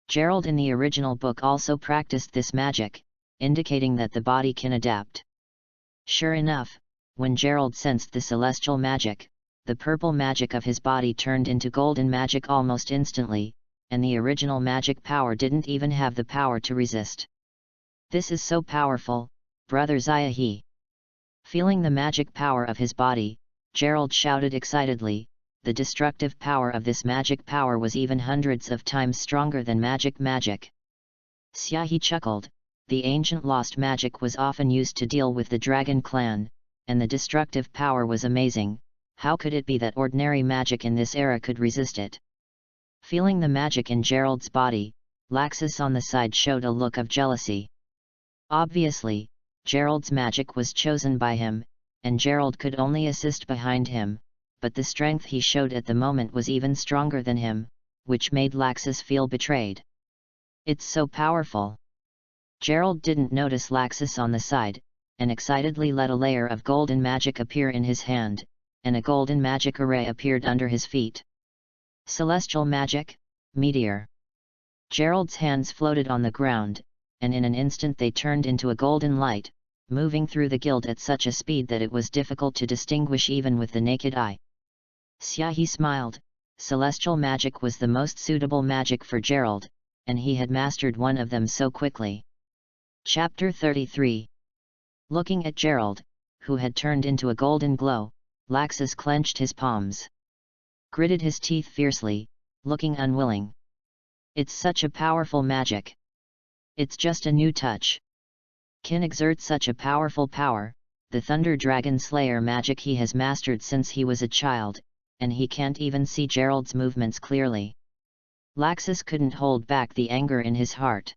Gerald in the original book also practiced this magic, indicating that the body can adapt. Sure enough, when Gerald sensed the celestial magic, the purple magic of his body turned into golden magic almost instantly, and the original magic power didn't even have the power to resist. This is so powerful, Brother Xiaohe. Feeling the magic power of his body, Gerald shouted excitedly, the destructive power of this magic power was even hundreds of times stronger than magic. Xiaohe chuckled, the ancient lost magic was often used to deal with the dragon clan, and the destructive power was amazing. How could it be that ordinary magic in this era could resist it? Feeling the magic in Gerald's body, Laxus on the side showed a look of jealousy. Obviously, Gerald's magic was chosen by him, and Gerald could only assist behind him, but the strength he showed at the moment was even stronger than him, which made Laxus feel betrayed. It's so powerful. Gerald didn't notice Laxus on the side, and excitedly let a layer of golden magic appear in his hand, and a golden magic array appeared under his feet. Celestial magic, meteor. Gerald's hands floated on the ground, and in an instant they turned into a golden light, moving through the guild at such a speed that it was difficult to distinguish even with the naked eye. Xiaohe smiled. Celestial magic was the most suitable magic for Gerald, and he had mastered one of them so quickly. Chapter 33. Looking at Gerald, who had turned into a golden glow, Laxus clenched his palms. Gritted his teeth fiercely, looking unwilling. It's such a powerful magic. It's just a new touch. Can exert such a powerful power, the Thunder Dragon Slayer magic he has mastered since he was a child, and he can't even see Gerald's movements clearly. Laxus couldn't hold back the anger in his heart.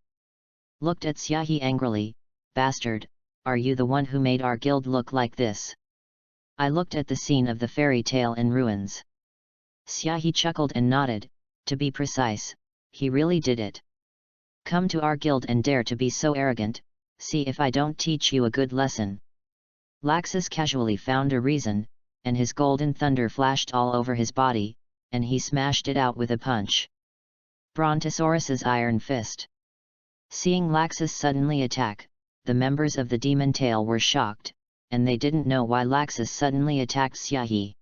Looked at Xiaohe angrily. Bastard, are you the one who made our guild look like this? I looked at the scene of the fairy tale in ruins. Xiaohe chuckled and nodded. To be precise, he really did it. Come to our guild and dare to be so arrogant, see if I don't teach you a good lesson. Laxus casually found a reason, and his golden thunder flashed all over his body, and he smashed it out with a punch. Brontosaurus's iron fist. Seeing Laxus suddenly attack, the members of the demon tail were shocked, and they didn't know why Laxus suddenly attacked Xiaohe.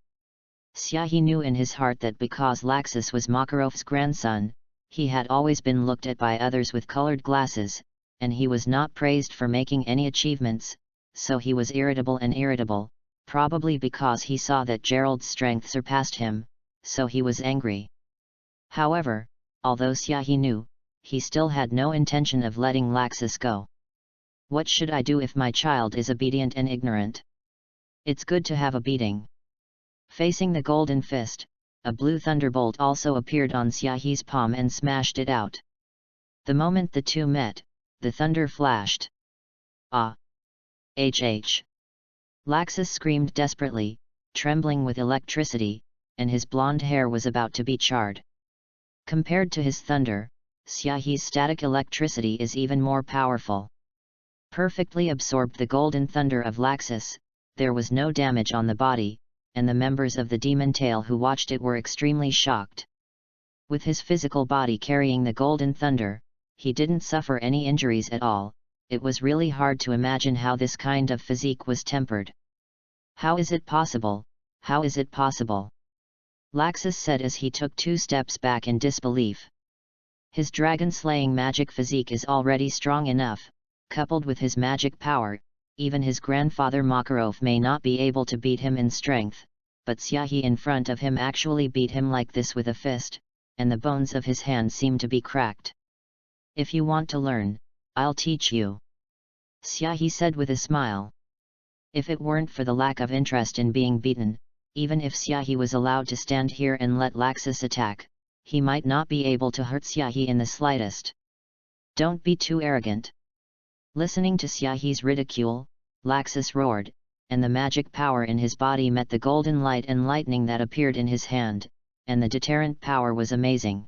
Xiaohe knew in his heart that because Laxus was Makarov's grandson, he had always been looked at by others with colored glasses, and he was not praised for making any achievements, so he was irritable, probably because he saw that Gerald's strength surpassed him, so he was angry. However, although Xiaohe knew, he still had no intention of letting Laxus go. What should I do if my child is obedient and ignorant? It's good to have a beating. Facing the golden fist, a blue thunderbolt also appeared on Xiaohe's palm and smashed it out. The moment the two met, the thunder flashed. Ah! HH! Laxus screamed desperately, trembling with electricity, and his blonde hair was about to be charred. Compared to his thunder, Xiaohe's static electricity is even more powerful. Perfectly absorbed the golden thunder of Laxus, there was no damage on the body, and the members of the demon tail who watched it were extremely shocked. With his physical body carrying the golden thunder, he didn't suffer any injuries at all. It was really hard to imagine how this kind of physique was tempered. How is it possible? How is it possible? Laxus said as he took 2 steps back in disbelief. His dragon-slaying magic physique is already strong enough, coupled with his magic power, even his grandfather Makarov may not be able to beat him in strength, but Xiaohe in front of him actually beat him like this with a fist, and the bones of his hand seemed to be cracked. If you want to learn, I'll teach you. Xiaohe said with a smile. If it weren't for the lack of interest in being beaten, even if Xiaohe was allowed to stand here and let Laxus attack, he might not be able to hurt Xiaohe in the slightest. Don't be too arrogant. Listening to Xiaohe's ridicule, Laxus roared, and the magic power in his body met the golden light and lightning that appeared in his hand, and the deterrent power was amazing.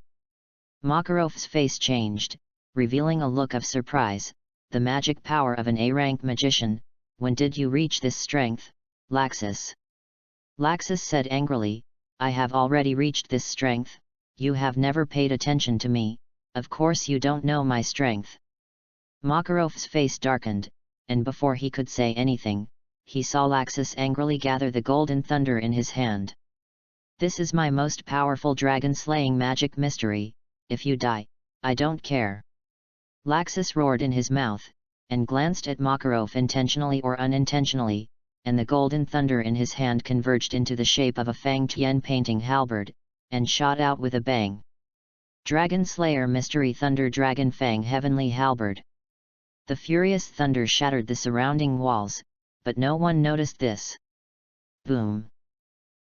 Makarov's face changed, revealing a look of surprise. The magic power of an A-rank magician. When did you reach this strength, Laxus? Laxus said angrily, I have already reached this strength. You have never paid attention to me, of course you don't know my strength. Makarov's face darkened, and before he could say anything, he saw Laxus angrily gather the golden thunder in his hand. This is my most powerful dragon-slaying magic mystery. If you die, I don't care. Laxus roared in his mouth, and glanced at Makarov intentionally or unintentionally, and the golden thunder in his hand converged into the shape of a Fang Tian painting halberd, and shot out with a bang. Dragon Slayer Mystery Thunder Dragon Fang Heavenly Halberd. The furious thunder shattered the surrounding walls, but no one noticed this. Boom!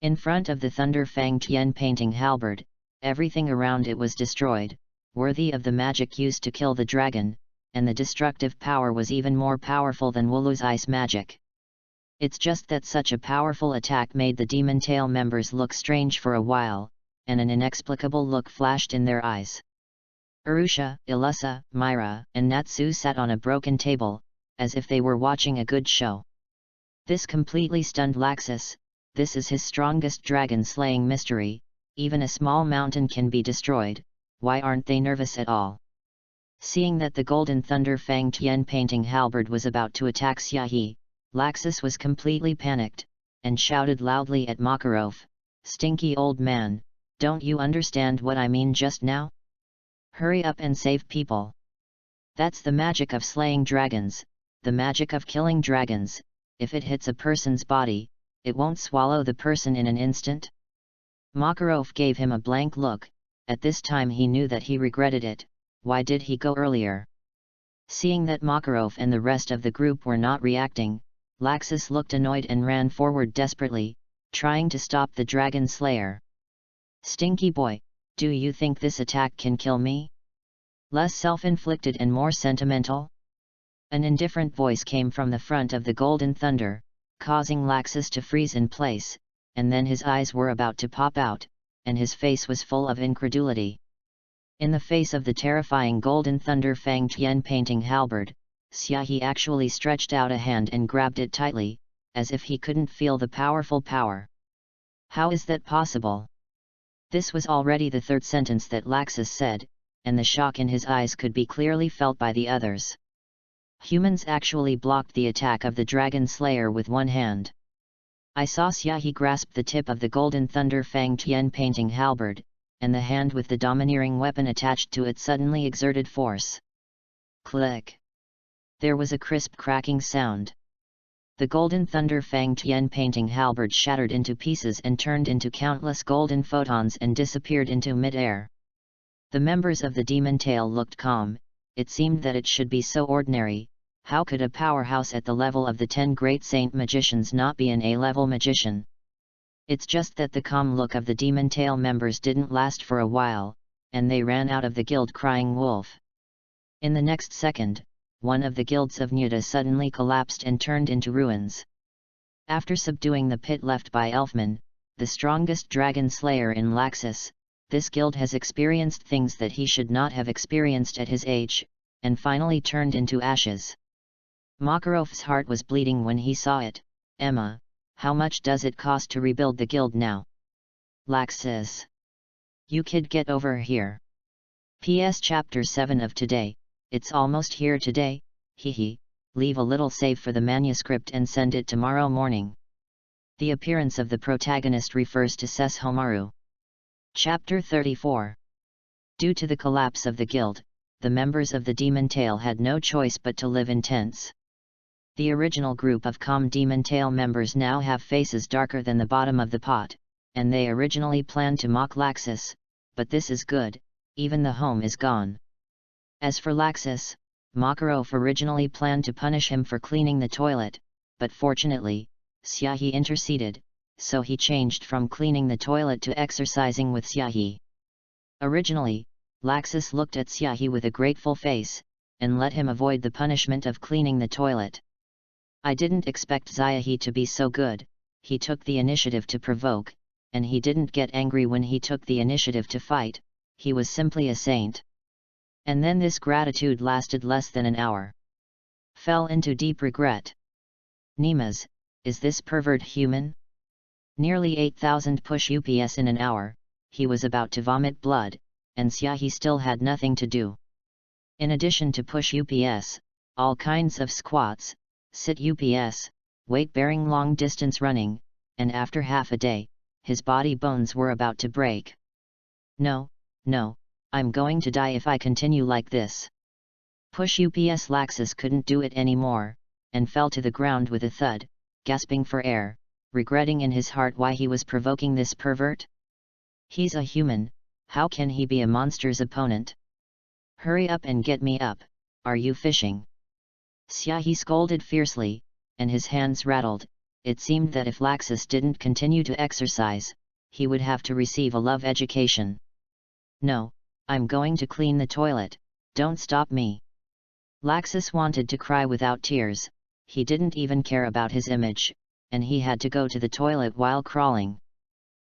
In front of the Thunder Fang Tian painting halberd, Everything around it was destroyed, worthy of the magic used to kill the dragon, and the destructive power was even more powerful than Wooloo's ice magic. It's just that such a powerful attack made the Demon Tail members look strange for a while, and an inexplicable look flashed in their eyes. Arusha, Ilusa, Myra, and Natsu sat on a broken table, as if they were watching a good show. This completely stunned Laxus. This is his strongest dragon-slaying mystery. Even a small mountain can be destroyed. Why aren't they nervous at all? Seeing that the Golden Thunder Fang Tian painting halberd was about to attack Xiaohe, Laxus was completely panicked, and shouted loudly at Makarov, "Stinky old man, don't you understand what I mean just now? Hurry up and save people. That's the magic of slaying dragons, the magic of killing dragons. If it hits a person's body, it won't swallow the person in an instant." Makarov gave him a blank look. At this time he knew that he regretted it. Why did he go earlier? Seeing that Makarov and the rest of the group were not reacting, Laxus looked annoyed and ran forward desperately, trying to stop the dragon slayer. "Stinky boy, do you think this attack can kill me? Less self-inflicted and more sentimental?" An indifferent voice came from the front of the Golden Thunder, causing Laxus to freeze in place, and then his eyes were about to pop out, and his face was full of incredulity. In the face of the terrifying Golden Thunder Fang Tian painting halberd, Xiaohe actually stretched out a hand and grabbed it tightly, as if he couldn't feel the powerful power. How is that possible? This was already the third sentence that Laxus said, and the shock in his eyes could be clearly felt by the others. Humans actually blocked the attack of the Dragon Slayer with one hand. I saw Xiaohe grasp the tip of the Golden Thunder Fang Tian painting halberd, and the hand with the domineering weapon attached to it suddenly exerted force. Click! There was a crisp cracking sound. The Golden Thunder Fang Tian painting halberd shattered into pieces and turned into countless golden photons and disappeared into mid-air. The members of the Demon Tail looked calm. It seemed that it should be so ordinary. How could a powerhouse at the level of the 10 great saint magicians not be an A-level magician? It's just that the calm look of the Demon Tail members didn't last for a while, and they ran out of the guild crying wolf. In the next second, one of the guilds of Nuda suddenly collapsed and turned into ruins. After subduing the pit left by Elfman, the strongest dragon slayer in Laxus, this guild has experienced things that he should not have experienced at his age, and finally turned into ashes. Makarov's heart was bleeding when he saw it. "Emma, how much does it cost to rebuild the guild now?" "Laxus. You kid, get over here. PS Chapter 7 of today. It's almost here today, hehe, leave a little save for the manuscript and send it tomorrow morning." The appearance of the protagonist refers to Ses Homaru. Chapter 34. Due to the collapse of the guild, the members of the Demon Tail had no choice but to live in tents. The original group of calm Demon Tail members now have faces darker than the bottom of the pot, and they originally planned to mock Laxus, but this is good, even the home is gone. As for Laxus, Makarov originally planned to punish him for cleaning the toilet, but fortunately, Xiaohe interceded, so he changed from cleaning the toilet to exercising with Xiaohe. Originally, Laxus looked at Xiaohe with a grateful face, and let him avoid the punishment of cleaning the toilet. "I didn't expect Xiaohe to be so good. He took the initiative to provoke, and he didn't get angry when he took the initiative to fight. He was simply a saint." And then this gratitude lasted less than an hour. Fell into deep regret. Nemas, is this pervert human? Nearly 8,000 push UPS in an hour, he was about to vomit blood, and Xiaohe still had nothing to do. In addition to push UPS, all kinds of squats, sit UPS, weight-bearing long-distance running, and after half a day, his body bones were about to break. No, I'm going to die if I continue like this. Push UPS. Laxus couldn't do it anymore, and fell to the ground with a thud, gasping for air, regretting in his heart why he was provoking this pervert. He's a human, how can he be a monster's opponent? Hurry up and get me up, are you fishing? Xiaohe scolded fiercely, and his hands rattled. It seemed that if Laxus didn't continue to exercise, he would have to receive a love education. No, I'm going to clean the toilet, don't stop me. Laxus wanted to cry without tears, he didn't even care about his image, and he had to go to the toilet while crawling.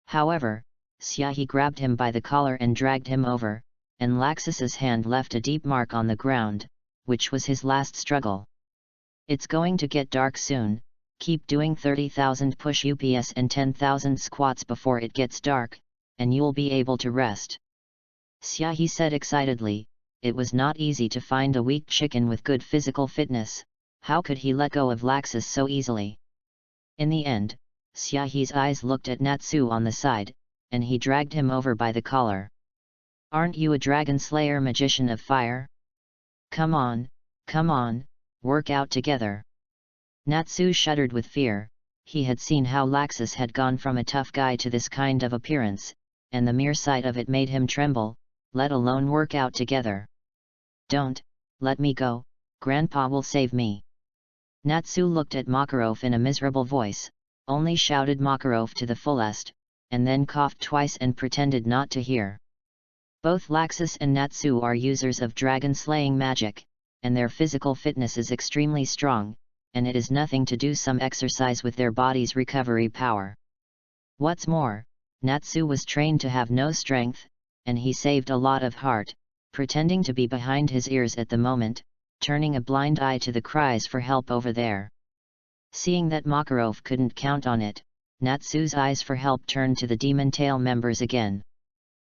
However, Xiaohe grabbed him by the collar and dragged him over, and Laxus's hand left a deep mark on the ground, which was his last struggle. It's going to get dark soon, keep doing 30,000 push-ups and 10,000 squats before it gets dark, and you'll be able to rest. Xiaohe said excitedly. It was not easy to find a weak chicken with good physical fitness, how could he let go of Laxus so easily? In the end, Xiaohe's eyes looked at Natsu on the side, and he dragged him over by the collar. Aren't you a dragon slayer magician of fire? Come on, work out together. Natsu shuddered with fear, he had seen how Laxus had gone from a tough guy to this kind of appearance, and the mere sight of it made him tremble, let alone work out together. Don't, let me go, Grandpa will save me. Natsu looked at Makarov in a miserable voice, only shouted Makarov to the fullest, and then coughed twice and pretended not to hear. Both Laxus and Natsu are users of dragon-slaying magic, and their physical fitness is extremely strong, and it is nothing to do some exercise with their body's recovery power. What's more, Natsu was trained to have no strength, and he saved a lot of heart, pretending to be behind his ears at the moment, turning a blind eye to the cries for help over there. Seeing that Makarov couldn't count on it, Natsu's eyes for help turned to the Demon Tail members again.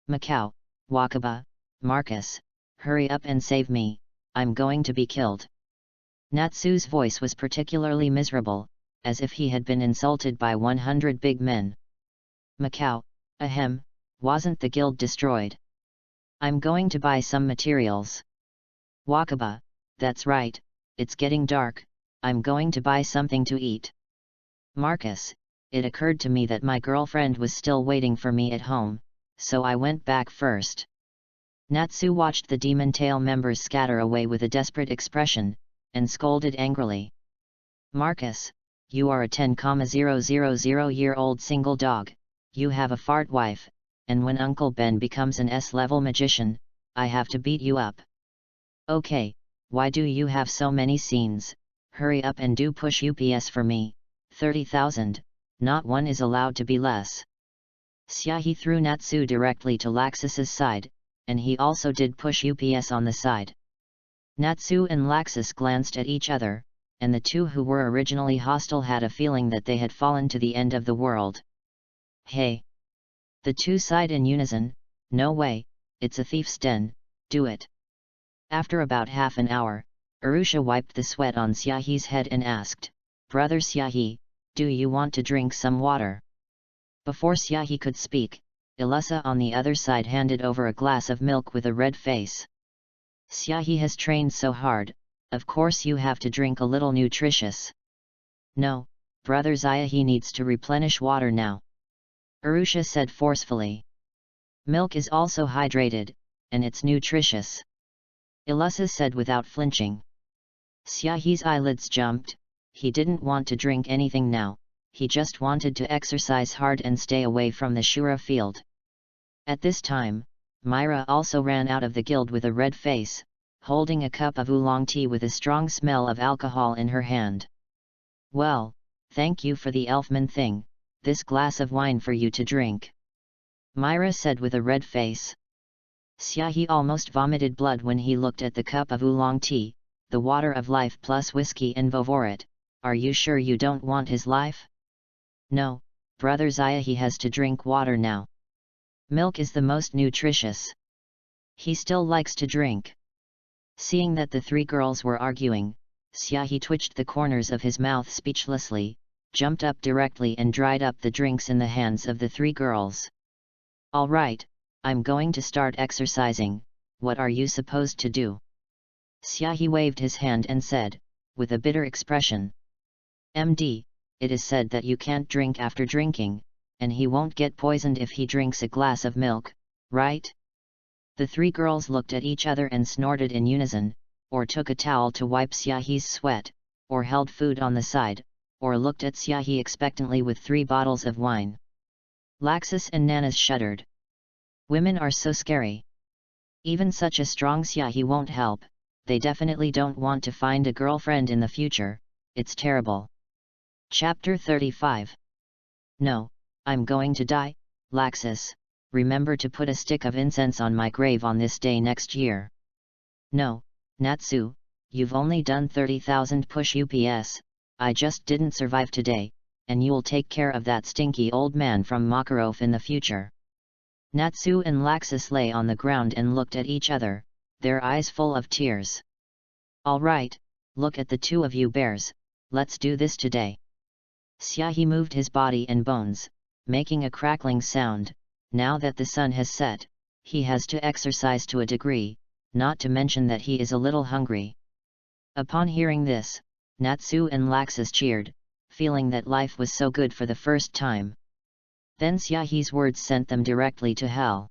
Macau, Wakaba, Marcus, hurry up and save me, I'm going to be killed. Natsu's voice was particularly miserable, as if he had been insulted by 100 big men. Macau, ahem, wasn't the guild destroyed? I'm going to buy some materials. Wakaba, that's right, it's getting dark, I'm going to buy something to eat. Marcus, it occurred to me that my girlfriend was still waiting for me at home, so I went back first. Natsu watched the Demon Tail members scatter away with a desperate expression, and scolded angrily. Marcus, you are a 10,000-year-old single dog, you have a fart wife, and when Uncle Ben becomes an S-level magician, I have to beat you up. Okay, why do you have so many scenes? Hurry up and do push-ups for me, 30,000, not one is allowed to be less. Xiaohe threw Natsu directly to Laxus's side, and he also did push-ups on the side. Natsu and Laxus glanced at each other, and the two who were originally hostile had a feeling that they had fallen to the end of the world. Hey! The two sighed in unison, no way, it's a thief's den, do it. After about half an hour, Arusha wiped the sweat on Xiaohe's head and asked, Brother Xiaohe, do you want to drink some water? Before Xiaohe could speak, Ilusa on the other side handed over a glass of milk with a red face. Xiaohe has trained so hard, of course you have to drink a little nutritious. No, Brother Xiaohe needs to replenish water now. Arusha said forcefully. Milk is also hydrated, and it's nutritious. Ilusa said without flinching. Xiaohe's eyelids jumped, he didn't want to drink anything now, he just wanted to exercise hard and stay away from the Shura field. At this time, Myra also ran out of the guild with a red face, holding a cup of oolong tea with a strong smell of alcohol in her hand. Well, thank you for the elfman thing, this glass of wine for you to drink. Myra said with a red face. Xiaohe almost vomited blood when he looked at the cup of oolong tea, the water of life plus whiskey and vovorit. Are you sure you don't want his life? No, Brother Xiaohe has to drink water now. Milk is the most nutritious. He still likes to drink. Seeing that the three girls were arguing, Xiaohe twitched the corners of his mouth speechlessly, jumped up directly and dried up the drinks in the hands of the three girls. All right, I'm going to start exercising, what are you supposed to do? Xiaohe waved his hand and said, with a bitter expression. MD, it is said that you can't drink after drinking, and he won't get poisoned if he drinks a glass of milk, right? The three girls looked at each other and snorted in unison, or took a towel to wipe Xiaohe's sweat, or held food on the side, or looked at Xiaohe expectantly with 3 bottles of wine. Laxus and Nanas shuddered. Women are so scary. Even such a strong Xiaohi won't help, they definitely don't want to find a girlfriend in the future, it's terrible. Chapter 35. No, I'm going to die, Laxus, remember to put a stick of incense on my grave on this day next year. No, Natsu, you've only done 30,000 push UPS, I just didn't survive today, and you'll take care of that stinky old man from Makarov in the future. Natsu and Laxus lay on the ground and looked at each other, their eyes full of tears. All right, look at the two of you bears, let's do this today. Xiaohi moved his body and bones, making a crackling sound. Now that the sun has set, he has to exercise to a degree, not to mention that he is a little hungry. Upon hearing this, Natsu and Laxus cheered, feeling that life was so good for the first time. Then Xiaohi's words sent them directly to hell.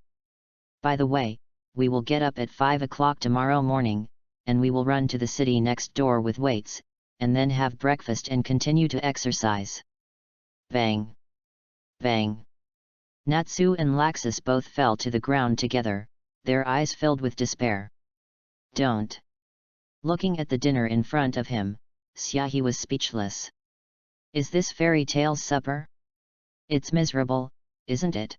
By the way, we will get up at 5 o'clock tomorrow morning, and we will run to the city next door with weights, and then have breakfast and continue to exercise. Bang! Bang! Natsu and Laxus both fell to the ground together, their eyes filled with despair. Don't! Looking at the dinner in front of him, Xiaohi was speechless. Is this fairy tale's supper? It's miserable, isn't it?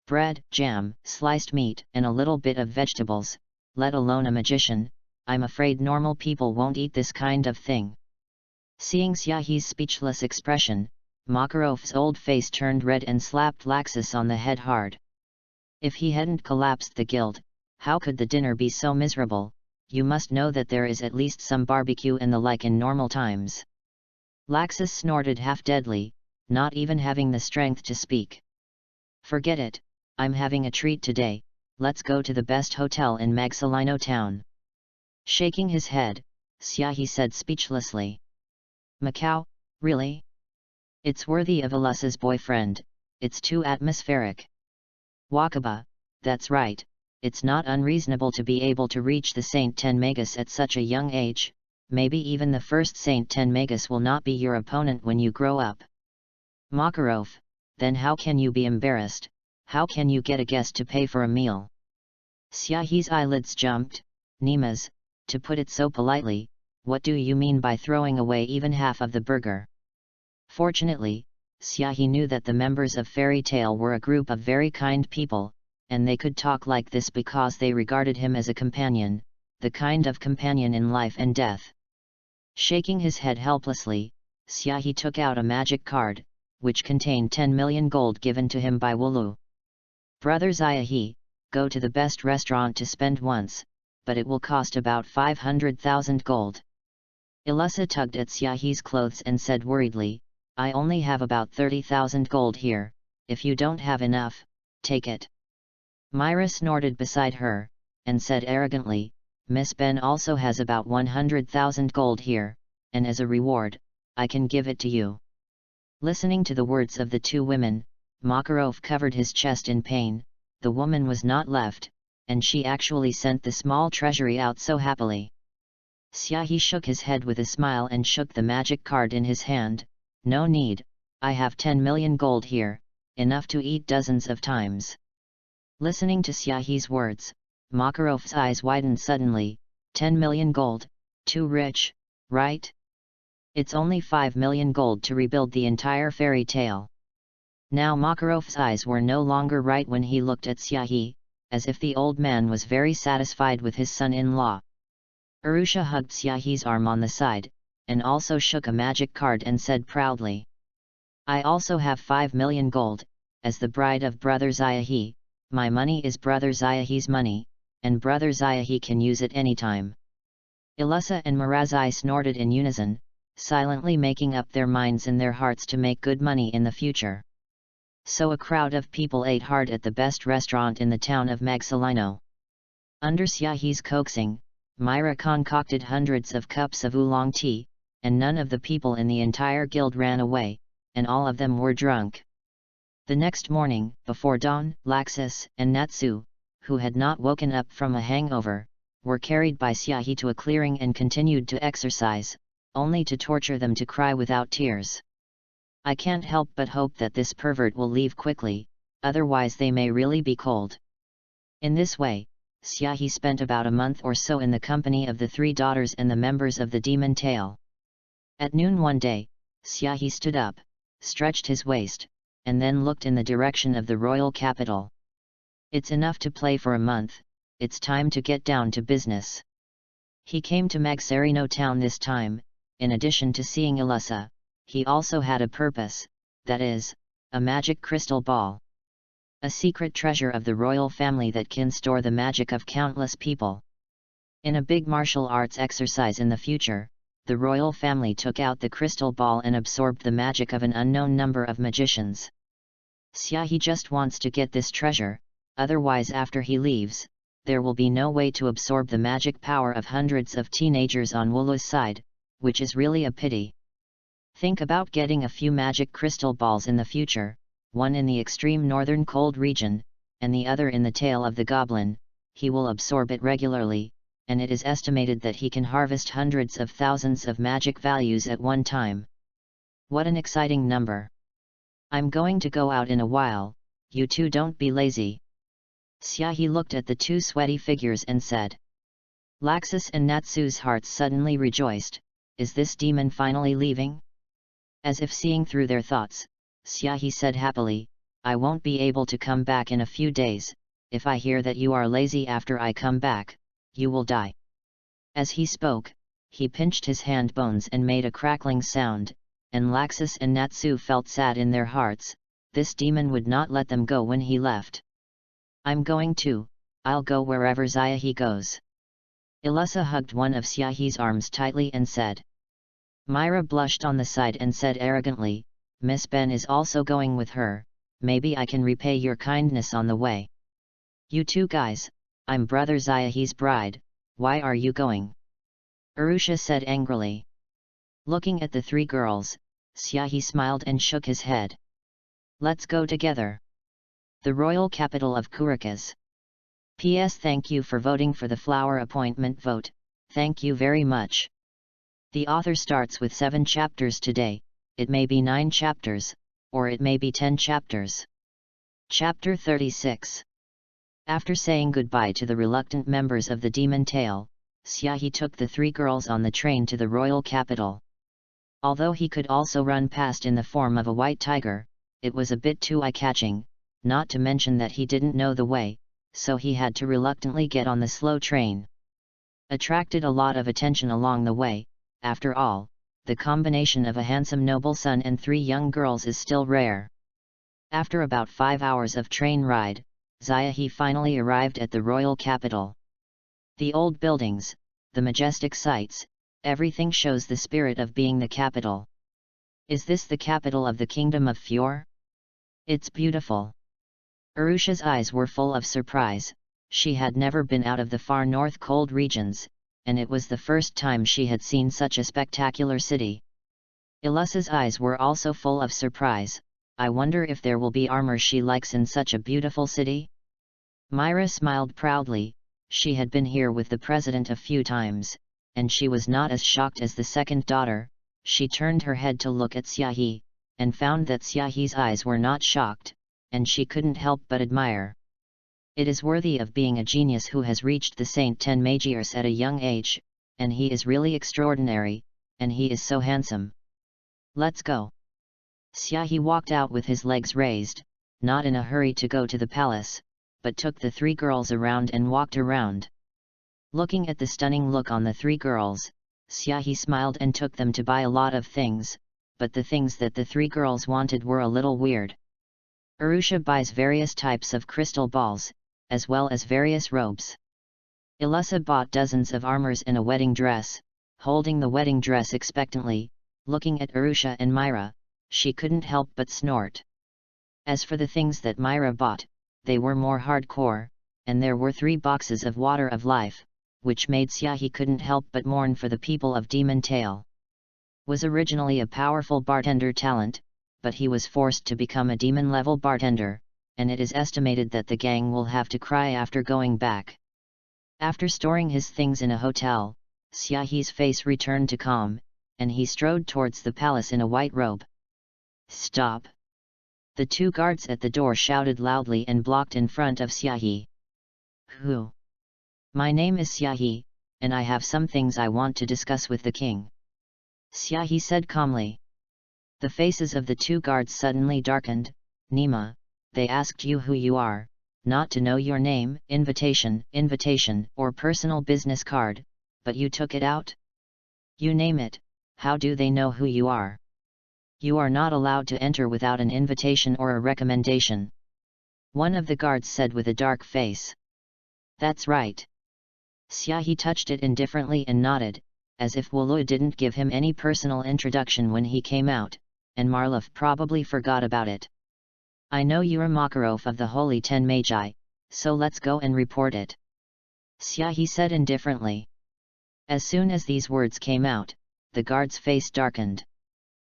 Bread, jam, sliced meat, and a little bit of vegetables, let alone a magician, I'm afraid normal people won't eat this kind of thing. Seeing Xiaohi's speechless expression, Makarov's old face turned red and slapped Laxus on the head hard. If he hadn't collapsed the guild, how could the dinner be so miserable? You must know that there is at least some barbecue and the like in normal times. Laxus snorted half deadly, not even having the strength to speak. Forget it, I'm having a treat today, let's go to the best hotel in Magsalino town. Shaking his head, Xiaohi said speechlessly. Macau, really? It's worthy of Alusa's boyfriend, it's too atmospheric. Wakaba, that's right, it's not unreasonable to be able to reach the Saint 10 Magus at such a young age, maybe even the first Saint 10 Magus will not be your opponent when you grow up. Makarov, then how can you be embarrassed, how can you get a guest to pay for a meal? Xiaohi's eyelids jumped. Nimas, to put it so politely, what do you mean by throwing away even half of the burger? Fortunately, Xiaohi knew that the members of Fairy Tale were a group of very kind people, and they could talk like this because they regarded him as a companion, the kind of companion in life and death. Shaking his head helplessly, Xiaohi took out a magic card, which contained 10 million gold given to him by Wulu. Brother Xiaohi, go to the best restaurant to spend once, but it will cost about 500,000 gold. Ilusa tugged at Xiaohi's clothes and said worriedly, I only have about 30,000 gold here, if you don't have enough, take it. Myra snorted beside her, and said arrogantly, Miss Ben also has about 100,000 gold here, and as a reward, I can give it to you. Listening to the words of the two women, Makarov covered his chest in pain, the woman was not left, and she actually sent the small treasury out so happily. Xiaohi shook his head with a smile and shook the magic card in his hand, no need, I have 10 million gold here, enough to eat dozens of times. Listening to Xiaohi's words, Makarov's eyes widened suddenly, 10 million gold, too rich, right? It's only 5 million gold to rebuild the entire fairy tale. Now Makarov's eyes were no longer right when he looked at Xiaohi, as if the old man was very satisfied with his son-in-law. Arusha hugged Xiaohi's arm on the side, and also shook a magic card and said proudly, I also have 5 million gold, as the bride of Brother Xiaohi, my money is Brother Xiaohi's money, and Brother Xiaohi can use it anytime. Ilusa and Mirazai snorted in unison, silently making up their minds and their hearts to make good money in the future. So a crowd of people ate hard at the best restaurant in the town of Magsalino. Under Xiaohi's coaxing, Myra concocted hundreds of cups of oolong tea, and none of the people in the entire guild ran away, and all of them were drunk. The next morning, before dawn, Laxus and Natsu, who had not woken up from a hangover, were carried by Xiaohi to a clearing and continued to exercise, only to torture them to cry without tears. I can't help but hope that this pervert will leave quickly, otherwise they may really be cold. In this way, Xiaohe spent about a month or so in the company of the three daughters and the members of the demon tail. At noon one day, Xiaohe stood up, stretched his waist, and then looked in the direction of the royal capital. It's enough to play for a month, it's time to get down to business. He came to Magserino town this time. In addition to seeing Ilusa, he also had a purpose, that is, a magic crystal ball. A secret treasure of the royal family that can store the magic of countless people. In a big martial arts exercise in the future, the royal family took out the crystal ball and absorbed the magic of an unknown number of magicians. Xiaohe just wants to get this treasure, otherwise after he leaves, there will be no way to absorb the magic power of hundreds of teenagers on Wulu's side, which is really a pity. Think about getting a few magic crystal balls in the future, one in the extreme northern cold region, and the other in the tail of the goblin. He will absorb it regularly, and it is estimated that he can harvest hundreds of thousands of magic values at one time. What an exciting number! I'm going to go out in a while, you two don't be lazy. Xiaohe looked at the two sweaty figures and said. Laxus and Natsu's hearts suddenly rejoiced. Is this demon finally leaving? As if seeing through their thoughts, Xiaohe said happily, I won't be able to come back in a few days. If I hear that you are lazy after I come back, you will die. As he spoke, he pinched his hand bones and made a crackling sound, and Laxus and Natsu felt sad in their hearts. This demon would not let them go when he left. I'll go wherever Xiaohe goes. Ilusa hugged one of Xiaohe's arms tightly and said. Myra blushed on the side and said arrogantly, Miss Ben is also going with her, maybe I can repay your kindness on the way. You two guys, I'm brother Xiaohe's bride, why are you going? Arusha said angrily. Looking at the three girls, Xiaohe smiled and shook his head. Let's go together. The royal capital of Kurikas. P.S. Thank you for voting for the flower appointment vote, thank you very much. The author starts with 7 chapters today, it may be 9 chapters, or it may be 10 chapters. Chapter 36. After saying goodbye to the reluctant members of the demon tail, Xiaohe took the three girls on the train to the royal capital. Although he could also run past in the form of a white tiger, it was a bit too eye-catching, not to mention that he didn't know the way, so he had to reluctantly get on the slow train. Attracted a lot of attention along the way. After all, the combination of a handsome noble son and 3 young girls is still rare. After about 5 hours of train ride, Xiaohe finally arrived at the royal capital. The old buildings, the majestic sights, everything shows the spirit of being the capital. Is this the capital of the kingdom of Fior? It's beautiful. Arusha's eyes were full of surprise. She had never been out of the far north cold regions, and it was the first time she had seen such a spectacular city. Ilusa's eyes were also full of surprise. I wonder if there will be armor she likes in such a beautiful city? Myra smiled proudly. She had been here with the president a few times, and she was not as shocked as the second daughter. She turned her head to look at Xiaohe, and found that Xiaohe's eyes were not shocked, and she couldn't help but admire. It is worthy of being a genius who has reached the Saint 10 Magiers at a young age, and he is really extraordinary, and he is so handsome. Let's go. Xiaohe walked out with his legs raised, not in a hurry to go to the palace, but took the 3 girls around and walked around. Looking at the stunning look on the 3 girls, Xiaohe smiled and took them to buy a lot of things, but the things that the 3 girls wanted were a little weird. Arusha buys various types of crystal balls, as well as various robes. Ilusa bought dozens of armors and a wedding dress. Holding the wedding dress expectantly, looking at Arusha and Myra, she couldn't help but snort. As for the things that Myra bought, they were more hardcore, and there were 3 boxes of water of life, which made Xiaohe couldn't help but mourn for the people of Demon Tail. Was originally a powerful bartender talent, but he was forced to become a demon-level bartender, and it is estimated that the gang will have to cry after going back. After storing his things in a hotel, Xiaohe's face returned to calm, and he strode towards the palace in a white robe. Stop! The 2 guards at the door shouted loudly and blocked in front of Xiaohe. Who? My name is Xiaohe, and I have some things I want to discuss with the king. Xiaohe said calmly. The faces of the two guards suddenly darkened. Nima, they asked you who you are, not to know your name, invitation, or personal business card, but you took it out? You name it, how do they know who you are? You are not allowed to enter without an invitation or a recommendation. One of the guards said with a dark face. That's right. Xiaohe touched it indifferently and nodded, as if Wulu didn't give him any personal introduction when he came out, and Marlov probably forgot about it. I know you're Makarov of the Holy Ten Magi, so let's go and report it. Xiaohe said indifferently. As soon as these words came out, the guard's face darkened.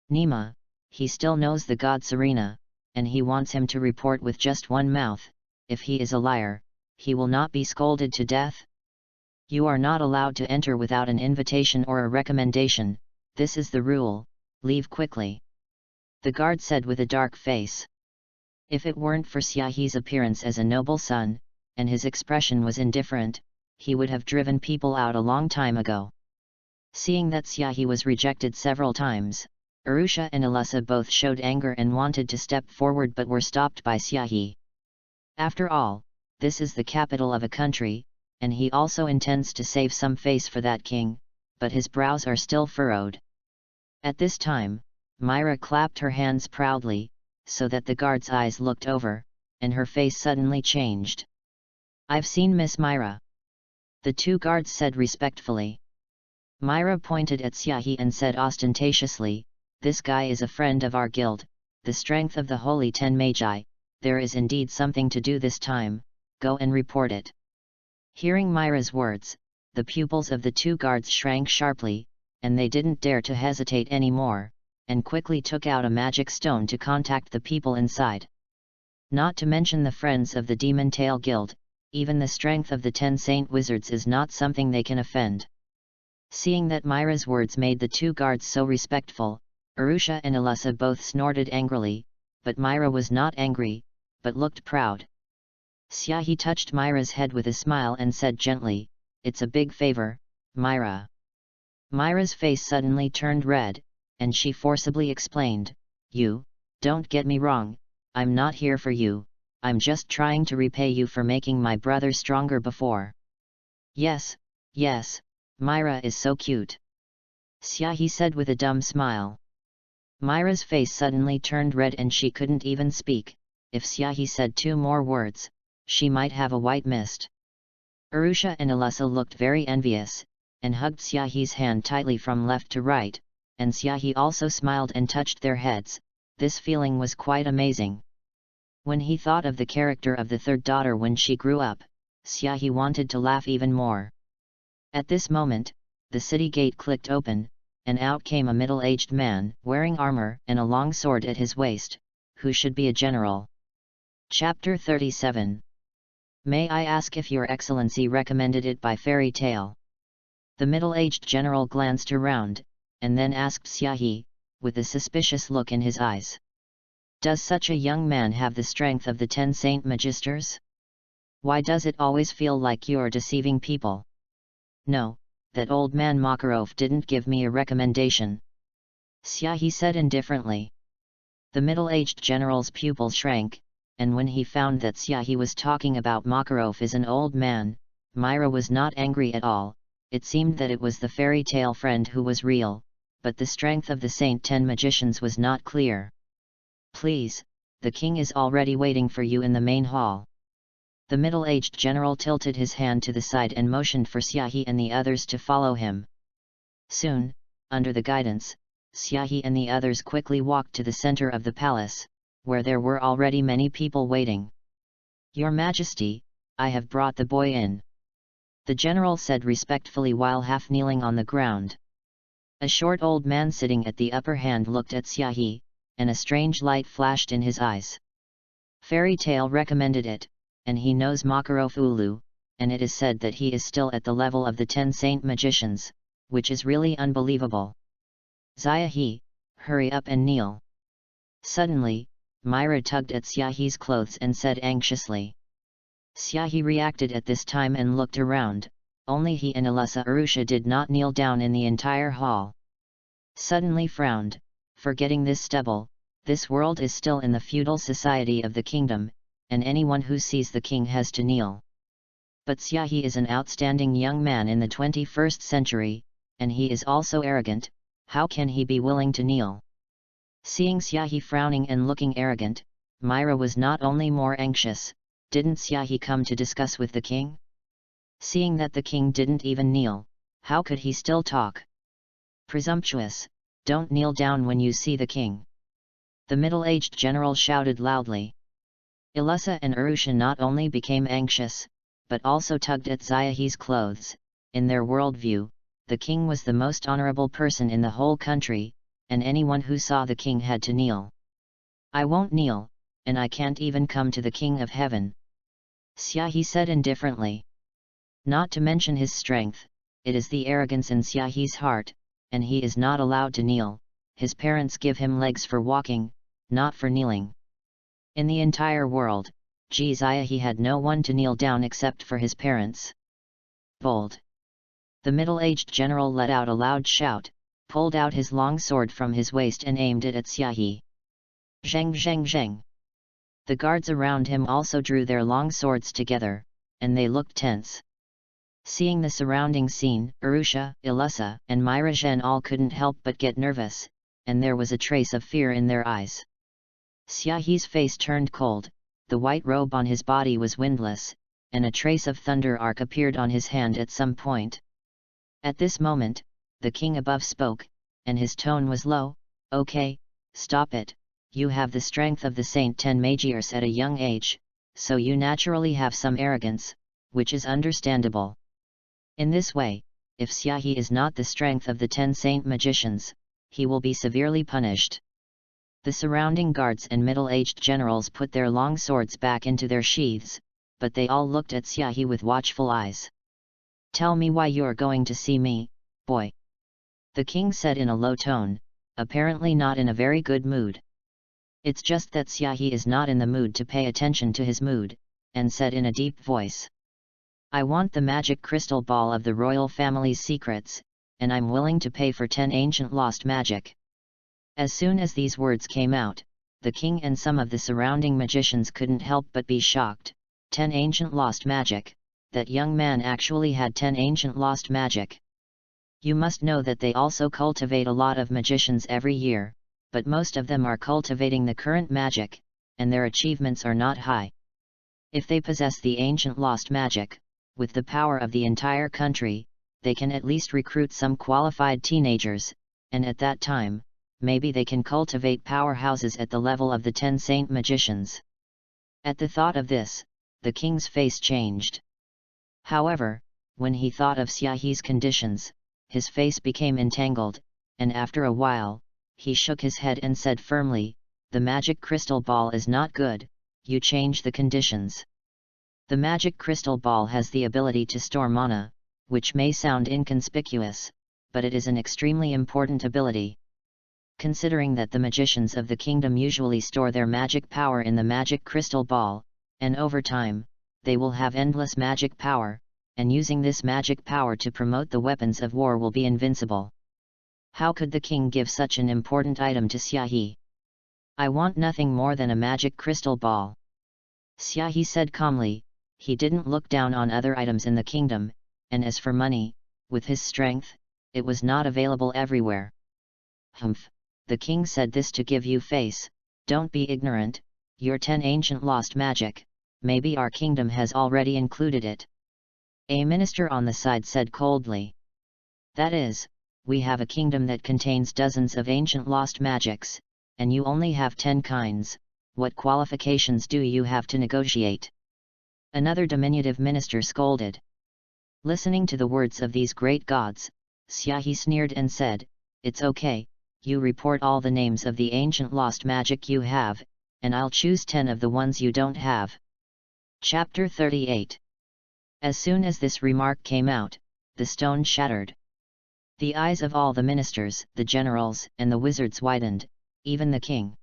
Nima, he still knows the god Serena, and he wants him to report with just one mouth. If he is a liar, he will not be scolded to death. You are not allowed to enter without an invitation or a recommendation, this is the rule, leave quickly. The guard said with a dark face. If it weren't for Xiaohe's appearance as a noble son, and his expression was indifferent, he would have driven people out a long time ago. Seeing that Xiaohe was rejected several times, Arusha and Alyssa both showed anger and wanted to step forward but were stopped by Xiaohe. After all, this is the capital of a country, and he also intends to save some face for that king, but his brows are still furrowed. At this time, Myra clapped her hands proudly, so that the guard's eyes looked over, and her face suddenly changed. I've seen Miss Myra. The two guards said respectfully. Myra pointed at Xiaohe and said ostentatiously, this guy is a friend of our guild, the strength of the Holy Ten Magi, there is indeed something to do this time, go and report it. Hearing Myra's words, the pupils of the two guards shrank sharply, and they didn't dare to hesitate anymore, and quickly took out a magic stone to contact the people inside. Not to mention the friends of the Demon Tail Guild, even the strength of the 10 Saint Wizards is not something they can offend. Seeing that Myra's words made the two guards so respectful, Arusha and Alyssa both snorted angrily, but Myra was not angry, but looked proud. Xiaohe touched Myra's head with a smile and said gently, it's a big favor, Myra. Myra's face suddenly turned red, and she forcibly explained, you, don't get me wrong, I'm not here for you, I'm just trying to repay you for making my brother stronger before. Yes, Myra is so cute. Xiaohe said with a dumb smile. Myra's face suddenly turned red and she couldn't even speak. If Xiaohe said two more words, she might have a white mist. Arusha and Alyssa looked very envious, and hugged Xiaohe's hand tightly from left to right, and Xiaohe also smiled and touched their heads. This feeling was quite amazing. When he thought of the character of the third daughter when she grew up, Xiaohe wanted to laugh even more. At this moment, the city gate clicked open, and out came a middle-aged man, wearing armor and a long sword at his waist, who should be a general. Chapter 37. May I ask if Your Excellency recommended it by fairy tale? The middle-aged general glanced around, and then asked Xiaohe, with a suspicious look in his eyes. Does such a young man have the strength of the 10 Saint Magisters? Why does it always feel like you're deceiving people? No, that old man Makarov didn't give me a recommendation. Xiaohe said indifferently. The middle-aged general's pupil shrank, and when he found that Xiaohe was talking about Makarov as an old man, Myra was not angry at all. It seemed that it was the fairy tale friend who was real, but the strength of the Saint 10 Magicians was not clear. Please, the king is already waiting for you in the main hall. The middle-aged general tilted his hand to the side and motioned for Xiaohe and the others to follow him. Soon, under the guidance, Xiaohe and the others quickly walked to the center of the palace, where there were already many people waiting. Your Majesty, I have brought the boy in. The general said respectfully while half kneeling on the ground. A short old man sitting at the upper hand looked at Xiaohe, and a strange light flashed in his eyes. Fairy tale recommended it, and he knows Makarov Ulu, and it is said that he is still at the level of the 10 Saint Magicians, which is really unbelievable. Xiaohe, hurry up and kneel. Suddenly, Myra tugged at Xiaohe's clothes and said anxiously. Syahi reacted at this time and looked around, only he and Arusha did not kneel down in the entire hall. Suddenly frowned, forgetting this stubble, this world is still in the feudal society of the kingdom, and anyone who sees the king has to kneel. But Syahi is an outstanding young man in the 21st century, and he is also arrogant, how can he be willing to kneel? Seeing Syahi frowning and looking arrogant, Myra was not only more anxious, didn't Syahi come to discuss with the king? Seeing that the king didn't even kneel, how could he still talk? Presumptuous, don't kneel down when you see the king. The middle-aged general shouted loudly. Ilusa and Arusha not only became anxious, but also tugged at Syahi's clothes. In their worldview, the king was the most honorable person in the whole country, and anyone who saw the king had to kneel. I won't kneel, and I can't even come to the king of heaven, Syahi said indifferently. Not to mention his strength, it is the arrogance in Syahi's heart, and he is not allowed to kneel. His parents give him legs for walking, not for kneeling. In the entire world, Syahi had no one to kneel down except for his parents. Bold! The middle-aged general let out a loud shout, pulled out his long sword from his waist and aimed it at Syahi. Zheng zheng zheng! The guards around him also drew their long swords together, and they looked tense. Seeing the surrounding scene, Arusha, Ilusa, and Myra Zhen all couldn't help but get nervous, and there was a trace of fear in their eyes. Syahi's face turned cold, the white robe on his body was windless, and a trace of thunder arc appeared on his hand at some point. At this moment, the king above spoke, and his tone was low. Okay, stop it, you have the strength of the Saint 10 Magiars at a young age, so you naturally have some arrogance, which is understandable. In this way, if Syahi is not the strength of the 10 Saint Magicians, he will be severely punished. The surrounding guards and middle-aged generals put their long swords back into their sheaths, but they all looked at Syahi with watchful eyes. Tell me why you're going to see me, boy, the king said in a low tone, apparently not in a very good mood. It's just that Syahi is not in the mood to pay attention to his mood, and said in a deep voice. I want the magic crystal ball of the royal family's secrets, and I'm willing to pay for 10 ancient lost magic. As soon as these words came out, the king and some of the surrounding magicians couldn't help but be shocked. 10 ancient lost magic, that young man actually had 10 ancient lost magic. You must know that they also cultivate a lot of magicians every year, but most of them are cultivating the current magic, and their achievements are not high. If they possess the ancient lost magic, with the power of the entire country, they can at least recruit some qualified teenagers, and at that time, maybe they can cultivate powerhouses at the level of the 10 Saint Magicians. At the thought of this, the king's face changed. However, when he thought of Syahi's conditions, his face became entangled, and after a while, he shook his head and said firmly, the magic crystal ball is not good, you change the conditions. The magic crystal ball has the ability to store mana, which may sound inconspicuous, but it is an extremely important ability. Considering that the magicians of the kingdom usually store their magic power in the magic crystal ball, and over time, they will have endless magic power, and using this magic power to promote the weapons of war will be invincible. How could the king give such an important item to Syahi? I want nothing more than a magic crystal ball. Syahi said calmly. He didn't look down on other items in the kingdom, and as for money, with his strength, it was not available everywhere. Humph, the king said this to give you face, don't be ignorant, your 10 ancient lost magic, maybe our kingdom has already included it. A minister on the side said coldly. That is, we have a kingdom that contains dozens of ancient lost magics, and you only have 10 kinds, what qualifications do you have to negotiate? Another diminutive minister scolded. Listening to the words of these great gods, Syahi sneered and said, it's okay, you report all the names of the ancient lost magic you have, and I'll choose 10 of the ones you don't have. Chapter 38. As soon as this remark came out, the stone shattered. The eyes of all the ministers, the generals, and the wizards widened, even the king.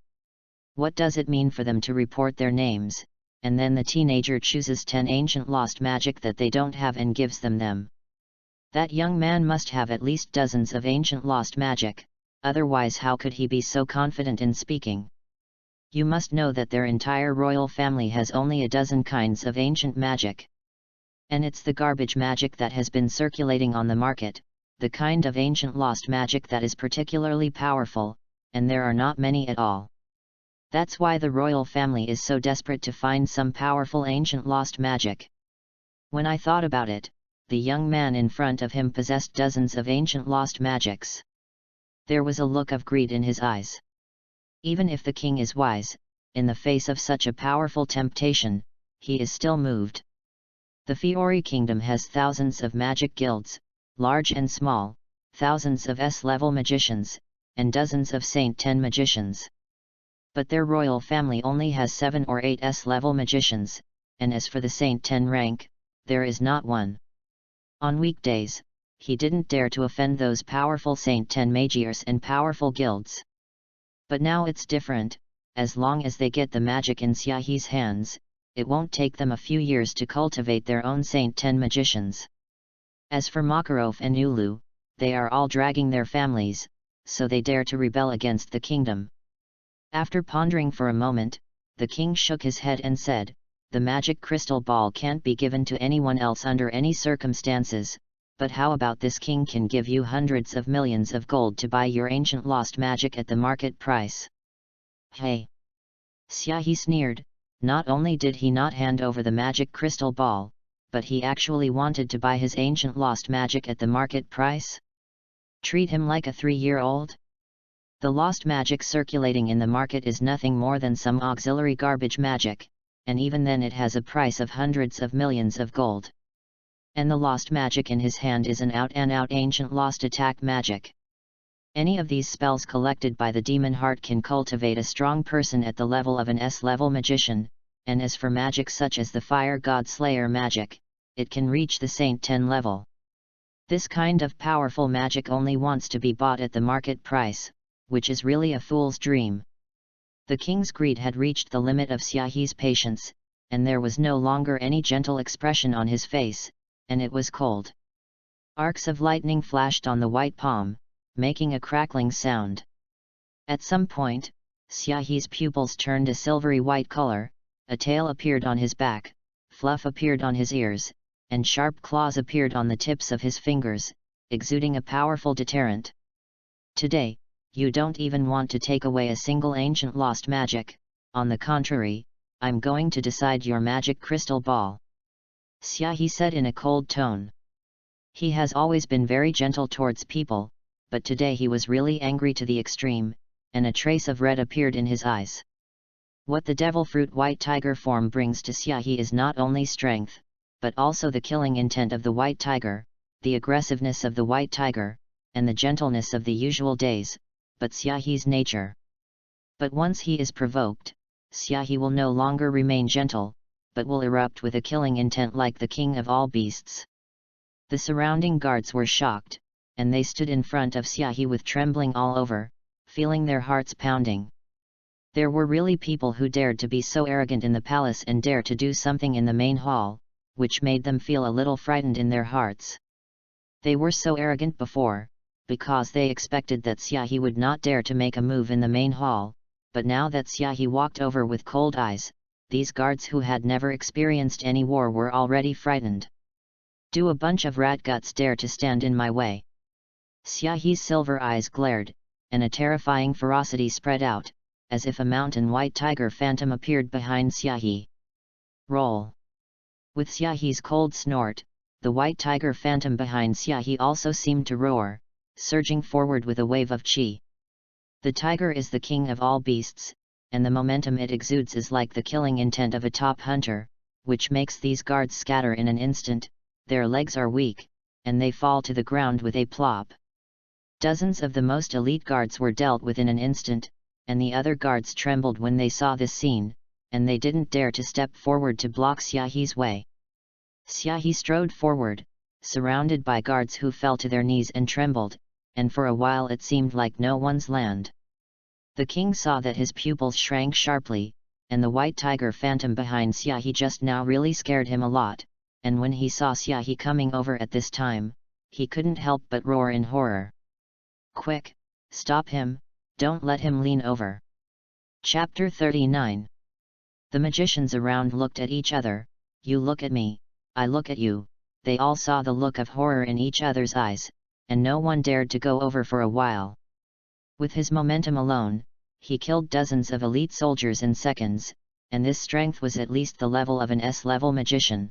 What does it mean for them to report their names, and then the teenager chooses 10 ancient lost magic that they don't have and gives them. That young man must have at least dozens of ancient lost magic, otherwise how could he be so confident in speaking? You must know that their entire royal family has only a dozen kinds of ancient magic. And it's the garbage magic that has been circulating on the market, the kind of ancient lost magic that is particularly powerful, and there are not many at all. That's why the royal family is so desperate to find some powerful ancient lost magic. When I thought about it, the young man in front of him possessed dozens of ancient lost magics. There was a look of greed in his eyes. Even if the king is wise, in the face of such a powerful temptation, he is still moved. The Fiori kingdom has thousands of magic guilds, large and small, thousands of S-level magicians, and dozens of Saint 10 magicians. But their royal family only has 7 or 8 S-level magicians, and as for the Saint 10 rank, there is not one. On weekdays, he didn't dare to offend those powerful Saint 10 magiers and powerful guilds. But now it's different, as long as they get the magic in Xiaohi's hands, it won't take them a few years to cultivate their own Saint 10 magicians. As for Makarov and Ulu, they are all dragging their families, so they dare to rebel against the kingdom. After pondering for a moment, the king shook his head and said, "The magic crystal ball can't be given to anyone else under any circumstances, but how about this king can give you hundreds of millions of gold to buy your ancient lost magic at the market price?" "Hey!" Xiaohi sneered. Not only did he not hand over the magic crystal ball, but he actually wanted to buy his ancient lost magic at the market price? Treat him like a 3-year-old? The lost magic circulating in the market is nothing more than some auxiliary garbage magic, and even then it has a price of hundreds of millions of gold. And the lost magic in his hand is an out-and-out ancient lost attack magic. Any of these spells collected by the demon heart can cultivate a strong person at the level of an S-level magician, and as for magic such as the Fire God Slayer magic, it can reach the Saint 10 level. This kind of powerful magic only wants to be bought at the market price, which is really a fool's dream. The king's greed had reached the limit of Xiaohi's patience, and there was no longer any gentle expression on his face, and it was cold. Arcs of lightning flashed on the white palm, making a crackling sound. At some point, Xiaohi's pupils turned a silvery white color, a tail appeared on his back, fluff appeared on his ears, and sharp claws appeared on the tips of his fingers, exuding a powerful deterrent. "Today, you don't even want to take away a single ancient lost magic, on the contrary, I'm going to decide your magic crystal ball," Xiaohi said in a cold tone. He has always been very gentle towards people, but today he was really angry to the extreme, and a trace of red appeared in his eyes. What the devil fruit white tiger form brings to Xiaohi is not only strength, but also the killing intent of the white tiger, the aggressiveness of the white tiger, and the gentleness of the usual days, but Xiaohi's nature. But once he is provoked, Xiaohi will no longer remain gentle, but will erupt with a killing intent like the king of all beasts. The surrounding guards were shocked, and they stood in front of Xiaohi with trembling all over, feeling their hearts pounding. There were really people who dared to be so arrogant in the palace and dare to do something in the main hall, which made them feel a little frightened in their hearts. They were so arrogant before, because they expected that Xiaohi would not dare to make a move in the main hall, but now that Xiaohi walked over with cold eyes, these guards who had never experienced any war were already frightened. "Do a bunch of rat guts dare to stand in my way?" Xiaohi's silver eyes glared, and a terrifying ferocity spread out, as if a mountain white tiger phantom appeared behind Xiaohi. "Roll!" With Xiaohi's cold snort, the white tiger phantom behind Xiaohi also seemed to roar, surging forward with a wave of qi. The tiger is the king of all beasts, and the momentum it exudes is like the killing intent of a top hunter, which makes these guards scatter in an instant. Their legs are weak, and they fall to the ground with a plop. Dozens of the most elite guards were dealt with in an instant, and the other guards trembled when they saw this scene, and they didn't dare to step forward to block Xiaohi's way. Xiaohi strode forward, surrounded by guards who fell to their knees and trembled, and for a while it seemed like no one's land. The king saw that his pupils shrank sharply, and the white tiger phantom behind Xiaohi just now really scared him a lot, and when he saw Xiaohi coming over at this time, he couldn't help but roar in horror. Quick! Stop him, don't let him lean over. Chapter 39. The magicians around looked at each other, you look at me, I look at you, they all saw the look of horror in each other's eyes, and no one dared to go over for a while. With his momentum alone, he killed dozens of elite soldiers in seconds, and this strength was at least the level of an S-level magician.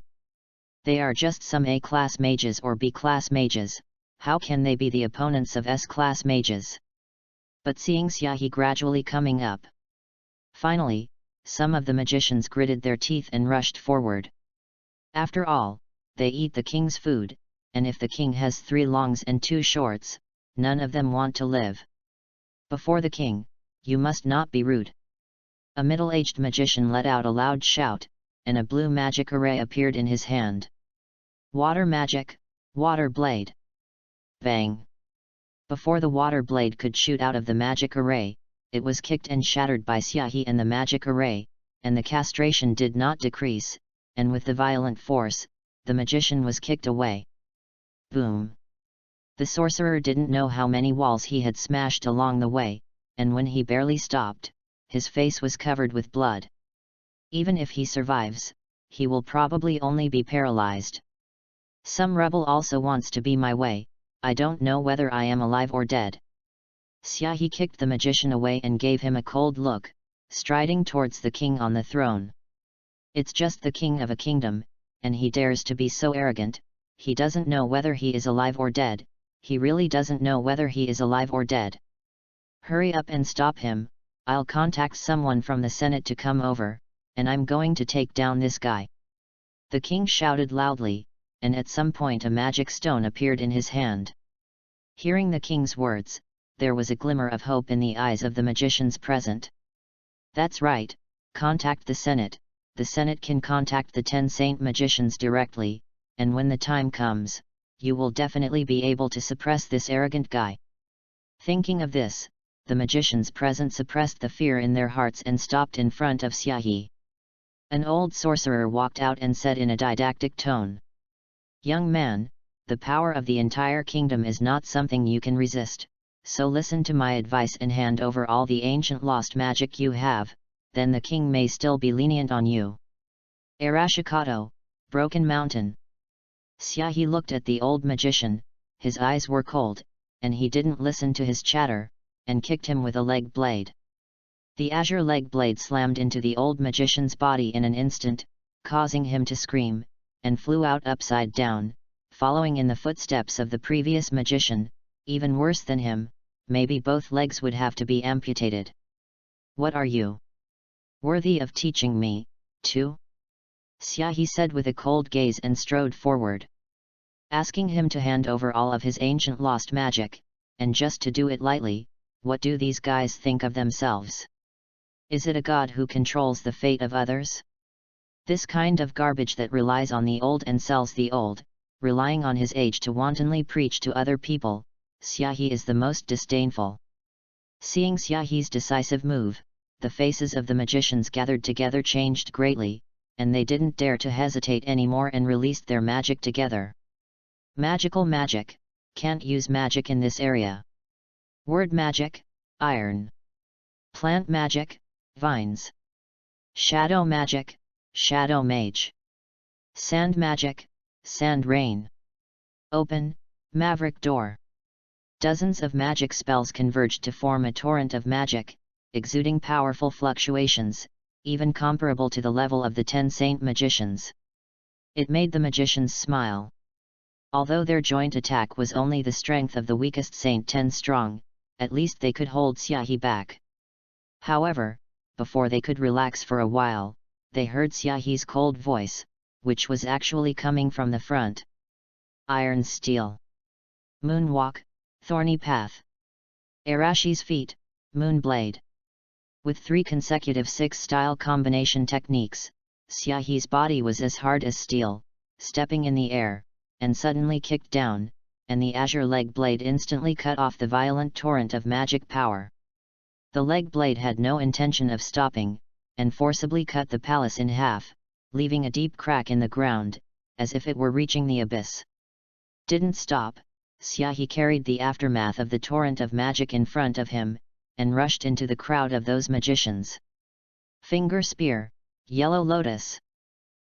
They are just some A-class mages or B-class mages, how can they be the opponents of S-class mages? But seeing Xiaohi gradually coming up. Finally, some of the magicians gritted their teeth and rushed forward. After all, they eat the king's food, and if the king has 3 longs and 2 shorts, none of them want to live. Before the king, you must not be rude. A middle-aged magician let out a loud shout, and a blue magic array appeared in his hand. Water magic, water blade. Bang! Before the water blade could shoot out of the magic array, it was kicked and shattered by Xiaohi and the magic array, and the castration did not decrease, and with the violent force, the magician was kicked away. Boom! The sorcerer didn't know how many walls he had smashed along the way, and when he barely stopped, his face was covered with blood. Even if he survives, he will probably only be paralyzed. Some rebel also wants to be my way, I don't know whether I am alive or dead. Xiaohi kicked the magician away and gave him a cold look, striding towards the king on the throne. It's just the king of a kingdom, and he dares to be so arrogant, he doesn't know whether he is alive or dead, he really doesn't know whether he is alive or dead. Hurry up and stop him, I'll contact someone from the Senate to come over, and I'm going to take down this guy. The king shouted loudly, and at some point a magic stone appeared in his hand. Hearing the king's words, there was a glimmer of hope in the eyes of the magicians present. That's right, contact the Senate can contact the 10 saint magicians directly, and when the time comes, you will definitely be able to suppress this arrogant guy. Thinking of this, the magicians present suppressed the fear in their hearts and stopped in front of Xiaohi. An old sorcerer walked out and said in a didactic tone, "Young man, the power of the entire kingdom is not something you can resist, so listen to my advice and hand over all the ancient lost magic you have, then the king may still be lenient on you." Arashikato, Broken Mountain. Xiaohi looked at the old magician, his eyes were cold, and he didn't listen to his chatter, and kicked him with a leg blade. The azure leg blade slammed into the old magician's body in an instant, causing him to scream, and flew out upside down, following in the footsteps of the previous magician. Even worse than him, maybe both legs would have to be amputated. What are you? Worthy of teaching me, too? Xiaohi said with a cold gaze and strode forward. Asking him to hand over all of his ancient lost magic, and just to do it lightly, what do these guys think of themselves? Is it a god who controls the fate of others? This kind of garbage that relies on the old and sells the old, relying on his age to wantonly preach to other people, Xiaohi is the most disdainful. Seeing Xiaohi's decisive move, the faces of the magicians gathered together changed greatly, and they didn't dare to hesitate anymore and released their magic together. Magical magic, can't use magic in this area. Word magic, iron. Plant magic, vines. Shadow magic, shadow mage. Sand magic, sand rain. Open, maverick door. Dozens of magic spells converged to form a torrent of magic, exuding powerful fluctuations, even comparable to the level of the 10 saint magicians. It made the magicians smile. Although their joint attack was only the strength of the weakest saint 10 strong, at least they could hold Xiaohi back. However, before they could relax for a while, they heard Xiaohi's cold voice, which was actually coming from the front. Iron steel. Moonwalk, thorny path. Arashi's feet, moonblade. With 3 consecutive 6-style combination techniques, Xiaohi's body was as hard as steel, stepping in the air, and suddenly kicked down, and the azure leg blade instantly cut off the violent torrent of magic power. The leg blade had no intention of stopping, and forcibly cut the palace in half, leaving a deep crack in the ground, as if it were reaching the abyss. Didn't stop, Xiaohe carried the aftermath of the torrent of magic in front of him, and rushed into the crowd of those magicians. Finger spear, yellow lotus.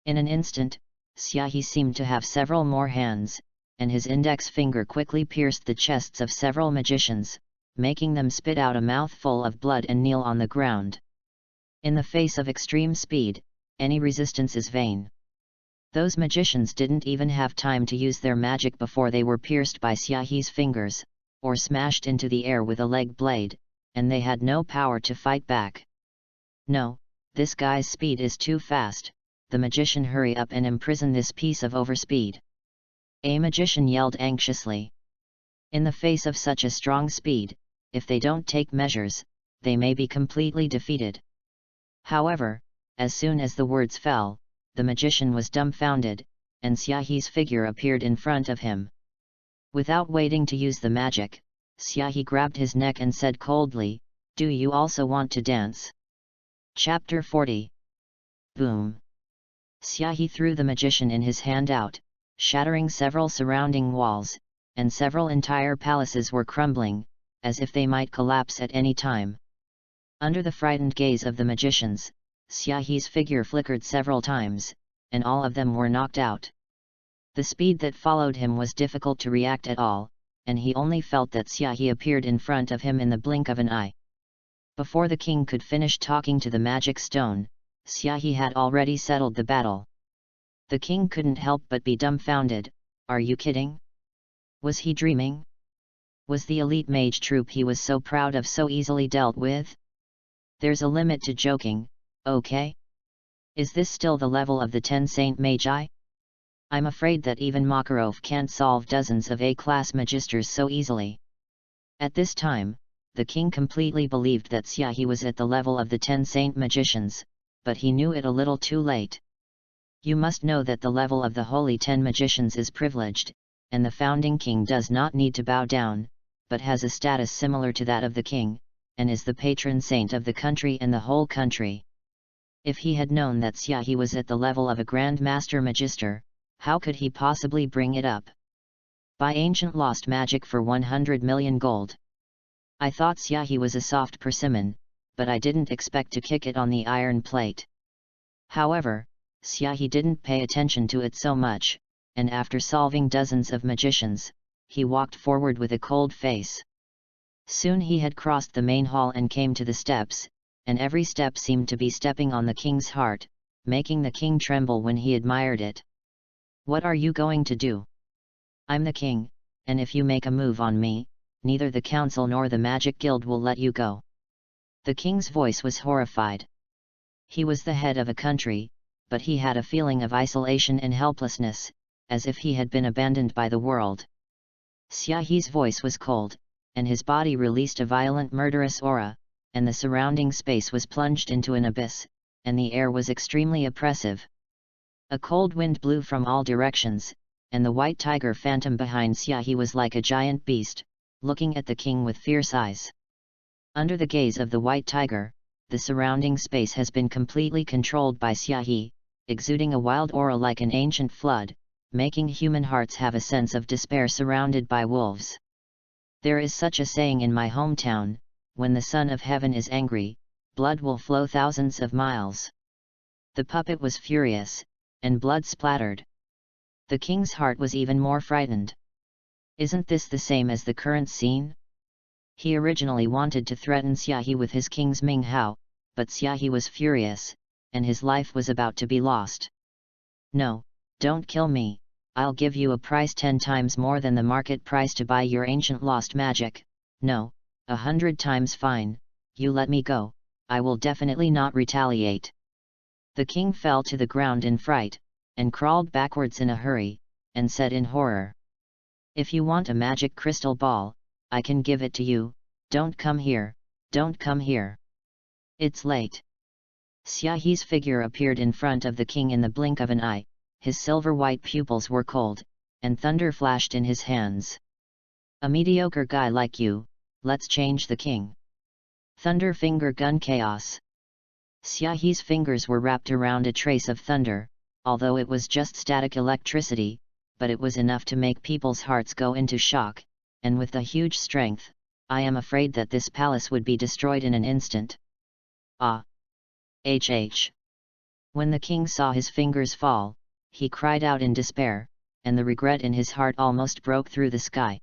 In an instant, Xiaohe seemed to have several more hands, and his index finger quickly pierced the chests of several magicians, making them spit out a mouthful of blood and kneel on the ground. In the face of extreme speed, any resistance is vain. Those magicians didn't even have time to use their magic before they were pierced by Xiaohe's fingers, or smashed into the air with a leg blade, and they had no power to fight back. No, this guy's speed is too fast. The magician, hurry up and imprison this piece of overspeed. A magician yelled anxiously. In the face of such a strong speed, if they don't take measures, they may be completely defeated. However, as soon as the words fell, the magician was dumbfounded, and Xiaohe's figure appeared in front of him. Without waiting to use the magic, Xiaohe grabbed his neck and said coldly, "Do you also want to dance?" Chapter 40. Boom! Xiaohe threw the magician in his hand out, shattering several surrounding walls, and several entire palaces were crumbling, as if they might collapse at any time. Under the frightened gaze of the magicians, Xiaohe's figure flickered several times, and all of them were knocked out. The speed that followed him was difficult to react at all, and he only felt that Xiaohe appeared in front of him in the blink of an eye. Before the king could finish talking to the magic stone, Xiaohe had already settled the battle. The king couldn't help but be dumbfounded. Are you kidding? Was he dreaming? Was the elite mage troupe he was so proud of so easily dealt with? There's a limit to joking, okay? Is this still the level of the 10 Saint Magi? I'm afraid that even Makarov can't solve dozens of A-class magisters so easily. At this time, the king completely believed that Xiaohe was at the level of the 10 Saint Magicians, but he knew it a little too late. You must know that the level of the Holy 10 Magicians is privileged, and the founding king does not need to bow down, but has a status similar to that of the king, and is the patron saint of the country and the whole country. If he had known that Xiaohe was at the level of a Grand Master Magister, how could he possibly bring it up? Buy ancient lost magic for 100 million gold. I thought Xiaohe was a soft persimmon, but I didn't expect to kick it on the iron plate. However, Xiaohe didn't pay attention to it so much, and after solving dozens of magicians, he walked forward with a cold face. Soon he had crossed the main hall and came to the steps, and every step seemed to be stepping on the king's heart, making the king tremble when he admired it. What are you going to do? I'm the king, and if you make a move on me, neither the council nor the magic guild will let you go. The king's voice was horrified. He was the head of a country, but he had a feeling of isolation and helplessness, as if he had been abandoned by the world. Xiaohe's voice was cold, and his body released a violent murderous aura, and the surrounding space was plunged into an abyss, and the air was extremely oppressive. A cold wind blew from all directions, and the white tiger phantom behind Xiaohe was like a giant beast, looking at the king with fierce eyes. Under the gaze of the white tiger, the surrounding space has been completely controlled by Xiaohe, exuding a wild aura like an ancient flood, making human hearts have a sense of despair surrounded by wolves. There is such a saying in my hometown, when the Son of Heaven is angry, blood will flow thousands of miles. The puppet was furious, and blood splattered. The king's heart was even more frightened. Isn't this the same as the current scene? He originally wanted to threaten Xiaohe with his king's Ming Hao, but Xiaohe was furious, and his life was about to be lost. No, don't kill me, I'll give you a price 10 times more than the market price to buy your ancient lost magic. No, 100 times fine, you let me go, I will definitely not retaliate. The king fell to the ground in fright, and crawled backwards in a hurry, and said in horror, "If you want a magic crystal ball, I can give it to you, don't come here, don't come here. It's late." Xiaohe's figure appeared in front of the king in the blink of an eye, his silver-white pupils were cold, and thunder flashed in his hands. "A mediocre guy like you, let's change the king. Thunder finger gun chaos." Xiaohi's fingers were wrapped around a trace of thunder, although it was just static electricity, but it was enough to make people's hearts go into shock, and with a huge strength, I am afraid that this palace would be destroyed in an instant. Ah! HH! When the king saw his fingers fall, he cried out in despair, and the regret in his heart almost broke through the sky.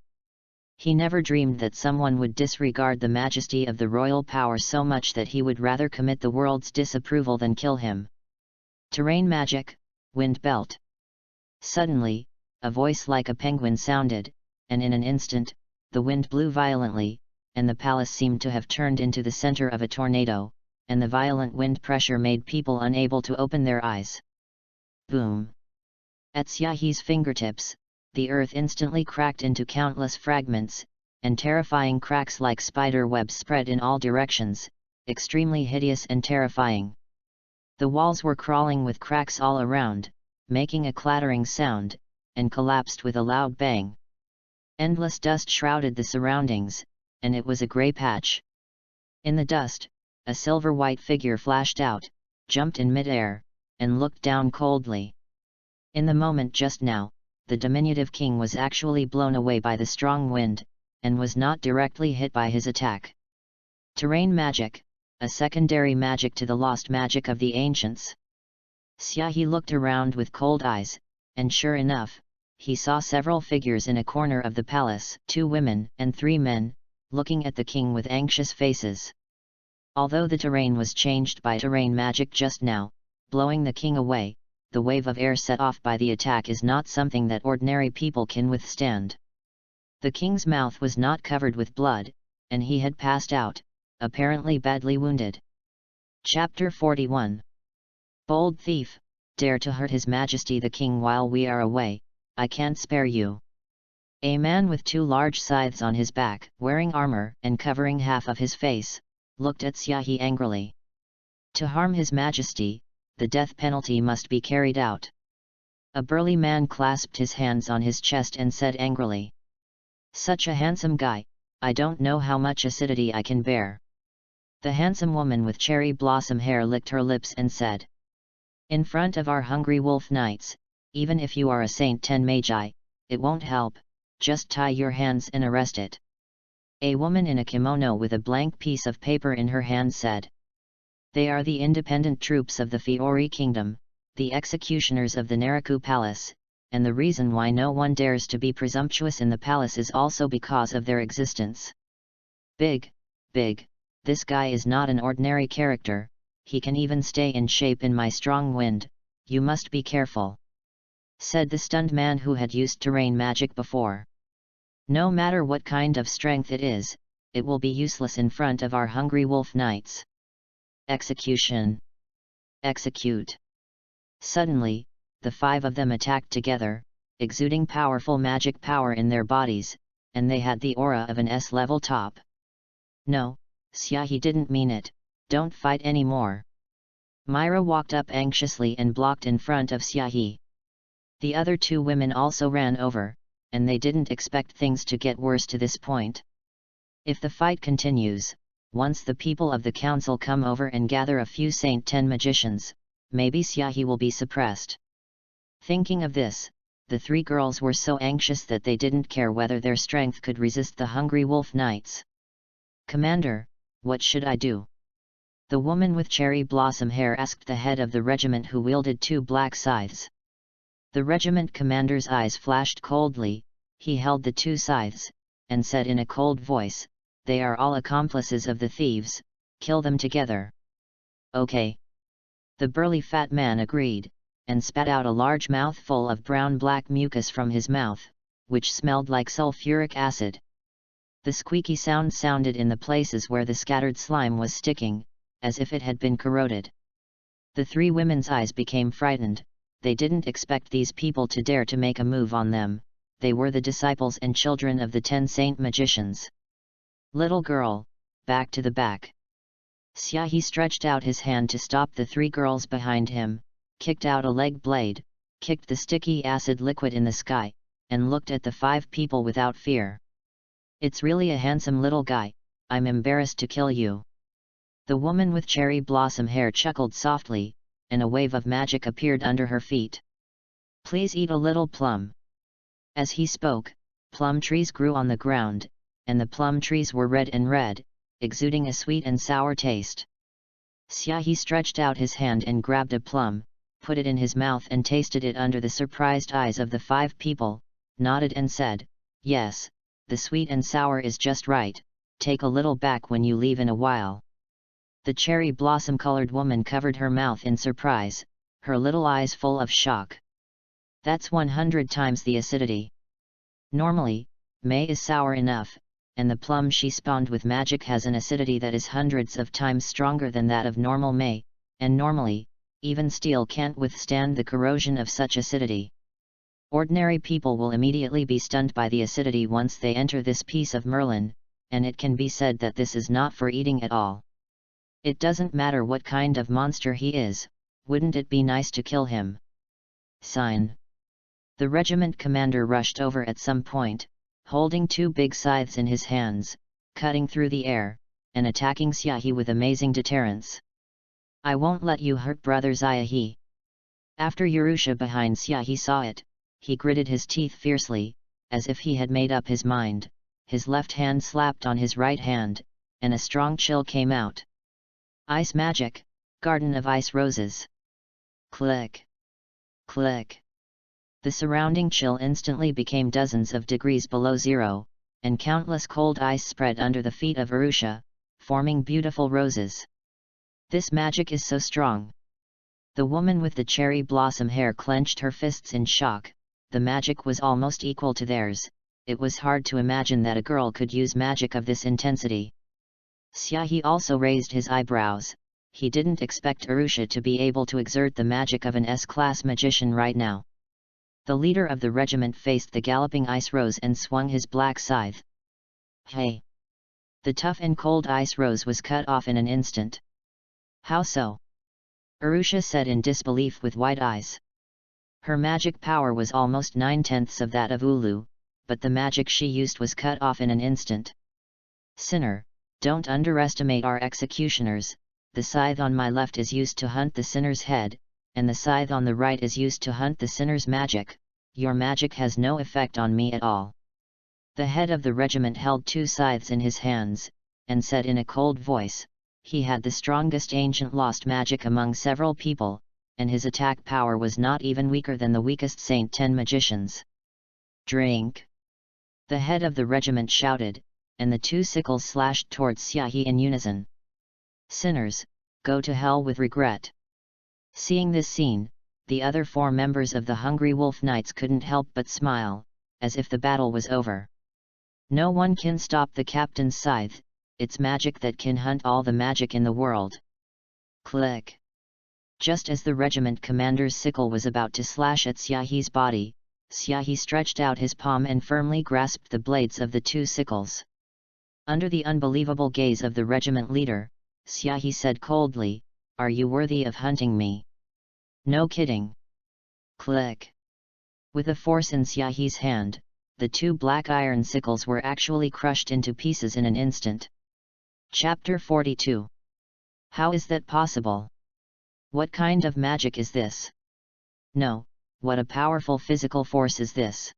He never dreamed that someone would disregard the majesty of the royal power so much that he would rather commit the world's disapproval than kill him. Terrain magic, wind belt. Suddenly, a voice like a penguin sounded, and in an instant, the wind blew violently, and the palace seemed to have turned into the center of a tornado, and the violent wind pressure made people unable to open their eyes. Boom! At Xiaohi's fingertips, the earth instantly cracked into countless fragments, and terrifying cracks like spider webs spread in all directions, extremely hideous and terrifying. The walls were crawling with cracks all around, making a clattering sound, and collapsed with a loud bang. Endless dust shrouded the surroundings, and it was a grey patch. In the dust, a silver-white figure flashed out, jumped in mid-air, and looked down coldly. In the moment just now, the diminutive king was actually blown away by the strong wind, and was not directly hit by his attack. Terrain magic, a secondary magic to the lost magic of the ancients. Xiaohi looked around with cold eyes, and sure enough, he saw several figures in a corner of the palace, 2 women and 3 men, looking at the king with anxious faces. Although the terrain was changed by terrain magic just now, blowing the king away, the wave of air set off by the attack is not something that ordinary people can withstand. The king's mouth was not covered with blood, and he had passed out, apparently badly wounded. Chapter 41. Bold thief, dare to hurt His Majesty the King while we are away, I can't spare you. A man with 2 large scythes on his back, wearing armor and covering half of his face, looked at Xiaohi angrily. To harm His Majesty, the death penalty must be carried out. A burly man clasped his hands on his chest and said angrily. Such a handsome guy, I don't know how much acidity I can bear. The handsome woman with cherry blossom hair licked her lips and said. In front of our hungry wolf knights, even if you are a Saint 10 Magi, it won't help, just tie your hands and arrest it. A woman in a kimono with a blank piece of paper in her hand said. They are the independent troops of the Fiori Kingdom, the executioners of the Naraku Palace, and the reason why no one dares to be presumptuous in the palace is also because of their existence. Big, this guy is not an ordinary character, he can even stay in shape in my strong wind, you must be careful. Said the stunned man who had used terrain magic before. No matter what kind of strength it is, it will be useless in front of our hungry wolf knights. Execution. Execute. Suddenly, the 5 of them attacked together, exuding powerful magic power in their bodies, and they had the aura of an S-level top. No, Xiaohi didn't mean it, don't fight anymore. Myra walked up anxiously and blocked in front of Xiaohi. The other 2 women also ran over, and they didn't expect things to get worse to this point. If the fight continues, once the people of the council come over and gather a few Saint 10 magicians, maybe Xiaohi will be suppressed. Thinking of this, the 3 girls were so anxious that they didn't care whether their strength could resist the hungry wolf knights. Commander, what should I do? The woman with cherry blossom hair asked the head of the regiment who wielded 2 black scythes. The regiment commander's eyes flashed coldly, he held the 2 scythes, and said in a cold voice, they are all accomplices of the thieves, kill them together. Okay. The burly fat man agreed, and spat out a large mouthful of brown-black mucus from his mouth, which smelled like sulfuric acid. The squeaky sound sounded in the places where the scattered slime was sticking, as if it had been corroded. The 3 women's eyes became frightened, they didn't expect these people to dare to make a move on them, they were the disciples and children of the 10 saint magicians. Little girl, back to the back. Xiaohi stretched out his hand to stop the 3 girls behind him, kicked out a leg blade, kicked the sticky acid liquid in the sky, and looked at the 5 people without fear. It's really a handsome little guy, I'm embarrassed to kill you. The woman with cherry blossom hair chuckled softly, and a wave of magic appeared under her feet. "Please eat a little plum." As he spoke, plum trees grew on the ground, and the plum trees were red, exuding a sweet and sour taste. Xiaohi stretched out his hand and grabbed a plum, put it in his mouth and tasted it under the surprised eyes of the 5 people, nodded and said, "Yes, the sweet and sour is just right, take a little back when you leave in a while." The cherry blossom-colored woman covered her mouth in surprise, her little eyes full of shock. "That's 100 times the acidity. Normally, May is sour enough, and the plum she spawned with magic has an acidity that is hundreds of times stronger than that of normal May, and normally, even steel can't withstand the corrosion of such acidity. Ordinary people will immediately be stunned by the acidity once they enter this piece of Merlin, and it can be said that this is not for eating at all. It doesn't matter what kind of monster he is, wouldn't it be nice to kill him? Sign." The regiment commander rushed over at some point, holding 2 big scythes in his hands, cutting through the air, and attacking Xiaohi with amazing deterrence. "I won't let you hurt Brother Xiaohi." After Urusha behind Xiaohi saw it, he gritted his teeth fiercely, as if he had made up his mind. His left hand slapped on his right hand, and a strong chill came out. "Ice magic, Garden of Ice Roses." Click! Click! The surrounding chill instantly became dozens of degrees below zero, and countless cold ice spread under the feet of Urusha, forming beautiful roses. "This magic is so strong." The woman with the cherry blossom hair clenched her fists in shock. The magic was almost equal to theirs. It was hard to imagine that a girl could use magic of this intensity. Xiaohi also raised his eyebrows. He didn't expect Urusha to be able to exert the magic of an S-class magician right now. The leader of the regiment faced the galloping ice rose and swung his black scythe. "Hey!" The tough and cold ice rose was cut off in an instant. "How so?" Urusha said in disbelief with wide eyes. Her magic power was almost 9/10 of that of Ulu, but the magic she used was cut off in an instant. "Sinner, don't underestimate our executioners. The scythe on my left is used to hunt the sinner's head, and the scythe on the right is used to hunt the sinner's magic. Your magic has no effect on me at all." The head of the regiment held 2 scythes in his hands, and said in a cold voice, he had the strongest ancient lost magic among several people, and his attack power was not even weaker than the weakest Saint 10 magicians. "Drink!" The head of the regiment shouted, and the 2 sickles slashed towards Xiaohi in unison. "Sinners, go to hell with regret." Seeing this scene, the other 4 members of the Hungry Wolf Knights couldn't help but smile, as if the battle was over. "No one can stop the captain's scythe, it's magic that can hunt all the magic in the world." Click! Just as the regiment commander's sickle was about to slash at Xiaohi's body, Xiaohi stretched out his palm and firmly grasped the blades of the 2 sickles. Under the unbelievable gaze of the regiment leader, Xiaohi said coldly, "Are you worthy of hunting me?" "No kidding." Click! With the force in Xiaohi's hand, the 2 black iron sickles were actually crushed into pieces in an instant. Chapter 42. How is that possible? What kind of magic is this? No, what a powerful physical force is this?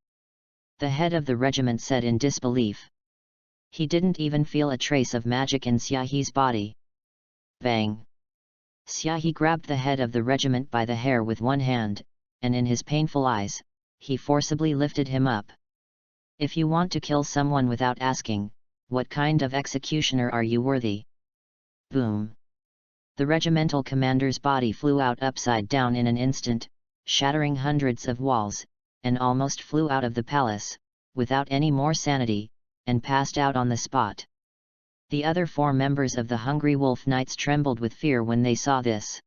The head of the regiment said in disbelief. He didn't even feel a trace of magic in Xiaohi's body. Bang! Xiaohi grabbed the head of the regiment by the hair with one hand, and in his painful eyes, he forcibly lifted him up. "If you want to kill someone without asking, what kind of executioner are you worthy?" Boom! The regimental commander's body flew out upside down in an instant, shattering hundreds of walls, and almost flew out of the palace, without any more sanity, and passed out on the spot. The other 4 members of the Hungry Wolf Knights trembled with fear when they saw this.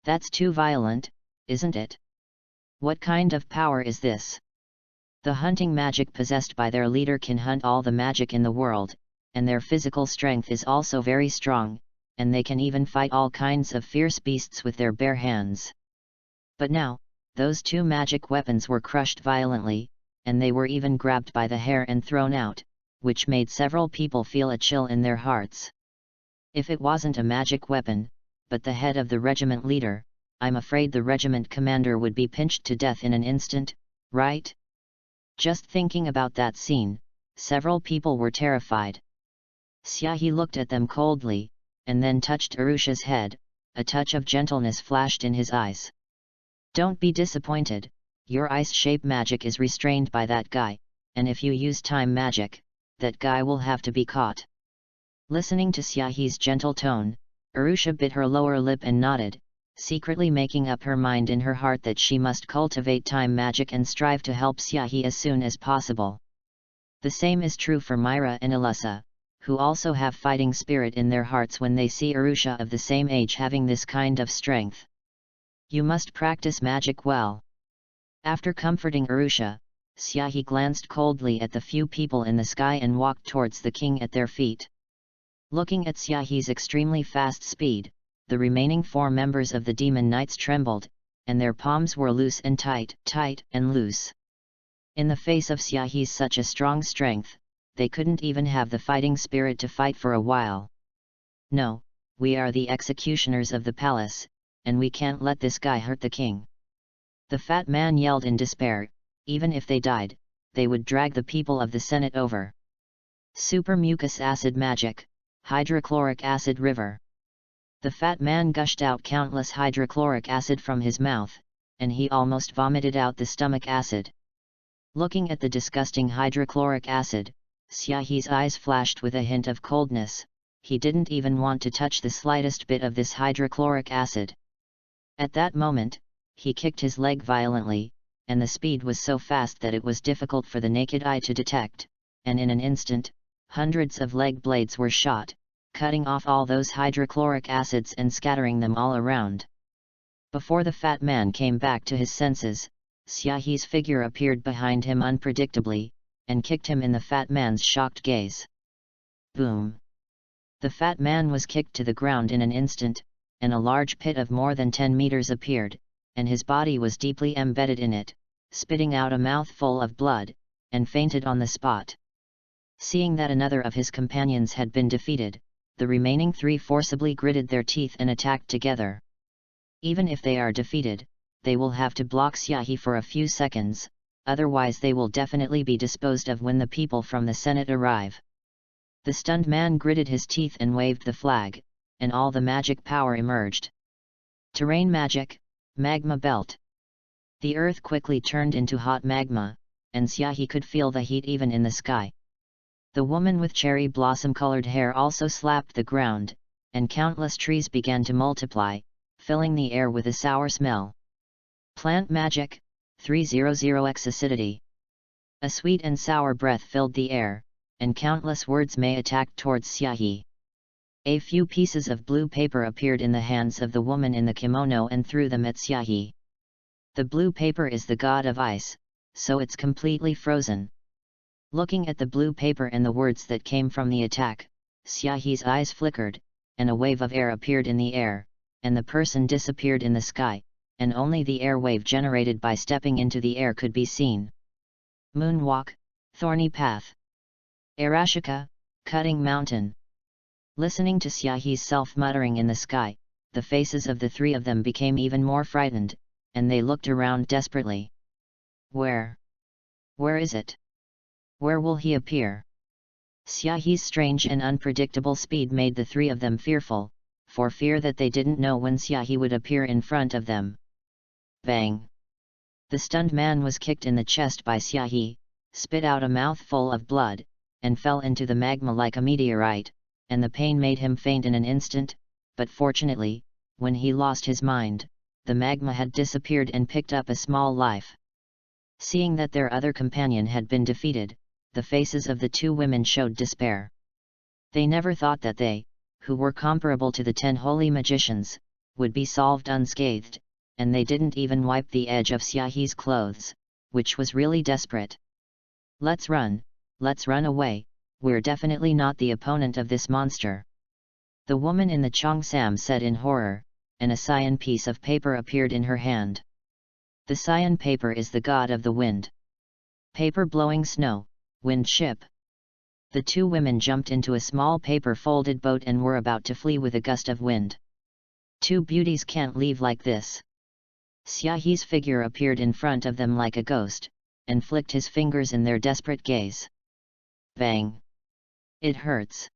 "That's too violent, isn't it? What kind of power is this?" The hunting magic possessed by their leader can hunt all the magic in the world, and their physical strength is also very strong, and they can even fight all kinds of fierce beasts with their bare hands. But now, those 2 magic weapons were crushed violently, and they were even grabbed by the hair and thrown out, which made several people feel a chill in their hearts. If it wasn't a magic weapon, but the head of the regiment leader, I'm afraid the regiment commander would be pinched to death in an instant, right? Just thinking about that scene, several people were terrified. Xiaohe looked at them coldly, and then touched Arusha's head. A touch of gentleness flashed in his eyes. Don't be disappointed, your ice-shape magic is restrained by that guy, and if you use time magic, that guy will have to be caught. Listening to Xiaohe's gentle tone, Arusha bit her lower lip and nodded, secretly making up her mind in her heart that she must cultivate time magic and strive to help Xiaohe as soon as possible. The same is true for Myra and Alyssa, who also have fighting spirit in their hearts when they see Arusha of the same age having this kind of strength. You must practice magic well. After comforting Arusha, Xiaohe glanced coldly at the few people in the sky and walked towards the king at their feet. Looking at Xiaohe's extremely fast speed, the remaining 4 members of the Demon Knights trembled, and their palms were loose and tight, tight and loose. In the face of Xiaohe's such a strong strength, they couldn't even have the fighting spirit to fight for a while. No, we are the executioners of the palace, and we can't let this guy hurt the king. The fat man yelled in despair. Even if they died, they would drag the people of the Senate over. Super mucus acid magic, hydrochloric acid river. The fat man gushed out countless hydrochloric acid from his mouth, and he almost vomited out the stomach acid. Looking at the disgusting hydrochloric acid, Xiaohe's eyes flashed with a hint of coldness. He didn't even want to touch the slightest bit of this hydrochloric acid. At that moment, he kicked his leg violently, and the speed was so fast that it was difficult for the naked eye to detect, and in an instant, hundreds of leg blades were shot, cutting off all those hydrochloric acids and scattering them all around. Before the fat man came back to his senses, Xiaohe's figure appeared behind him unpredictably, and kicked him in the fat man's shocked gaze. Boom! The fat man was kicked to the ground in an instant, and a large pit of more than 10 meters appeared, and his body was deeply embedded in it, spitting out a mouthful of blood, and fainted on the spot. Seeing that another of his companions had been defeated, the remaining 3 forcibly gritted their teeth and attacked together. Even if they are defeated, they will have to block Xiaohe for a few seconds, otherwise they will definitely be disposed of when the people from the Senate arrive. The stunned man gritted his teeth and waved the flag, and all the magic power emerged. Terrain magic, magma belt. The earth quickly turned into hot magma, and Xiaohe could feel the heat even in the sky. The woman with cherry blossom-colored hair also slapped the ground, and countless trees began to multiply, filling the air with a sour smell. Plant magic, 300x acidity. A sweet and sour breath filled the air, and countless words may attacked towards Xiaohe. A few pieces of blue paper appeared in the hands of the woman in the kimono and threw them at Xiaohe. The blue paper is the god of ice, so it's completely frozen. Looking at the blue paper and the words that came from the attack, Xiaohe's eyes flickered, and a wave of air appeared in the air, and the person disappeared in the sky, and only the air wave generated by stepping into the air could be seen. Moonwalk, thorny path. Arashika, cutting mountain. Listening to Xiaohe's self-muttering in the sky, the faces of the 3 of them became even more frightened, and they looked around desperately. Where? Where is it? Where will he appear? Xiaohe's strange and unpredictable speed made the 3 of them fearful, for fear that they didn't know when Xiaohe would appear in front of them. Bang! The stunned man was kicked in the chest by Xiaohe, spit out a mouthful of blood, and fell into the magma like a meteorite, and the pain made him faint in an instant, but fortunately, when he lost his mind, the magma had disappeared and picked up a small life. Seeing that their other companion had been defeated, the faces of the 2 women showed despair. They never thought that they, who were comparable to the 10 holy magicians, would be solved unscathed, and they didn't even wipe the edge of Xiaohe's clothes, which was really desperate. Let's run away, we're definitely not the opponent of this monster. The woman in the cheongsam said in horror, and a cyan piece of paper appeared in her hand. The cyan paper is the god of the wind. Paper blowing snow, wind ship. The two women jumped into a small paper-folded boat and were about to flee with a gust of wind. Two beauties can't leave like this. Xiahi's figure appeared in front of them like a ghost, and flicked his fingers in their desperate gaze. Bang! It hurts.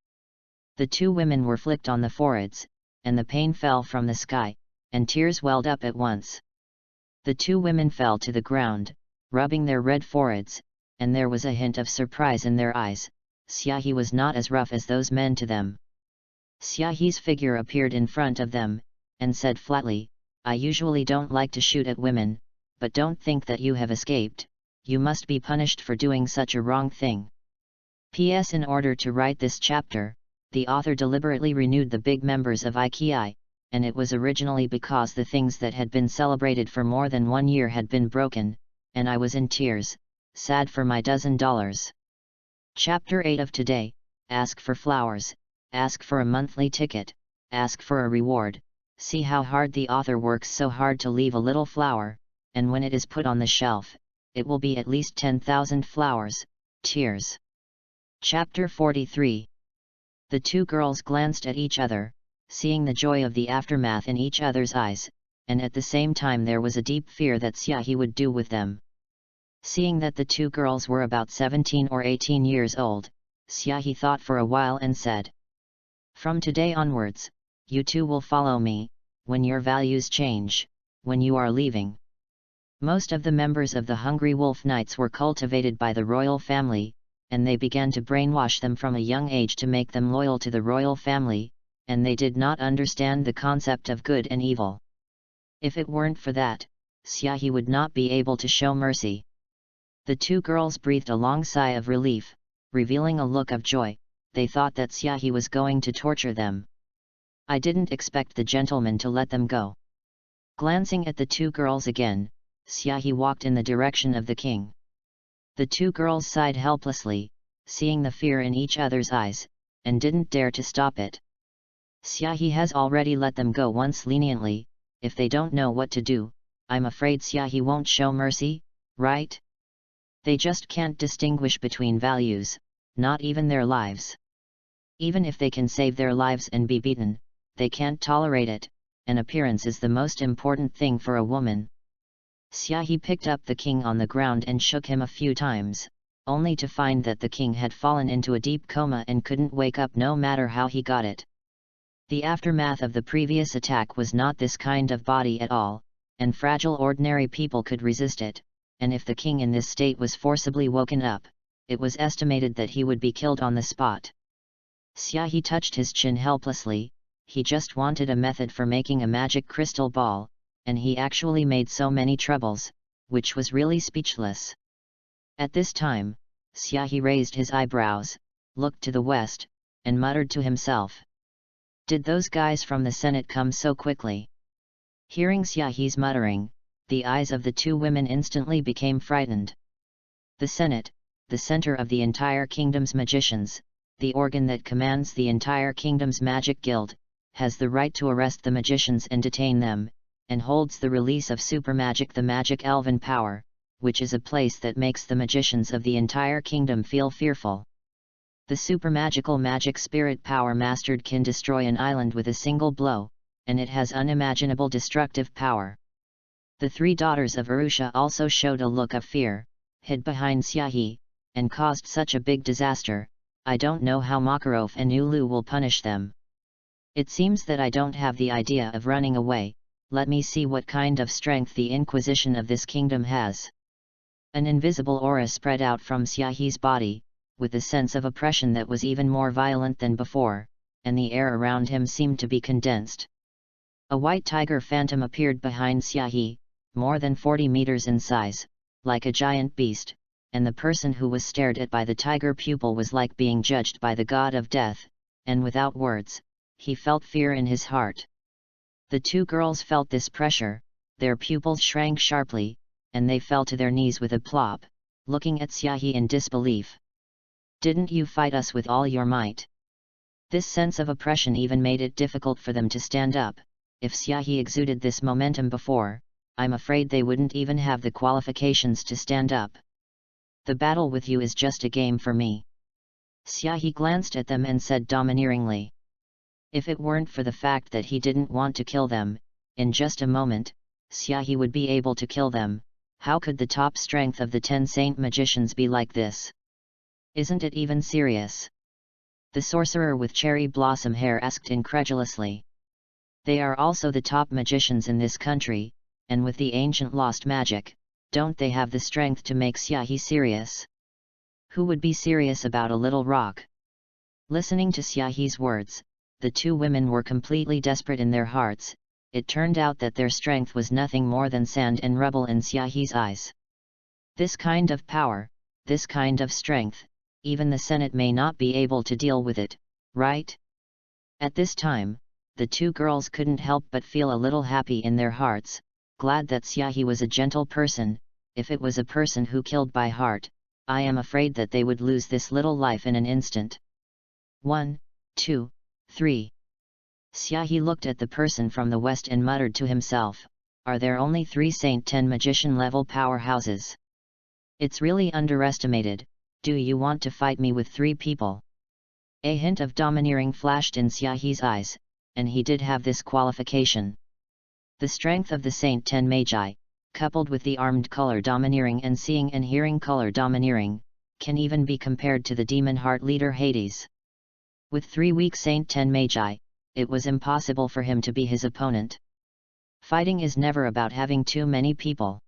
The two women were flicked on the foreheads, and the pain fell from the sky, and tears welled up at once. The two women fell to the ground, rubbing their red foreheads, and there was a hint of surprise in their eyes. Xiahi was not as rough as those men to them. Xiahi's figure appeared in front of them, and said flatly, "I usually don't like to shoot at women, but don't think that you have escaped. You must be punished for doing such a wrong thing." P.S. In order to write this chapter, the author deliberately renewed the big members of IKEA, and it was originally because the things that had been celebrated for more than 1 year had been broken, and I was in tears, sad for my $12. Chapter 8 of today, Ask for Flowers, Ask for a Monthly Ticket, Ask for a Reward. See how hard the author works so hard to leave a little flower, and when it is put on the shelf, it will be at least 10,000 flowers, tears. Chapter 43. The two girls glanced at each other, seeing the joy of the aftermath in each other's eyes, and at the same time there was a deep fear that Xiahi would do with them. Seeing that the two girls were about 17 or 18 years old, Xiahi thought for a while and said, "From today onwards, you two will follow me, when your values change, when you are leaving." Most of the members of the Hungry Wolf Knights were cultivated by the royal family, and they began to brainwash them from a young age to make them loyal to the royal family, and they did not understand the concept of good and evil. If it weren't for that, Xiahi would not be able to show mercy. The two girls breathed a long sigh of relief, revealing a look of joy. They thought that Xiahi was going to torture them. "I didn't expect the gentleman to let them go." Glancing at the two girls again, Xiahi walked in the direction of the king. The two girls sighed helplessly, seeing the fear in each other's eyes, and didn't dare to stop it. "Xiahi has already let them go once leniently. If they don't know what to do, I'm afraid Xiahi won't show mercy, right? They just can't distinguish between values, not even their lives. Even if they can save their lives and be beaten, they can't tolerate it, and appearance is the most important thing for a woman." Xiahi picked up the king on the ground and shook him a few times, only to find that the king had fallen into a deep coma and couldn't wake up no matter how he got it. The aftermath of the previous attack was not this kind of body at all, and fragile ordinary people could resist it, and if the king in this state was forcibly woken up, it was estimated that he would be killed on the spot. Xiahi touched his chin helplessly. He just wanted a method for making a magic crystal ball, and he actually made so many troubles, which was really speechless. At this time, Xiahi raised his eyebrows, looked to the west, and muttered to himself, "Did those guys from the Senate come so quickly?" Hearing Xiahi's muttering, the eyes of the two women instantly became frightened. The Senate, the center of the entire kingdom's magicians, the organ that commands the entire kingdom's magic guild, has the right to arrest the magicians and detain them, and holds the release of supermagic, the magic elven power, which is a place that makes the magicians of the entire kingdom feel fearful. The supermagical magic spirit power mastered can destroy an island with a single blow, and it has unimaginable destructive power. The three daughters of Arusha also showed a look of fear, hid behind Xiahi, and caused such a big disaster. I don't know how Makarov and Ulu will punish them. It seems that I don't have the idea of running away. Let me see what kind of strength the Inquisition of this kingdom has. An invisible aura spread out from Xiahi's body, with a sense of oppression that was even more violent than before, and the air around him seemed to be condensed. A white tiger phantom appeared behind Xiahi, more than 40 meters in size, like a giant beast, and the person who was stared at by the tiger pupil was like being judged by the god of death, and without words, he felt fear in his heart. The two girls felt this pressure, their pupils shrank sharply, and they fell to their knees with a plop, looking at Xiahi in disbelief. "Didn't you fight us with all your might?" This sense of oppression even made it difficult for them to stand up. If Xiahi exuded this momentum before, I'm afraid they wouldn't even have the qualifications to stand up. "The battle with you is just a game for me." Xiaohe glanced at them and said domineeringly. If it weren't for the fact that he didn't want to kill them, in just a moment, Xiaohe would be able to kill them. How could the top strength of the 10 saint magicians be like this? Isn't it even serious? The sorcerer with cherry blossom hair asked incredulously. They are also the top magicians in this country, and with the ancient lost magic, don't they have the strength to make Xiaohe serious? Who would be serious about a little rock? Listening to Xiaohe's words, the two women were completely desperate in their hearts. It turned out that their strength was nothing more than sand and rubble in Xiaohe's eyes. This kind of power, this kind of strength, even the Senate may not be able to deal with it, right? At this time, the two girls couldn't help but feel a little happy in their hearts, glad that Xiaohe was a gentle person. If it was a person who killed by heart, I am afraid that they would lose this little life in an instant. 1, 2, 3. Xiaohe looked at the person from the west and muttered to himself, are there only 3 Saint 10 magician level powerhouses? It's really underestimated. Do you want to fight me with 3 people? A hint of domineering flashed in Xiaohe's eyes, and he did have this qualification. The strength of the Saint 10 Magi, coupled with the armed color domineering and seeing and hearing color domineering, can even be compared to the demon heart leader Hades. With 3 weak Saint 10 Magi, it was impossible for him to be his opponent. Fighting is never about having too many people.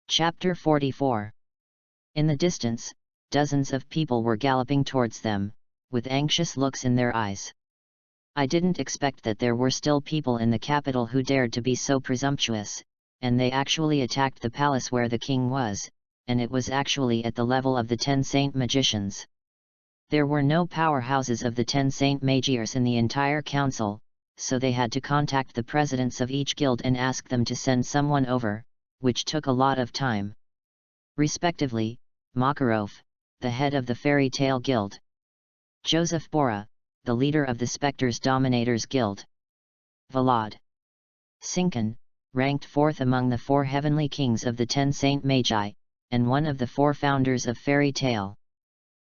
Chapter 44. In the distance, dozens of people were galloping towards them, with anxious looks in their eyes. I didn't expect that there were still people in the capital who dared to be so presumptuous, and they actually attacked the palace where the king was, and it was actually at the level of the 10 saint magicians. There were no powerhouses of the 10 saint magiers in the entire council, so they had to contact the presidents of each guild and ask them to send someone over, which took a lot of time. Respectively, Makarov, the head of the Fairy Tale Guild. Joseph Bora, the leader of the Spectres Dominators Guild. Vlad Sinkin, ranked 4th among the 4 heavenly kings of the 10 saint magi, and one of the 4 founders of Fairy Tale.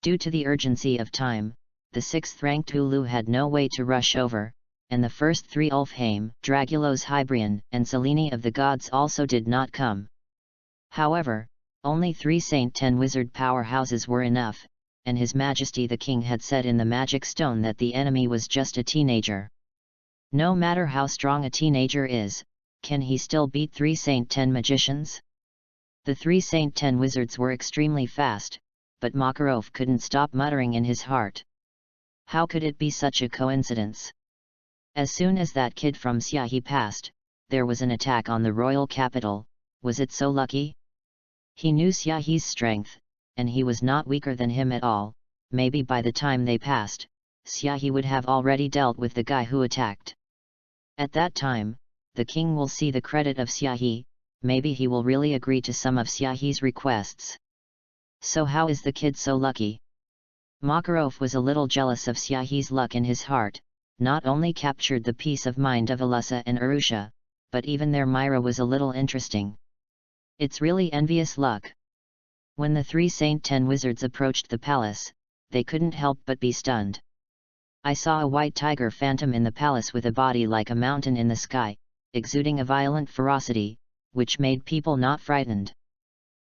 Due to the urgency of time, the 6th-ranked Ulu had no way to rush over, and the first 3 Ulfheim, Dragulos Hybrian, and Selene of the Gods also did not come. However, only 3 Saint 10 wizard powerhouses were enough, and His Majesty the King had said in the magic stone that the enemy was just a teenager. No matter how strong a teenager is, can he still beat 3 Saint 10 magicians? The 3 Saint 10 wizards were extremely fast, but Makarov couldn't stop muttering in his heart. How could it be such a coincidence? As soon as that kid from Xiaohe passed, there was an attack on the royal capital. Was it so lucky? He knew Xiaohe's strength, and he was not weaker than him at all. Maybe by the time they passed, Xiaohe would have already dealt with the guy who attacked. At that time, the king will see the credit of Xiaohe. Maybe he will really agree to some of Xiaohe's requests. So how is the kid so lucky? Makarov was a little jealous of Xiaohe's luck in his heart. Not only captured the peace of mind of Alyssa and Arusha, but even their Myra was a little interesting. It's really envious luck. When the 3 Saint 10 wizards approached the palace, they couldn't help but be stunned. I saw a white tiger phantom in the palace with a body like a mountain in the sky, exuding a violent ferocity, which made people not frightened.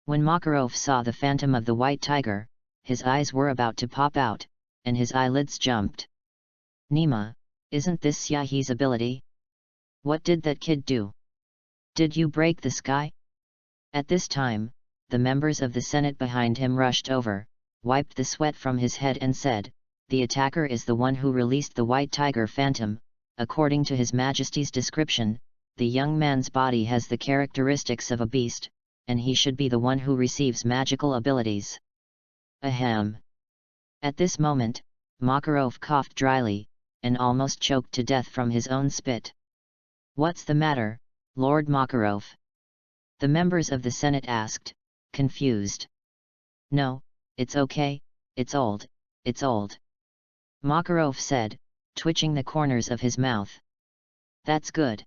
When Makarov saw the phantom of the white tiger, his eyes were about to pop out, and his eyelids jumped. Nima, isn't this Xiaohe's ability? What did that kid do? Did you break the sky? At this time, the members of the Senate behind him rushed over, wiped the sweat from his head and said, the attacker is the one who released the white tiger phantom. According to His Majesty's description, the young man's body has the characteristics of a beast, and he should be the one who receives magical abilities. Ahem. At this moment, Makarov coughed dryly, and almost choked to death from his own spit. What's the matter, Lord Makarov? The members of the Senate asked, confused. No, it's okay, it's old, it's old. Makarov said, twitching the corners of his mouth. That's good.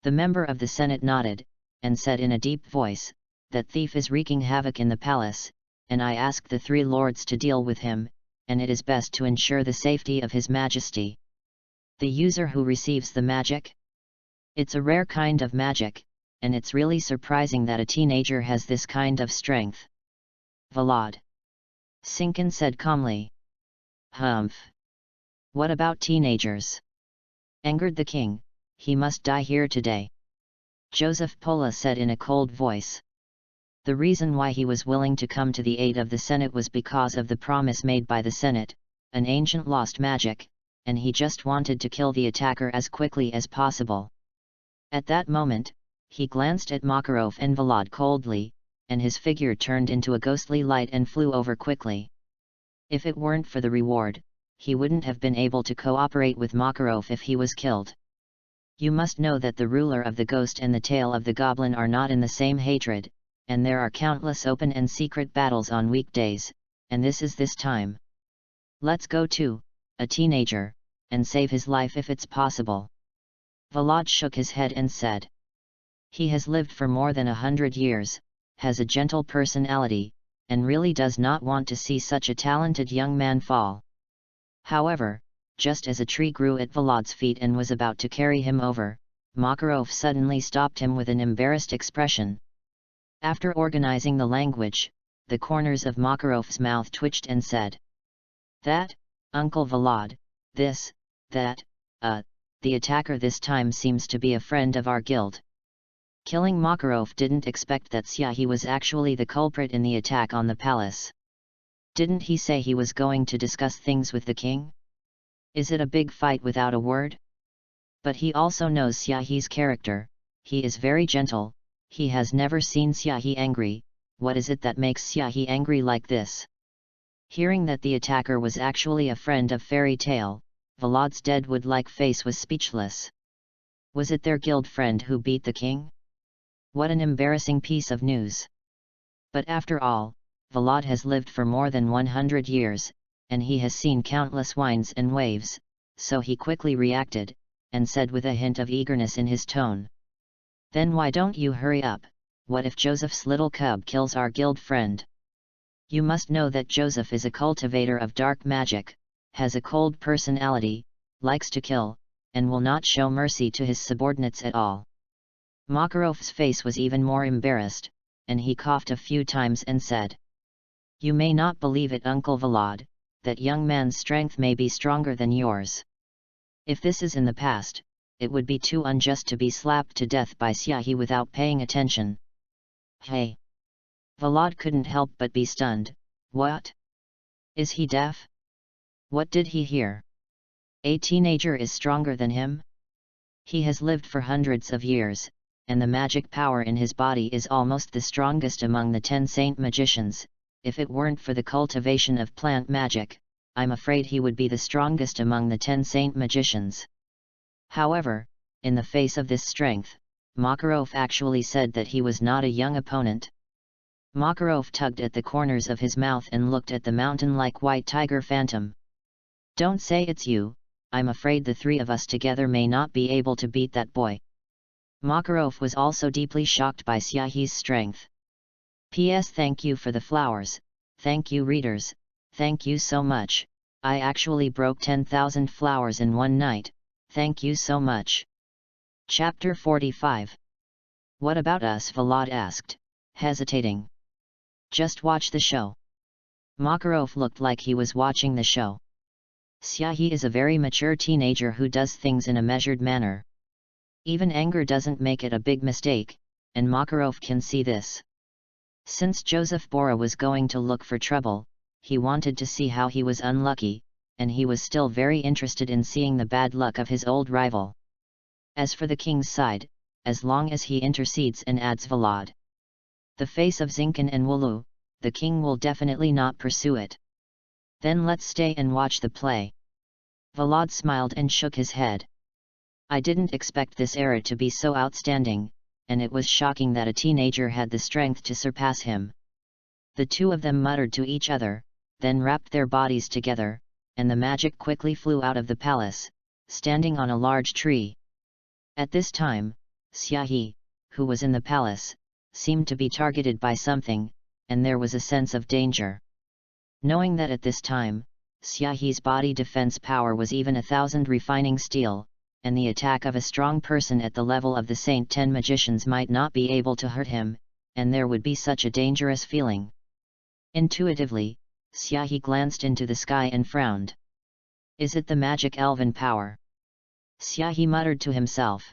The member of the Senate nodded, and said in a deep voice, that thief is wreaking havoc in the palace, and I asked the 3 lords to deal with him, and it is best to ensure the safety of His Majesty. The user who receives the magic? It's a rare kind of magic, and it's really surprising that a teenager has this kind of strength. Vlad. Sinkin said calmly. Humph. What about teenagers? Angered the king, he must die here today. Joseph Pola said in a cold voice. The reason why he was willing to come to the aid of the Senate was because of the promise made by the Senate, an ancient lost magic, and he just wanted to kill the attacker as quickly as possible. At that moment, he glanced at Makarov and Vlad coldly, and his figure turned into a ghostly light and flew over quickly. If it weren't for the reward, he wouldn't have been able to cooperate with Makarov if he was killed. You must know that the ruler of the ghost and the tail of the goblin are not in the same hatred, and there are countless open and secret battles on weekdays, and this is this time. Let's go to a teenager, and save his life if it's possible. Vlad shook his head and said. He has lived for more than 100 years, has a gentle personality, and really does not want to see such a talented young man fall. However, just as a tree grew at Vlad's feet and was about to carry him over, Makarov suddenly stopped him with an embarrassed expression. After organizing the language, the corners of Makarov's mouth twitched and said. That, Uncle Vlad, this, that, the attacker this time seems to be a friend of our guild. Killing Makarov didn't expect that Syahi was actually the culprit in the attack on the palace. Didn't he say he was going to discuss things with the king? Is it a big fight without a word? But he also knows Syahi's character, he is very gentle, he has never seen Syahi angry. What is it that makes Syahi angry like this? Hearing that the attacker was actually a friend of Fairy Tale, Vlad's deadwood-like face was speechless. Was it their guild friend who beat the king? What an embarrassing piece of news! But after all, Vlad has lived for more than 100 years, and he has seen countless winds and waves, so he quickly reacted, and said with a hint of eagerness in his tone. Then why don't you hurry up? What if Joseph's little cub kills our guild friend? You must know that Joseph is a cultivator of dark magic, has a cold personality, likes to kill, and will not show mercy to his subordinates at all. Makarov's face was even more embarrassed, and he coughed a few times and said. You may not believe it, Uncle Vlad, that young man's strength may be stronger than yours. If this is in the past, it would be too unjust to be slapped to death by Syahi without paying attention. Hey! Vlad couldn't help but be stunned. What? Is he deaf? What did he hear? A teenager is stronger than him? He has lived for hundreds of years, and the magic power in his body is almost the strongest among the 10 saint magicians. If it weren't for the cultivation of plant magic, I'm afraid he would be the strongest among the 10 saint magicians. However, in the face of this strength, Makarov actually said that he was not a young opponent. Makarov tugged at the corners of his mouth and looked at the mountain-like white tiger phantom. Don't say it's you, I'm afraid the three of us together may not be able to beat that boy. Makarov was also deeply shocked by Syahi's strength. P.S. Thank you for the flowers, thank you readers, thank you so much, I actually broke 10,000 flowers in one night, thank you so much. Chapter 45. What about us? Vlad asked, hesitating. Just watch the show. Makarov looked like he was watching the show. Syahi is a very mature teenager who does things in a measured manner. Even anger doesn't make it a big mistake, and Makarov can see this. Since Joseph Bora was going to look for trouble, he wanted to see how he was unlucky, and he was still very interested in seeing the bad luck of his old rival. As for the king's side, as long as he intercedes and adds Vlad, the face of Zinkin and Wulu, the king will definitely not pursue it. Then let's stay and watch the play. Vlad smiled and shook his head. I didn't expect this era to be so outstanding, and it was shocking that a teenager had the strength to surpass him. The two of them muttered to each other, then wrapped their bodies together, and the magic quickly flew out of the palace, standing on a large tree. At this time, Syahi, who was in the palace, seemed to be targeted by something, and there was a sense of danger. Knowing that at this time, Xiaohi's body defense power was even 1,000 refining steel, and the attack of a strong person at the level of the Saint 10 magicians might not be able to hurt him, and there would be such a dangerous feeling. Intuitively, Xiaohi glanced into the sky and frowned. Is it the magic elven power? Xiaohi muttered to himself.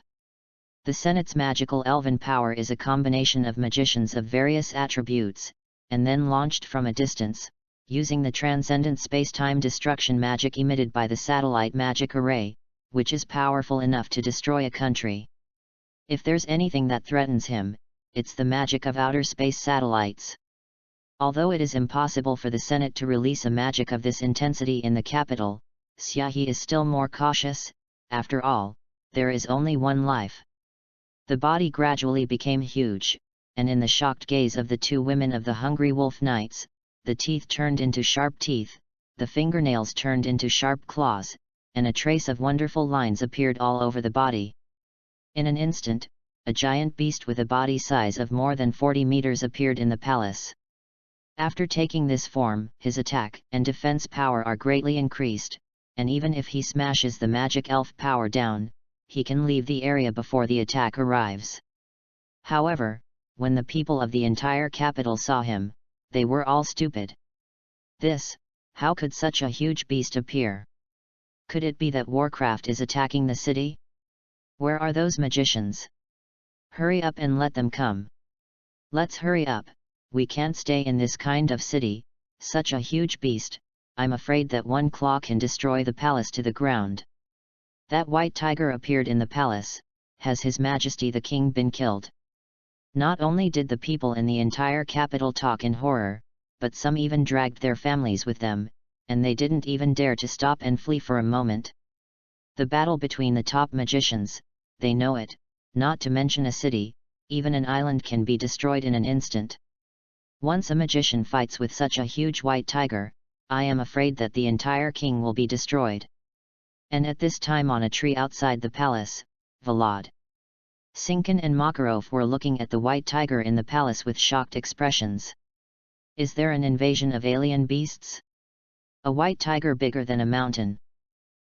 The Senate's magical elven power is a combination of magicians of various attributes, and then launched from a distance, using the transcendent space-time destruction magic emitted by the satellite magic array, which is powerful enough to destroy a country. If there's anything that threatens him, it's the magic of outer space satellites. Although it is impossible for the Senate to release a magic of this intensity in the capital, Xiaohi is still more cautious. After all, there is only one life. The body gradually became huge, and in the shocked gaze of the two women of the Hungry Wolf Knights, the teeth turned into sharp teeth, the fingernails turned into sharp claws, and a trace of wonderful lines appeared all over the body. In an instant, a giant beast with a body size of more than 40 meters appeared in the palace. After taking this form, his attack and defense power are greatly increased, and even if he smashes the magic elf power down, he can leave the area before the attack arrives. However, when the people of the entire capital saw him, they were all stupid. How could such a huge beast appear? Could it be that Warcraft is attacking the city? Where are those magicians? Hurry up and let them come. Let's hurry up, we can't stay in this kind of city, such a huge beast, I'm afraid that one claw can destroy the palace to the ground. That white tiger appeared in the palace. Has His Majesty the King been killed? Not only did the people in the entire capital talk in horror, but some even dragged their families with them, and they didn't even dare to stop and flee for a moment. The battle between the top magicians, they know it, not to mention a city, even an island can be destroyed in an instant. Once a magician fights with such a huge white tiger, I am afraid that the entire king will be destroyed. And at this time on a tree outside the palace, Vlad, Sinkin and Makarov were looking at the white tiger in the palace with shocked expressions. Is there an invasion of alien beasts? A white tiger bigger than a mountain?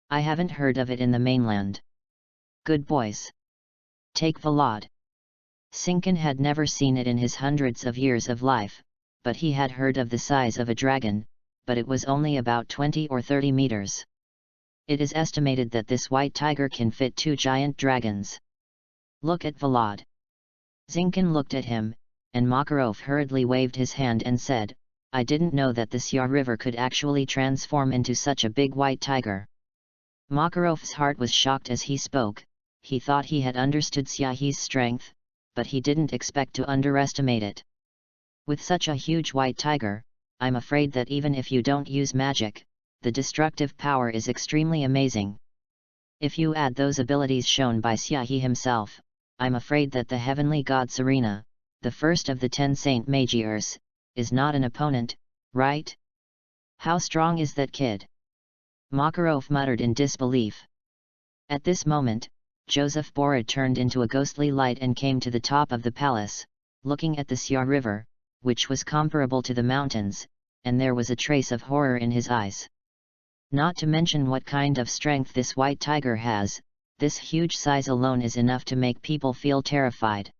I haven't heard of it in the mainland. Good boys. Take Vlad. Sinkin had never seen it in his hundreds of years of life, but he had heard of the size of a dragon, but it was only about 20 or 30 meters. It is estimated that this white tiger can fit 2 giant dragons. Look at Vlad. Zinkin looked at him, and Makarov hurriedly waved his hand and said, I didn't know that the Sia River could actually transform into such a big white tiger. Makarov's heart was shocked as he spoke. He thought he had understood Xiaohi's strength, but he didn't expect to underestimate it. With such a huge white tiger, I'm afraid that even if you don't use magic, the destructive power is extremely amazing. If you add those abilities shown by Xiaohi himself, I'm afraid that the heavenly god Serena, the first of the 10 Saint Magiers, is not an opponent, right? How strong is that kid? Makarov muttered in disbelief. At this moment, Joseph Borah turned into a ghostly light and came to the top of the palace, looking at the Sia River, which was comparable to the mountains, and there was a trace of horror in his eyes. Not to mention what kind of strength this white tiger has, this huge size alone is enough to make people feel terrified.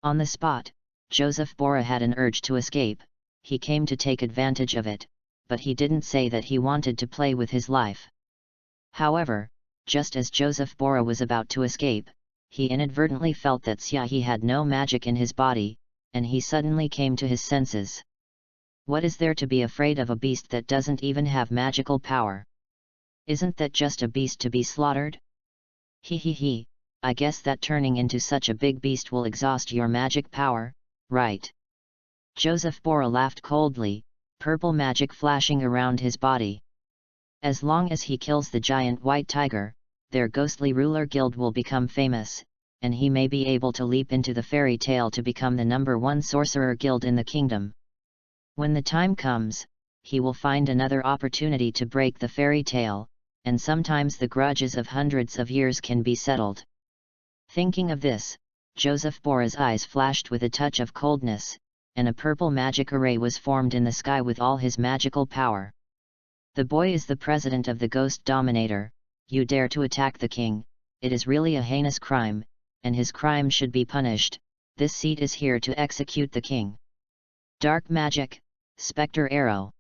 On the spot, Joseph Borah had an urge to escape. He came to take advantage of it, but he didn't say that he wanted to play with his life. However, just as Joseph Borah was about to escape, he inadvertently felt that Xiaohi had no magic in his body, and he suddenly came to his senses. What is there to be afraid of a beast that doesn't even have magical power? Isn't that just a beast to be slaughtered? He, I guess that turning into such a big beast will exhaust your magic power, right? Joseph Borah laughed coldly, purple magic flashing around his body. As long as he kills the giant white tiger, their ghostly ruler guild will become famous, and he may be able to leap into the fairy tale to become the #1 sorcerer guild in the kingdom. When the time comes, he will find another opportunity to break the fairy tale, and sometimes the grudges of hundreds of years can be settled. Thinking of this, Joseph Borah's eyes flashed with a touch of coldness, and a purple magic array was formed in the sky with all his magical power. The boy is the president of the Ghost Dominator. You dare to attack the king. It is really a heinous crime, and his crime should be punished. This seat is here to execute the king. Dark magic, spectre arrow.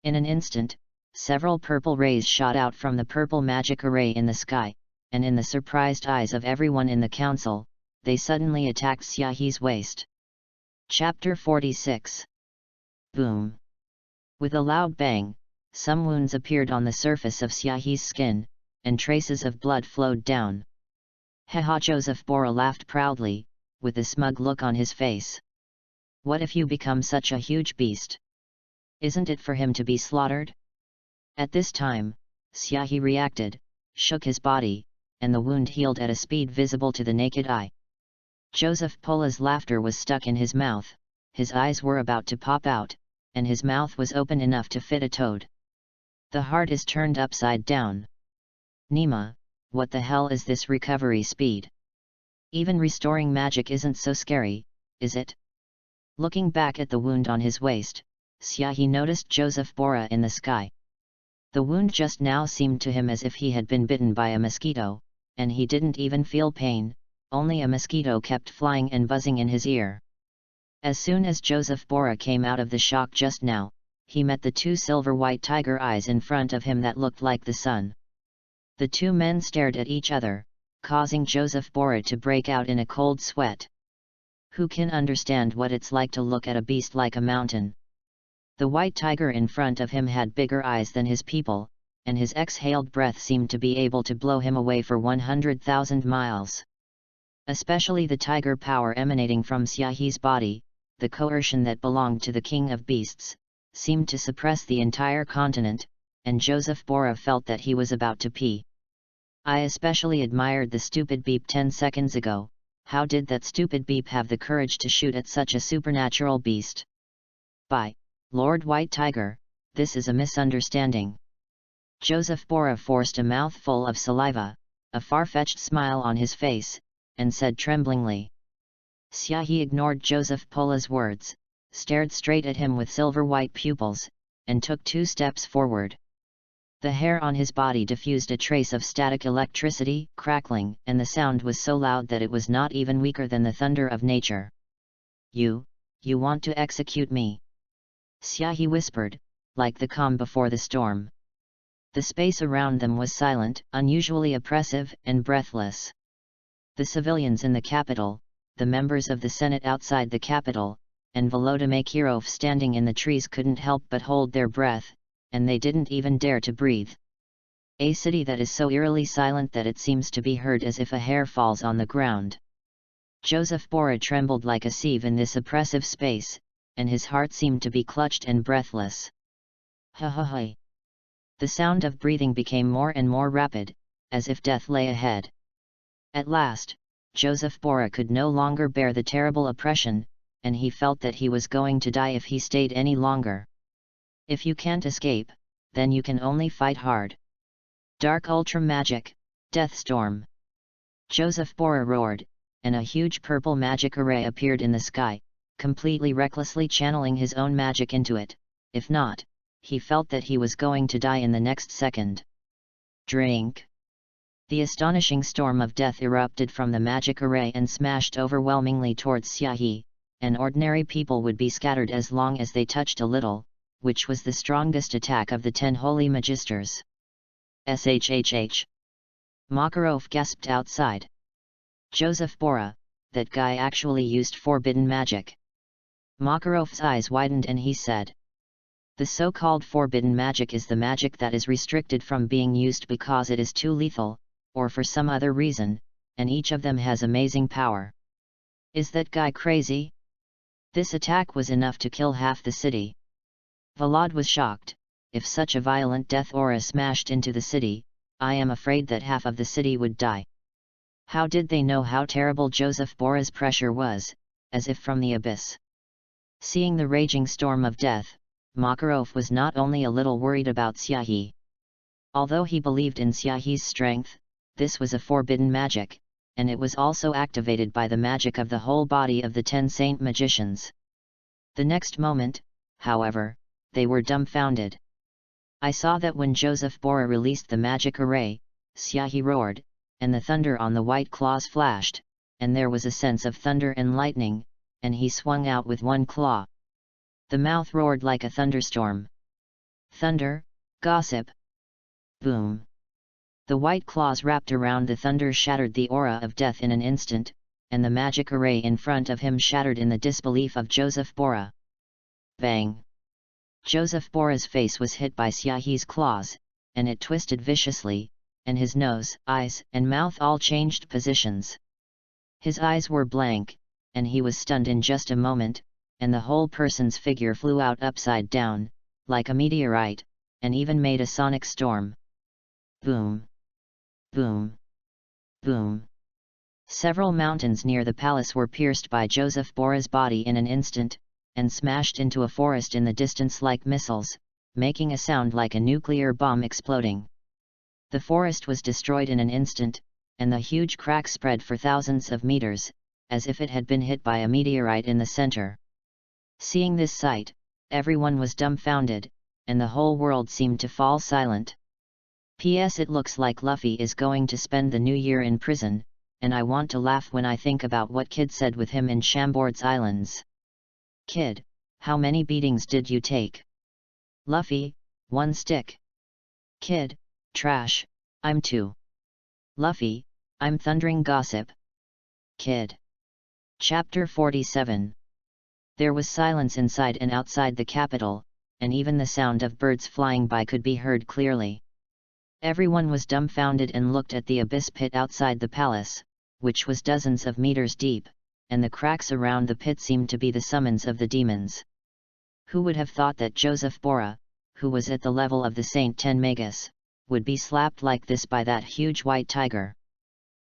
In an instant, several purple rays shot out from the purple magic array in the sky, and in the surprised eyes of everyone in the council, they suddenly attacked Xiaohe's waist. Chapter 46. Boom! With a loud bang, some wounds appeared on the surface of Xiaohe's skin, and traces of blood flowed down. Haha! Joseph Bora laughed proudly, with a smug look on his face. What if you become such a huge beast? Isn't it for him to be slaughtered? At this time, Xiaohe reacted, shook his body, and the wound healed at a speed visible to the naked eye. Joseph Pola's laughter was stuck in his mouth, his eyes were about to pop out, and his mouth was open enough to fit a toad. The heart is turned upside down. Nima, what the hell is this recovery speed? Even restoring magic isn't so scary, is it? Looking back at the wound on his waist, Xiaohe noticed Joseph Bora in the sky. The wound just now seemed to him as if he had been bitten by a mosquito, and he didn't even feel pain, only a mosquito kept flying and buzzing in his ear. As soon as Joseph Bora came out of the shock just now, he met the two silver-white tiger eyes in front of him that looked like the sun. The two men stared at each other, causing Joseph Bora to break out in a cold sweat. Who can understand what it's like to look at a beast like a mountain? The white tiger in front of him had bigger eyes than his people, and his exhaled breath seemed to be able to blow him away for 100,000 miles. Especially the tiger power emanating from Xiaohe's body, the coercion that belonged to the king of beasts, seemed to suppress the entire continent, and Joseph Bora felt that he was about to pee. I especially admired the stupid beep 10 seconds ago. How did that stupid beep have the courage to shoot at such a supernatural beast? By Lord White Tiger, this is a misunderstanding. Joseph Bora forced a mouthful of saliva, a far-fetched smile on his face, and said tremblingly. Xiaohe ignored Joseph Pola's words, stared straight at him with silver-white pupils, and took 2 steps forward. The hair on his body diffused a trace of static electricity, crackling, and the sound was so loud that it was not even weaker than the thunder of nature. You want to execute me? Xiaohe whispered, like the calm before the storm. The space around them was silent, unusually oppressive, and breathless. The civilians in the capital, the members of the Senate outside the capital, and Volodymyr Kirov standing in the trees couldn't help but hold their breath, and they didn't even dare to breathe. A city that is so eerily silent that it seems to be heard as if a hair falls on the ground. Joseph Bora trembled like a sieve in this oppressive space, and his heart seemed to be clutched and breathless. Ha ha ha! The sound of breathing became more and more rapid, as if death lay ahead. At last, Joseph Bora could no longer bear the terrible oppression, and he felt that he was going to die if he stayed any longer. If you can't escape, then you can only fight hard. Dark Ultra Magic, Death Storm. Joseph Bora roared, and a huge purple magic array appeared in the sky, completely recklessly channeling his own magic into it. If not, he felt that he was going to die in the next second. Drink! The astonishing storm of death erupted from the magic array and smashed overwhelmingly towards Xiaohe, and ordinary people would be scattered as long as they touched a little, which was the strongest attack of the 10 holy magisters. SHHH! Makarov gasped outside. Joseph Bora, that guy actually used forbidden magic. Makarov's eyes widened and he said. The so-called forbidden magic is the magic that is restricted from being used because it is too lethal, or for some other reason, and each of them has amazing power. Is that guy crazy? This attack was enough to kill half the city. Volod was shocked. If such a violent death aura smashed into the city, I am afraid that half of the city would die. How did they know how terrible Joseph Bora's pressure was, as if from the abyss? Seeing the raging storm of death, Makarov was not only a little worried about Xiaohe. Although he believed in Xiaohe's strength, this was a forbidden magic, and it was also activated by the magic of the whole body of the 10 saint magicians. The next moment, however, they were dumbfounded. I saw that when Joseph Bora released the magic array, Syahi roared, and the thunder on the white claws flashed, and there was a sense of thunder and lightning, and he swung out with one claw. The mouth roared like a thunderstorm. Thunder, gossip. Boom. The white claws wrapped around the thunder shattered the aura of death in an instant, and the magic array in front of him shattered in the disbelief of Joseph Bora. Bang! Joseph Bora's face was hit by Syahi's claws, and it twisted viciously, and his nose, eyes, and mouth all changed positions. His eyes were blank, and he was stunned in just a moment, and the whole person's figure flew out upside down, like a meteorite, and even made a sonic storm. Boom! Boom! Boom! Several mountains near the palace were pierced by Joseph Bora's body in an instant, and smashed into a forest in the distance like missiles, making a sound like a nuclear bomb exploding. The forest was destroyed in an instant, and the huge crack spread for thousands of meters, as if it had been hit by a meteorite in the center. Seeing this sight, everyone was dumbfounded, and the whole world seemed to fall silent. P.S. It looks like Luffy is going to spend the new year in prison, and I want to laugh when I think about what Kid said with him in Chambord's Islands. Kid, how many beatings did you take? Luffy, 1 stick. Kid, trash, I'm 2. Luffy, I'm thundering gossip. Kid. Chapter 47. There was silence inside and outside the capital, and even the sound of birds flying by could be heard clearly. Everyone was dumbfounded and looked at the abyss pit outside the palace, which was dozens of meters deep, and the cracks around the pit seemed to be the summons of the demons. Who would have thought that Joseph Bora, who was at the level of the Saint Ten Magus, would be slapped like this by that huge white tiger?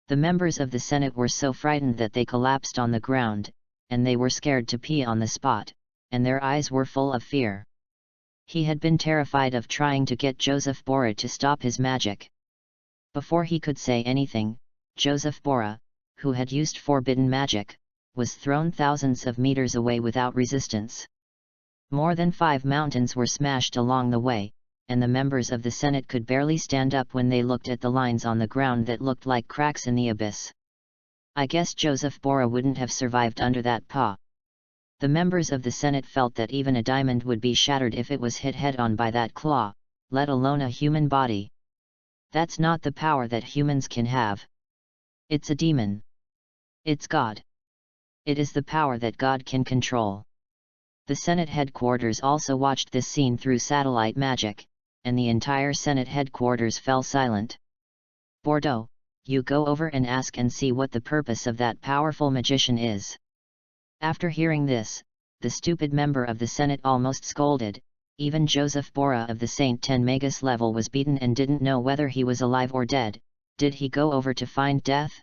The members of the Senate were so frightened that they collapsed on the ground, and they were scared to pee on the spot, and their eyes were full of fear. He had been terrified of trying to get Joseph Bora to stop his magic. Before he could say anything, Joseph Bora, who had used forbidden magic, was thrown thousands of meters away without resistance. More than 5 mountains were smashed along the way, and the members of the Senate could barely stand up when they looked at the lines on the ground that looked like cracks in the abyss. I guess Joseph Bora wouldn't have survived under that paw. The members of the Senate felt that even a diamond would be shattered if it was hit head-on by that claw, let alone a human body. That's not the power that humans can have. It's a demon. It's God. It is the power that God can control. The Senate headquarters also watched this scene through satellite magic, and the entire Senate headquarters fell silent. Bordeaux, you go over and ask and see what the purpose of that powerful magician is. After hearing this, the stupid member of the Senate almost scolded. Even Joseph Bora of the Saint Ten Magus level was beaten and didn't know whether he was alive or dead. Did he go over to find death?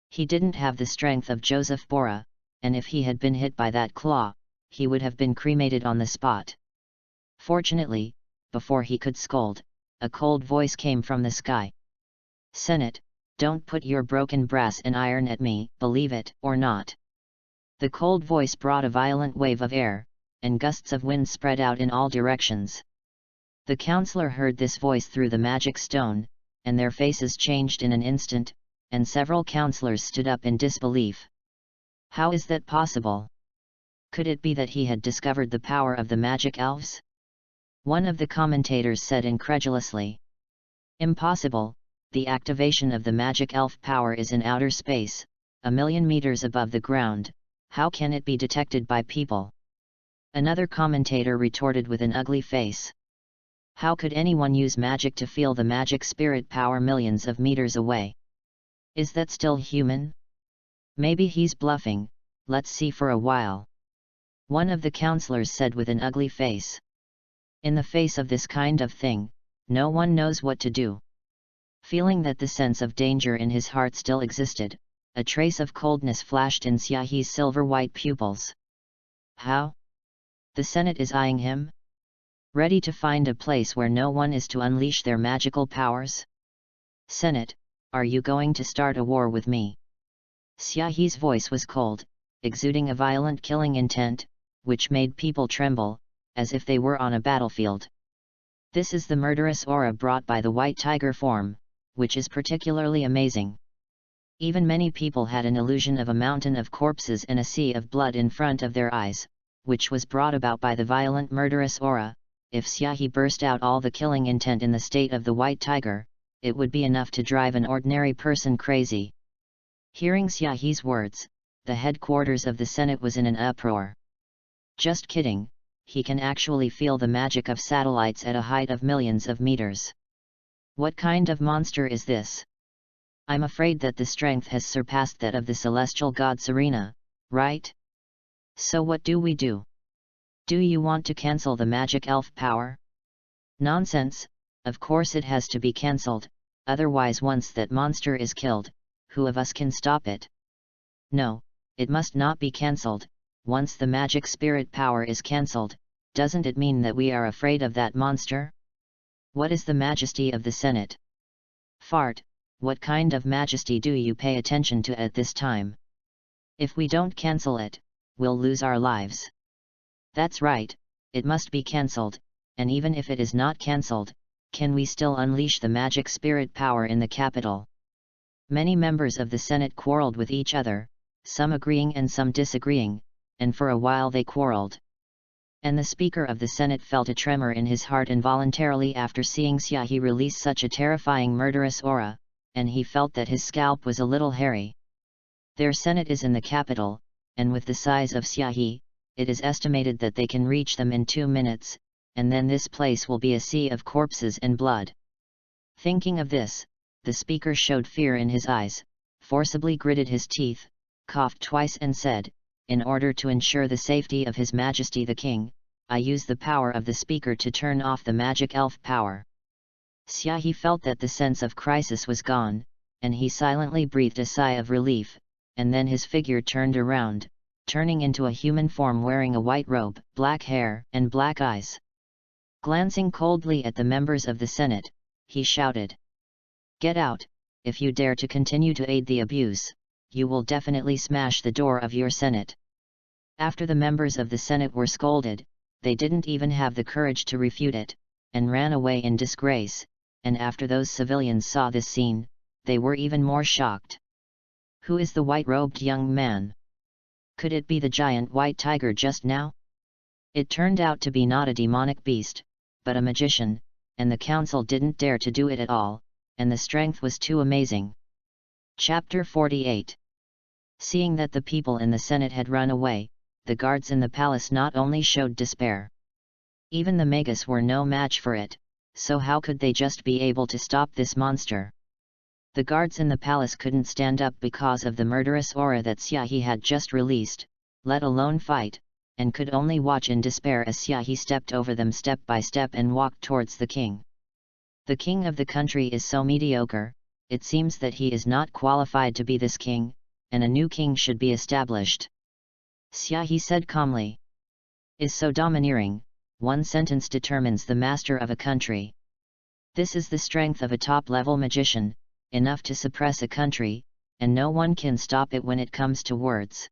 He didn't have the strength of Joseph Bora, and if he had been hit by that claw, he would have been cremated on the spot. Fortunately, before he could scold, a cold voice came from the sky. Senate, don't put your broken brass and iron at me, believe it or not. The cold voice brought a violent wave of air, and gusts of wind spread out in all directions. The counselor heard this voice through the magic stone, and their faces changed in an instant, and several counselors stood up in disbelief. How is that possible? Could it be that he had discovered the power of the magic elves? One of the commentators said incredulously. Impossible, the activation of the magic elf power is in outer space, 1,000,000 meters above the ground. How can it be detected by people? Another commentator retorted with an ugly face. How could anyone use magic to feel the magic spirit power millions of meters away? Is that still human? Maybe he's bluffing, let's see for a while. One of the counselors said with an ugly face. In the face of this kind of thing, no one knows what to do. Feeling that the sense of danger in his heart still existed, a trace of coldness flashed in Syahi's silver-white pupils. How? The Senate is eyeing him? Ready to find a place where no one is to unleash their magical powers? Senate, are you going to start a war with me? Syahi's voice was cold, exuding a violent killing intent, which made people tremble, as if they were on a battlefield. This is the murderous aura brought by the white tiger form, which is particularly amazing. Even many people had an illusion of a mountain of corpses and a sea of blood in front of their eyes, which was brought about by the violent murderous aura. If Xiaohe burst out all the killing intent in the state of the white tiger, it would be enough to drive an ordinary person crazy. Hearing Xiaohe's words, the headquarters of the Senate was in an uproar. Just kidding, he can actually feel the magic of satellites at a height of millions of meters. What kind of monster is this? I'm afraid that the strength has surpassed that of the celestial god Serena, right? So what do we do? Do you want to cancel the magic elf power? Nonsense, of course it has to be cancelled, otherwise once that monster is killed, who of us can stop it? No, it must not be cancelled. Once the magic spirit power is cancelled, doesn't it mean that we are afraid of that monster? What is the majesty of the Senate? Fart, what kind of majesty do you pay attention to at this time? If we don't cancel it, we'll lose our lives. That's right, it must be cancelled, and even if it is not cancelled, can we still unleash the magic spirit power in the capital? Many members of the Senate quarreled with each other, some agreeing and some disagreeing, and for a while they quarreled. And the Speaker of the Senate felt a tremor in his heart involuntarily after seeing Xiaohe release such a terrifying murderous aura, and he felt that his scalp was a little hairy. Their Senate is in the capital, and with the size of Xiaohe, it is estimated that they can reach them in 2 minutes, and then this place will be a sea of corpses and blood. Thinking of this, the speaker showed fear in his eyes, forcibly gritted his teeth, coughed twice and said, "In order to ensure the safety of His Majesty the King, I use the power of the speaker to turn off the magic elf power." Xiaohe felt that the sense of crisis was gone, and he silently breathed a sigh of relief, and then his figure turned around, turning into a human form wearing a white robe, black hair, and black eyes. Glancing coldly at the members of the Senate, he shouted, "Get out! If you dare to continue to aid the abuse, you will definitely smash the door of your Senate." After the members of the Senate were scolded, they didn't even have the courage to refute it, and ran away in disgrace, and after those civilians saw this scene, they were even more shocked. Who is the white-robed young man? Could it be the giant white tiger just now? It turned out to be not a demonic beast, but a magician, and the council didn't dare to do it at all, and the strength was too amazing. Chapter 48. Seeing that the people in the Senate had run away, the guards in the palace not only showed despair. Even the Magus were no match for it, so how could they just be able to stop this monster? The guards in the palace couldn't stand up because of the murderous aura that Xiaohe had just released, let alone fight, and could only watch in despair as Xiaohe stepped over them step by step and walked towards the king. The king of the country is so mediocre, it seems that he is not qualified to be this king, and a new king should be established. Xiaohe said calmly. Is so domineering, one sentence determines the master of a country. This is the strength of a top-level magician, enough to suppress a country, and no one can stop it when it comes to words.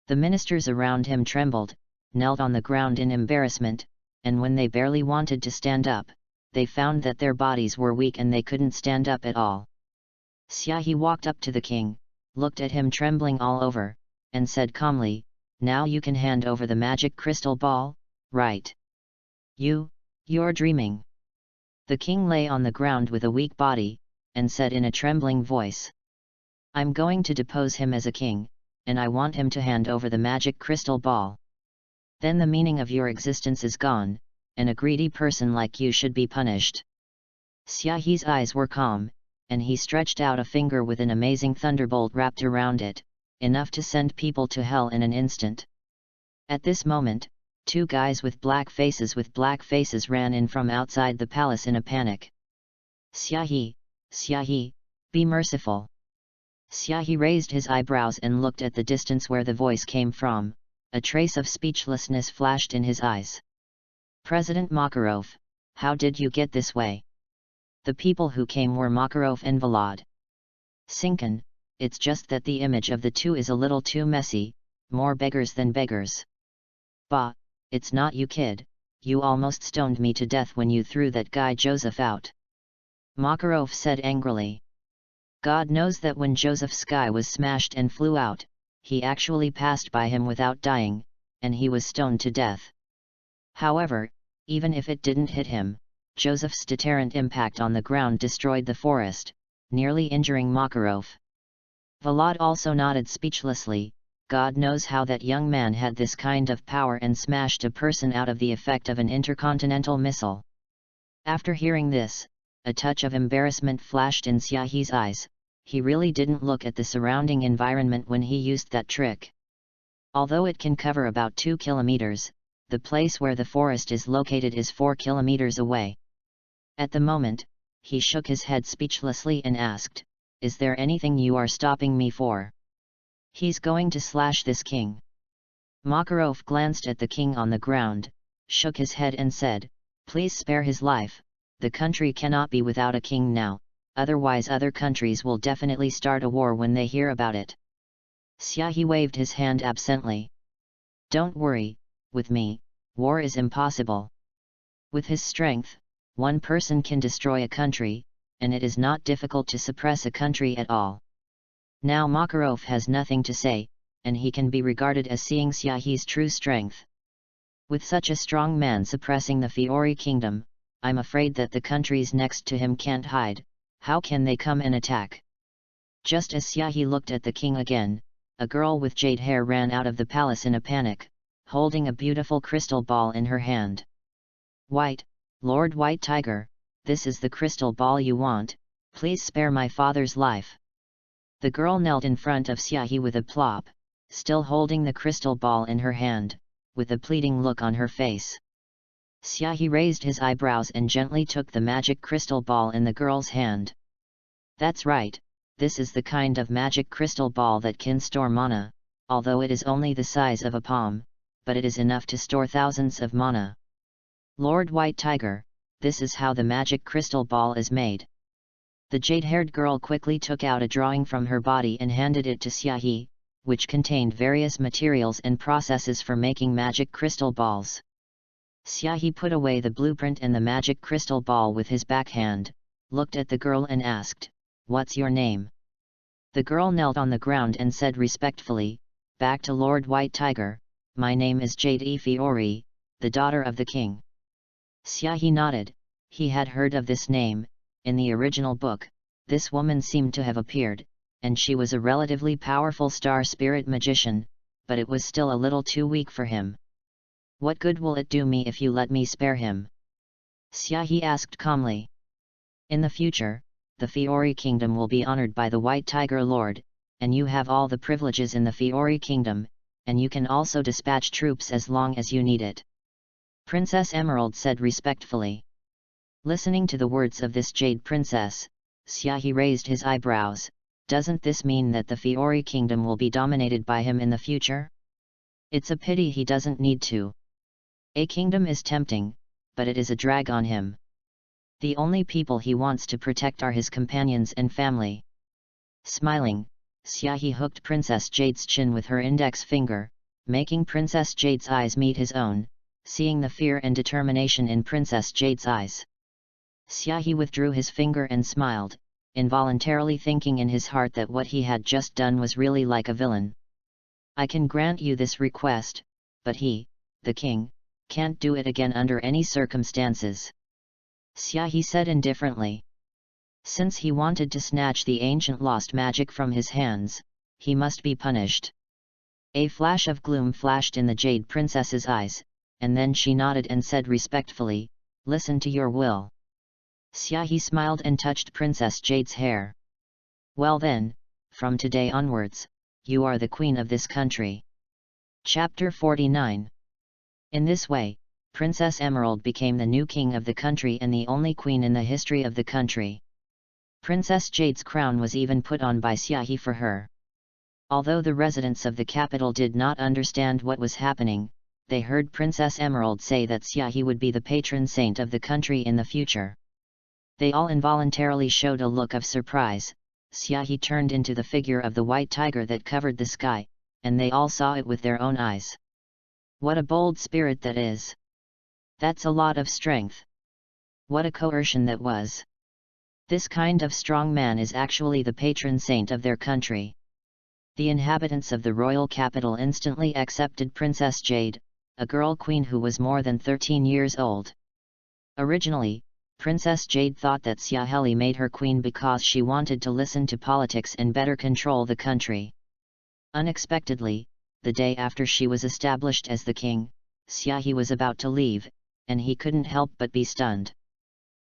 The ministers around him trembled, knelt on the ground in embarrassment, and when they barely wanted to stand up, they found that their bodies were weak and they couldn't stand up at all. Xiaohe walked up to the king, looked at him trembling all over, and said calmly, "Now you can hand over the magic crystal ball, right? You're dreaming." The king lay on the ground with a weak body, and said in a trembling voice, "I'm going to depose him as a king, and I want him to hand over the magic crystal ball. Then the meaning of your existence is gone, and a greedy person like you should be punished." Xiaohe's eyes were calm, and he stretched out a finger with an amazing thunderbolt wrapped around it, enough to send people to hell in an instant. At this moment, 2 guys with black faces ran in from outside the palace in a panic. Xiaohe, be merciful." Xiaohe raised his eyebrows and looked at the distance where the voice came from. A trace of speechlessness flashed in his eyes. "President Makarov, how did you get this way?" The people who came were Makarov and Vlad. "Sinkin, it's just that the image of the two is a little too messy, more beggars than beggars." "Bah, it's not you kid, you almost stoned me to death when you threw that guy Joseph out. Makarov said angrily. God knows that when Joseph's sky was smashed and flew out, he actually passed by him without dying, and he was stoned to death. However, even if it didn't hit him, Joseph's deterrent impact on the ground destroyed the forest, nearly injuring Makarov. Vlad also nodded speechlessly. God knows how that young man had this kind of power and smashed a person out of the effect of an intercontinental missile. After hearing this, a touch of embarrassment flashed in Xiaohe's eyes. He really didn't look at the surrounding environment when he used that trick. Although it can cover about 2 kilometers, the place where the forest is located is 4 kilometers away. At the moment, he shook his head speechlessly and asked, "Is there anything you are stopping me for?" "He's going to slash this king." Makarov glanced at the king on the ground, shook his head and said, "Please spare his life, the country cannot be without a king now, otherwise other countries will definitely start a war when they hear about it." Xiaohe waved his hand absently. "Don't worry, with me, war is impossible. With his strength, one person can destroy a country, and it is not difficult to suppress a country at all." Now Makarov has nothing to say, and he can be regarded as seeing Xiaohe's true strength. With such a strong man suppressing the Fiori kingdom, I'm afraid that the countries next to him can't hide. How can they come and attack? Just as Xiaohe looked at the king again, a girl with jade hair ran out of the palace in a panic, holding a beautiful crystal ball in her hand. Lord White Tiger, this is the crystal ball you want, please spare my father's life." The girl knelt in front of Xiaohe with a plop, still holding the crystal ball in her hand, with a pleading look on her face. Xiaohe raised his eyebrows and gently took the magic crystal ball in the girl's hand. "That's right, this is the kind of magic crystal ball that can store mana, although it is only the size of a palm, but it is enough to store thousands of mana. Lord White Tiger, this is how the magic crystal ball is made." The jade-haired girl quickly took out a drawing from her body and handed it to Xiaohe, which contained various materials and processes for making magic crystal balls. Xiaohe put away the blueprint and the magic crystal ball with his backhand, looked at the girl and asked, "What's your name?" The girl knelt on the ground and said respectfully, "Back to Lord White Tiger, my name is Jade E. Fiori, the daughter of the king." Xiaohe nodded. He had heard of this name. In the original book, this woman seemed to have appeared, and she was a relatively powerful star spirit magician, but it was still a little too weak for him. "What good will it do me if you let me spare him?" Xiaohe asked calmly. "In the future, the Fiori kingdom will be honored by the White Tiger Lord, and you have all the privileges in the Fiori kingdom, and you can also dispatch troops as long as you need it," Princess Emerald said respectfully. Listening to the words of this jade princess, Xiaohe raised his eyebrows. "Doesn't this mean that the Fiori kingdom will be dominated by him in the future? It's a pity he doesn't need to. A kingdom is tempting, but it is a drag on him. The only people he wants to protect are his companions and family." Smiling, Xiaohe hooked Princess Jade's chin with her index finger, making Princess Jade's eyes meet his own, seeing the fear and determination in Princess Jade's eyes. Xiaohe withdrew his finger and smiled, involuntarily thinking in his heart that what he had just done was really like a villain. "I can grant you this request, but he, the king, can't do it again under any circumstances," Xiaohe said indifferently. Since he wanted to snatch the ancient lost magic from his hands, he must be punished. A flash of gloom flashed in the Jade Princess's eyes, and then she nodded and said respectfully, "Listen to your will." Xiaohe smiled and touched Princess Jade's hair. "Well then, from today onwards, you are the queen of this country." Chapter 49. In this way, Princess Emerald became the new king of the country and the only queen in the history of the country. Princess Jade's crown was even put on by Xiaohe for her. Although the residents of the capital did not understand what was happening, they heard Princess Emerald say that Xiaohe would be the patron saint of the country in the future. They all involuntarily showed a look of surprise. Xiaohe turned into the figure of the white tiger that covered the sky, and they all saw it with their own eyes. What a bold spirit that is! That's a lot of strength. What a coercion that was. This kind of strong man is actually the patron saint of their country. The inhabitants of the royal capital instantly accepted Princess Jade, a girl queen who was more than 13 years old. Originally, Princess Jade thought that Xiaheli made her queen because she wanted to listen to politics and better control the country. Unexpectedly, the day after she was established as the king, Xiahe was about to leave, and he couldn't help but be stunned.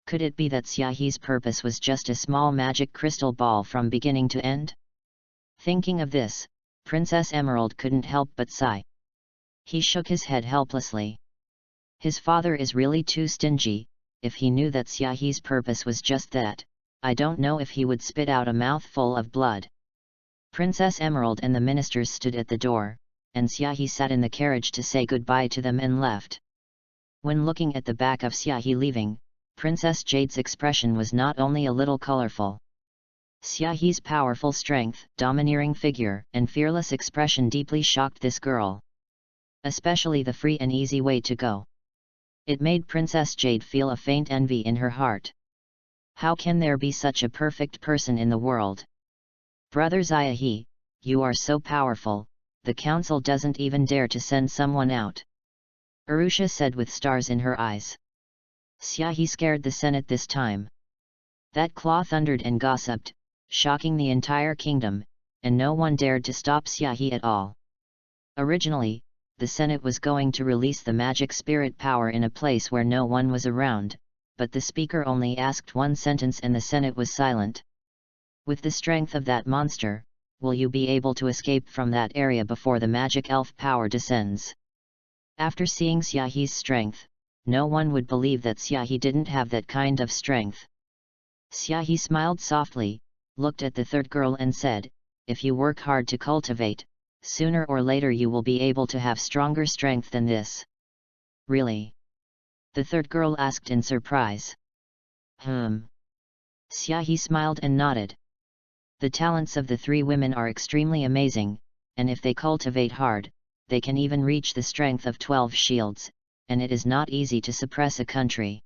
Could it be that Xiahe's purpose was just a small magic crystal ball from beginning to end? Thinking of this, Princess Emerald couldn't help but sigh. He shook his head helplessly. His father is really too stingy. If he knew that Xiahe's purpose was just that, I don't know if he would spit out a mouthful of blood. Princess Emerald and the ministers stood at the door, and Xiahe sat in the carriage to say goodbye to them and left. When looking at the back of Xiahe leaving, Princess Jade's expression was not only a little colorful. Xiahe's powerful strength, domineering figure, and fearless expression deeply shocked this girl. Especially the free and easy way to go. It made Princess Jade feel a faint envy in her heart. How can there be such a perfect person in the world? Brother Xiahe, you are so powerful, the council doesn't even dare to send someone out. Arusha said with stars in her eyes. Xiahe scared the Senate this time. That claw thundered and gossiped, shocking the entire kingdom, and no one dared to stop Xiahe at all. Originally, the Senate was going to release the magic spirit power in a place where no one was around, but the speaker only asked one sentence and the Senate was silent. With the strength of that monster, will you be able to escape from that area before the magic elf power descends? After seeing Xiahe's strength, no one would believe that Xiahe didn't have that kind of strength. Xiahe smiled softly, looked at the third girl and said, if you work hard to cultivate, sooner or later you will be able to have stronger strength than this. Really? The third girl asked in surprise. Xiahe smiled and nodded. The talents of the three women are extremely amazing, and if they cultivate hard, they can even reach the strength of 12 shields, and it is not easy to suppress a country.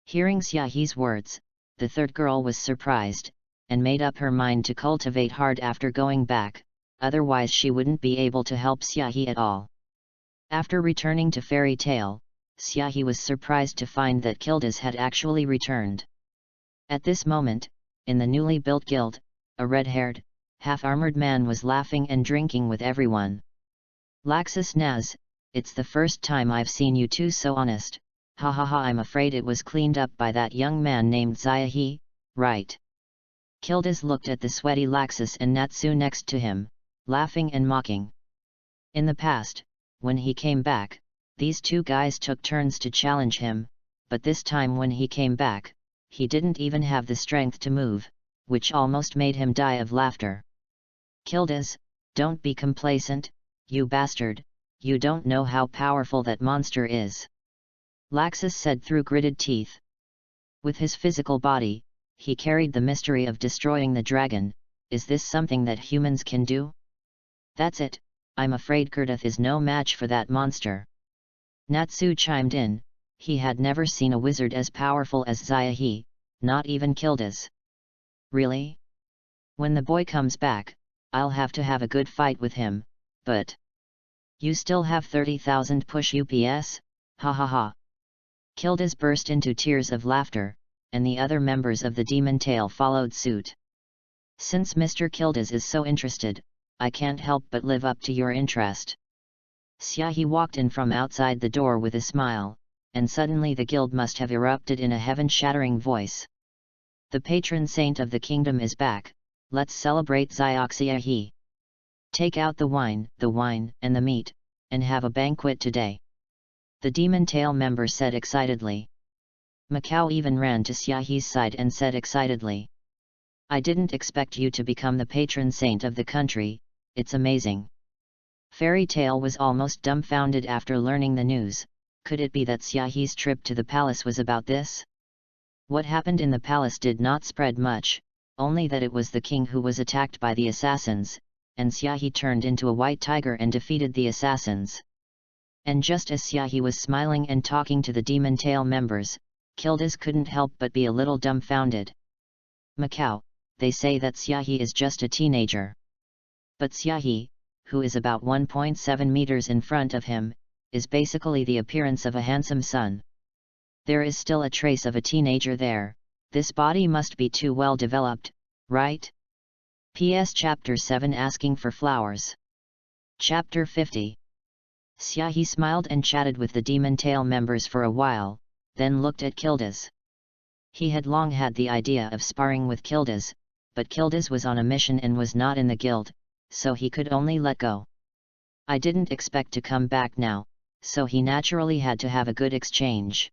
Hearing Xiahe's words, the third girl was surprised, and made up her mind to cultivate hard after going back, otherwise she wouldn't be able to help Xiahe at all. After returning to Fairy Tale, Xiahe was surprised to find that Kildas had actually returned. At this moment, in the newly built guild, a red-haired, half-armored man was laughing and drinking with everyone. Laxus Naz, it's the first time I've seen you two so honest, ha ha ha, I'm afraid it was cleaned up by that young man named Xiahe, right? Kildas looked at the sweaty Laxus and Natsu next to him, laughing and mocking. In the past, when he came back, these two guys took turns to challenge him, but this time when he came back, he didn't even have the strength to move, which almost made him die of laughter. Kildas, don't be complacent, you bastard, you don't know how powerful that monster is. Laxus said through gritted teeth. With his physical body, he carried the mystery of destroying the dragon. Is this something that humans can do? That's it, I'm afraid Kurdath is no match for that monster. Natsu chimed in, he had never seen a wizard as powerful as Xiahe, not even Kildas. Really? When the boy comes back, I'll have to have a good fight with him, but... You still have 30,000 push UPS? Ha ha ha. Kildas burst into tears of laughter, and the other members of the Demon Tail followed suit. Since Mr. Kildas is so interested, I can't help but live up to your interest. Xiahe walked in from outside the door with a smile, and suddenly the guild must have erupted in a heaven-shattering voice. The patron saint of the kingdom is back, let's celebrate Xiahe. Take out the wine, and the meat, and have a banquet today. The Demon Tail member said excitedly. Macau even ran to Xiahe's side and said excitedly. I didn't expect you to become the patron saint of the country, it's amazing. Fairy Tale was almost dumbfounded after learning the news. Could it be that Xiahe's trip to the palace was about this? What happened in the palace did not spread much, only that it was the king who was attacked by the assassins, and Xiahe turned into a white tiger and defeated the assassins. And just as Xiaohe was smiling and talking to the Demon Tail members, Kildes couldn't help but be a little dumbfounded. Macau, they say that Xiaohe is just a teenager. But Xiaohe, who is about 1.7 meters in front of him, is basically the appearance of a handsome son. There is still a trace of a teenager there. This body must be too well developed, right? PS Chapter 7 Asking for Flowers. Chapter 50. Xiaohe smiled and chatted with the Demon Tail members for a while, then looked at Kildes. He had long had the idea of sparring with Kildes, but Kildes was on a mission and was not in the guild, so he could only let go. I didn't expect to come back now, so he naturally had to have a good exchange.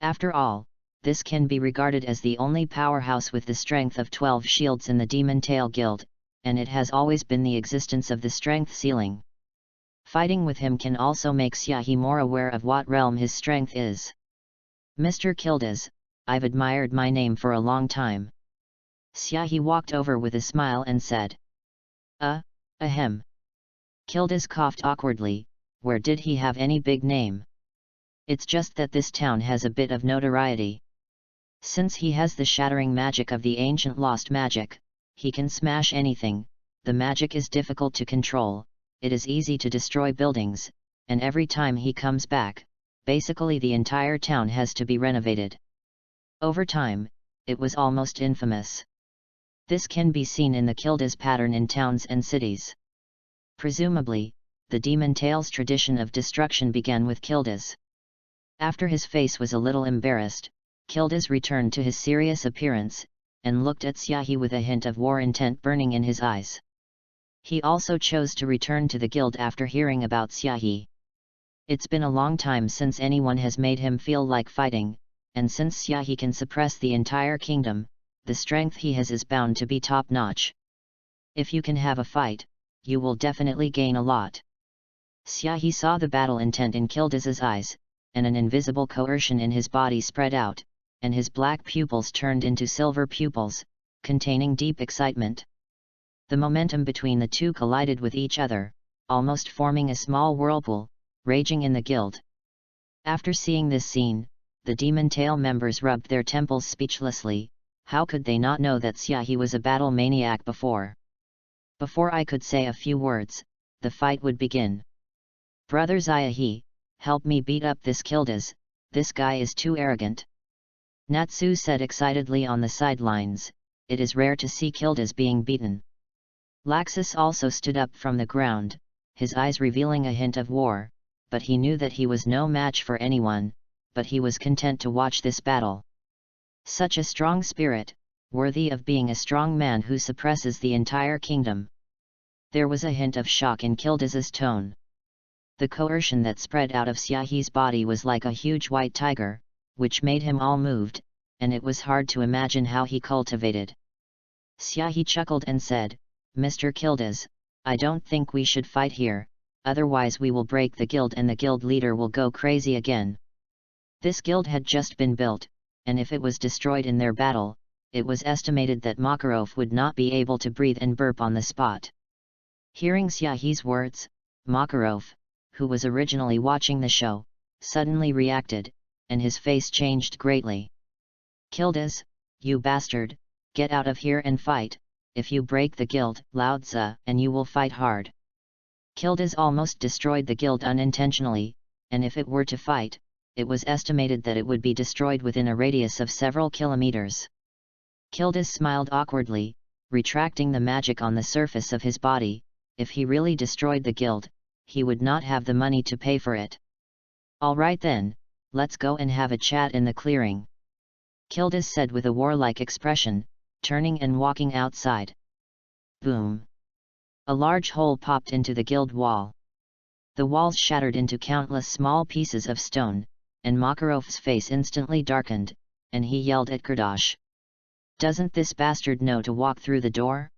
After all, this can be regarded as the only powerhouse with the strength of 12 shields in the Demon Tail Guild, and it has always been the existence of the strength ceiling. Fighting with him can also make Xiaohe more aware of what realm his strength is. Mr. Kildes, I've admired my name for a long time. Xiaohe walked over with a smile and said. Ahem. Kildes coughed awkwardly. Where did he have any big name? It's just that this town has a bit of notoriety. Since he has the shattering magic of the ancient lost magic, he can smash anything. The magic is difficult to control, it is easy to destroy buildings, and every time he comes back, basically the entire town has to be renovated. Over time, it was almost infamous. This can be seen in the Kildes pattern in towns and cities. Presumably, the Demon Tail's tradition of destruction began with Kildes. After his face was a little embarrassed, Kildes returned to his serious appearance, and looked at Xiaohe with a hint of war intent burning in his eyes. He also chose to return to the guild after hearing about Xiaohe. It's been a long time since anyone has made him feel like fighting, and since Xiaohe can suppress the entire kingdom, the strength he has is bound to be top-notch. If you can have a fight, you will definitely gain a lot. Xiaohe saw the battle intent in Kildes's eyes, and an invisible coercion in his body spread out, and his black pupils turned into silver pupils, containing deep excitement. The momentum between the two collided with each other, almost forming a small whirlpool, raging in the guild. After seeing this scene, the Demon Tail members rubbed their temples speechlessly. How could they not know that Xiaohe was a battle maniac before? Before I could say a few words, the fight would begin. Brother Xiaohe, help me beat up this Kildes, this guy is too arrogant. Natsu said excitedly on the sidelines. It is rare to see Kildes being beaten. Laxus also stood up from the ground, his eyes revealing a hint of war, but he knew that he was no match for anyone, but he was content to watch this battle. Such a strong spirit, worthy of being a strong man who suppresses the entire kingdom. There was a hint of shock in Kildes's tone. The coercion that spread out of Xiaohe's body was like a huge white tiger, which made him all moved, and it was hard to imagine how he cultivated. Xiaohe chuckled and said, Mr. Kildes, I don't think we should fight here, otherwise we will break the guild and the guild leader will go crazy again. This guild had just been built, and if it was destroyed in their battle, it was estimated that Makarov would not be able to breathe and burp on the spot. Hearing Xiaohe's words, Makarov, who was originally watching the show, suddenly reacted, and his face changed greatly. Kildes, you bastard, get out of here and fight, if you break the guild, Lao Tzu, and you will fight hard. Kildes almost destroyed the guild unintentionally, and if it were to fight, it was estimated that it would be destroyed within a radius of several kilometers. Kildes smiled awkwardly, retracting the magic on the surface of his body. If he really destroyed the guild, he would not have the money to pay for it. All right then, let's go and have a chat in the clearing. Kildes said with a warlike expression, turning and walking outside. Boom! A large hole popped into the guild wall. The walls shattered into countless small pieces of stone, and Makarov's face instantly darkened, and he yelled at Kurdosh. Doesn't this bastard know to walk through the door?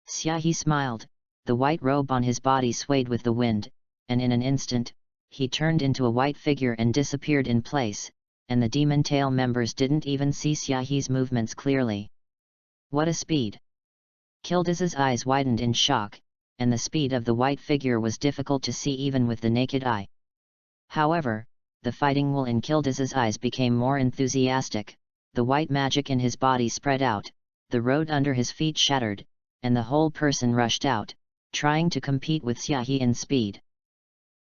Xiaohe smiled, the white robe on his body swayed with the wind, and in an instant, he turned into a white figure and disappeared in place, and the Demon Tail members didn't even see Xiaohe's movements clearly. What a speed! Kildes's eyes widened in shock, and the speed of the white figure was difficult to see even with the naked eye. However, the fighting wool in Kildiz's eyes became more enthusiastic, the white magic in his body spread out, the road under his feet shattered, and the whole person rushed out, trying to compete with Xiaohe in speed.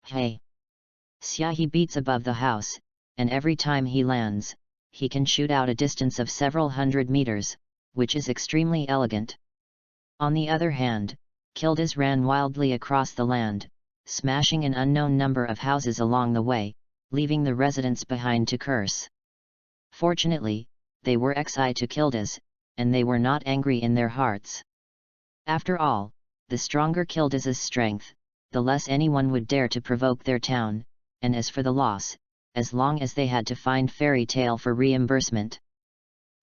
Hey! Xiaohe beats above the house, and every time he lands, he can shoot out a distance of several hundred meters, which is extremely elegant. On the other hand, Kildiz ran wildly across the land, smashing an unknown number of houses along the way, leaving the residents behind to curse. Fortunately, they were Xi to Kildiz, and they were not angry in their hearts. After all, the stronger Kildiz's strength, the less anyone would dare to provoke their town, and as for the loss, as long as they had to find Fairy Tale for reimbursement.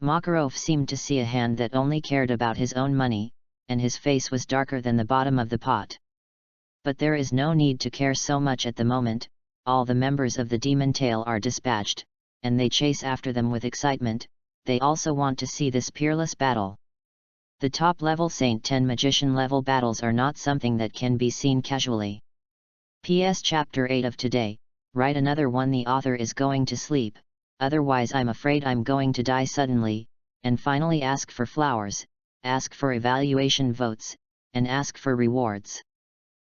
Makarov seemed to see a hand that only cared about his own money, and his face was darker than the bottom of the pot. But there is no need to care so much at the moment, all the members of the Demon Tail are dispatched, and they chase after them with excitement, they also want to see this peerless battle. The top-level Saint 10 magician-level battles are not something that can be seen casually. PS Chapter 8 of today, write another one. The author is going to sleep, otherwise I'm afraid I'm going to die suddenly, and finally ask for flowers, ask for evaluation votes, and ask for rewards.